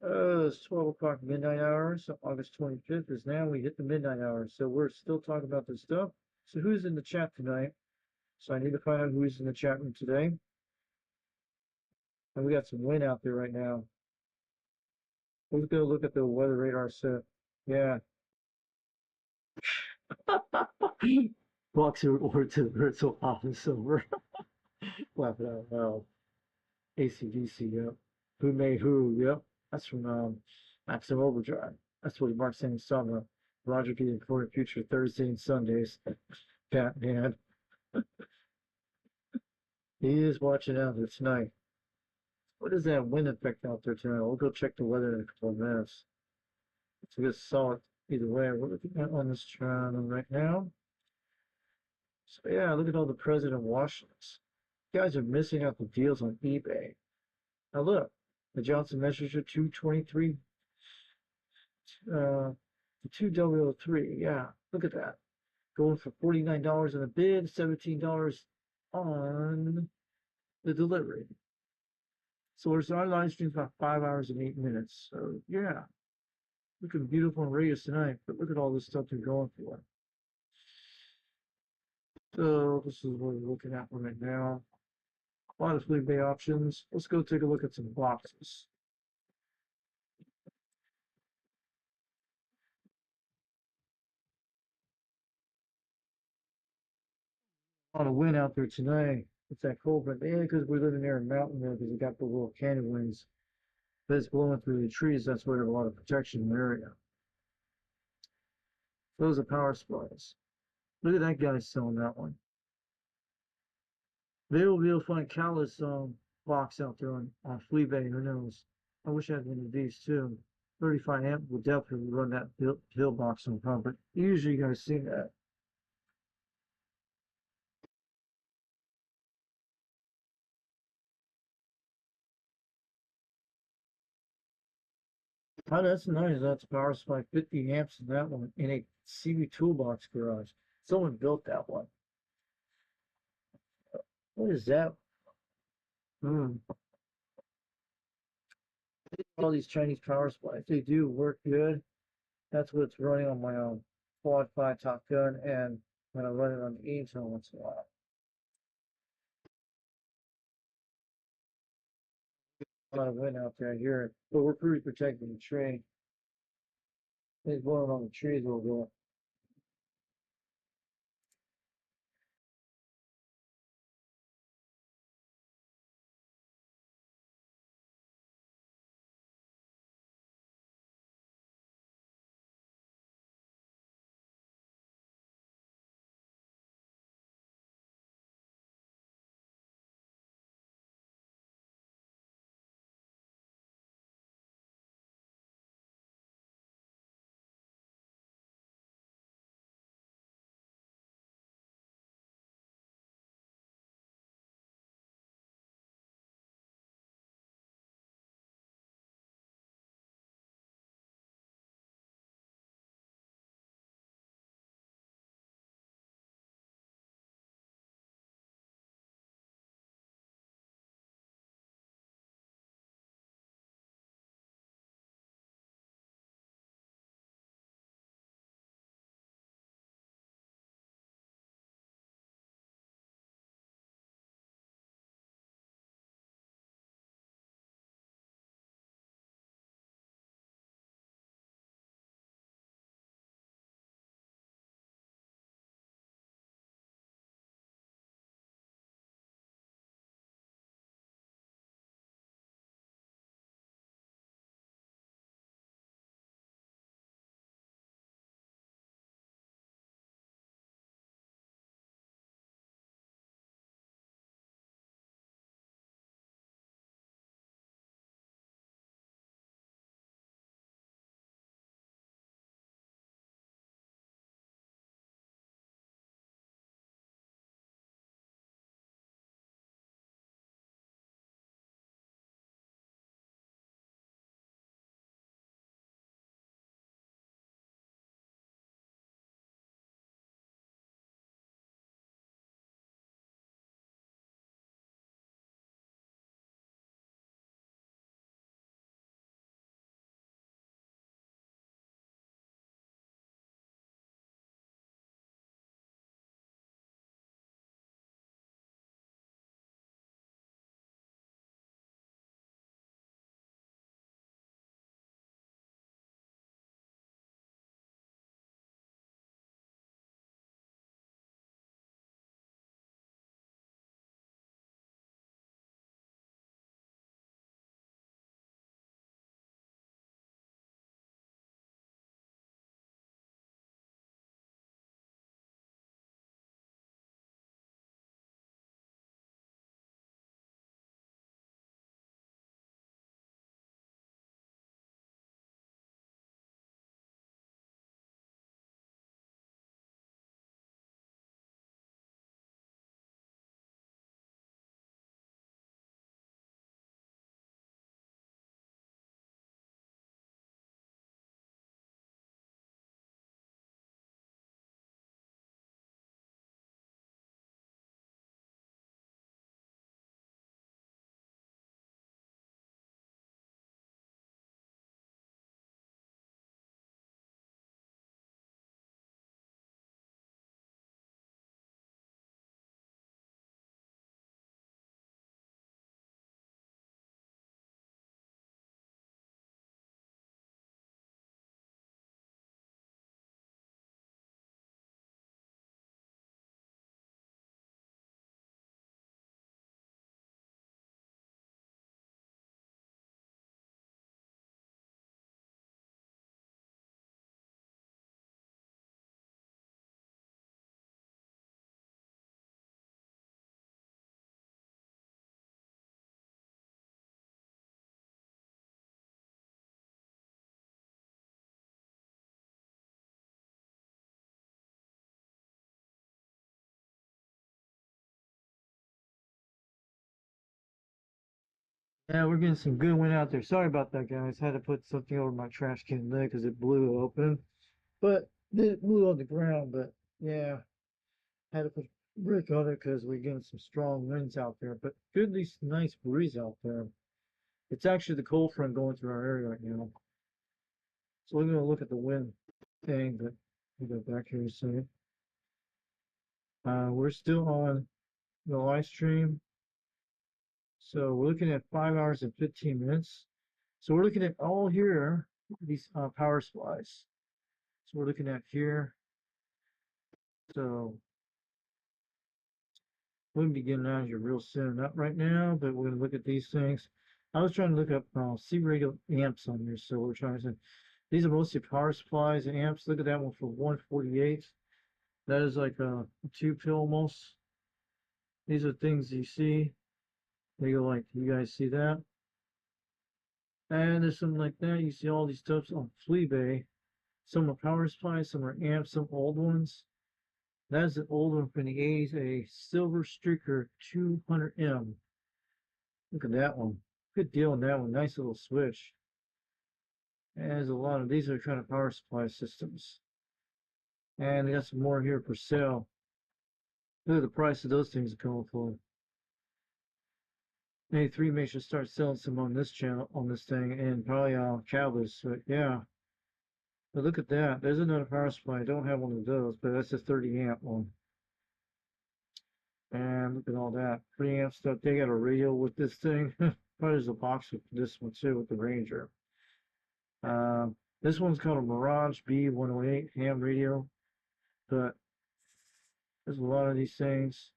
It's 12 o'clock midnight hour, so August 25th is now. We hit the midnight hour, so we're still talking about this stuff. So who's in the chat tonight? So I need to find out who's in the chat room today. And we got some wind out there right now. Let's go look at the weather radar set. Yeah. Walks over to the Herzl office over. Laughing out loud. AC/DC, yep. Who made who, yep. That's from Maximum Overdrive. That's what Mark's saying summer. Roger getting for the future Thursday and Sundays. Batman. He is watching out there tonight. What is that wind effect out there tonight? We'll go check the weather in a couple of minutes. It's a good solid either way. We're looking at on this channel right now. So yeah, look at all the President Washingtons. You guys are missing out the deals on eBay. Now look, the Johnson Messenger 223, the 2003. Yeah, look at that. Going for $49 on the bid, $17 on the delivery. So our live stream's about 5 hours and 8 minutes. So yeah, looking beautiful on radios tonight. But look at all this stuff they're going for. So this is what we're looking at right now. A lot of Fleabay options. Let's go take a look at some boxes. A lot of wind out there tonight. It's that cold, but yeah, because we're living there in mountain there, because we got the little canyon winds. But it's blowing through the trees. That's why there's a lot of protection in the area. Those are power supplies. Look at that guy selling that one. Maybe we'll be able to find countless box out there on Fleabay. Who knows? I wish I had one of these too. 35 amp will definitely run that pill box on pump, but usually you guys see that. Oh, that's nice. That's a power supply, 50 amps in that one in a CB toolbox garage. Someone built that one. What is that? All these Chinese power supplies, they do work good. That's what's running on my Quad 5 Top Gun, and when I run it on the Intel once in a while. A lot of wind out there, I hear it. But we're pretty protecting the tree. It's blowing on the trees a little bit. Yeah, we're getting some good wind out there. Sorry about that, guys. Had to put something over my trash can there because it blew open. But it blew on the ground. But yeah, had to put a brick on it because we're getting some strong winds out there. But good, at least nice breeze out there. It's actually the cold front going through our area right now. So we're gonna look at the wind thing. But we'll go back here a second. We're still on the live stream. So we're looking at 5 hours and 15 minutes. So we're looking at all here, these power supplies. So we're looking at here. So we're going to be getting out of here real soon. Not right now, but we're going to look at these things. I was trying to look up C radio amps on here. So we're trying to, these are mostly power supplies and amps. Look at that one for 148. That is like a 2 pill almost. These are things you see. They go like, you guys see that? And there's something like that. You see all these stuffs on Fleabay. Some are power supplies, some are amps, some old ones. That's an old one from the 80s, a Silver Streaker 200M. Look at that one. Good deal on that one. Nice little switch. And there's a lot of these are kind of power supply systems. And they got some more here for sale. Look at the price of those things are going for. Maybe 3 may should start selling some on this channel, on this thing, and probably Cowboys. But yeah. But look at that. There's another power supply. I don't have one of those, but that's a 30 amp one. And look at all that. Preamp stuff. They got a radio with this thing. Probably there's a box with this one too with the Ranger. This one's called a Mirage B108 ham radio. But there's a lot of these things.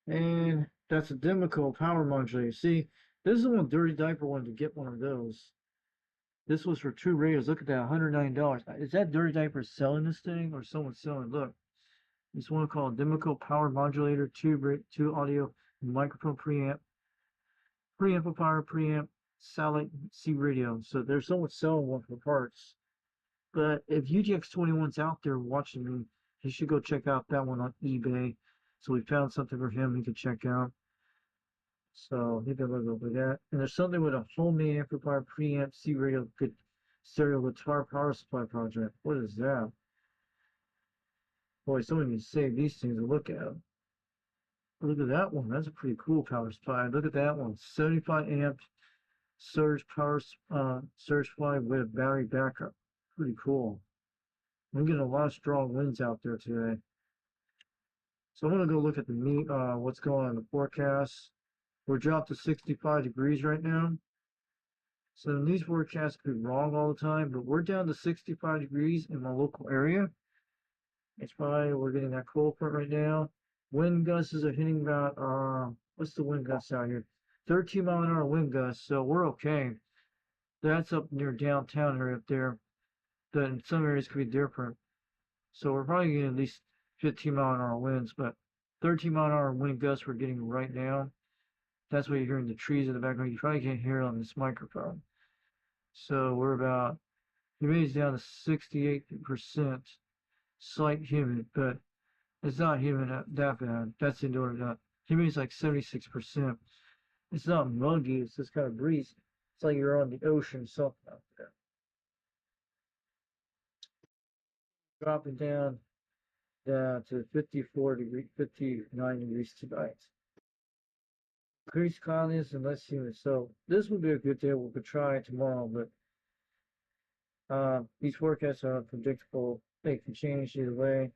And that's a Demico power modulator. See, this is one Dirty Diaper wanted to get one of those. This was for 2 radios. Look at that, $109. Is that Dirty Diaper selling this thing or someone selling? Look, this one called Demico Power Modulator, 2 audio, microphone preamp, preamplifier, preamp, satellite C radio. So there's someone selling one for parts. But if UGX21's out there watching me, he should go check out that one on eBay. So we found something for him he could check out. So he can look over that. And there's something with a homemade amplifier, preamp, C radio, good stereo guitar power supply project. What is that? Boy, someone needs to save these things to look at. Look at that one. That's a pretty cool power supply. Look at that one. 75 amp surge power surge supply with a battery backup. Pretty cool. We're getting a lot of strong winds out there today. So I'm gonna go look at the what's going on in the forecast. We're dropped to 65 degrees right now. So these forecasts could be wrong all the time, but we're down to 65 degrees in my local area. It's probably, we're getting that cold front right now. Wind gusts are hitting about, what's the wind gusts out here? 13 mile an hour wind gusts, so we're okay. That's up near downtown area up there. But in some areas could be different. So we're probably getting at least 15 mile an hour winds, but 13 mile an hour wind gusts we're getting right now. That's what you're hearing, the trees in the background. You probably can't hear it on this microphone. So we're about, humidity's down to 68%, slight humid, but it's not humid that bad. That's indoor. Humidity's like 76%. It's not muggy, it's just kind of breezy. It's like you're on the ocean, something out there. Dropping down to 59 degrees tonight. Increased cloudiness and less humid. So this would be a good day. We could try it tomorrow, but these forecasts are unpredictable. They can change either way.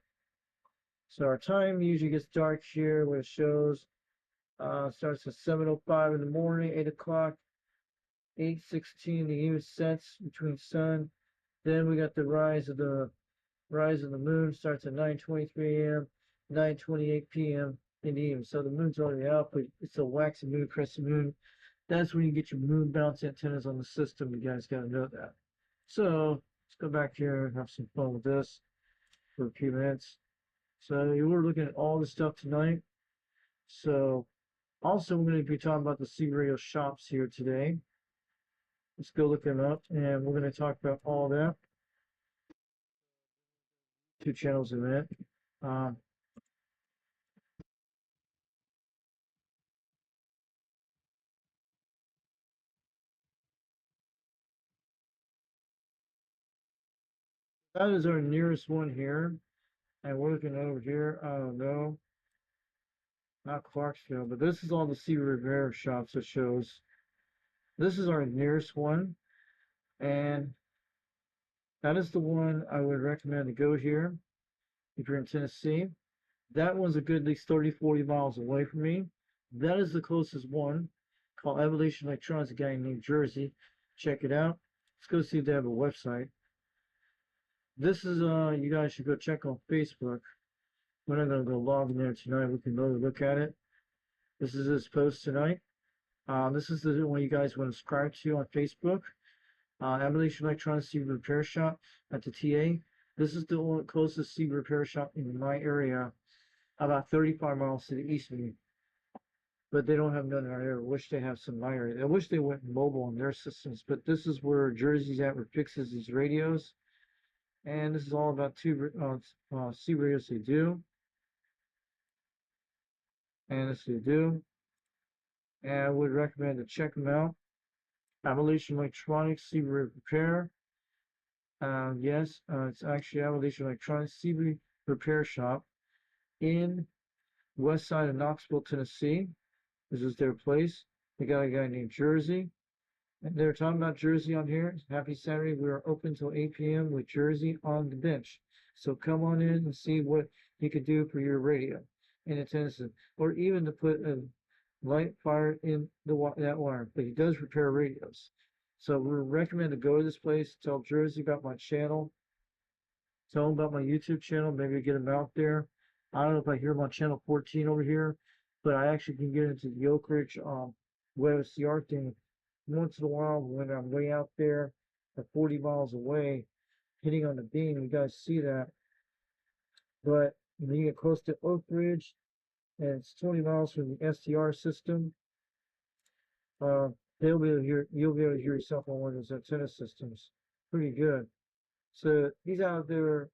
So our time usually gets dark here where it shows. Starts at 7:05 in the morning, 8 o'clock, 8:16 the even sets between sun. Then we got the rise of the moon starts at 9:23 a.m., 9:28 p.m. in the evening. So the moon's already out, but it's a waxing moon, crescent moon. That's when you get your moon bounce antennas on the system. You guys got to know that. So let's go back here and have some fun with this for a few minutes. So we're looking at all this stuff tonight. So also we're going to be talking about the C radio shops here today. Let's go look them up, and we're going to talk about all that. 2 channels in a minute. That is our nearest one here. And we're looking over here, I don't know, not Clarksville, but this is all the C repair shops it shows. This is our nearest one, and that is the one I would recommend to go here if you're in Tennessee. That one's a good at least 30-40 miles away from me. That is the closest one, called Evolution Electronics, a guy in New Jersey. Check it out. Let's go see if they have a website. This is, you guys should go check on Facebook. We're not going to go log in there tonight. We can really look at it. This is his post tonight. This is the one you guys want to subscribe to on Facebook. Evolution Electronics C Repair Shop at the TA. This is the closest C repair shop in my area, about 35 miles to the east of me. But they don't have none in our area. I wish they have some in my area. I wish they went mobile on their systems. But this is where Jersey's at, where fixes these radios. And this is all about C radios they do. And this they do. And I would recommend to check them out. Evolution Electronics C Repair. Yes, it's actually Evolution Electronics C Repair Shop in west side of Knoxville, Tennessee. This is their place. They got a guy named Jersey. And they're talking about Jersey on here. Happy Saturday. We are open till 8 p.m. with Jersey on the bench. So come on in and see what he could do for your radio in Tennessee. Or even to put a light fire in that wire. But he does repair radios. So we recommend to go to this place, tell Jersey about my channel, tell him about my YouTube channel, maybe get him out there. I don't know if I hear him on channel 14 over here, but I actually can get into the Oak Ridge WebSCR thing once in a while when I'm way out there at 40 miles away, hitting on the beam. You guys see that. But when you get close to Oak Ridge, and it's 20 miles from the SDR system, you'll be able to hear yourself on one of those antenna systems. Pretty good. So he's out there,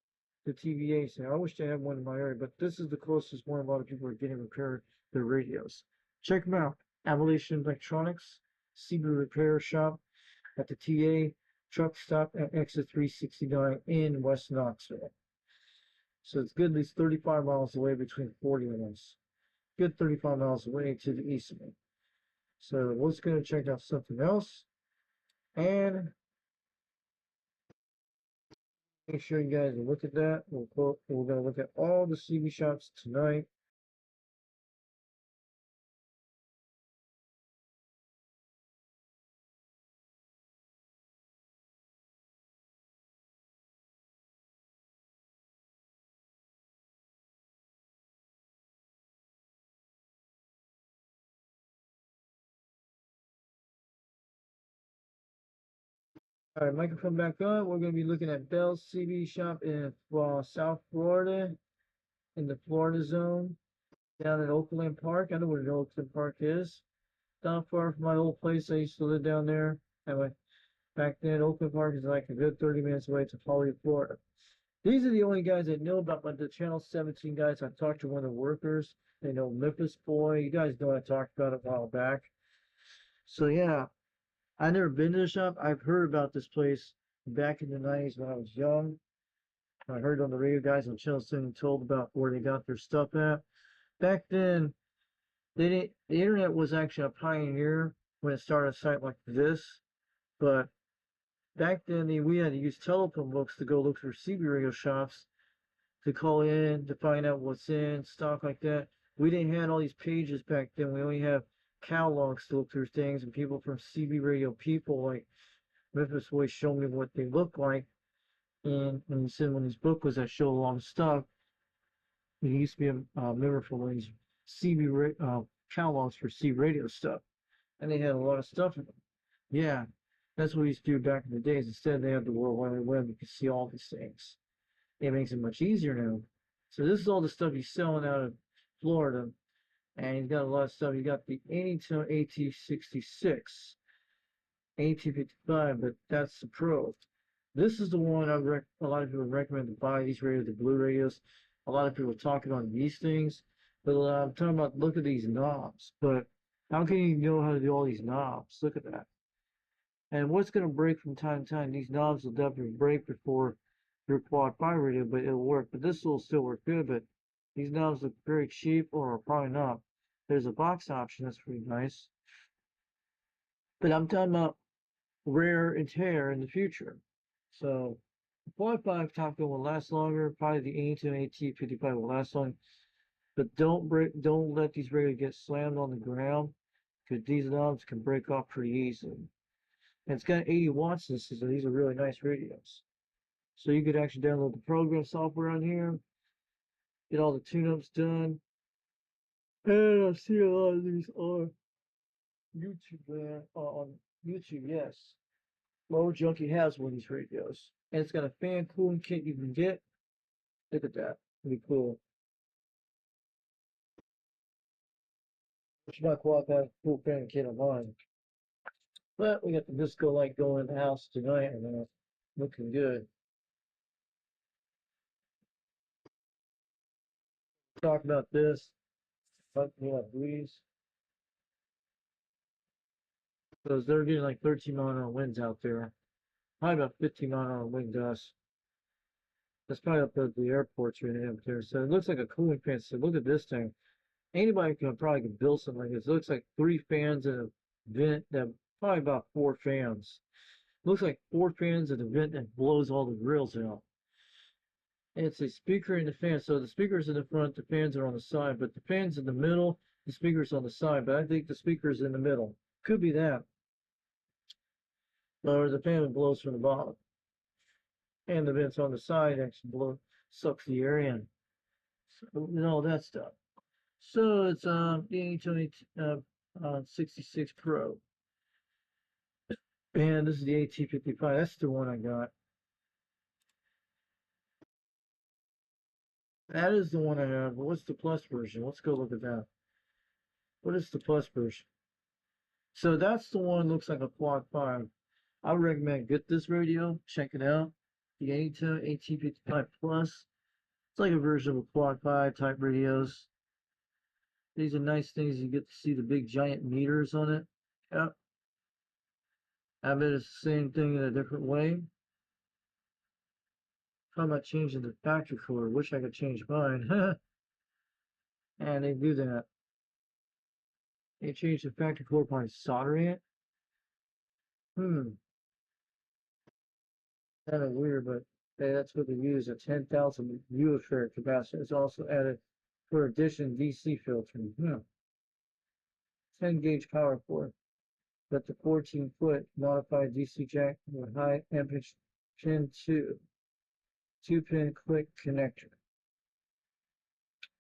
the TVA saying, I wish they had one in my area, but this is the closest one. A lot of people are getting repaired their radios. Check them out. Evolution Electronics, CB Repair Shop at the TA truck stop at exit 369 in West Knoxville. So it's good at least 35 miles away between 40 of us. Good 35 miles away to the east of me. So let's go check out something else. And make sure you guys look at that. We're going to look at all the CB shops tonight. All right, microphone back on. We're going to be looking at Bell's CB shop in South Florida, in the Florida zone, down at Oakland Park. I know where the Oakland Park is. Not far from my old place. I used to live down there. Anyway, back then, Oakland Park is like a good 30 minutes away to Hollywood, Florida. These are the only guys that know about the Channel 17 guys. I talked to one of the workers. They know Memphis Boy. You guys know I talked about it a while back. So, yeah. I've never been to the shop. I've heard about this place back in the 90s when I was young. I heard on the radio guys on Channel 7 told about where they got their stuff at. Back then, the internet was actually a pioneer when it started a site like this. But back then, we had to use telephone books to go look for CB radio shops to call in, to find out what's in, stuff like that. We didn't have all these pages back then. We only have catalogs to look through things, and people from CB radio people like Memphis always show me what they look like. And he said when his book was that show a lot of stuff, he used to be a member for one of these CB catalogs for CB radio stuff, and they had a lot of stuff in them. Yeah, that's what he used to do back in the days. Instead, they had the World Wide Web. You can see all these things. It makes it much easier now. So this is all the stuff he's selling out of Florida. And he's got a lot of stuff. He got the Anytone AT66, AT55, but that's the Pro. This is the one a lot of people recommend to buy these radios, the blue radios. A lot of people are talking on these things, but I'm talking about look at these knobs. But how can you know how to do all these knobs? Look at that. And what's going to break from time to time? These knobs will definitely break before your quad 5 radio, but it'll work. But this will still work good, but these knobs look very cheap, or probably not. There's a box option that's pretty nice. But I'm talking about wear and tear in the future. So the quad 5 Top Gun will last longer. Probably the A2 AT55 will last long. But don't let these radios get slammed on the ground, because these knobs can break off pretty easily. And it's got 80 watts in this, so these are really nice radios. So you could actually download the program software on here, get all the tune-ups done. And I see a lot of these on YouTube, on YouTube, yes. Lower Junkie has one of these radios. And it's got a fan cooling kit you can get. Look at that. Pretty cool. Which my quad has a cool fan kit of mine. But we got the disco light going in the house tonight, and looking good. Talk about this. But breeze. Because they're getting like 13 mile an hour winds out there. Probably about 15 mile an hour wind gusts. That's probably up at the airports right up there. So it looks like a cooling fan. So look at this thing. Anybody can probably build something like this. It looks like 3 fans and a vent that probably about 4 fans. Looks like 4 fans and a vent that blows all the grills out. And it's a speaker in the fan. So the speaker's in the front, the fans are on the side, but the fan's in the middle, the speaker's on the side. But I think the speaker's in the middle. Could be that. Or the fan blows from the bottom. And the vents on the side actually sucks the air in. So, and all that stuff. So it's the A2 66 Pro. And this is the AT55. That's the one I got. That is the one I have. But what's the plus version? Let's go look at that. What is the plus version? So that's the one that looks like a quad 5. I would recommend get this radio. Check it out. The A2 AT55 Plus. It's like a version of a quad 5 type radios. These are nice things. You get to see the big giant meters on it. Yep. I bet it's the same thing in a different way. How about changing the factory color? Wish I could change mine. And they do that. They change the factory color by soldering it. Kind of weird, but hey, that's what they use. A 10,000 UFR capacitor is also added for addition DC filtering. 10 gauge power port. But the 14-foot modified DC jack with high amperage pin 2. 2-pin quick connector.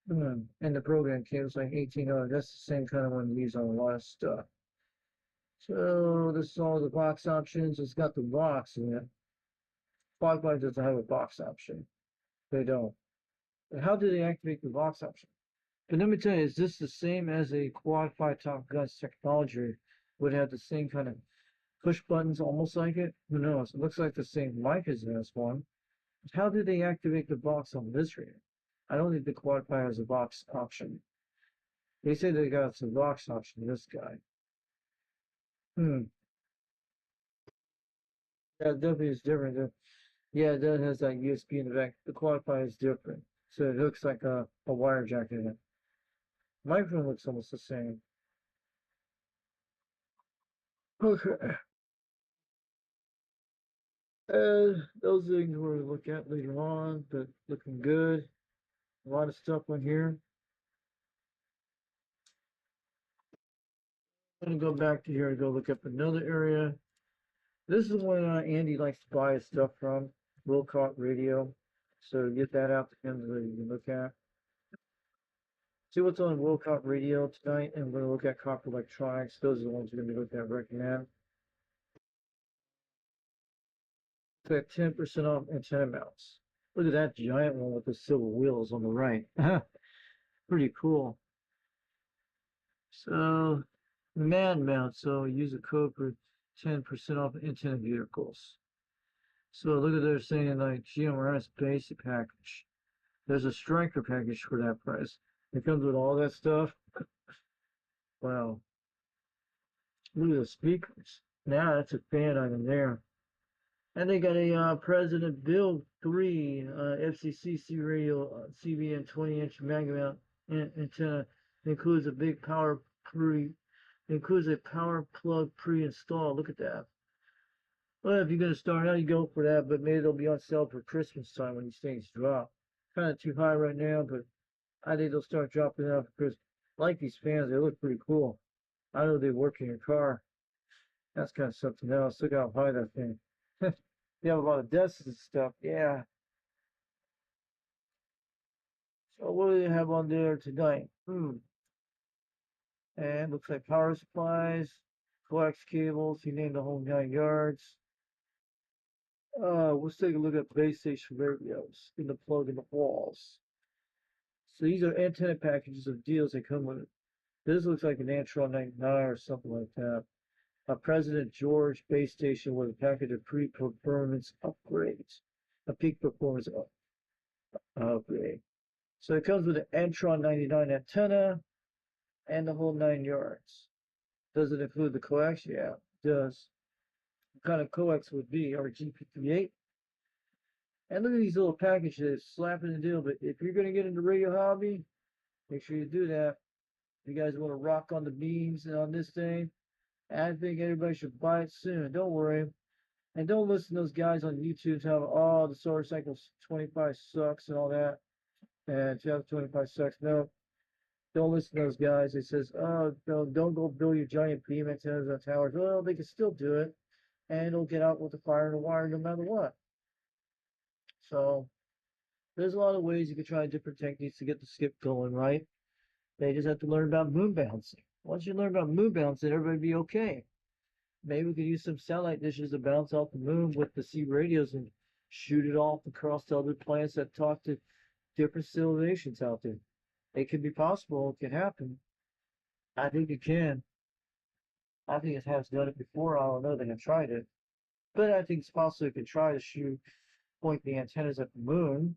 And the program cable's like $18. That's the same kind of one we use on a lot of stuff. So this is all the box options. It's got the box in it. Quad 5 doesn't have a box option. They don't. But how do they activate the box option? But let me tell you, is this the same as a Quad 5 Top Gun's technology? Would have the same kind of push buttons, almost like it? Who knows? It looks like the same mic as this one. But how do they activate the box on this radio? I don't think the Quad 5 has a box option. They say they got some box option, this guy. That definitely is different. Yeah, that has that USB in the back. The Quad 5 is different. So it looks like a wire jack in it. Microphone looks almost the same. Okay. Those things we're going to look at later on, but looking good. A lot of stuff on here. I'm going to go back to here and go look up another area. This is one Andy likes to buy his stuff from, Wilcott Radio. So get that out to him so you can look at. See what's on Wilcott Radio tonight, and we're going to look at Copper Electronics. Those are the ones we're going to be looking at recommend. At 10% off antenna mounts. Look at that giant one with the silver wheels on the right. Pretty cool. So, man mount. So use a code for 10% off antenna vehicles. So look at they're saying like GMRS basic package. There's a striker package for that price. It comes with all that stuff. Wow. Look at the speakers. Now that's a fan item there. And they got a President Bill 3 FCC radio CBN 20-inch mega mount antenna. It includes a big includes a power plug pre-installed. Look at that. Well, if you're going to start out, you go for that, but maybe they'll be on sale for Christmas time when these things drop. Kind of too high right now, but I think they'll start dropping out because I like these fans. They look pretty cool. I know they work in your car. That's kind of something else. Look how high that thing. You have a lot of desks and stuff. Yeah. So what do they have on there tonight? And looks like power supplies, coax cables. He named the whole 9 yards. Let's take a look at base station radios in the plug in the walls. So these are antenna packages of deals that come with it. This looks like an Antron 99 or something like that. A President George base station with a package of pre-performance upgrades. A peak performance upgrade. So it comes with an Antron 99 antenna and the whole 9 yards. Does it include the coax? Yeah, it does. What kind of coax would be? Our GP38. And look at these little packages, slapping the deal. But if you're going to get into radio hobby, make sure you do that. If you guys want to rock on the beams and on this thing, I think everybody should buy it soon. Don't worry. And don't listen to those guys on YouTube telling, oh, the Solar Cycle 25 sucks and all that. And 2025 sucks. No. Don't listen to those guys. It says, oh, don't go build your giant beam antennas on towers. Well, they can still do it. And it'll get out with the fire and the wire no matter what. So, there's a lot of ways you can try different techniques to get the skip going, right? They just have to learn about moon bouncing. Once you learn about moon bouncing, everybody will be okay. Maybe we could use some satellite dishes to bounce off the moon with the C radios and shoot it off across to other planets that talk to different civilizations out there. It could be possible. It can happen. I think it can. I think it has done it before. I don't know. They have tried it. But I think it's possible it could try to point the antennas at the moon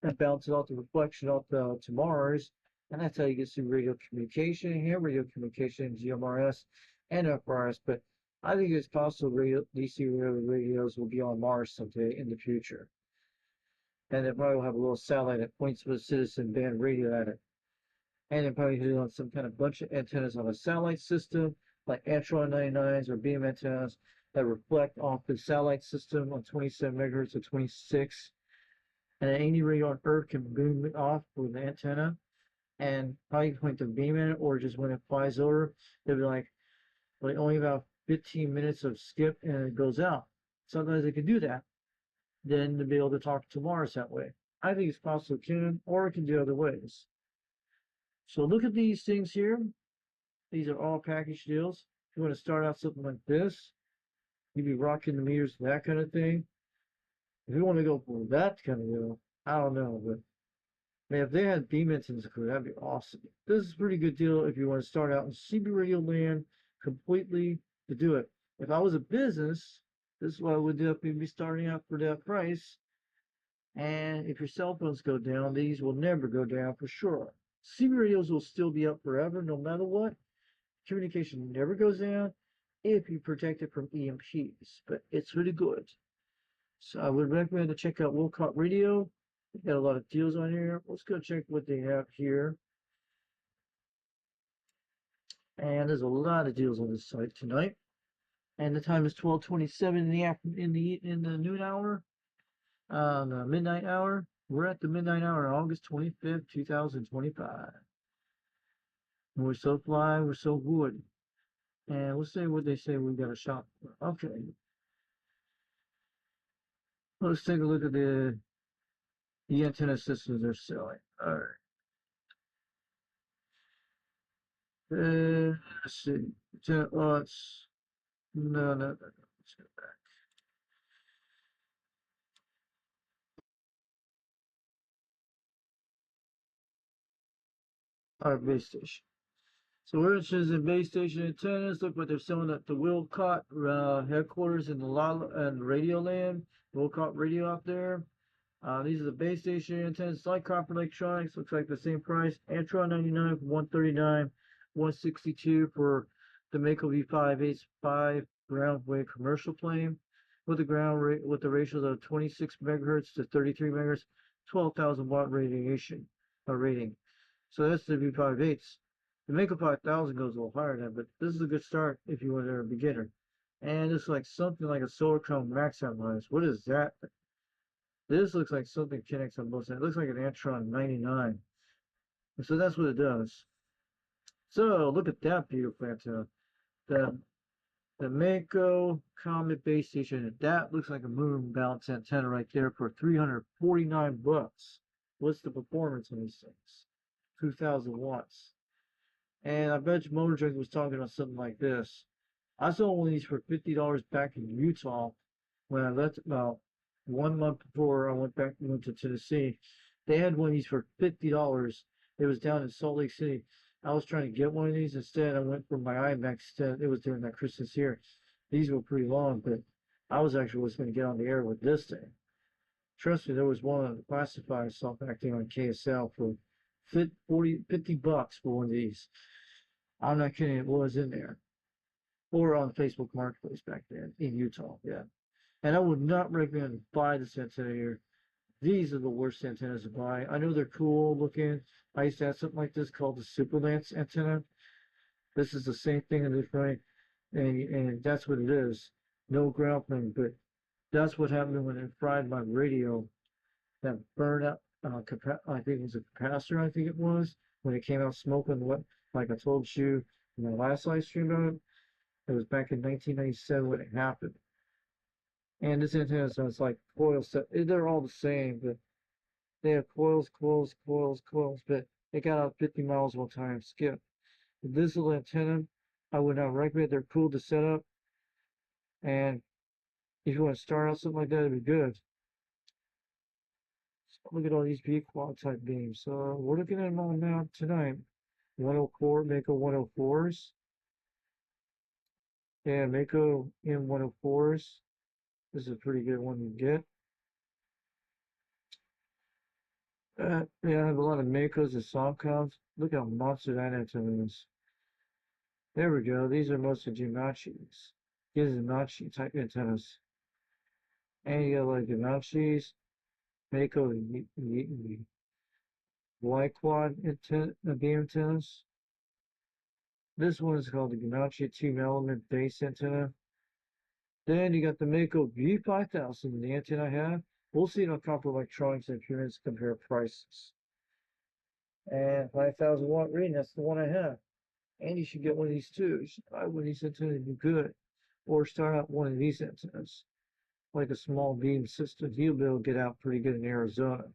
and bounce it off the reflection off to Mars. And that's how you get some radio communication here, radio communication, GMRS, and FRS. But I think it's possible DC radios will be on Mars someday in the future. And they probably will have a little satellite that points with a citizen band radio at it. And they probably do on some kind of bunch of antennas on a satellite system, like Antron 99s or beam antennas that reflect off the satellite system on 27 megahertz or 26. And any radio on Earth can boom it off with an antenna and probably point the beam in it, or just when it flies over, they'll be like only about 15 minutes of skip and it goes out. Sometimes they can do that. Then to be able to talk to Mars that way. I think it's possible it can, or it can do other ways. So look at these things here. These are all package deals. If you want to start out something like this, you'd be rocking the meters, that kind of thing. If you want to go for that kind of deal, I don't know, but man, if they had beam antennas, that'd be awesome. This is a pretty good deal if you want to start out in CB radio land completely to do it. If I was a business, this is what I would definitely be starting out for that price. And if your cell phones go down, these will never go down for sure. CB radios will still be up forever no matter what. Communication never goes down if you protect it from EMPs, but it's really good. So I would recommend to check out Wilcott Radio. They got a lot of deals on here. Let's go check what they have here. And there's a lot of deals on this site tonight. And the time is 12:27 in the afternoon, in the noon hour, the midnight hour. We're at the midnight hour, August 25th, 2025. We're so fly, we're so good. And let's see what they say we got a shot for. Okay. Let's take a look at the antenna systems they're selling. All right. Let's see. Let's no. Let's go back. Our base station. So we're interested in base station antennas. Look what they're selling at the Wilcott headquarters in the Radio Land. Wilcott Radio out there. These are the base station antennas. Like Copper Electronics. Looks like the same price. Antron 99 for 139, 162 for the Mako V585 ground wave commercial plane. with the ground rate with the ratios of 26 megahertz to 33 megahertz, 12,000 watt radiation rating. So that's the V5.8s. The Mako 5000 goes a little higher than that, but this is a good start if you are a beginner. And it's like something like a Solarcom Max Analyze. What is that? This looks like something connects on both sides. It looks like an Antron 99. So that's what it does. So look at that beautiful antenna. The Mako Comet base station. That looks like a moon bounce antenna right there for $349. What's the performance on these things? 2,000 watts. And I bet you Motor Junkie was talking about something like this. I saw one of these for $50 back in Utah when I left about 1 month before I went to Tennessee. They had one of these for $50. It was down in Salt Lake City. I was trying to get one of these. Instead, I went for my IMAX instead. It was during that Christmas year. These were pretty long, but I was going to get on the air with this thing. Trust me, there was one on the classified I saw back there on KSL for $50 for one of these. I'm not kidding, it was in there. Or on Facebook Marketplace back then in Utah, yeah. And I would not recommend to buy this antenna here. These are the worst antennas to buy. I know they're cool looking. I used to have something like this called the Super Lance antenna. This is the same thing in this right, and that's what it is. No ground plane, but that's what happened when it fried my radio. That burned up, I think it was a capacitor, I think it was, when it came out smoking, like I told you in the last live stream about it. It was back in 1997 when it happened. And this antenna is like coil set. They're all the same, but they have coils, but they got out 50 miles one time skip. This little antenna, I would not recommend. They're cool to set up. And if you want to start out something like that, it'd be good. So look at all these B-quad type beams. So we're looking at them all now tonight. 104, Mako 104s. Yeah, Mako M104s. This is a pretty good one to get. Yeah, I have a lot of Makos and Somcoms. Look how monster that antenna is. There we go. These are mostly Gimachis. These are Gimachis type antennas. And you got like Gimachis, Mako Y-quad beam antennas. This one is called the Gimachi 2-element base antenna. Then you got the Mako V5000, the antenna I have. We'll see it on Copper Electronics in a few minutes, compare prices. And 5,000 watt rating, that's the one I have. And you should get one of these too. You should buy one of these antennas and do good. Or start out one of these antennas. Like a small beam system. You'll be able to get out pretty good in Arizona.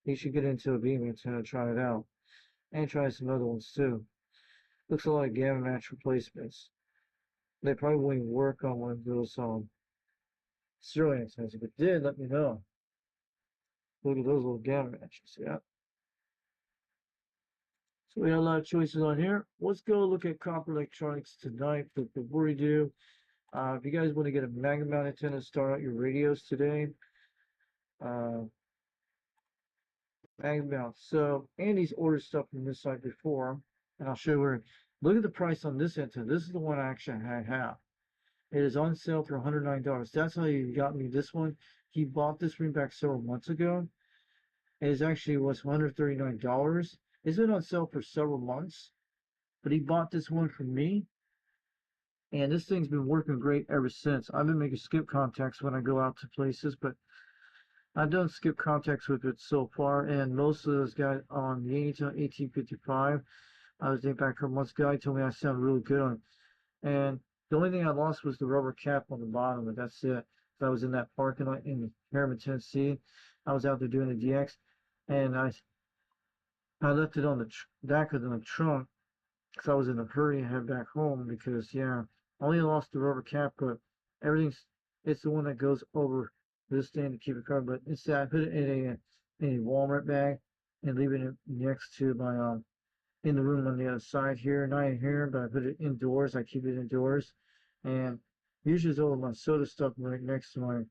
You should get into a beam antenna and try it out. And try some other ones too. Looks a lot like gamma match replacements. They probably won't even work on one of those Sterling antennas. If it did, let me know. Look at those little gamma matches, yeah. So we have a lot of choices on here. Let's go look at Copper Electronics tonight. But before we do, if you guys want to get a magnet mount antenna, start out your radios today. Magnet mount. So Andy's ordered stuff from this site before, and I'll show you where. Look at the price on this antenna. This is the one I actually have. It is on sale for $109. That's how he got me this one. He bought this ring back several months ago. It actually was $139. It's been on sale for several months, but he bought this one from me, and this thing's been working great ever since. I've been making skip contacts when I go out to places, but I've done skip contacts with it so far, and most of those guys on the Anytone 1855, I was thinking back from months ago, he told me I sounded really good on it. And the only thing I lost was the rubber cap on the bottom, but that's it. So I was in that parking lot in Harriman, Tennessee. I was out there doing the DX, and I left it on the back of the trunk because I was in a hurry to head back home because, yeah, I only lost the rubber cap, but it's the one that goes over this thing to keep it covered. But instead, I put it in a Walmart bag and leaving it next to my, in the room on the other side here, not in here, but I put it indoors. I keep it indoors, and usually it's over my soda stuff right next to my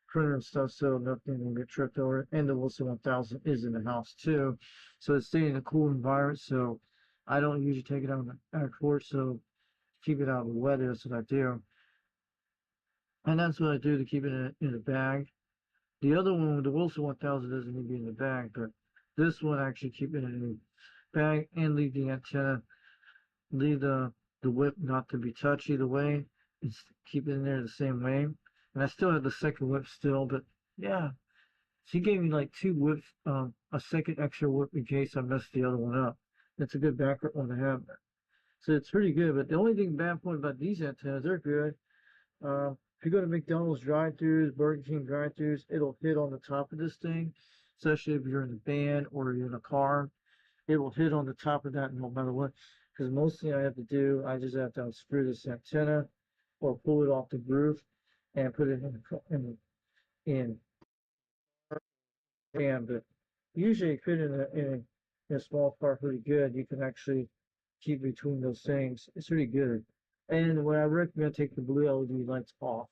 printer and stuff, so nothing will get tripped over. And the Wilson 1000 is in the house too, so it's staying in a cool environment. So I don't usually take it out of the porch, so keep it out of the weather. That's what I do. And that's what I do to keep it in a bag. The other one, the Wilson 1000, doesn't need to be in the bag, but this one actually keep it in the bag and leave the antenna, leave the whip not to be touched either way. It's keep it in there the same way. And I still have the second whip still, but yeah. She gave me like 2 whips, a second extra whip in case I messed the other one up. It's a good backup one to have. So it's pretty good, but the only thing bad point about these antennas, they're good. If you go to McDonald's drive-thrus, Burger King drive-thrus, it'll hit on the top of this thing, especially if you're in a van or you're in a car. It will hit on the top of that no matter what. Because mostly I have to do, I just have to unscrew this antenna or pull it off the roof and put it in but usually it fit in a small car pretty good. You can actually keep between those things. It's really good. And what I recommend, take the blue LED lights off,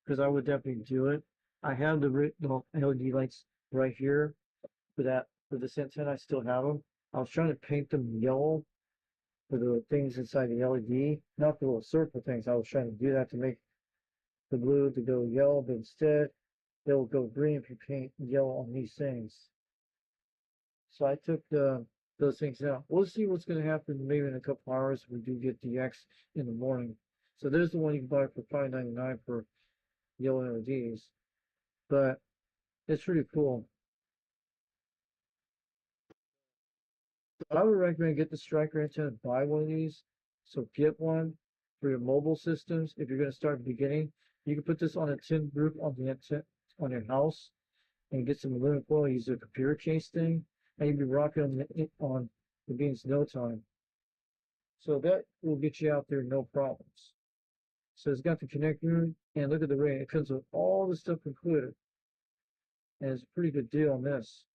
because I would definitely do it. I have the LED lights right here for this antenna. I still have them. I was trying to paint them yellow for the things inside the LED, not the little circle things. I was trying to do that to make the blue to go yellow, but instead they'll go green if you paint yellow on these things. So I took those things out. We'll see what's going to happen maybe in a couple hours if we do get the X in the morning. So there's the one you can buy for $5.99 for yellow LEDs. But it's pretty cool. So I would recommend get the Striker antenna, buy one of these. So get one for your mobile systems. If you're going to start at the beginning, you can put this on a tin roof on the antenna on your house and get some aluminum foil, use a computer case thing, and you'll be rocking on the beans no time. So that will get you out there no problems. So it's got the connector, and look at the rating. It comes with all the stuff included. And it's a pretty good deal on this.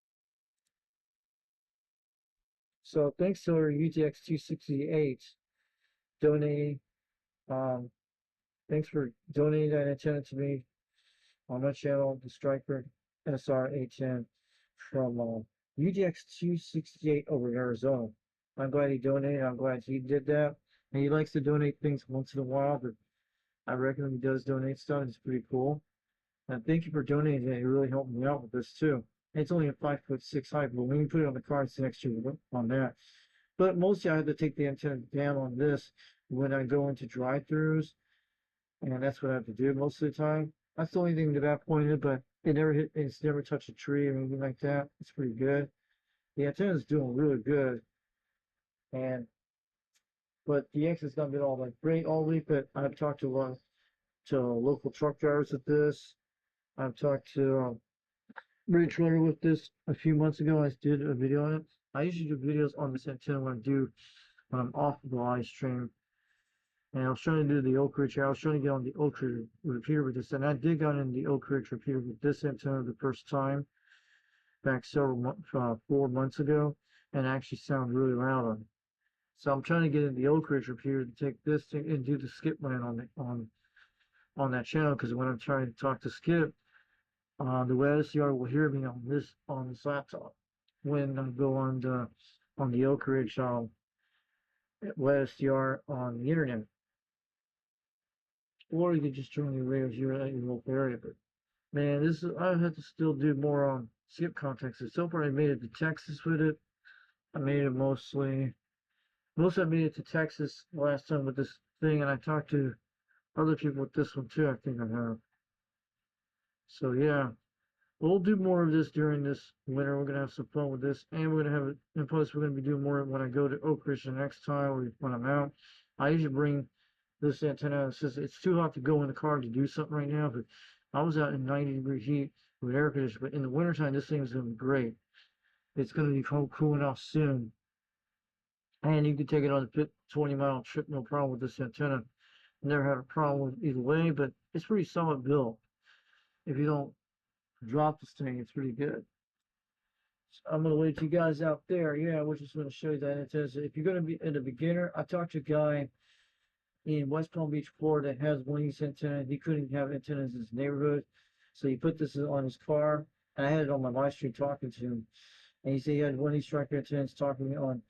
So thanks to our UTX 268 donating, thanks for donating that antenna to me on my channel, the Striker SR810 from UTX 268 over in Arizona. I'm glad he donated. I'm glad he did that. And he likes to donate things once in a while, but I reckon he does donate stuff. It's pretty cool. And thank you for donating that. You really helped me out with this too. It's only a 5'6" height, but when you put it on the car, it's an extra on that. But mostly I have to take the antenna down on this when I go into drive-thrus, and that's what I have to do most of the time. That's the only thing to that point, but it's never touched a tree or anything like that. It's pretty good. The antenna is doing really good, but the X has not been all that great all week. But I've talked to local truck drivers with this. I've talked to Rich Runner with this a few months ago. I did a video on it. I usually do videos on this antenna when I'm off of the live stream. And I was trying to do the Oak Ridge. I was trying to get on the Oak Ridge repeater with this, and I did get in the Oak Ridge repeater with this antenna the first time back 4 months ago, and it actually sounded really loud on it. So I'm trying to get in the Oak Ridge repeater to take this thing and do the skip line on that channel, because when I'm trying to talk to Skip, the WebSDR will hear me on this laptop when I go on the Oak Ridge WebSDR on the internet. Or you could just turn your radios here at your local area. But man, I have to still do more skip contacts. So far I made it to Texas with it. I made it mostly I made it to Texas last time with this thing, and I talked to other people with this one too, I think I have. So yeah, we'll do more of this during this winter. We're gonna have some fun with this, and we're gonna have it. And plus, we're gonna be doing more when I go to Oak Ridge the next time, or when I'm out. I usually bring this antenna. It's too hot to go in the car to do something right now, but I was out in 90-degree heat with air conditioning. But in the wintertime, this thing is gonna be great. It's gonna be cooling off soon, and you can take it on a 20-mile trip, no problem with this antenna. Never had a problem with either way, but it's pretty solid built. If you don't drop this thing, it's pretty good. So I'm gonna wait to you guys out there. Yeah, we're just gonna show you that antenna. If you're gonna be a beginner, I talked to a guy in West Palm Beach, Florida, that has one of these antennas. He couldn't have antennas in his neighborhood, so he put this on his car, and I had it on my live stream talking to him. And he said he had one of these Striker antennas talking on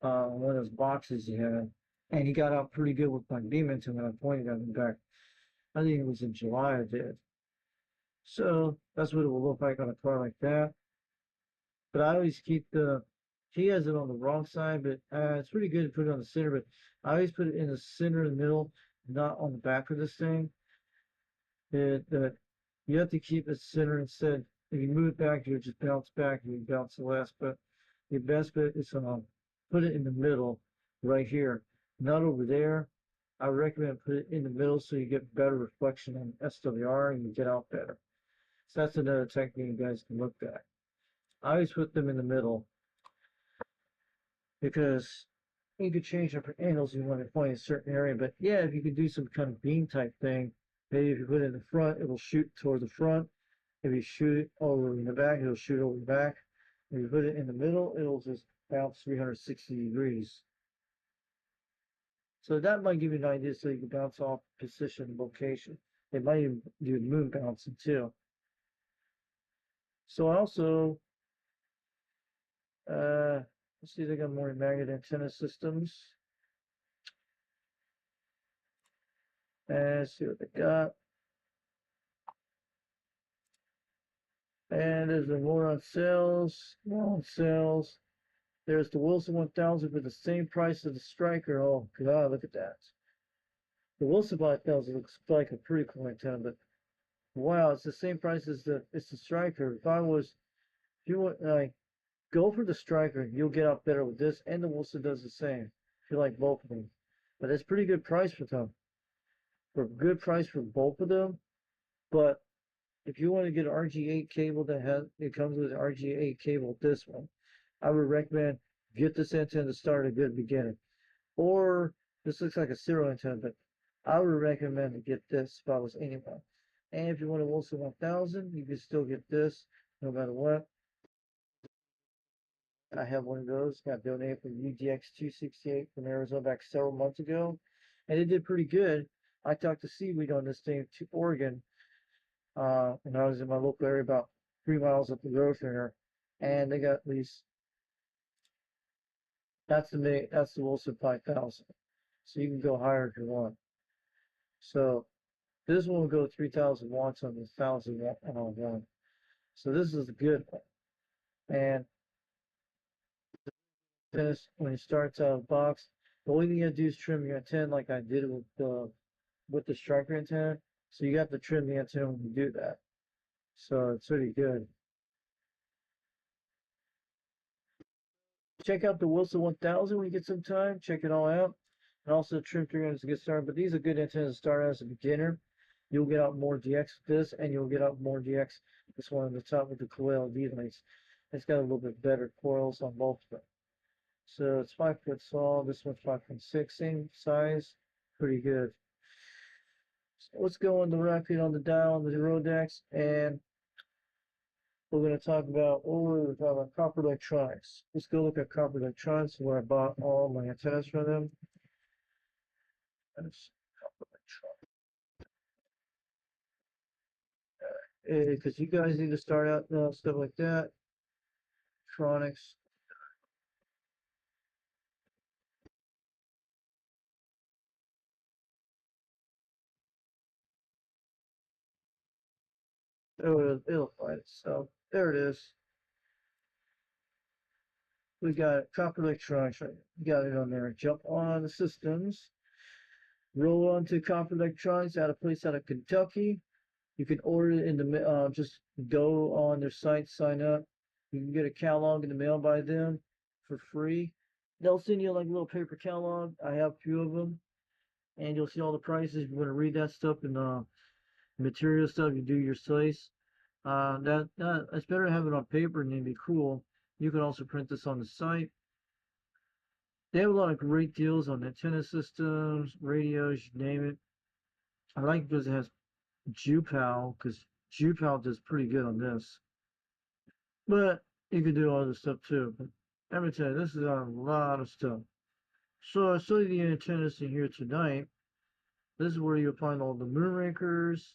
one of those boxes he had, and he got out pretty good with my beam antenna when I pointed at him back I think it was in July I did. So that's what it will look like on a car like that. But I always keep he has it on the wrong side, but it's pretty good to put it on the center, but I always put it in the center, in the middle, not on the back of this thing. You have to keep it center instead. If you move it back, you just bounce back, you bounce the last, but your best bet is put it in the middle, right here, not over there. I recommend put it in the middle so you get better reflection on SWR and you get out better. So that's another technique you guys can look at. I always put them in the middle because you could change different angles you want to point a certain area. But yeah, if you could do some kind of beam type thing, maybe if you put it in the front, it will shoot toward the front. If you shoot it over in the back, it'll shoot over the back. If you put it in the middle, it'll just bounce 360 degrees. So that might give you an idea so you can bounce off position, location. It might even do moon bouncing too. So also, let's see if they got more magnet antenna systems. And let's see what they got. And there's more on sales. More on sales. There's the Wilson 1000 for the same price as the Striker. Oh God, look at that. The Wilson 5000 looks like a pretty cool antenna, but wow, it's the same price as the Striker. If you want, like, go for the Striker, you'll get out better with this, and the Wilson does the same. If you like both of them, but it's pretty good price for them. For a good price for both of them, but if you want to get an RG8 cable it comes with an RG8 cable, this one, I would recommend get this antenna to start a good beginning. Or this looks like a serial antenna, but I would recommend to get this if I was anyone. And if you want a Wilson 1000, you can still get this no matter what. I have one of those. Got donated from UDX 268 from Arizona back several months ago, and it did pretty good. I talked to Seaweed on this thing to Oregon, and I was in my local area about 3 miles up the road from here, and they got at least that's the Wilson 5000. So you can go higher if you want. So this one will go 3,000 watts on the 1,000 watt one. So this is a good one. And this, when it starts out of the box, the only thing you have to do is trim your antenna like I did with the Striker antenna. So you have to trim the antenna when you do that. So it's pretty good. Check out the Wilson 1000 when you get some time. Check it all out. And also trim 300 to get started. But these are good antennas to start as a beginner. You'll get out more DX with this, and you'll get out more DX with this one on the top with the coil LED lights. It's got a little bit better coils on both of them. So it's 5 foot tall. This one's 5.6, same size. Pretty good. So let's go on the rocket on the dial on the Rodex, and we're going to talk about, we're talking about Copper Electronics. Let's go look at Copper Electronics, where I bought all my antennas from them. That's Copper Electronics. Because you guys need to start out now, stuff like that. Electronics. It'll find itself. There it is. We got Copper Electronics, right? Got it on there. Jump on the systems. Roll on to Copper Electronics out of place out of Kentucky. You can order it in the just go on their site, sign up. You can get a catalog in the mail by them for free. They'll send you like a little paper catalog. I have a few of them, and you'll see all the prices. If you want to read that stuff and material stuff, you do your slice. It's better to have it on paper and it'd be cool. You can also print this on the site. They have a lot of great deals on antenna systems, radios, you name it. I like it because it has Jupal, because Jupal does pretty good on this. But you can do other stuff too. But let me tell you, this is a lot of stuff. So I show you the antennas in here tonight. This is where you'll find all the Moonrakers.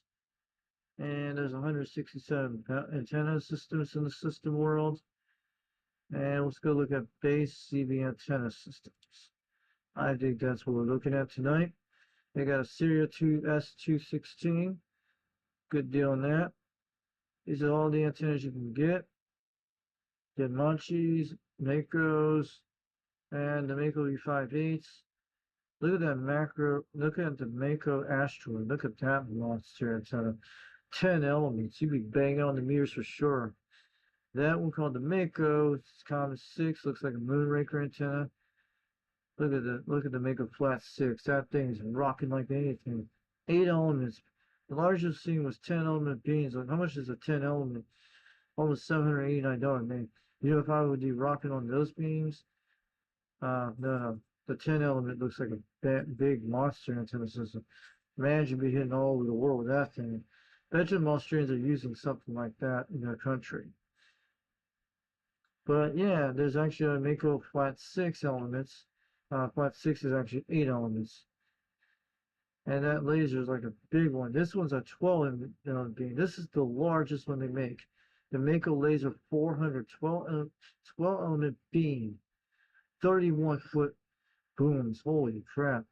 And there's 167 antenna systems in the system world. And let's go look at base CV antenna systems. I think that's what we're looking at tonight. They got a Stereo 2S216. Good deal on that. These are all the antennas you can get. Genmanchis, Makos, and the Mako V5.8s. Look at that macro, look at the Mako Asteroid. Look at that monster antenna. 10 elements. You'd be banging on the meters for sure. That one called the Mako, it's Comet 6, looks like a Moonraker antenna. Look at the Mako Flat 6. That thing is rocking like anything. 8 elements. The largest thing was 10 element beams. Like, how much is a 10 element? Almost $789, man. You know, if I would be rocking on those beams, the 10 element looks like a big monster antenna system. Man, you'd be hitting all over the world with that thing. Bet you Australians are using something like that in their country. But yeah, there's actually a Mako Flat 6 elements. Flat 6 is actually 8 elements. And that laser is like a big one. This one's a 12 element beam. This is the largest one they make. The Mako Laser 400 12 element beam. 31-foot booms. Holy crap.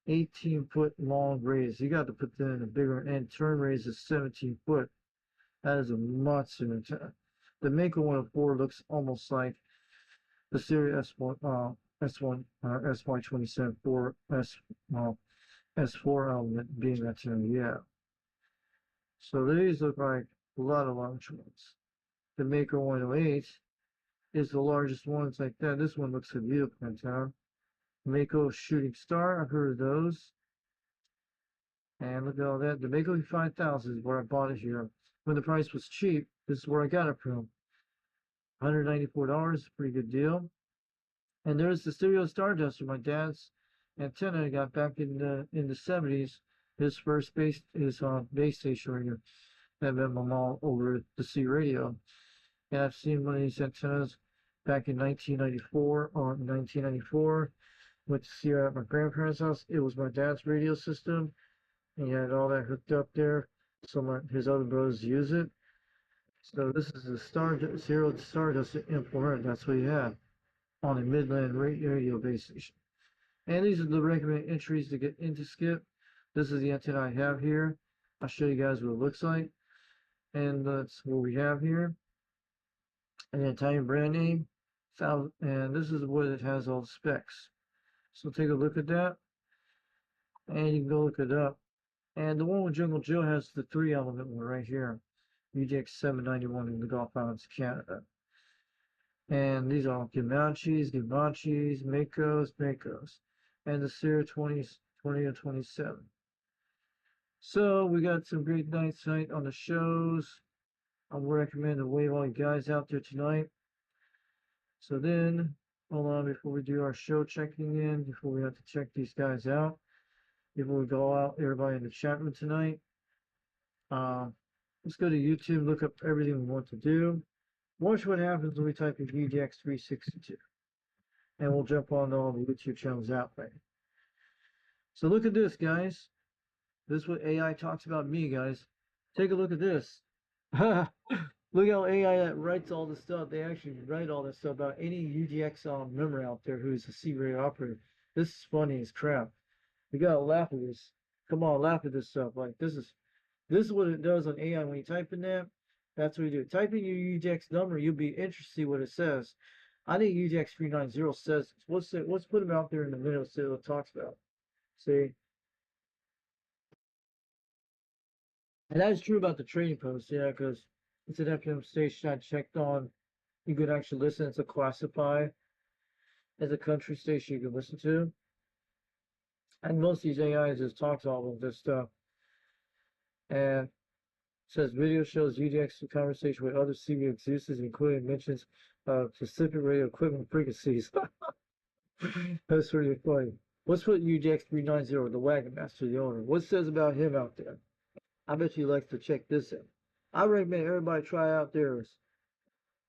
18-foot long rays. You got to put that in a bigger end. Turn rays is 17 foot. That is a monster antenna. The Mako 104 looks almost like the Series SY27 S4 element beam antenna. Yeah. So these look like a lot of large ones. The Mako 108 is the largest one. It's like that. This one looks like a beautiful antenna. Mako Shooting Star, I've heard of those. And look at all that. The Mako 5000 is where I bought it here. When the price was cheap, this is where I got it from. $194, pretty good deal. And there's the Stereo Starduster, my dad's antenna I got back in the 70s. His first base station radio. I met my mom over at the C Radio. And I've seen one of these antennas back in 1994. Went to see her at my grandparents' house. It was my dad's radio system. And he had all that hooked up there. So his other brothers use it. So this is the Stereo Stardust implement. That's what he had on a Midland radio base station. And these are the recommended entries to get into Skip. This is the antenna I have here. I'll show you guys what it looks like. And that's what we have here. An Italian brand name. And this is what it has all the specs. So take a look at that. And you can go look it up. And the one with Jungle Joe has the 3 element one right here. UGX 791 in the Gulf Islands, Canada. And these are all Genmanchis, Makos. And the Sierra 20 and 27. So we got some great night tonight on the shows. I would recommend to wave all you guys out there tonight. So then, hold on, before we do our show checking in, before we have to check these guys out, before we go out, everybody in the chat room tonight, let's go to YouTube, look up everything we want to do. Watch what happens when we type in UGX 362. And we'll jump on all the YouTube channels that way. So look at this, guys. This is what AI talks about me, guys. Take a look at this. Look how AI that writes all this stuff. They actually write all this stuff about any UGX member out there who's a C-radio operator. This is funny as crap. You gotta laugh at this. Come on, laugh at this stuff. Like this is what it does on AI. When you type in that, that's what you do. Type in your UGX number, you'll be interested to see what it says. I think UGX 390 says let's put them out there in the middle, see what it talks about. See? And that is true about the trading post, yeah, because it's an FM station I checked on. You could actually listen. It's a classified as a country station you can listen to. And most of these AIs just talks all of this stuff. And it says video shows UGX conversation with other CB users, including mentions of specific radio equipment frequencies. That's really funny. Let's put UGX 390, the Wagon Master, the owner. What it says about him out there? I bet you like to check this out. I recommend everybody try out theirs.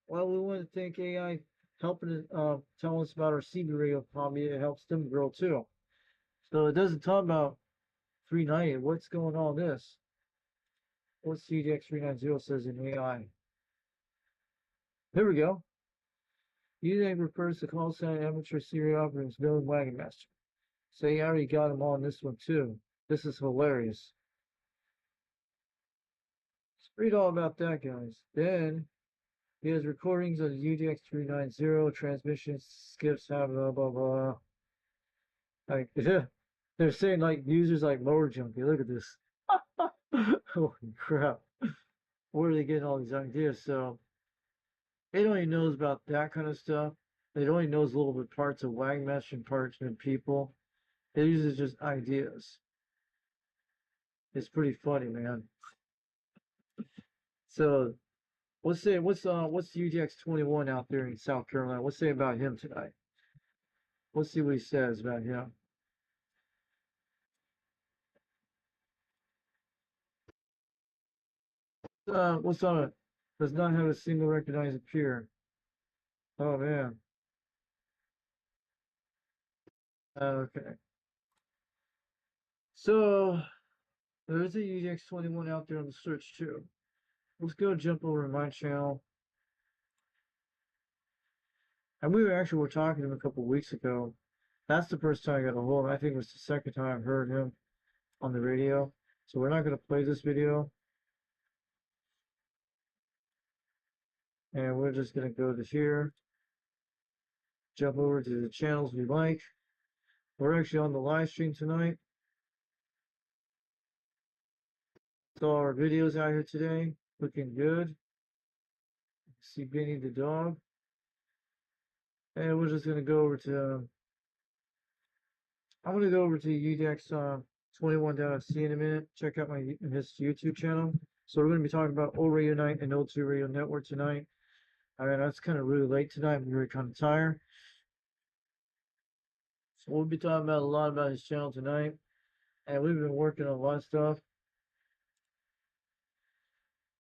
Well, we want to thank AI helping tell us about our CB radio hobby. It helps them grow too. So it doesn't talk about 390. What's going on in this? What UGX 390 says in AI? Here we go. UGX refers to call sign amateur CB operators known Wagon Master. So you already got them on this one too. This is hilarious. Let's read all about that, guys. Then he has recordings of the UDX390 transmission skips, blah blah blah. Like they're saying like users like mower junkie. Look at this. Holy crap. Where are they getting all these ideas? So it only knows about that kind of stuff. It only knows a little bit parts of wagon mesh and parts of people. It uses just ideas. It's pretty funny, man. So let's say what's the UDX21 out there in South Carolina? Let's say about him tonight. Let's see what he says about him. What's on it? Does not have a single recognized peer. Oh man. Okay. So there's a UDX21 out there on the search too. Let's go jump over to my channel. And we were talking to him a couple weeks ago. That's the first time I got a hold of him. I think it was the second time I've heard him on the radio. So we're not going to play this video. And we're just going to go to here. Jump over to the channels we like. We're actually on the live stream tonight. Saw our videos out here today. Looking good. See Benny the dog. And we're just going to go over to... I'm going to go over to UDX 21.c in a minute. Check out his YouTube channel. So we're going to be talking about Old Radio Night and Old 2 Radio Network tonight. I mean, that's kind of really late tonight. I'm really kind of tired. So we'll be talking about a lot about his channel tonight. And we've been working on a lot of stuff.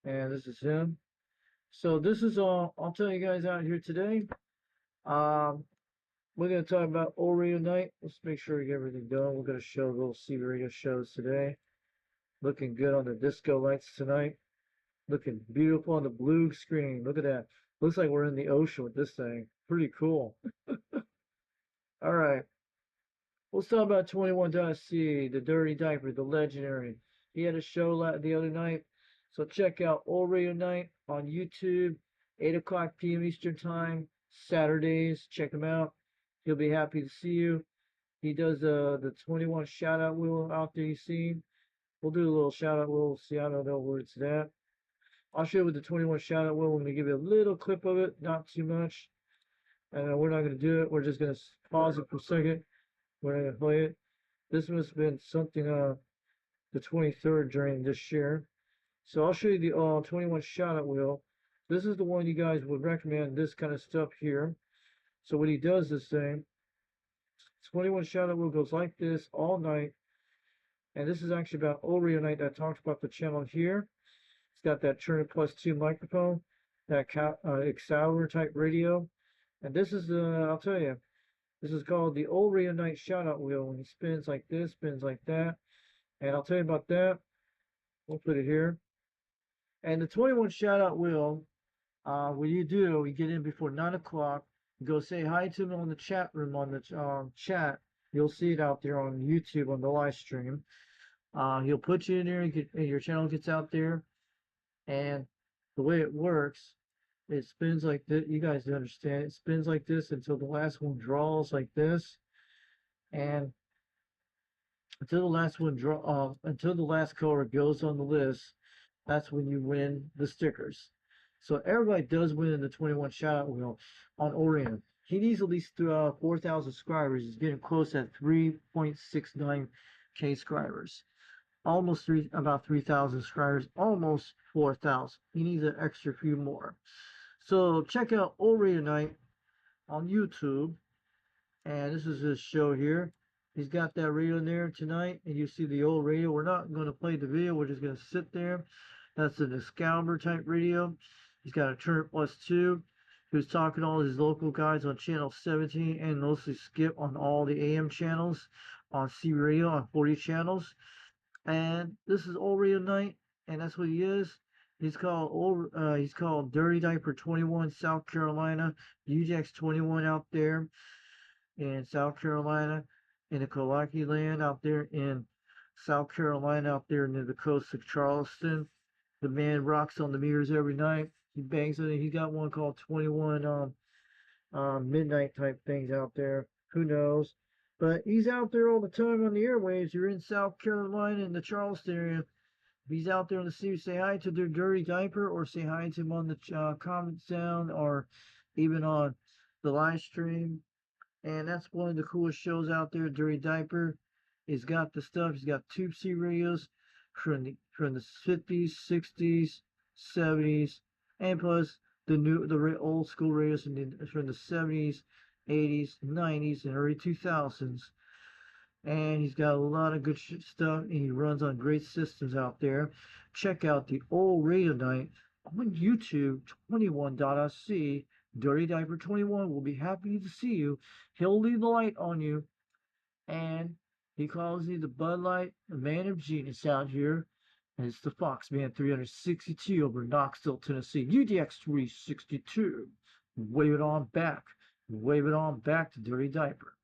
And this is him. So this is all I'll tell you guys out here today. We're going to talk about Old Radio Night. Let's make sure we get everything done. We're going to show little CB radio shows today. Looking good on the disco lights tonight. Looking beautiful on the blue screen. Look at that. Looks like we're in the ocean with this thing. Pretty cool. Alright. Let's talk about 21.c, the Dirty Diaper, the legendary. He had a show the other night. So check out Old Radio Night on YouTube. 8 o'clock p.m. Eastern Time. Saturdays. Check him out. He'll be happy to see you. He does the 21 shout out wheel out there you see. We'll do a little shout out wheel. See, I don't know where it's at. I'll show you with the 21 shout out wheel. I'm going to give you a little clip of it, not too much. And we're not going to do it. We're just going to pause it for a second. We're not going to play it. This must have been something the 23rd during this year. So I'll show you the 21 shout out wheel. This is the one you guys would recommend, this kind of stuff here. So what he does this thing, 21 shout out wheel goes like this all night. And this is actually about Old Radio Night that talks about the channel here. It's got that Turner Plus 2 microphone, that Excalibur type radio. And this is, I'll tell you, this is called the Old Radio Night shout out wheel. When he spins like this, spins like that. And I'll tell you about that. We'll put it here. And the 21 shout out wheel, what you do, you get in before 9 o'clock. Go say hi to him on the chat room, on the chat. You'll see it out there on YouTube on the live stream. He'll put you in there, and your channel gets out there. And the way it works, it spins like this. You guys understand. It spins like this until the last one draws like this. And until the last one until the last color goes on the list, that's when you win the stickers. So everybody does win in the 21 shout out wheel on Orion. He needs at least 4,000 subscribers. He's getting close at 3.69k subscribers. Almost about 3,000 subscribers. Almost 4,000. He needs an extra few more. So check out Old Radio Night on YouTube. And this is his show here. He's got that radio in there tonight. And you see the old radio. We're not going to play the video. We're just going to sit there. That's an Excalibur type radio. He's got a Turner Plus 2. He was talking to all his local guys on channel 17 and mostly Skip on all the AM channels, on C Radio on 40 channels. And this is Old Radio Night, and that's what he is. He's called Dirty Diaper 21 South Carolina, UDX 21 out there in South Carolina, in the Kalaki land out there in South Carolina, out there near the coast of Charleston. The man rocks on the meters every night. He bangs on it. He's got one called 21 midnight type things out there. Who knows? But he's out there all the time on the airwaves. You're in South Carolina in the Charleston area. If he's out there on the sea, say hi to their Dirty Diaper or say hi to him on the comments down or even on the live stream. And that's one of the coolest shows out there, Dirty Diaper. He's got the stuff. He's got Tube C radios from the 50s, 60s, 70s, and plus the old school radios from the 70s, 80s, 90s, and early 2000s. And he's got a lot of good stuff, and he runs on great systems out there. Check out the old radio night on YouTube, 21.sc. Dirty Diaper 21 will be happy to see you. He'll leave the light on you, and he calls me the Bud Light, the man of genius out here. And it's the Foxman 362 over in Knoxville, Tennessee. UDX 362. Wave it on back. Wave it on back to Dirty Diaper.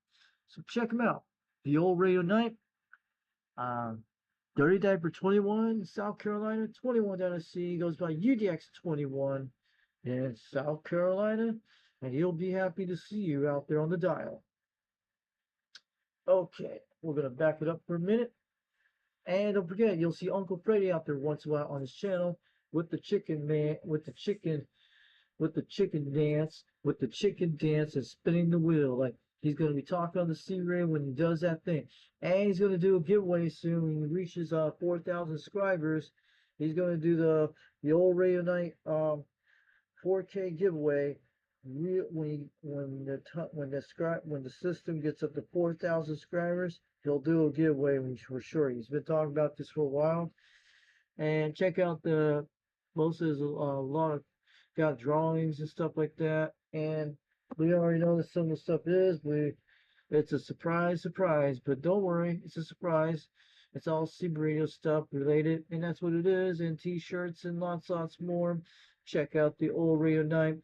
So check him out. The old radio night. Dirty Diaper 21, South Carolina, 21.sc. Goes by UDX 21 in South Carolina. And he'll be happy to see you out there on the dial. Okay, we're going to back it up for a minute. And don't forget, you'll see Uncle Freddy out there once in a while on his channel with the chicken dance and spinning the wheel. Like, he's going to be talking on the C-Ray when he does that thing. And he's going to do a giveaway soon when he reaches 4,000 subscribers. He's going to do the old Radio Night 4K giveaway. When the system gets up to 4,000 subscribers, he'll do a giveaway for sure. He's been talking about this for a while. And check out most of his a lot of got drawings and stuff like that. And we already know that some of the stuff it's a surprise, but don't worry, it's a surprise. It's all CB radio stuff related, and that's what it is. And t-shirts and lots more. Check out the old Radio Night.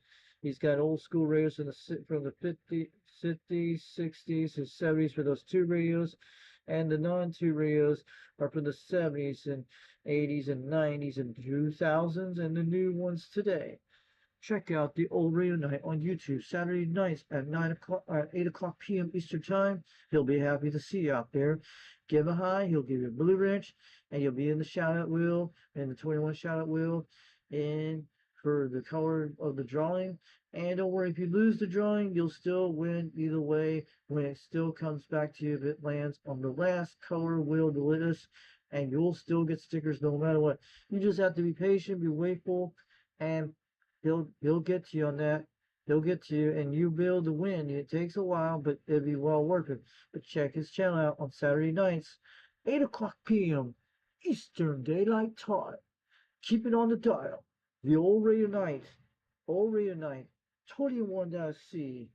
He's got old school radios from the 50s, 60s, and 70s for those tube radios. And the non-tube radios are from the 70s and 80s and 90s and 2000s and the new ones today. Check out the old Radio Night on YouTube Saturday nights at 8 o'clock p.m. Eastern Time. He'll be happy to see you out there. Give a hi. He'll give you a blue wrench, and you'll be in the shout-out wheel and the 21 shout-out wheel. And for the color of the drawing. And don't worry, if you lose the drawing, you'll still win either way when it still comes back to you if it lands on the last color wheel to list, and you'll still get stickers no matter what. You just have to be patient, be wakeful, and he'll get to you on that. He'll get to you, and you'll be able to win. It takes a while, but it'll be well worth it. But check his channel out on Saturday nights, 8 o'clock p.m. Eastern Daylight Time. Keep it on the dial. The old Radio Night, 21.sc,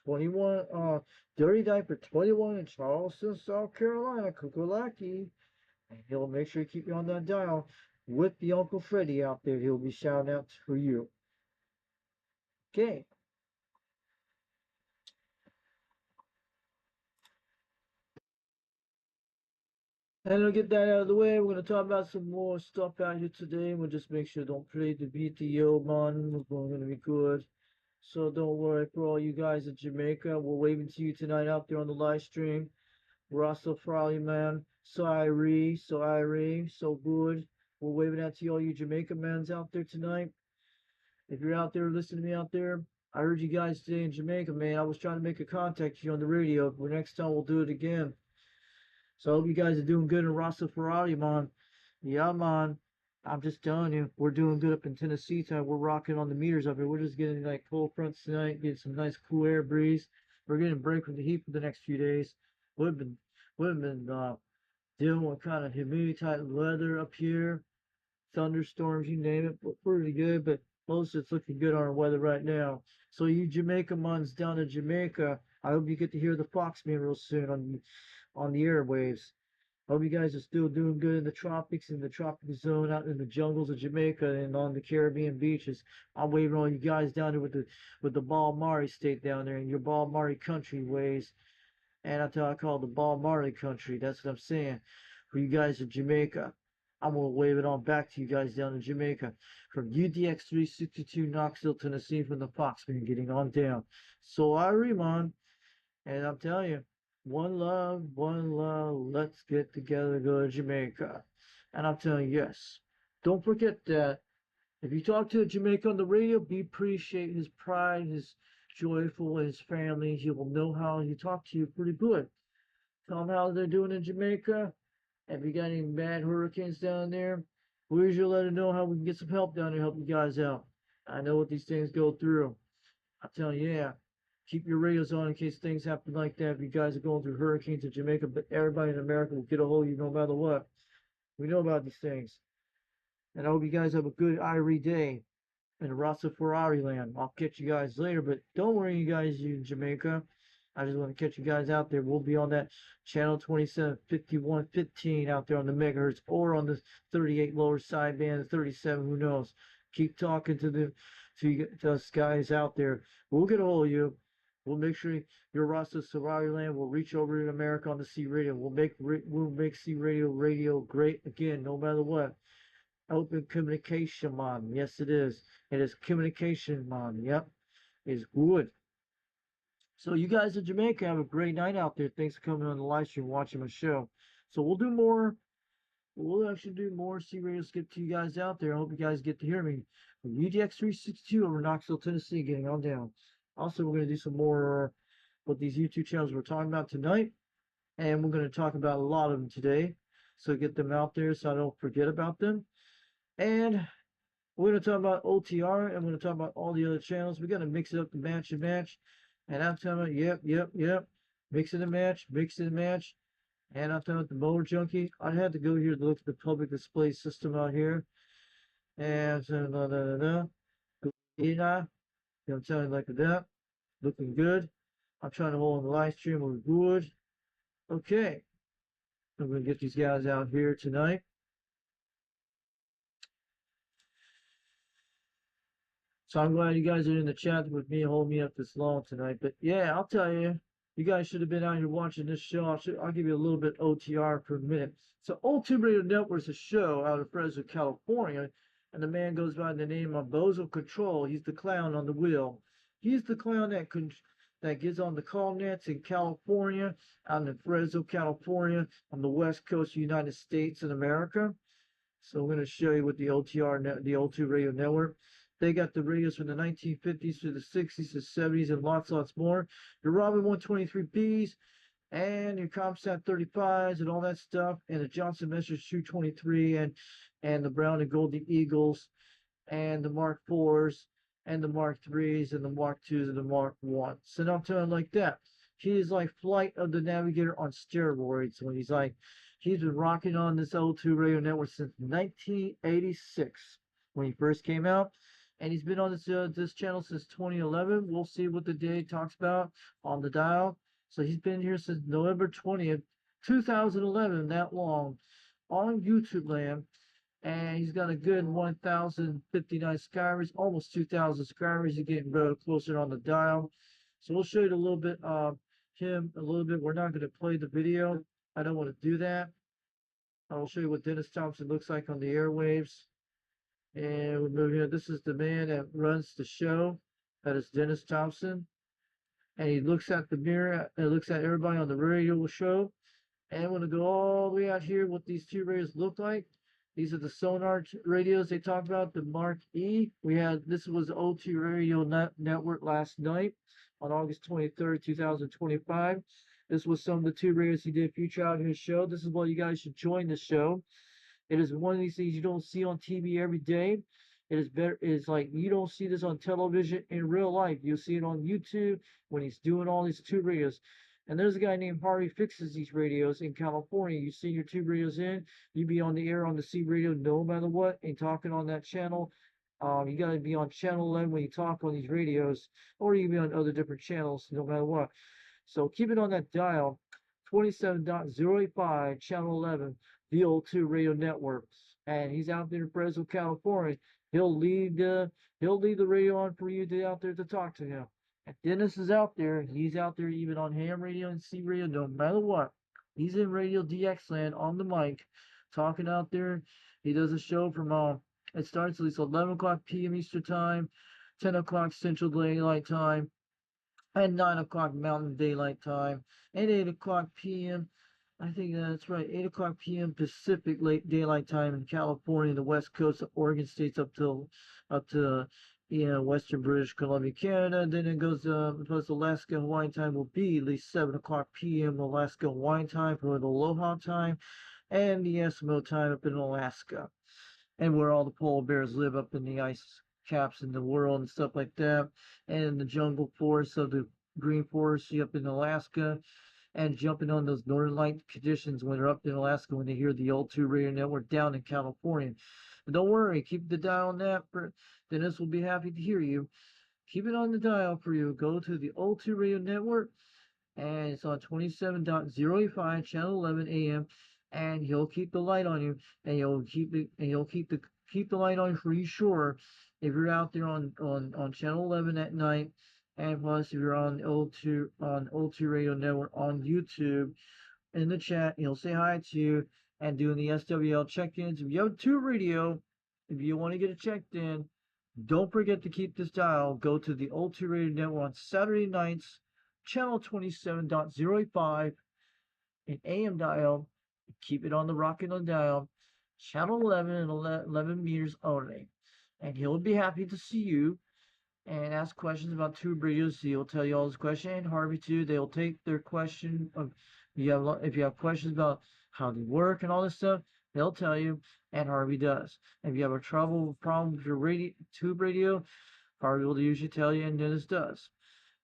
21, Dirty Diaper 21 in Charleston, South Carolina, Kukulaki. And he'll make sure to keep you on that dial with the Uncle Freddy out there. He'll be shouting out for you. Okay. And to get that out of the way, we're going to talk about some more stuff out here today. We'll just make sure don't play the BTO, man. We're going to be good. So don't worry, for all you guys in Jamaica, we're waving to you tonight out there on the live stream. Rastafari, man. So Irie, so good. We're waving out to you, all you Jamaica mans out there tonight. If you're out there listening to me out there, I heard you guys today in Jamaica, man. I was trying to make a contact with you on the radio. But next time we'll do it again. So I hope you guys are doing good in Rastafari, man. Yeah, man. I'm just telling you, we're doing good up in Tennessee tonight. We're rocking on the meters up here. We're just getting like cold fronts tonight, getting some nice cool air breeze. We're getting a break from the heat for the next few days. We've been dealing with kind of humidity type weather up here, thunderstorms, you name it. We're pretty good, but most of it's looking good on our weather right now. So you Jamaica mans down in Jamaica, I hope you get to hear the Foxman real soon on the airwaves. Hope you guys are still doing good in the tropics, in the tropical zone, out in the jungles of Jamaica and on the Caribbean beaches. I'm waving all you guys down there with the Balmari state down there in your Balmari country ways. And I call it the Balmari country. That's what I'm saying. for you guys in Jamaica. I'm going to wave it on back to you guys down in Jamaica. From UDX 362 Knoxville, Tennessee, from the Foxman, getting on down. So Ariman, and I'm telling you, one love, let's get together, go to Jamaica. And I'm telling you, yes, don't forget that if you talk to a Jamaican on the radio, be appreciate his pride, his joyful, his family. He will know how he talk to you pretty good. Tell him how they're doing in Jamaica. If you got any bad hurricanes down there, we usually let him know how we can get some help down there, help you guys out. I know what these things go through. I'm telling you, yeah. Keep your radios on in case things happen like that. If you guys are going through hurricanes in Jamaica, but everybody in America will get a hold of you no matter what. We know about these things. And I hope you guys have a good Irie day in Rasa Ferrari land. I'll catch you guys later, but don't worry, you guys, you in Jamaica. I just want to catch you guys out there. We'll be on that channel 27, 5115 out there on the megahertz or on the 38 lower sideband, the 37, who knows. Keep talking to us guys out there. We'll get a hold of you. We'll make sure your Rasta Ferrari land will reach over in America on the C radio. We'll make C radio great again, no matter what. Open communication, man. Yes, it is. It is communication, man. Yep. It's good. So you guys in Jamaica have a great night out there. Thanks for coming on the live stream, watching my show. So we'll do more. We'll actually do more C radio skip to you guys out there. I hope you guys get to hear me. From UDX 362 over Knoxville, Tennessee, getting on down. Also, we're going to do some more with these YouTube channels we're talking about tonight. And we're going to talk about a lot of them today. So get them out there so I don't forget about them. And we're going to talk about OTR, and we're going to talk about all the other channels. We got to mix it up to match and match. And I'm telling you, yep. Mix it and match. And I'm telling you, the Motor Junkie, I had to go here to look at the public display system out here. And so, I'm telling you like that. Looking good. I'm trying to hold on the live stream. We're good. Okay. I'm going to get these guys out here tonight. So I'm glad you guys are in the chat with me, holding me up this long tonight. But yeah, I'll tell you, you guys should have been out here watching this show. I'll give you a little bbit OTR per minute. So O2 Radio Network is a show out of Fresno, California, and the man goes by the name of Bozo Control. He's the clown on the wheel. He's the clown that gets on the call nets in California, out in Fresno, California, on the west coast of the United States in America. So I'm going to show you what the OTR, the O2 Radio Network. They got the radios from the 1950s to the 60s to 70s and lots more. Your Robin 123Bs and your ComSat 35s and all that stuff, and the Johnson Messrs 223 and the Brown and Goldie Eagles and the Mark IVs and the Mark IIIs and the Mark IIs and the Mark Is. So I'm telling you like that. He is like Flight of the Navigator on steroids. When he's been rocking on this O2 Radio Network since 1986 when he first came out. And he's been on this channel since 2011. We'll see what the day talks about on the dial. So he's been here since November 20th, 2011, that long, on YouTube land. And he's got a good 1,059 subscribers, almost 2,000 subscribers. He's getting very closer on the dial. So we'll show you a little bit of him a little bit. We're not going to play the video. I don't want to do that. I'll show you what Dennis Thompson looks like on the airwaves. And we'll move here. This is the man that runs the show. That is Dennis Thompson. And he looks at the mirror and looks at everybody on the radio show. And I'm going to go all the way out here what these two radios look like. These are the Sonar radios they talked about, the Mark E. This was the O2 Radio Network last night on August 23rd, 2025. This was some of the two radios he did feature out in his show. This is why you guys should join the show. It is one of these things you don't see on TV every day. It is better. It's like you don't see this on television in real life. You'll see it on YouTube when he's doing all these tube radios. And there's a guy named Harvey fixes these radios in California. You see your tube radios in, you be on the air on the C radio no matter what, and talking on that channel. You got to be on channel 11 when you talk on these radios, or you can be on other different channels no matter what. So keep it on that dial, 27.085, channel 11. The O2 Radio Network, and he's out there in Fresno, California. He'll leave the radio on for you to out there to talk to him. And Dennis is out there. He's out there even on ham radio and C radio, no matter what. He's in Radio DX land on the mic, talking out there. He does a show from it starts at least 11 o'clock p.m. Eastern Time, 10 o'clock Central Daylight Time, and 9 o'clock Mountain Daylight Time, and 8 o'clock p.m. I think that's right, 8 o'clock p.m. Pacific Late Daylight Time in California, the West Coast of Oregon states up to Western British Columbia, Canada. Then it goes plus Alaska Hawaiian time will be at least 7 o'clock p.m. Alaska Hawaiian time for the Aloha time, and the Eskimo time up in Alaska, and where all the polar bears live up in the ice caps in the world and stuff like that, and in the jungle forests of the green forest up in Alaska, and jumping on those northern light conditions when they're up in Alaska when they hear the old 2 radio network down in California. But don't worry, keep the dial on that. Dennis will be happy to hear you. Keep it on the dial for you. Go to the old 2 radio network, and it's on 27.085 channel 11 AM, and he'll keep the light on you, and he'll keep the light on for you, sure, if you're out there on channel 11 at night. And plus, if you're on O2 Radio Network on YouTube, in the chat, he'll say hi to you and doing the SWL check-ins. If you have 2 radio, if you want to get it checked in, don't forget to keep this dial. Go to the O2 Radio Network on Saturday nights, channel 27.085 in AM dial. Keep it on the rocket on dial, channel 11 and 11 meters only. And he'll be happy to see you and ask questions about tube radios. He'll tell you all his questions, and Harvey too. They'll take their question of if you have questions about how they work and all this stuff, they'll tell you, and Harvey does. If you have a problem with your tube radio, Harvey will usually tell you, and Dennis does.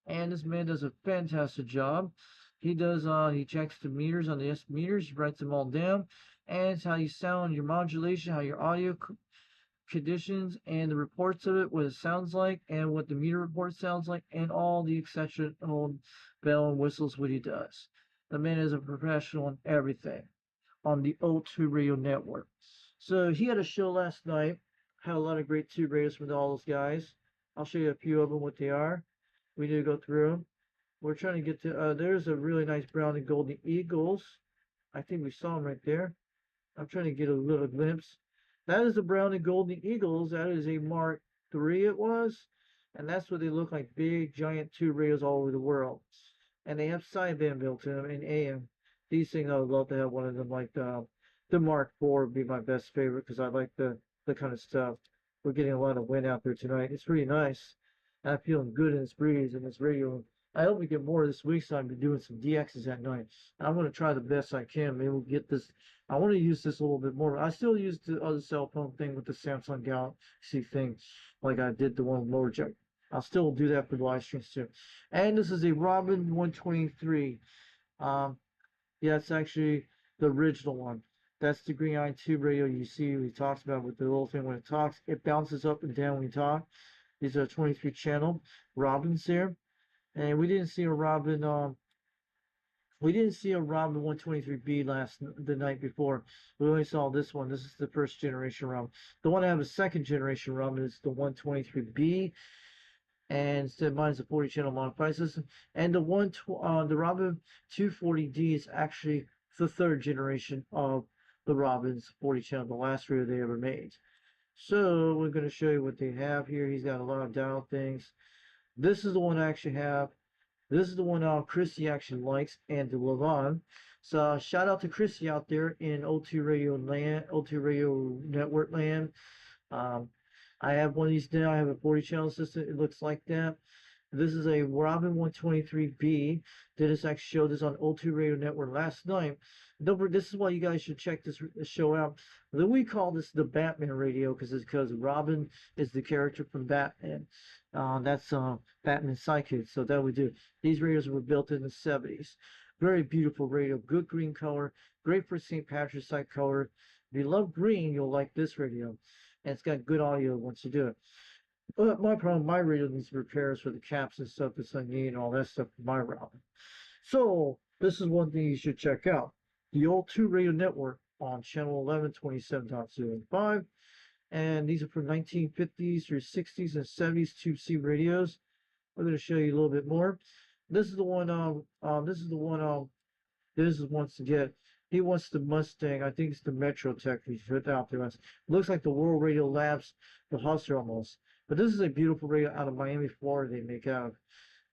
And this man does a fantastic job. He does he checks the meters on the S meters, he writes them all down, and it's how you sound, your modulation, how your audio conditions, and the reports of it, what it sounds like, and what the meter report sounds like, and all the etc. Bell and whistles what he does. The man is a professional in everything on the O2 Radio Network. So he had a show last night, had a lot of great tube radios from all those guys. I'll show you a few of them, what they are. We need to go through them. We're trying to get to, there's a really nice brown and golden Eagles. I think we saw them right there. I'm trying to get a little glimpse. That is the brown and golden Eagles. That is a Mark III it was. And that's what they look like, big, giant tube radios all over the world. And they have sideband built in them in AM. These things, I would love to have one of them, like the Mark IV would be my best favorite, because I like the kind of stuff. We're getting a lot of wind out there tonight. It's pretty nice. I'm feeling good in this breeze and this radio. I hope we get more this week, so I've been doing some DXs at night. I'm going to try the best I can. Maybe we'll get this. I want to use this a little bit more. I still use the other cell phone thing with the Samsung Galaxy thing, like I did the one with Lower Jack. I'll still do that for the live streams too. And this is a Robin 123. Yeah, it's actually the original one. That's the green eye tube radio you see he talks about with the little thing when it talks. It bounces up and down when you talk. These are 23 channel Robins here. And we didn't see a Robin 123B the night before. We only saw this one. This is the first generation Robin. The one I have a second generation Robin is the 123B. And instead mine is a 40 channel modified system. And the Robin 240D is actually the third generation of the Robin's 40 channel, the last radio they ever made. So we're going to show you what they have here. He's got a lot of dial things. This is the one I actually have. This is the one Chrissy actually likes, and the Levon. So shout out to Chrissy out there in O2 Radio land, O2 Radio Network land. I have one of these now. I have a 40 channel system. It looks like that. This is a Robin 123B. Dennis actually showed this on O2 Radio Network last night. This is why you guys should check this show out. Then we call this the Batman radio because Robin is the character from Batman. That's Batman Psychic. So that we do. These radios were built in the 70s. Very beautiful radio. Good green color. Great for St. Patrick's Day color. If you love green, you'll like this radio. And it's got good audio once you do it. But my problem, my radio needs repairs for the caps and stuff that's I need and all that stuff for my Robin. So this is one thing you should check out. The O2 Radio Network on channel 11, 27.05. And these are from 1950s through 60s and 70s Tube C radios. I'm going to show you a little bit more. This is the one Dennis wants to get. He wants the Mustang. I think it's the Metro Tech he put out there. It looks like the World Radio Labs, the Hustler almost. But this is a beautiful radio out of Miami, Florida. They make out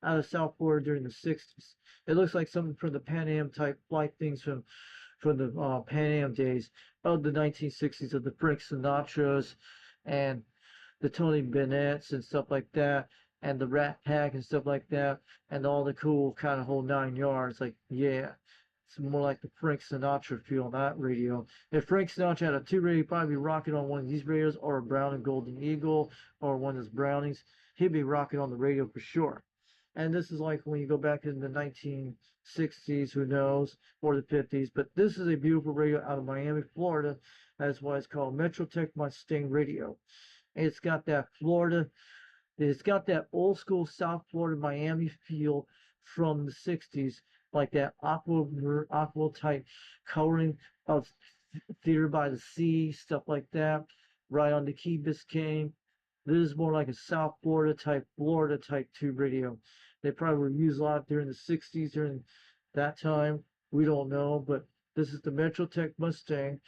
of South Florida during the 60s. It looks like something from the Pan Am type flight things from the Pan Am days of the 1960s, of the Frank Sinatras and the Tony Bennett's and stuff like that, and the Rat Pack and stuff like that, and all the cool kind of whole 9 yards. Like, yeah, it's more like the Frank Sinatra feel on that radio. If Frank Sinatra had a 2 radio, he'd probably be rocking on one of these radios, or a Brown and Golden Eagle, or one of his Brownings. He'd be rocking on the radio for sure. And this is like when you go back in the 1960s, who knows, or the 50s. But this is a beautiful radio out of Miami, Florida. That's why it's called Metro Tech Mustang Radio. It's got that Florida, it's got that old school South Florida Miami feel from the 60s, like that aqua type coloring of Theater by the Sea, stuff like that, right on the Key Biscayne. This is more like a South Florida type tube radio. They probably were used a lot during the 60s, during that time. We don't know, but this is the Metro Tech Mustang,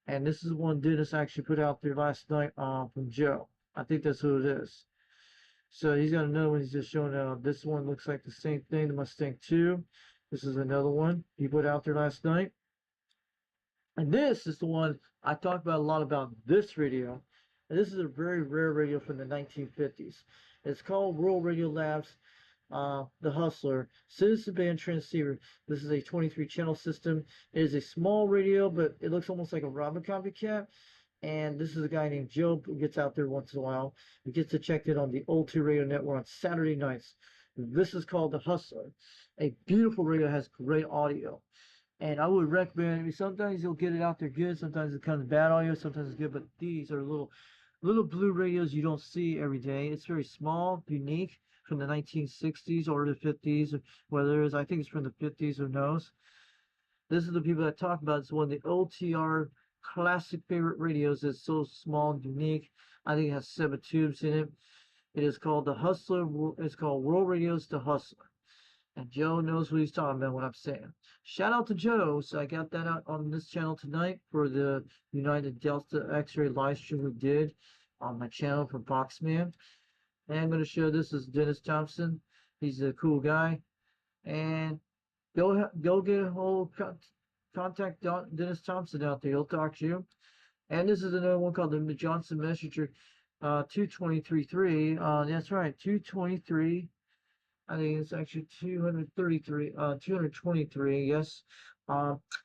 and this is one Dennis actually put out there last night from Joe. I think that's who it is. So he's got another one he's just showing out. This one looks like the same thing, the Mustang 2. This is another one he put out there last night. And this is the one I talked about a lot about this radio. And this is a very rare radio from the 1950s. It's called World Radio Labs, the Hustler, Citizen Band Transceiver. This is a 23 channel system. It is a small radio, but it looks almost like a Robin copycat. And this is a guy named Joe who gets out there once in a while. He gets to check it on the Old 2 Radio Network on Saturday nights. This is called the Hustler. A beautiful radio, has great audio. And I would recommend, I mean, sometimes you'll get it out there good, sometimes it comes bad audio, sometimes it's good, but these are little blue radios you don't see every day. It's very small, unique, from the 1960s or the 50s, or whether it is, I think it's from the 50s, who knows. This is the people that talk about it. It's one of the OTR classic favorite radios. It's so small and unique. I think it has 7 tubes in it. It is called the Hustler. It's called World Radio's The Hustler. And Joe knows what he's talking about, what I'm saying. Shout out to Joe. So I got that out on this channel tonight for the United Delta X-ray live stream we did on my channel for Boxman. And I'm going to show this is Dennis Thompson. He's a cool guy. And go get a whole contact Dennis Thompson out there. He'll talk to you. And this is another one called the Johnson Messenger 223.3. That's right, 223. I think it's actually 223, yes.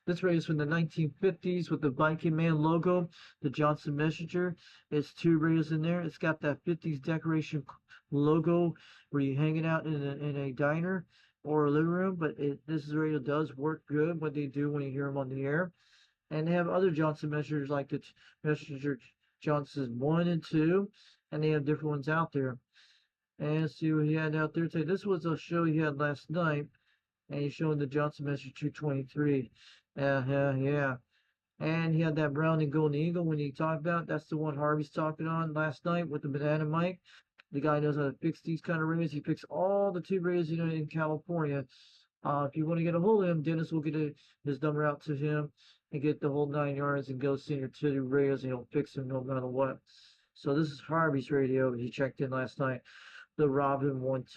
This radio is from the 1950s with the Viking Man logo, the Johnson Messenger. It's 2 radios in there. It's got that 50s decoration logo where you're hanging out in a diner or a living room, but this radio does work good, what they do when you hear them on the air. And they have other Johnson Messengers like the Messenger Johnson 1 and 2, and they have different ones out there. And let's see what he had out there today. This was a show he had last night, and he's showing the Johnson Messenger 223. Yeah. And he had that Brown and Golden Eagle when he talked about. That's the one Harvey's talking on last night with the banana mic. The guy knows how to fix these kind of radios. He fixed all the tube radios, in California. If you want to get a hold of him, Dennis will get his number out to him and get the whole 9 yards and go see your tube radios, and he'll fix them no matter what. So this is Harvey's radio. He checked in last night. The Robin wants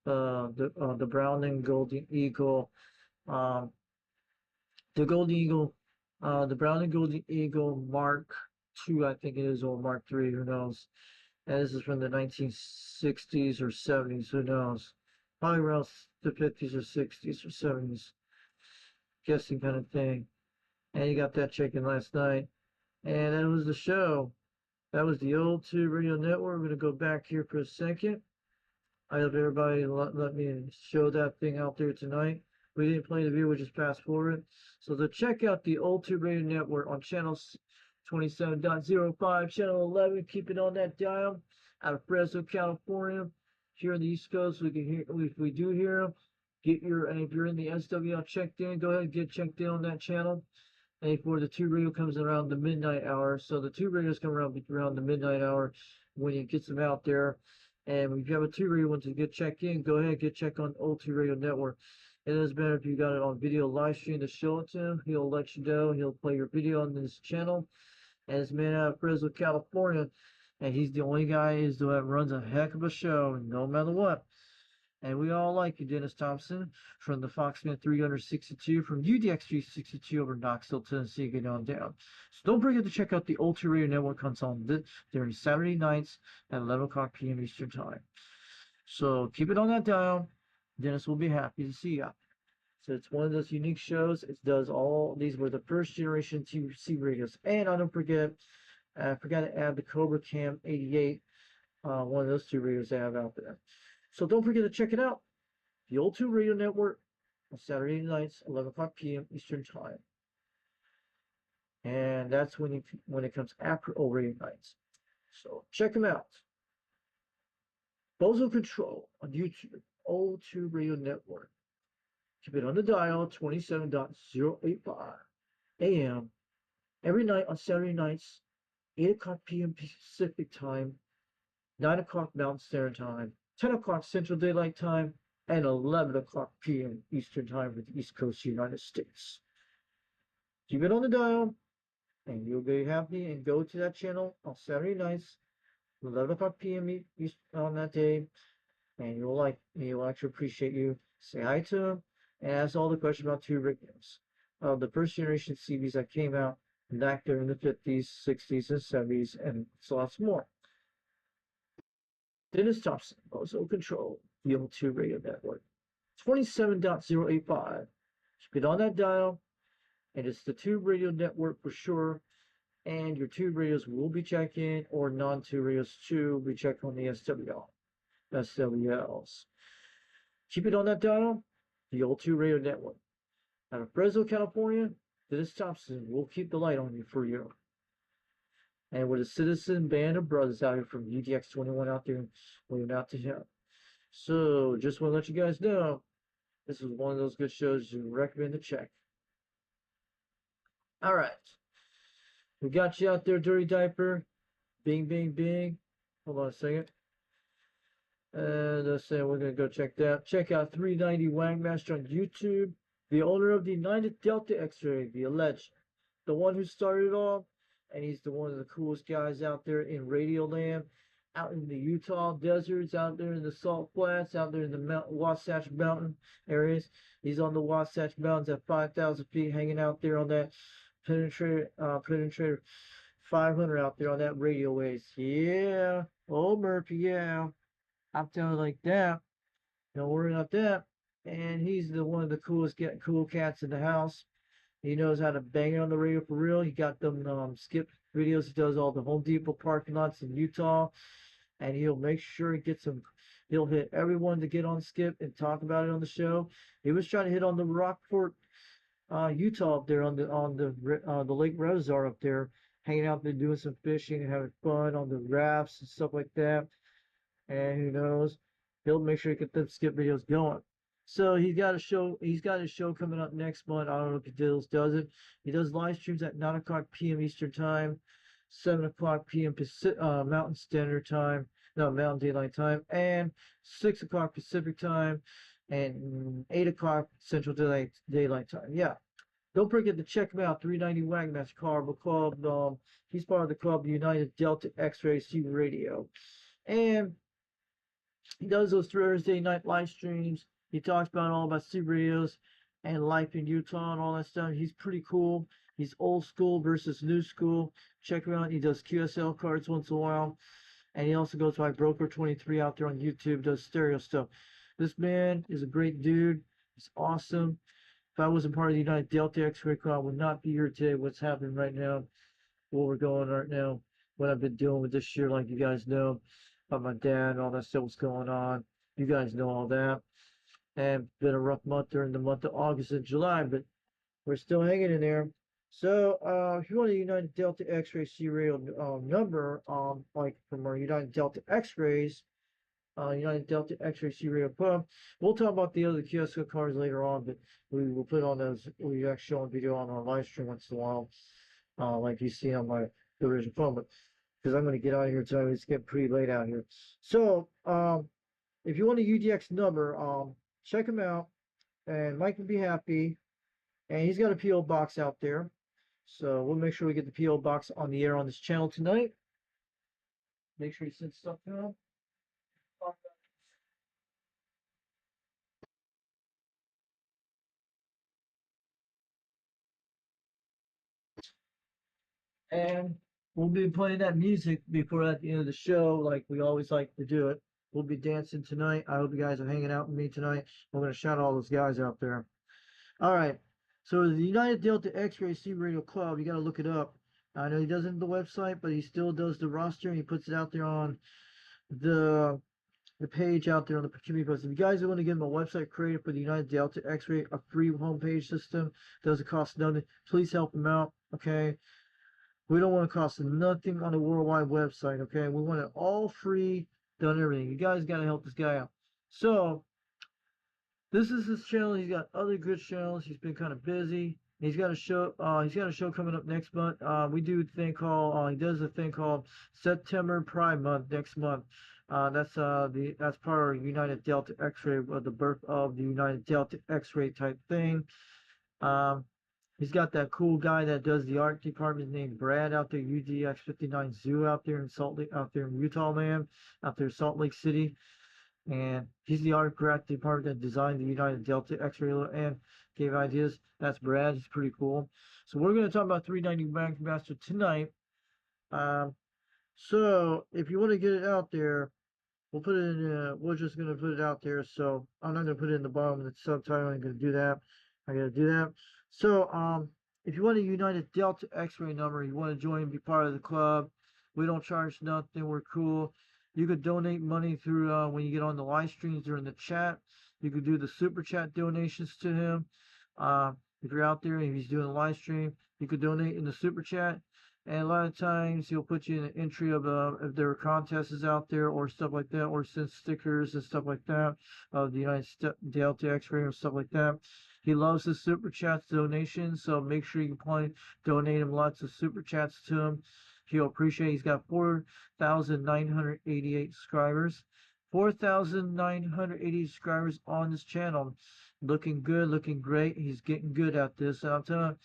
the Brown and Golden Eagle, the Golden Eagle, the Brown and Golden Eagle Mark II, I think it is, or Mark III, who knows. And this is from the 1960s or 70s, who knows. Probably around the 50s or 60s or 70s, guessing kind of thing. And you got that check-in last night. And that was the show. That was the Old 2 Radio Network. We're going to go back here for a second. I hope everybody let me show that thing out there tonight. We didn't play the video, we just fast forward. So to check out the Old 2 Radio Network on channel 27.05, channel 11, keep it on that dial, out of Fresno, California. Here on the East Coast, we can hear, if we do hear them, and if you're in the SWL checked in, go ahead and get checked in on that channel. And for the 2 radio comes around the midnight hour. So the 2 radios come around the midnight hour when it gets them out there. And if you have a 2 radio want to get checked in, go ahead and get checked on Old 2 Radio Network. It doesn't matter if you got it on video live stream to show it to him. He'll let you know. He'll play your video on this channel. And it's man out of Fresno, California. And he's the only guy that runs a heck of a show, no matter what. And we all like you, Dennis Thompson, from the Foxman 362, from UDX 362 over in Knoxville, Tennessee, get on down. So don't forget to check out the Ultra Radio Network comes on during Saturday nights at 11 o'clock p.m. Eastern Time. So keep it on that dial. Dennis will be happy to see you. So it's one of those unique shows. It does all, these were the first generation TC radios. And I forgot to add the Cobra Cam 88, one of those two radios I have out there. So don't forget to check it out. The Old 2 Radio Network on Saturday nights, 11 o'clock p.m. Eastern Time. And that's when it comes after Old Radio Nights. So check them out. Bozo Control on YouTube, Old 2 Radio Network. Keep it on the dial, 27.085 AM. Every night on Saturday nights, 8 o'clock p.m. Pacific Time, 9 o'clock Mountain Standard Time, 10 o'clock Central Daylight Time, and 11 o'clock p.m. Eastern Time for the East Coast United States. Keep it on the dial, and you'll be happy and go to that channel on Saturday nights, 11 o'clock p.m. on that day, and he'll actually appreciate you. Say hi to him, and ask all the questions about two radios. The first generation CBs that came out back there in the 50s, 60s, and 70s, and lots more. Dennis Thompson, Bozo Control, the Old 2 Radio Network. 27.085. Keep it on that dial, and it's the Tube Radio Network for sure. And your tube radios will be checked in, or non-tube radios too will be checked on the SWLs. Keep it on that dial, the Old 2 Radio Network. Out of Fresno, California, Dennis Thompson will keep the light on you for you. And with a citizen band of brothers out here from UDX 21 out there, moving out to him. So, just want to let you guys know, this is one of those good shows you recommend to check. Alright. We got you out there, Dirty Diaper. Bing, bing, bing. Hold on a second. And let's say we're going to go check that. Check out 390 Wangmaster on YouTube. The owner of the United Delta X-Ray, the alleged. The one who started it all. And he's one of the coolest guys out there in Radio Land. Out in the Utah deserts, out there in the Salt Flats, out there in the Wasatch Mountain areas. He's on the Wasatch Mountains at 5,000 feet, hanging out there on that Penetrator 500 out there on that radio waves. Yeah. Oh, Murphy, yeah. I'm telling you like that. Don't worry about that. And he's one of the coolest cool cats in the house. He knows how to bang it on the radio for real. He got them skip videos. He does all the Home Depot parking lots in Utah. And he'll make sure he gets them. He'll hit everyone to get on skip and talk about it on the show. He was trying to hit on the Rockport, Utah up there on the Lake Reservoir up there, hanging out there doing some fishing and having fun on the rafts and stuff like that. And who knows, he'll make sure he get them skip videos going. So he's got a show coming up next month. I don't know if he does it. He does live streams at 9 o'clock p.m. Eastern Time, 7 o'clock p.m. Mountain Standard Time, no, Mountain Daylight Time, and 6 o'clock Pacific Time, and 8 o'clock Central Daylight Time. Yeah. Don't forget to check him out, 390 Wangmaster Club. He's part of the club, United Delta X-Ray C Radio. And he does those Thursday night live streams. He talks about C radios and life in Utah and all that stuff. He's pretty cool. He's old school versus new school. Check him out. He does QSL cards once in a while. And he also goes by Broker23 out there on YouTube, does stereo stuff. This man is a great dude. He's awesome. If I wasn't part of the United Delta X-Ray Club, I would not be here today. What's happening right now, what we're going right now, what I've been doing with this year, like you guys know, about my dad and all that stuff was going on. You guys know all that. And it's been a rough month during the month of August and July, but we're still hanging in there. So, if you want a United Delta X-Ray C radio number, like from our United Delta X-Rays, United Delta X-Ray C radio pump, we'll talk about the other QSL cards later on, but we will put on those. We actually show on video on our live stream once in a while, like you see on my original phone. But because I'm going to get out of here tonight, it's getting pretty late out here. So, if you want a UDX number, check them out. and Mike will be happy. And he's got a P.O. box out there. So we'll make sure we get the P.O. box on the air on this channel tonight. Make sure you send stuff to him. And we'll be playing that music before at the end of the show, like we always like to do it. We'll be dancing tonight. I hope you guys are hanging out with me tonight. I'm going to shout all those guys out there. All right. So the United Delta X-Ray CB Radio Club, you got to look it up. I know he doesn't the website, but he still does the roster and he puts it out there on the page out there on the community post. If you guys want to get him a website created for the United Delta X-Ray, a free homepage system, doesn't cost nothing. Please help him out, okay? We don't want to cost nothing on a worldwide website, okay? We want it all free, done everything. You guys got to help this guy out. So, this is his channel. He's got other good channels. He's been kind of busy. He's got a show. Coming up next month. We do a thing called. He does a thing called September Pride Month next month. That's part of United Delta X-Ray, the birth of the United Delta X-Ray type thing. He's got that cool guy that does the art department named Brad out there, UDX59 Zoo out there in out there in Utah, man, out there in Salt Lake City. And he's the art department that designed the United Delta X-Ray and gave ideas. That's Brad. He's pretty cool. So we're going to talk about 390 Master tonight. So if you want to get it out there, we'll put it in. We're just going to put it out there. So I'm not going to put it in the bottom of the subtitle. I'm going to do that. I got to do that. So if you want a United Delta X-Ray number, you want to join and be part of the club. We don't charge nothing. We're cool. You could donate money through when you get on the live streams during the chat. You could do the super chat donations to him. If you're out there and he's doing a live stream, you could donate in the super chat. And a lot of times he'll put you in an entry of if there are contests out there or stuff like that, or send stickers and stuff like that of the United Delta X-Ray or stuff like that. He loves the super chats donations, so make sure you donate him lots of super chats to him. He'll appreciate it. He's got 4,988 subscribers. 4,980 subscribers on this channel. Looking good, looking great. He's getting good at this. And I'm telling you,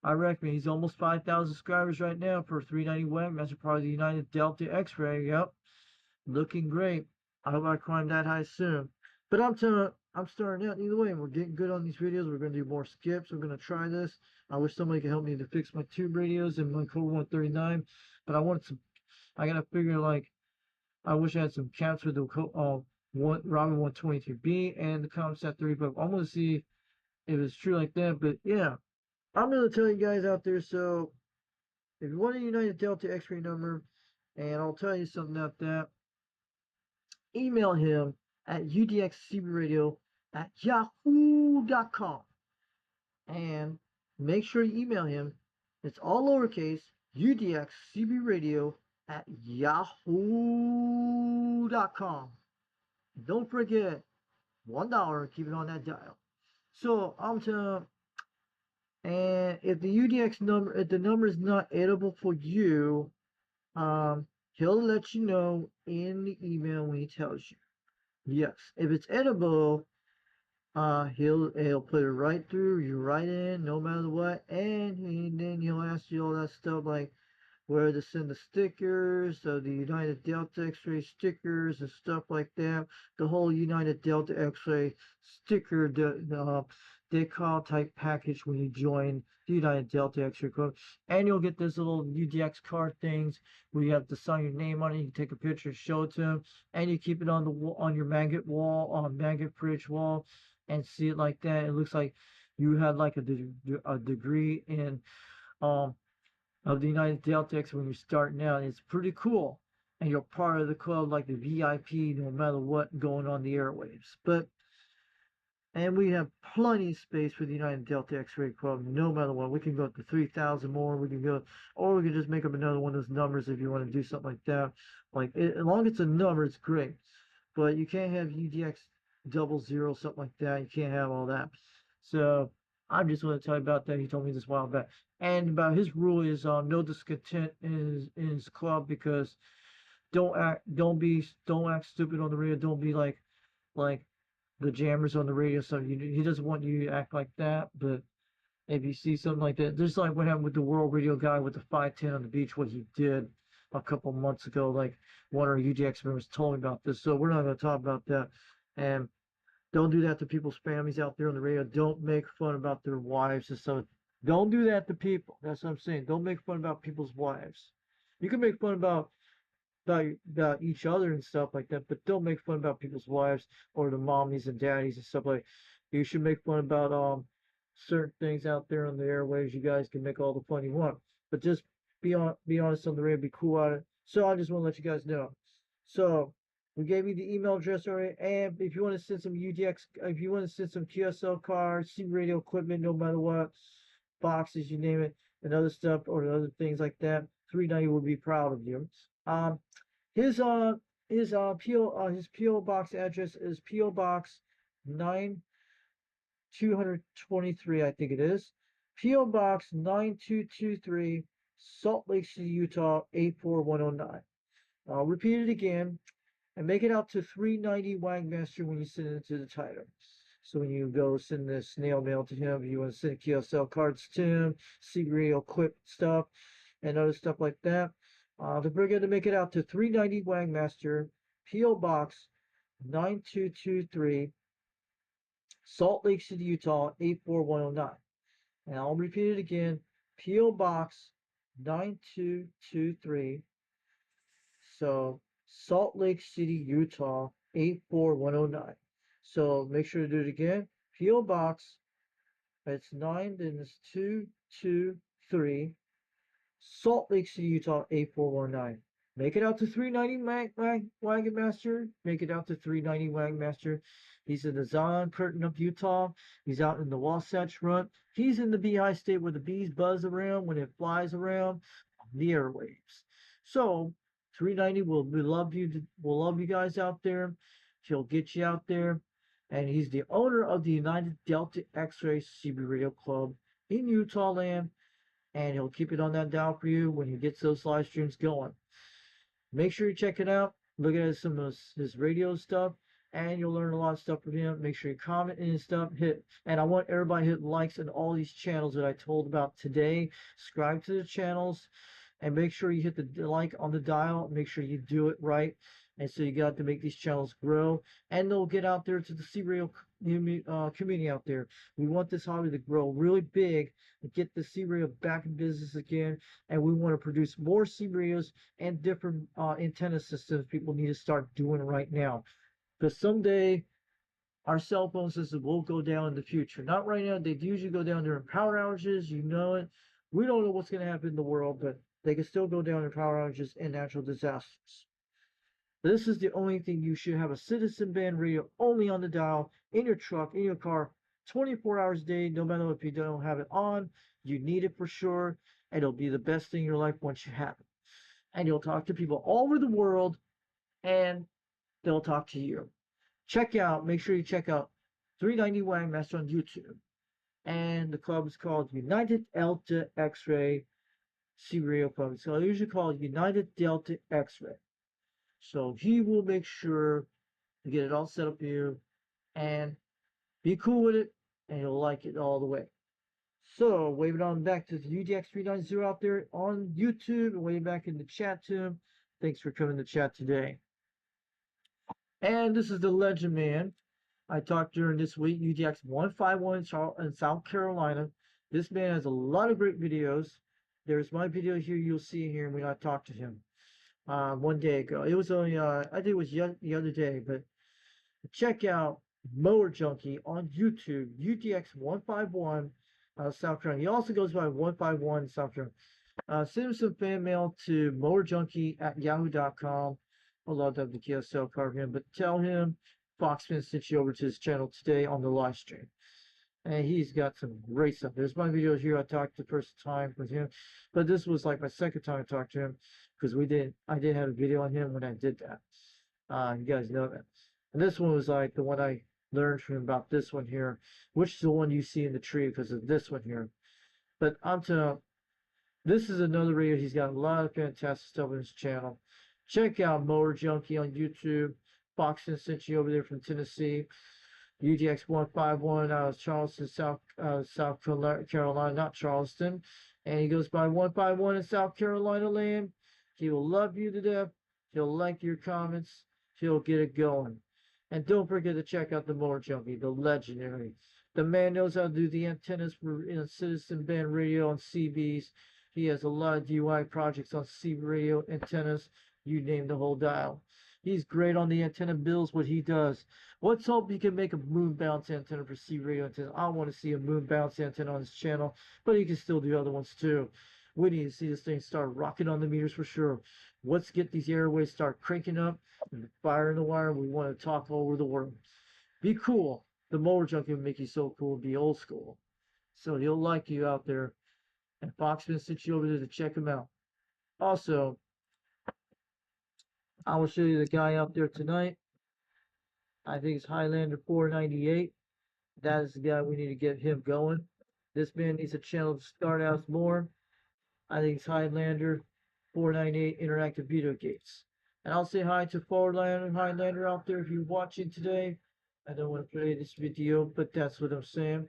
I reckon he's almost 5,000 subscribers right now for 390 Webmaster, part of the United Delta X-Ray. Yep. Looking great. I hope I climb that high soon. But I'm telling you, I'm starting out either way, and we're getting good on these videos. We're going to do more skips. We're going to try this. I wish somebody could help me to fix my tube radios and my Cobra 139. But I got to figure, like, I wish I had some caps with the Robin 123B and the Comsat 35. I'm going to see if it's true like that. But yeah, I'm going to tell you guys out there. So if you want a United Delta X-Ray number, and I'll tell you something about that, email him at udxcbradio@yahoo.com. And make sure you email him. It's all lowercase, udxcbradio@yahoo.com. Don't forget, $1, keep it on that dial. So I'm telling, and if the UDX number, if the number is not edible for you, he'll let you know in the email when he tells you. Yes, if it's edible, he'll put it right through, you right in, no matter what, and then he'll ask you all that stuff like where to send the stickers, the United Delta X-Ray stickers and stuff like that. The whole United Delta X-Ray sticker decal type package when you join the United Delta X-Ray Club. And you'll get this little UDX card things where you have to sign your name on it. You can take a picture, show it to him, and you keep it on the wall, on your magnet wall, on magnet fridge wall, and see it like that. It looks like you had like a degree in of the United Delta X when you're starting out. It's pretty cool, and you're part of the club, like the VIP, no matter what going on the airwaves. And we have plenty of space for the United Delta X-Ray Club, no matter what. We can go up to 3,000 more. We can go, or we can just make up another one of those numbers if you want to do something like that. As long as it's a number, it's great. But you can't have UDX 00, something like that. You can't have all that. So I just want to tell you about that. He told me this a while back. And about his rule is no discontent in his club, because don't act stupid on the radio. Don't be like the jammers on the radio. So he doesn't want you to act like that. But if you see something like that, just like what happened with the world radio guy with the 510 on the beach, what he did a couple months ago, like one of our UGX members told me about this. So we're not going to talk about that. And don't do that to people's families out there on the radio. Don't make fun about their wives and stuff. Don't do that to people. That's what I'm saying. Don't make fun about people's wives. You can make fun about each other and stuff like that, but don't make fun about people's wives or the mommies and daddies and stuff like. You should make fun about certain things out there on the airwaves. You guys can make all the fun you want, but just be honest on the radio. Be cool at it. So I just want to let you guys know. So we gave you the email address already, and if you want to send some UDX, if you want to send some QSL cards, C radio equipment, no matter what, boxes, you name it, and other stuff or other things like that, 390 will be proud of you. His PO box address is PO Box 9223, I think it is. PO Box 9223, Salt Lake City, Utah 84109. I'll repeat it again and make it out to 390 Wagmaster when you send it to the title. So when you go send the snail mail to him, if you want to send QSL cards to him, C radio equip stuff, and other stuff like that. We're going to make it out to 390 Wagmaster, P.O. Box 9223, Salt Lake City, Utah 84109. And I'll repeat it again, P.O. Box 9223, so Salt Lake City, Utah 84109. So make sure to do it again. P.O. Box, it's 9, then it's 223, Salt Lake City, Utah 84109. Make it out to 390 Wagon Master. Make it out to 390 Wagon Master. He's in the Zion Curtain of Utah. He's out in the Wasatch Front. He's in the Beehive State where the bees buzz around when it flies around on the airwaves. So 390 will love you. Will love you guys out there. He'll get you out there. And he's the owner of the United Delta X-Ray CB Radio Club in Utah land. And he'll keep it on that dial for you when he gets those live streams going. Make sure you check it out. Look at some of his radio stuff. And you'll learn a lot of stuff from him. Make sure you comment and stuff. And I want everybody to hit likes on all these channels that I told about today. Subscribe to the channels. And make sure you hit the like on the dial. Make sure you do it right. And so you got to make these channels grow. And they'll get out there to the C-Radio community out there. We want this hobby to grow really big and get the C-Radio back in business again. And we want to produce more C-Radios and different antenna systems people need to start doing right now. Because someday our cell phone system will go down in the future. Not right now. They usually go down during power outages. You know it. We don't know what's going to happen in the world, but they can still go down in power outages and natural disasters. This is the only thing you should have: a citizen band radio only on the dial, in your truck, in your car, 24 hours a day, no matter if you don't have it on. You need it for sure, and it'll be the best thing in your life once you have it. And you'll talk to people all over the world, and they'll talk to you. Make sure you check out 390 Wagmaster on YouTube. And the club is called United Delta X-Ray C-Radio Club. So I usually call it United Delta X-Ray. So he will make sure to get it all set up for you and be cool with it, and you'll like it all the way. So wave it on back to the UDX390 out there on YouTube, and wave back in the chat to him. Thanks for coming to chat today. And this is the Legend Man. I talked during this week, UDX 151 in South Carolina. This man has a lot of great videos. There's my video here you'll see here when I talked to him. 1 day ago. It was only, I think it was the other day, but check out Mower Junkie on YouTube, UDX151 South Carolina. He also goes by 151 South Carolina. Send him some fan mail to mowerjunkie@yahoo.com. I'd love to have the QSL card for him, but tell him Foxman sent you over to his channel today on the live stream. And he's got some great stuff. There's my video here. I talked the first time with him, but this was like my second time I talked to him, because I did have a video on him when I did that. You guys know that. And this one was like the one I learned from him about this one here, which is the one you see in the tree because of this one here. But this is another radio. He's got a lot of fantastic stuff on his channel. Check out Mower Junkie on YouTube. Foxton sent you over there from Tennessee. UDX 151 out of Charleston, South Carolina, not Charleston. And he goes by 151 in South Carolina land. He will love you to death. He'll like your comments. He'll get it going. And don't forget to check out the Motor Junkie, the legendary. The man knows how to do the antennas for Citizen Band Radio on CBs. He has a lot of DIY projects on CB radio antennas. You name the whole dial. He's great on the antenna builds, what he does. Let's hope he can make a moon bounce antenna for CB radio antenna. I want to see a moon bounce antenna on his channel, but he can still do other ones too. We need to see this thing start rocking on the meters for sure. Let's get these airways start cranking up and firing the wire. We want to talk all over the world. Be cool. The Motor Junkie will make you so cool and be old school. So he'll like you out there. And Foxman sent you over there to check him out. Also, I will show you the guy out there tonight. I think it's Highlander 498. That is the guy we need to get him going. This man needs a channel to start out more. I think it's Highlander 498 Interactive Video Gates. And I'll say hi to Highlander out there if you're watching today. I don't want to play this video, but that's what I'm saying.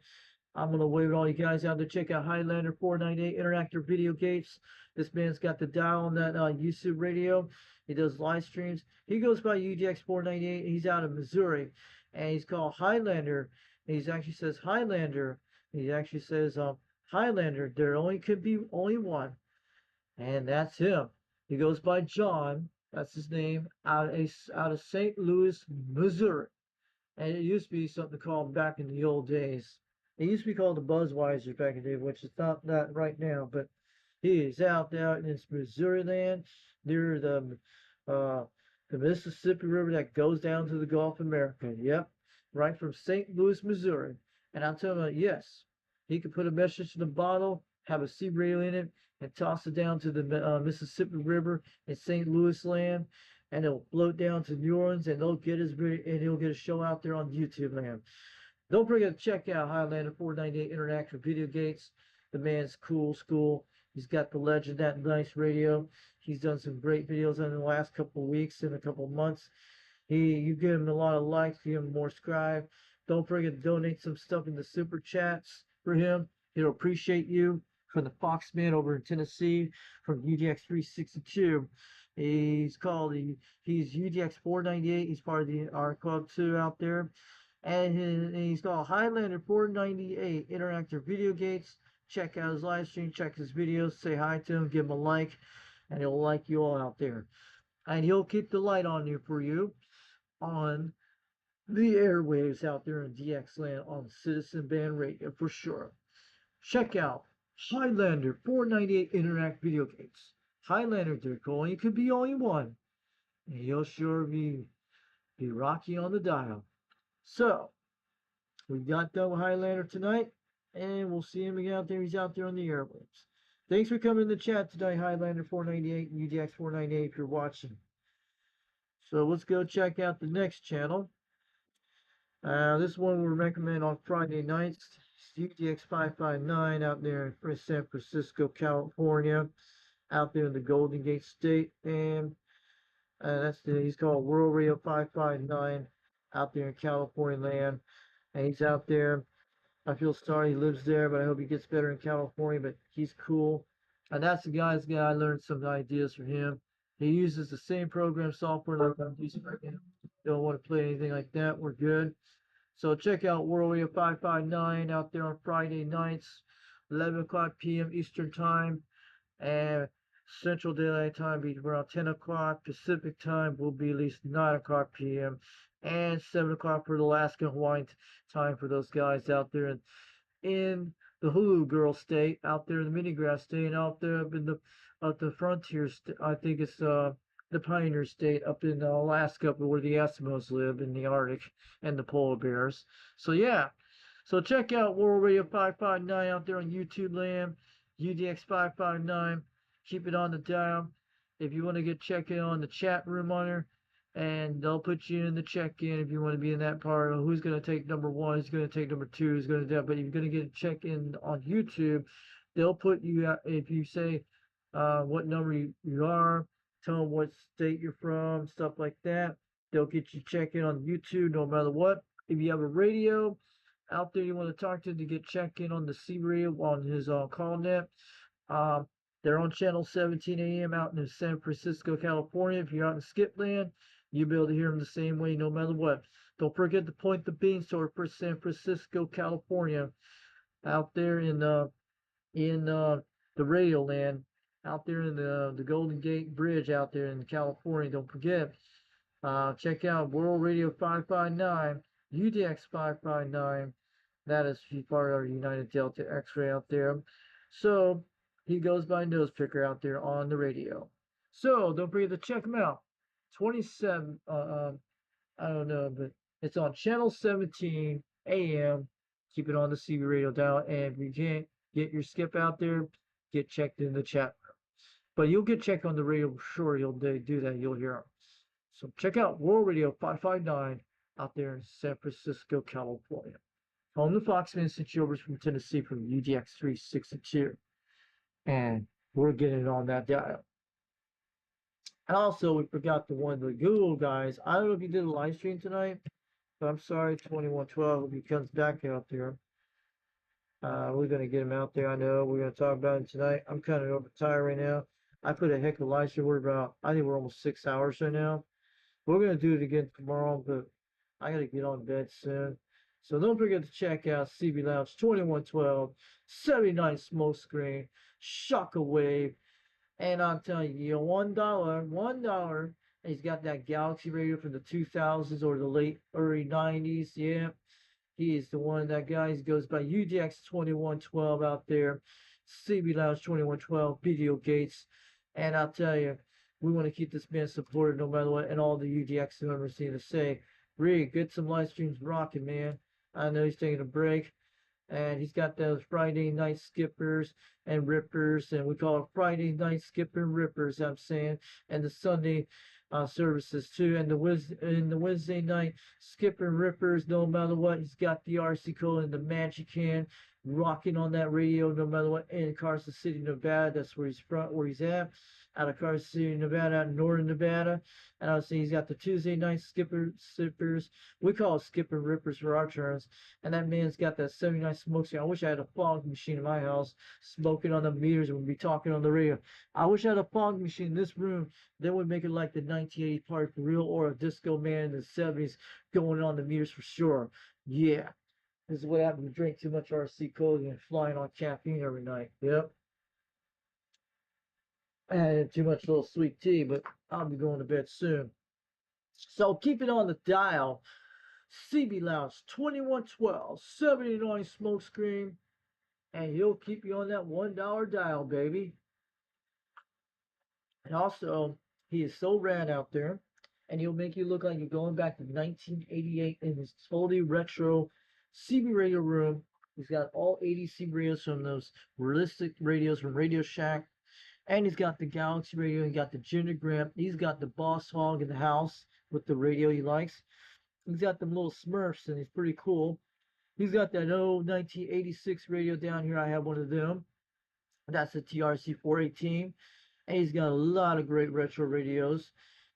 I'm going to wave all you guys out to check out Highlander 498 Interactive Video Gates. This man's got the dial on that YouTube radio. He does live streams. He goes by UDX 498. He's out of Missouri. And he's called Highlander. And he actually says Highlander. He actually says Highlander. There only could be only one. And that's him. He goes by John. That's his name. Out of St. Louis, Missouri. And it used to be something called back in the old days. It used to be called the Buzzweiser back in the day, which is not that right now. But he is out there in this Missouri land near the Mississippi River that goes down to the Gulf of America. Yep, right from St. Louis, Missouri. And I'm telling you, yes, he could put a message in a bottle, have a C radio in it, and toss it down to the Mississippi River in St. Louis land. And it'll float down to New Orleans, and he'll get a show out there on YouTube land. Don't forget to check out Highlander 498 Interactive Video Gates. The man's cool school. He's got the legend, that nice radio. He's done some great videos in the last couple of weeks and a couple of months. You give him a lot of likes, give him more subscribe. Don't forget to donate some stuff in the super chats for him. He'll appreciate you. From the Foxman over in Tennessee, from UDX 362. He's UDX 498. He's part of our club too out there. And he's called Highlander 498 Interactive Video Gates. Check out his live stream, check his videos, say hi to him, give him a like, and he'll like you all out there. And he'll keep the light on you for you on the airwaves out there in DX land on Citizen Band Radio for sure. Check out Highlander 498 Interactive Video Gates. Highlander, they're calling. It could be only one. And he'll sure be rocky on the dial. So, we got done with Highlander tonight. And we'll see him again out there. He's out there on the airwaves. Thanks for coming in the chat tonight, Highlander 498 and UDX 498 if you're watching. So, let's go check out the next channel. This one we recommend on Friday nights. UDX 559 out there in San Francisco, California, out there in the Golden Gate State, and he's called World Radio 559 out there in California land, and he's out there. I feel sorry he lives there, but I hope he gets better in California. But he's cool, and that's the guy I learned some ideas from him. He uses the same program software like I'm using right now. Don't want to play anything like that. We're good. So check out World Radio 559 out there on Friday nights, 11 o'clock p.m. Eastern Time, and Central Daylight Time be around 10 o'clock. Pacific Time will be at least 9 o'clock p.m. and 7 o'clock for Alaska and Hawaiian time for those guys out there in the Hulu Girl State, out there in the Mini-Grass State, and out there up in the frontier. I think it's the Pioneer State up in Alaska, where the Eskimos live in the Arctic, and the polar bears. So yeah, so check out World Radio 559 out there on YouTube land, UDX 559. Keep it on the dial. If you want to get check-in on the chat room on there, and they'll put you in the check-in if you want to be in that part of who's going to take number 1, who's going to take number 2, who's going to do that. But if you're going to get a check-in on YouTube, they'll put you out, if you say what number you are, tell them what state you're from, stuff like that. They'll get you check-in on YouTube no matter what. If you have a radio out there you want to talk to get check in on the C radio on his call net, they're on channel 17 AM out in San Francisco, California. If you're out in Skipland, you'll be able to hear them the same way no matter what. Don't forget to point the beanstalk for San Francisco, California, out there in the radio land, out there in the Golden Gate Bridge out there in California. Don't forget, check out World Radio 559, UDX 559. That is part of our United Delta X-Ray out there. So he goes by Nose Picker out there on the radio. So don't forget to check him out. 27, I don't know, but it's on channel 17 AM. Keep it on the CB radio dial. And if you can't get your skip out there, get checked in the chat room. But you'll get checked on the radio. Sure, you'll do that. You'll hear them. So check out World Radio 559 out there in San Francisco, California. Home to Foxman sent you over from Tennessee from UDX 362. And we're getting on that dial. And also, we forgot the one of the Google guys. I don't know if you did a live stream tonight, but I'm sorry, 2112, if he comes back out there. We're going to get him out there. I know we're going to talk about him tonight. I'm kind of overtired right now. I put a heck of a live stream. I think we're almost 6 hours right now. We're going to do it again tomorrow, but I got to get on bed soon. So don't forget to check out CB Lounge 2112, 79 Smoke Screen, Shockwave, and I'm telling you, $1, and he's got that Galaxy radio from the 2000s or the early 90s. Yeah, he is the one. That guy goes by UDX 2112 out there, CB Lounge 2112, Video Gates, and I'll tell you, we want to keep this band supported no matter what, and all the UDX members need to say, Rick, get some live streams rocking, man. I know he's taking a break, and he's got those Friday night skippers and rippers, and we call it Friday night skipper and rippers, I'm saying, and the Sunday services too, and the Wednesday night skipper and rippers, no matter what. He's got the RC code and the Magic Hand rocking on that radio no matter what, in Carson City, Nevada. That's where he's at, out of Carson City, Nevada, out in northern Nevada. And I was saying he's got the Tuesday night skippers. We call it skipper rippers for our terms. And that man's got that 79 smoke screen. I wish I had a fog machine in my house, smoking on the meters and we'd be talking on the radio. I wish I had a fog machine in this room. Then we'd make it like the 1980 Party for Real or a Disco Man in the 70s going on the meters for sure. Yeah. This is what happened to drink too much RC cola and flying on caffeine every night. Yep. I had too much little sweet tea, but I'll be going to bed soon. So keep it on the dial. CB Lounge 2112, 79 Smoke Screen, and he'll keep you on that $1 dial, baby. And also, he is so rad out there, and he'll make you look like you're going back to 1988 in his totally retro CB radio room. He's got all 80 CB radios from those realistic radios from Radio Shack. And he's got the Galaxy radio. He got the Ginger Grant. He's got the Boss Hog in the house with the radio he likes. He's got them little Smurfs, and he's pretty cool. He's got that old 1986 radio down here. I have one of them. That's the TRC 418. And he's got a lot of great retro radios.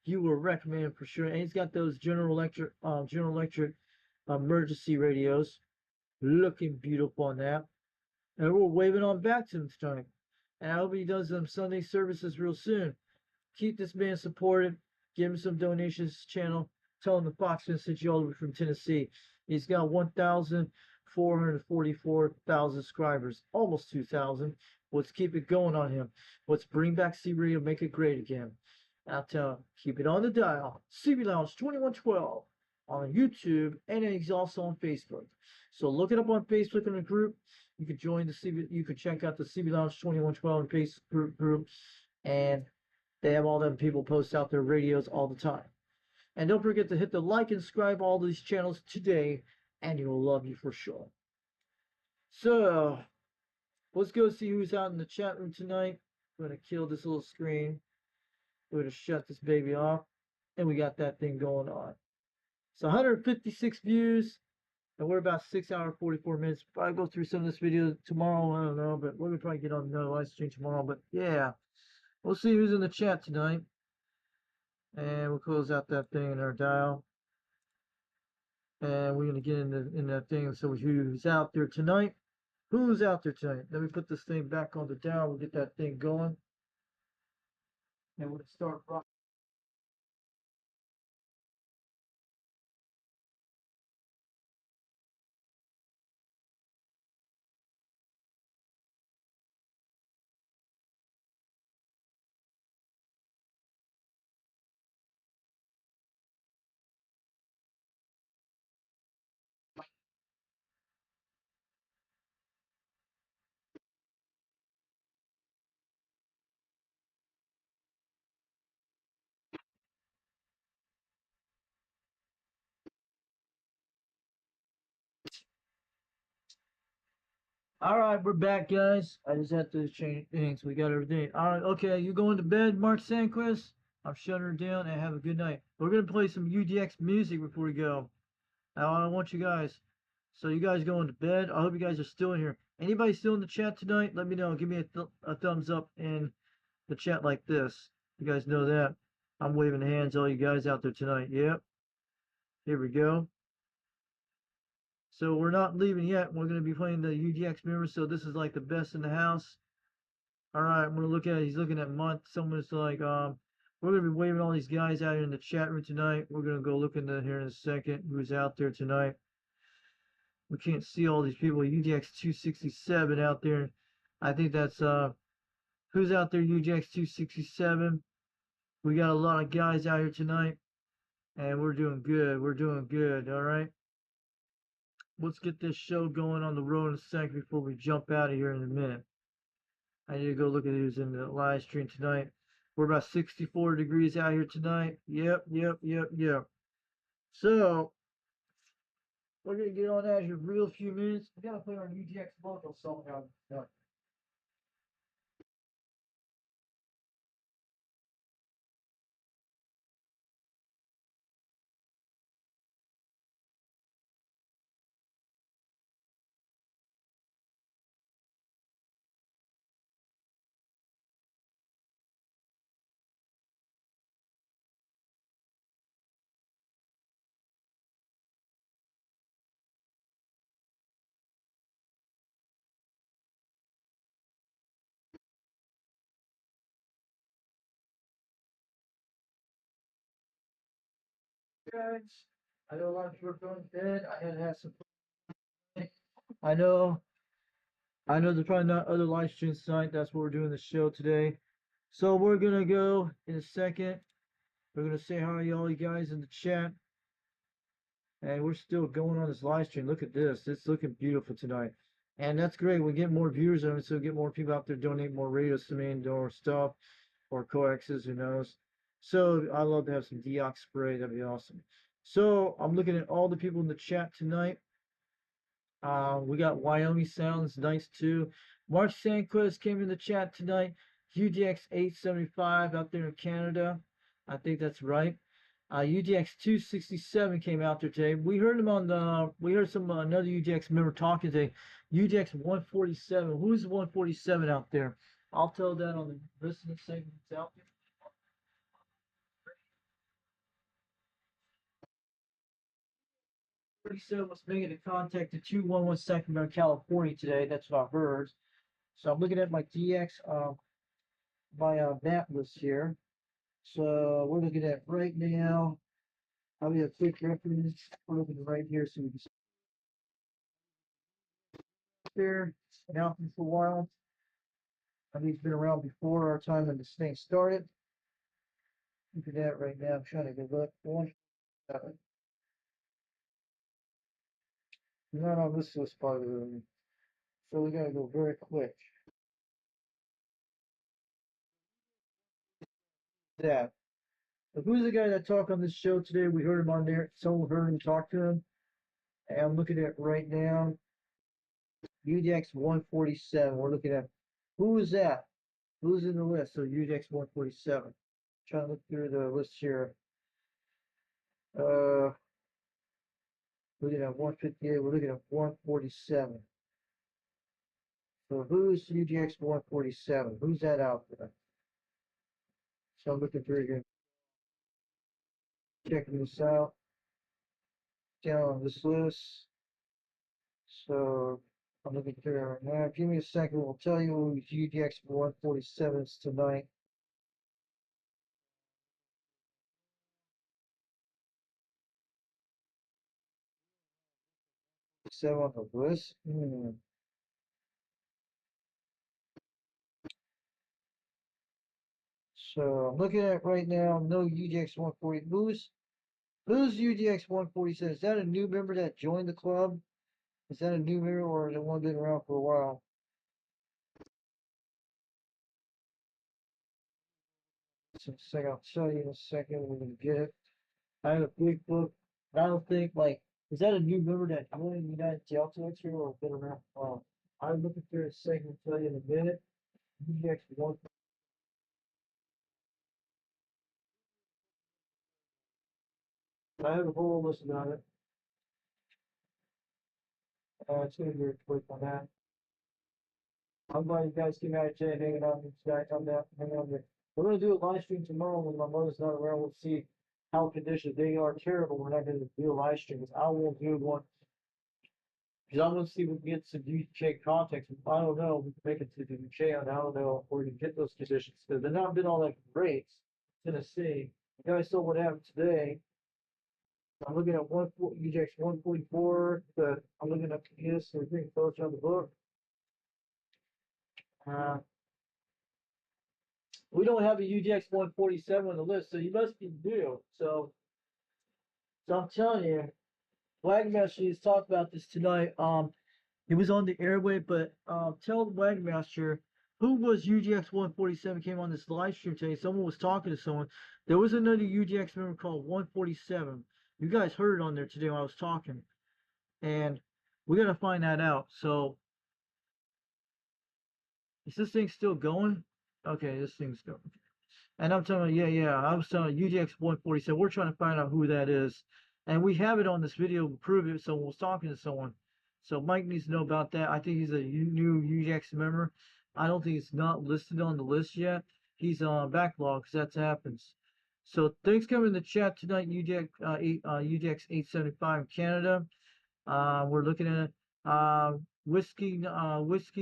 You will recommend him for sure. And he's got those General Electric emergency radios. Looking beautiful on that. And we're waving on back to him tonight. And I hope he does some Sunday services real soon. Keep this man supported. Give him some donations to his channel. Tell him the Foxman sent you all the way from Tennessee. He's got 1,444,000 subscribers. Almost 2,000. Let's keep it going on him. Let's bring back CB Radio, make it great again. I'll tell him, keep it on the dial. CB Lounge 2112 on YouTube, and he's also on Facebook. So look it up on Facebook in the group. You could join the CB. You could check out the CB Lounge 2112 Facebook group, and they have all them people post out their radios all the time. And don't forget to hit the like and subscribe all these channels today, and you'll love you for sure. So let's go see who's out in the chat room tonight. I'm gonna kill this little screen. We're gonna shut this baby off, and we got that thing going on. So 156 views. And we're about 6 hours, 44 minutes. Probably go through some of this video tomorrow. I don't know, but we're going to probably get on another live stream tomorrow. But yeah, we'll see who's in the chat tonight. And we'll close out that thing in our dial. and we're gonna get in that thing. So who's out there tonight? Who's out there tonight? Let me put this thing back on the dial. We'll get that thing going, and we'll start rocking. All right, we're back, guys. I just had to change things. We got everything. All right, okay. You going to bed, Mark Sanquist? I'm shutting her down, and have a good night. We're gonna play some UDX music before we go. I want you guys. So you guys going to bed? I hope you guys are still in here. Anybody still in the chat tonight? Let me know. Give me a thumbs up in the chat like this. You guys know that. I'm waving hands, all you guys out there tonight. Yep. Here we go. So we're not leaving yet. We're going to be playing the UDX members. So this is like the best in the house. All right, I'm going to look at it. He's looking at month. Someone's like, we're going to be waving all these guys out here in the chat room tonight. We're going to go look into here in a second who's out there tonight. We can't see all these people. UDX 267 out there. I think that's, who's out there, UDX 267. We got a lot of guys out here tonight. And we're doing good. We're doing good. All right. Let's get this show going on the road in a second before we jump out of here in a minute. I need to go look at who's in the live stream tonight. We're about 64 degrees out here tonight. Yep. So, we're going to get on that in a real few minutes. We got to play our UDX local song now. Guys, I know a lot of people are going to bed. I had to have some. I know there's probably not other live streams tonight. That's what we're doing the show today. So we're gonna go in a second. We're gonna say hi to all you guys in the chat. And we're still going on this live stream. Look at this. It's looking beautiful tonight. And that's great. We get more viewers on it, so we get more people out there donate more radios to me and more stuff. Or coaxes, who knows. So I love to have some deox spray. That'd be awesome. So I'm looking at all the people in the chat tonight. We got Wyoming Sounds, nice too. Mark Sanquist came in the chat tonight. UDX 875 out there in Canada. I think that's right. UDX 267 came out there today. We heard him on the. We heard another UDX member talking today. UDX 147. Who's 147 out there? I'll tell that on the listening segments out there. 47 was making a contact to 211 Sacramento, California today. That's what I heard. So I'm looking at my DX, my map list here. So we're looking at right now. I'll be a quick reference. We're looking right here, so we can see there. Been out there for a while. I think he's been around before our time when this thing started. Look at that right now. I'm trying to go look. Not on this list, part of the room. So we gotta go very quick. That. But who's the guy that talked on this show today? We heard him on there. Someone heard him talk to him. And I'm looking at right now. UDX 147. We're looking at who is that? Who's in the list? So UDX 147. Trying to look through the list here. We're looking at 158. We're looking at 147. So who's UDX 147? Who's that out there? So I'm looking through here. Checking this out. down on this list. So I'm looking through it right now. Give me a second. We'll tell you who UDX 147s tonight. Seven on the list. So I'm looking at it right now. No UDX 140. Who's UDX 147? Is that a new member that joined the club? Is that a new member or is it one been around for a while? So second, I'll tell you in a second. We're gonna get it. I have a big book. I don't think like is that a new member that joined the United Delta X-ray or been around? I'm looking through a second. I'll tell you in a minute. UDX 1. I have a whole list about it. It's gonna be a quick on that. I'm glad you guys came out today hanging out with tonight. I'm down hanging out there. We're gonna do a live stream tomorrow when my mother's not around. We'll see how conditions they are terrible. We're not gonna do a live stream. I won't do one because I'm gonna see if we can get some UK contacts. I don't know. We can make it to the UK, and I don't know if we're gonna get those conditions because they're not been all that great. Tennessee. You guys saw what happened today. I'm looking at UJX 144. I'm looking at this. So we're getting closer on the book. We don't have a UDX 147 on the list, so you must be new. So I'm telling you, Wagonmaster has talked about this tonight. It was on the airway, but tell Wagonmaster who was UGX 147 came on this live stream today. Someone was talking to someone. There was another UGX member called 147. You guys heard it on there today when I was talking, and we gotta find that out. So is this thing still going? Okay, this thing's going. And I'm telling you, yeah, I was telling you, UGX 147. We're trying to find out who that is, and we have it on this video to prove it. Someone was talking to someone, so Mike needs to know about that. I think he's a new UGX member. I don't think he's not listed on the list yet. He's on backlog because that happens. So things coming in the chat tonight. UGX 875 in Canada. We're looking at whiskey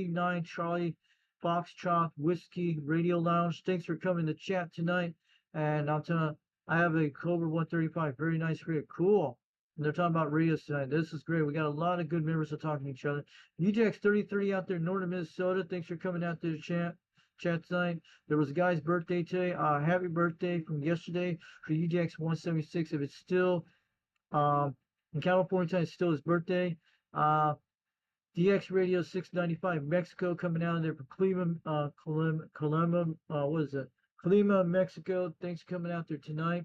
9 Charlie Foxtrot Whiskey Radio Lounge. Thanks for coming to chat tonight. And I'm telling you, I have a Cobra 135. Very nice radio. Cool. And they're talking about radios tonight. This is great. We got a lot of good members of talking to each other. UJX 33 out there in northern Minnesota. Thanks for coming out to the chat tonight. There was a guy's birthday today. Happy birthday from yesterday for UJX 176. If it's still in California tonight, it's still his birthday. DX Radio 695 Mexico coming out of there from Colima, Mexico. Thanks for coming out there tonight.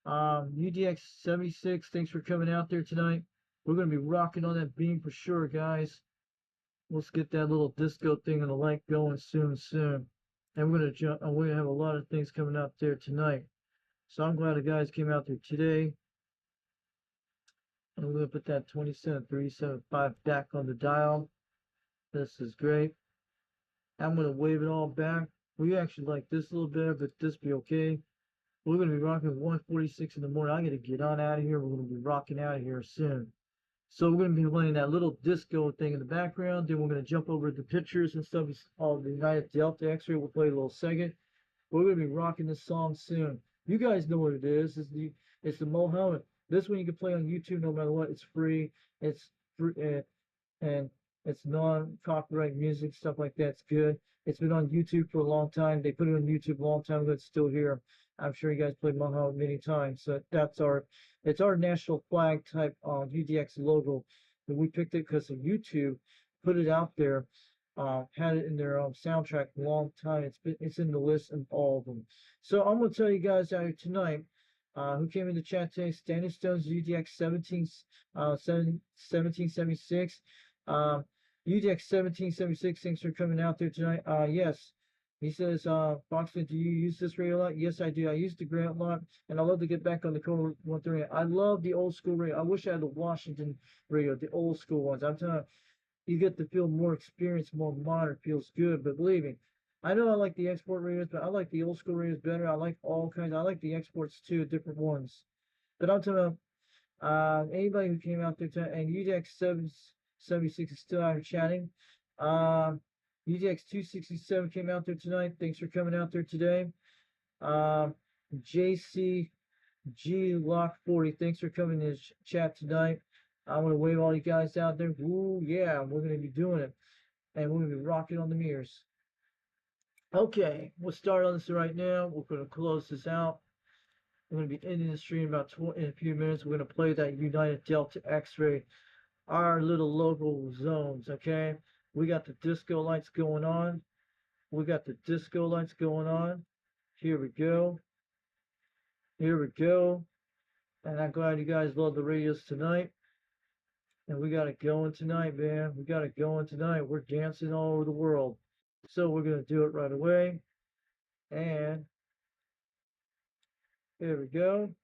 UDX 76, thanks for coming out there tonight. We're gonna be rocking on that beam for sure, guys. Let's get that little disco thing on the light going soon. And we're gonna have a lot of things coming out there tonight. So I'm glad the guys came out there today. And we're going to put that 27375 back on the dial. This is great. I'm going to wave it all back. We actually like this a little bit, but this be okay. We're going to be rocking at 1:46 in the morning. I got to get on out of here. We're going to be rocking out of here soon. So we're going to be playing that little disco thing in the background. Then we're going to jump over the pictures and stuff. It's all the United Delta X-ray. We'll play a little second. We're going to be rocking this song soon. You guys know what it is. It's the Mohammed. This one you can play on YouTube no matter what. It's free. It's free, and it's non-copyright music, stuff like that. It's good. It's been on YouTube for a long time. They put it on YouTube a long time ago. It's still here. I'm sure you guys played Mohammed many times. So it's our national flag type UDX logo. And we picked it because of YouTube put it out there. Had it in their soundtrack a long time. It's in the list of all of them. So I'm gonna tell you guys out here tonight. Who came in the chat today? Standing Stones UDX 1776. UDX 1776. Thanks for coming out there tonight. Yes. He says, Foxman, do you use this radio a lot? Yes, I do. I use the Grant a lot, and I love to get back on the Cobra 130. I love the old school radio. I wish I had the Washington radio, the old school ones. I'm telling you, you get to feel more experienced, more modern. Feels good, but believe me, I know I like the export radios, but I like the old school radios better. I like all kinds. I like the exports too, different ones. But I'm telling you, Anybody who came out there tonight, and UDX 776 is still out here chatting. UDX 267 came out there tonight. Thanks for coming out there today. JCG Lock 40, thanks for coming to chat tonight. I want to wave all you guys out there. Ooh, yeah, we're going to be doing it. And we're going to be rocking on the mirrors. Okay, we'll start on this right now. We're going to close this out. We're going to be ending the stream in a few minutes. We're going to play that United Delta X-Ray, our little local zones, okay? We got the disco lights going on. We got the disco lights going on. Here we go. Here we go. And I'm glad you guys love the radios tonight. And we got it going tonight, man. We got it going tonight. We're dancing all over the world. So we're going to do it right away. And here we go.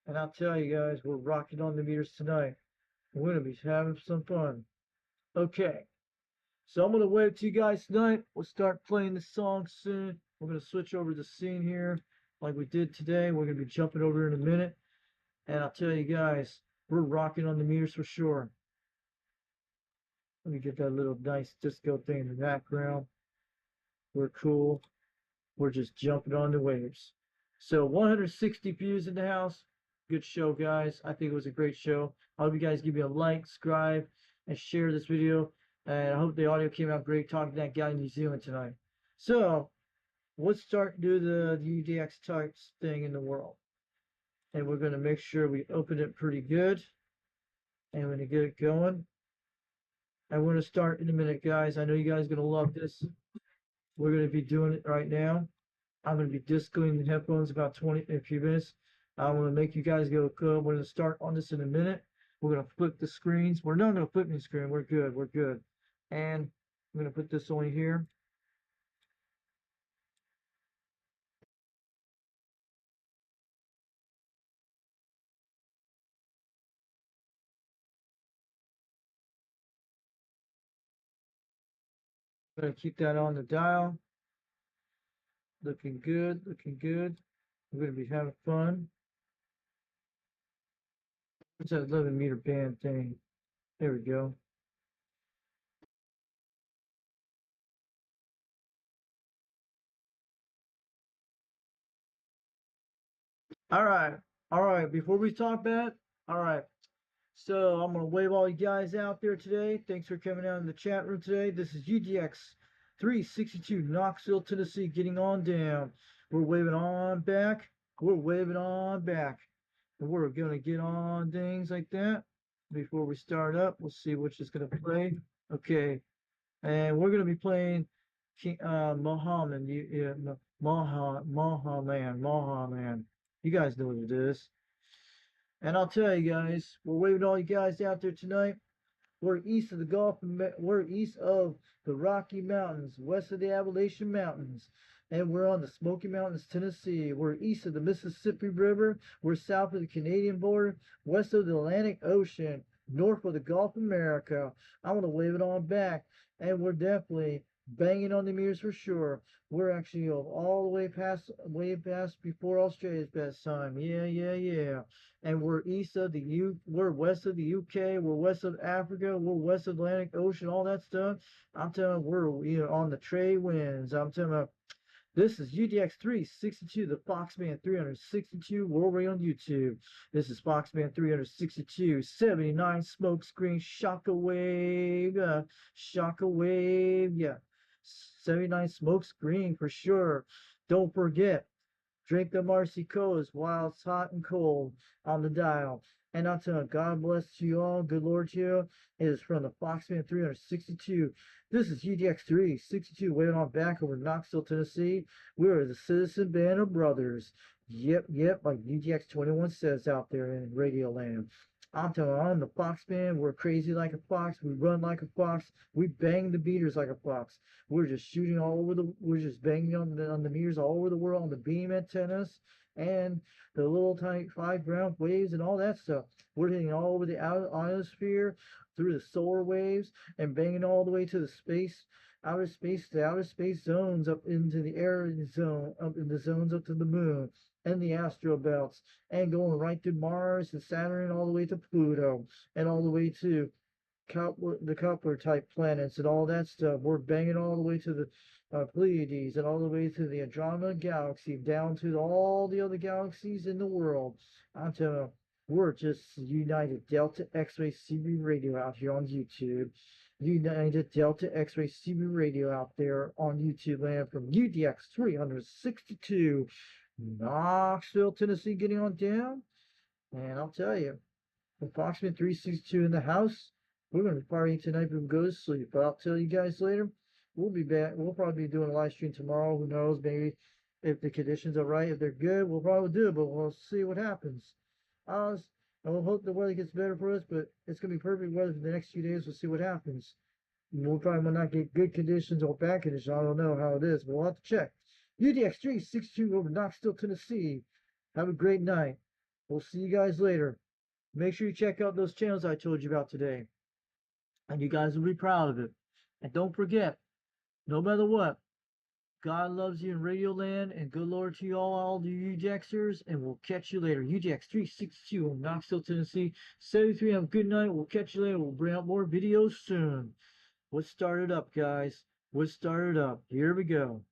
And I'll tell you guys, we're rocking on the meters tonight. We're going to be having some fun. Okay. So I'm going to wave to you guys tonight. We'll start playing the song soon. We're going to switch over the scene here like we did today. We're going to be jumping over in a minute. And I'll tell you guys, we're rocking on the meters for sure. Let me get that little nice disco thing in the background. We're cool. We're just jumping on the waves. So 160 views in the house. Good show, guys. I think it was a great show. I hope you guys give me a like, subscribe, and share this video. And I hope the audio came out great talking to that guy in New Zealand tonight. So let's start to do the UDX types thing in the world. And we're going to make sure we open it pretty good. And we're going to get it going. I'm going to start in a minute, guys. I know you guys are going to love this. We're going to be doing it right now. I'm going to be discoing the headphones about in a few minutes. I'm going to make you guys go cool. We're going to start on this in a minute. We're going to flip the screens. We're not going to flip the screen. We're good. We're good. And I'm going to put this on here. I'm going to keep that on the dial. Looking good. Looking good. We're going to be having fun. It's that 11 meter band thing. There we go. All right. Before we talk about it, all right. So I'm gonna wave all you guys out there today. Thanks for coming out in the chat room today. This is UDX 362 Knoxville, Tennessee, getting on down. We're waving on back. We're waving on back. And we're gonna get on things like that. Before we start up, we'll see which is gonna play. Okay, and we're gonna be playing Mohammed. Mohammed. You guys know what it is. And I'll tell you guys, we're waving all you guys out there tonight. We're east of the Gulf, we're east of the Rocky Mountains, west of the Appalachian Mountains, and we're on the Smoky Mountains, Tennessee. We're east of the Mississippi River, we're south of the Canadian border, west of the Atlantic Ocean, north of the Gulf of America. I want to wave it on back, and we're definitely banging on the meters for sure. We're actually all the way past before Australia's best time. Yeah. And we're west of the UK, we're west of Africa, we're west of the Atlantic Ocean, all that stuff. I'm telling you, we're on the trade winds. I'm telling you, this is UDX 362, the Foxman 362. We're over on YouTube. This is Foxman 362, 79 smokescreen shockwave, yeah. 79 smokescreen for sure. Don't forget, drink the Marcy Coast while it's hot and cold on the dial. And I'll tell you, God bless you all. Good Lord to you. It is from the Foxman 362. This is UDX 362, waving on back over Knoxville, Tennessee. We are the Citizen Band of Brothers. Yep, like UDX 21 says out there in Radio Land. I'm telling you, I'm the Foxman. We're crazy like a fox. We run like a fox. We bang the beaters like a fox. We're just shooting all over we're just banging on the meters all over the world, on the beam antennas and the little tiny 5 ground waves and all that stuff. We're hitting all over the ionosphere, through the solar waves, and banging all the way to the space outer space, the outer space zones up into the air zone, up in the zones up to the moon and the astral belts, and going right to Mars and Saturn, all the way to Pluto, and all the way to the Kepler type planets and all that stuff. We're banging all the way to the Pleiades and all the way to the Andromeda Galaxy, down to all the other galaxies in the world. I'm telling you, we're just United Delta X-Ray CB Radio out here on YouTube. United Delta X-Ray CB Radio out there on YouTube land from UDX 362, Knoxville, Tennessee, getting on down. And I'll tell you, with Foxman 362 in the house, we're going to be partying tonight before we go to sleep. But I'll tell you guys later. We'll be back. We'll probably be doing a live stream tomorrow. Who knows? Maybe if the conditions are right, if they're good, we'll probably do it. But we'll see what happens. I will hope the weather gets better for us, but it's going to be perfect weather for the next few days. We'll see what happens. We'll probably not get good conditions or bad conditions. I don't know how it is, but we'll have to check. UDX 362 over Knoxville, Tennessee. Have a great night. We'll see you guys later. Make sure you check out those channels I told you about today. And you guys will be proud of it. And don't forget, no matter what, God loves you in Radio Land, and good Lord to you all the UJXers, and we'll catch you later. UJX 362 in Knoxville, Tennessee. 73, have a good night. We'll catch you later. We'll bring out more videos soon. Let's start it up, guys. Let's start it up. Here we go.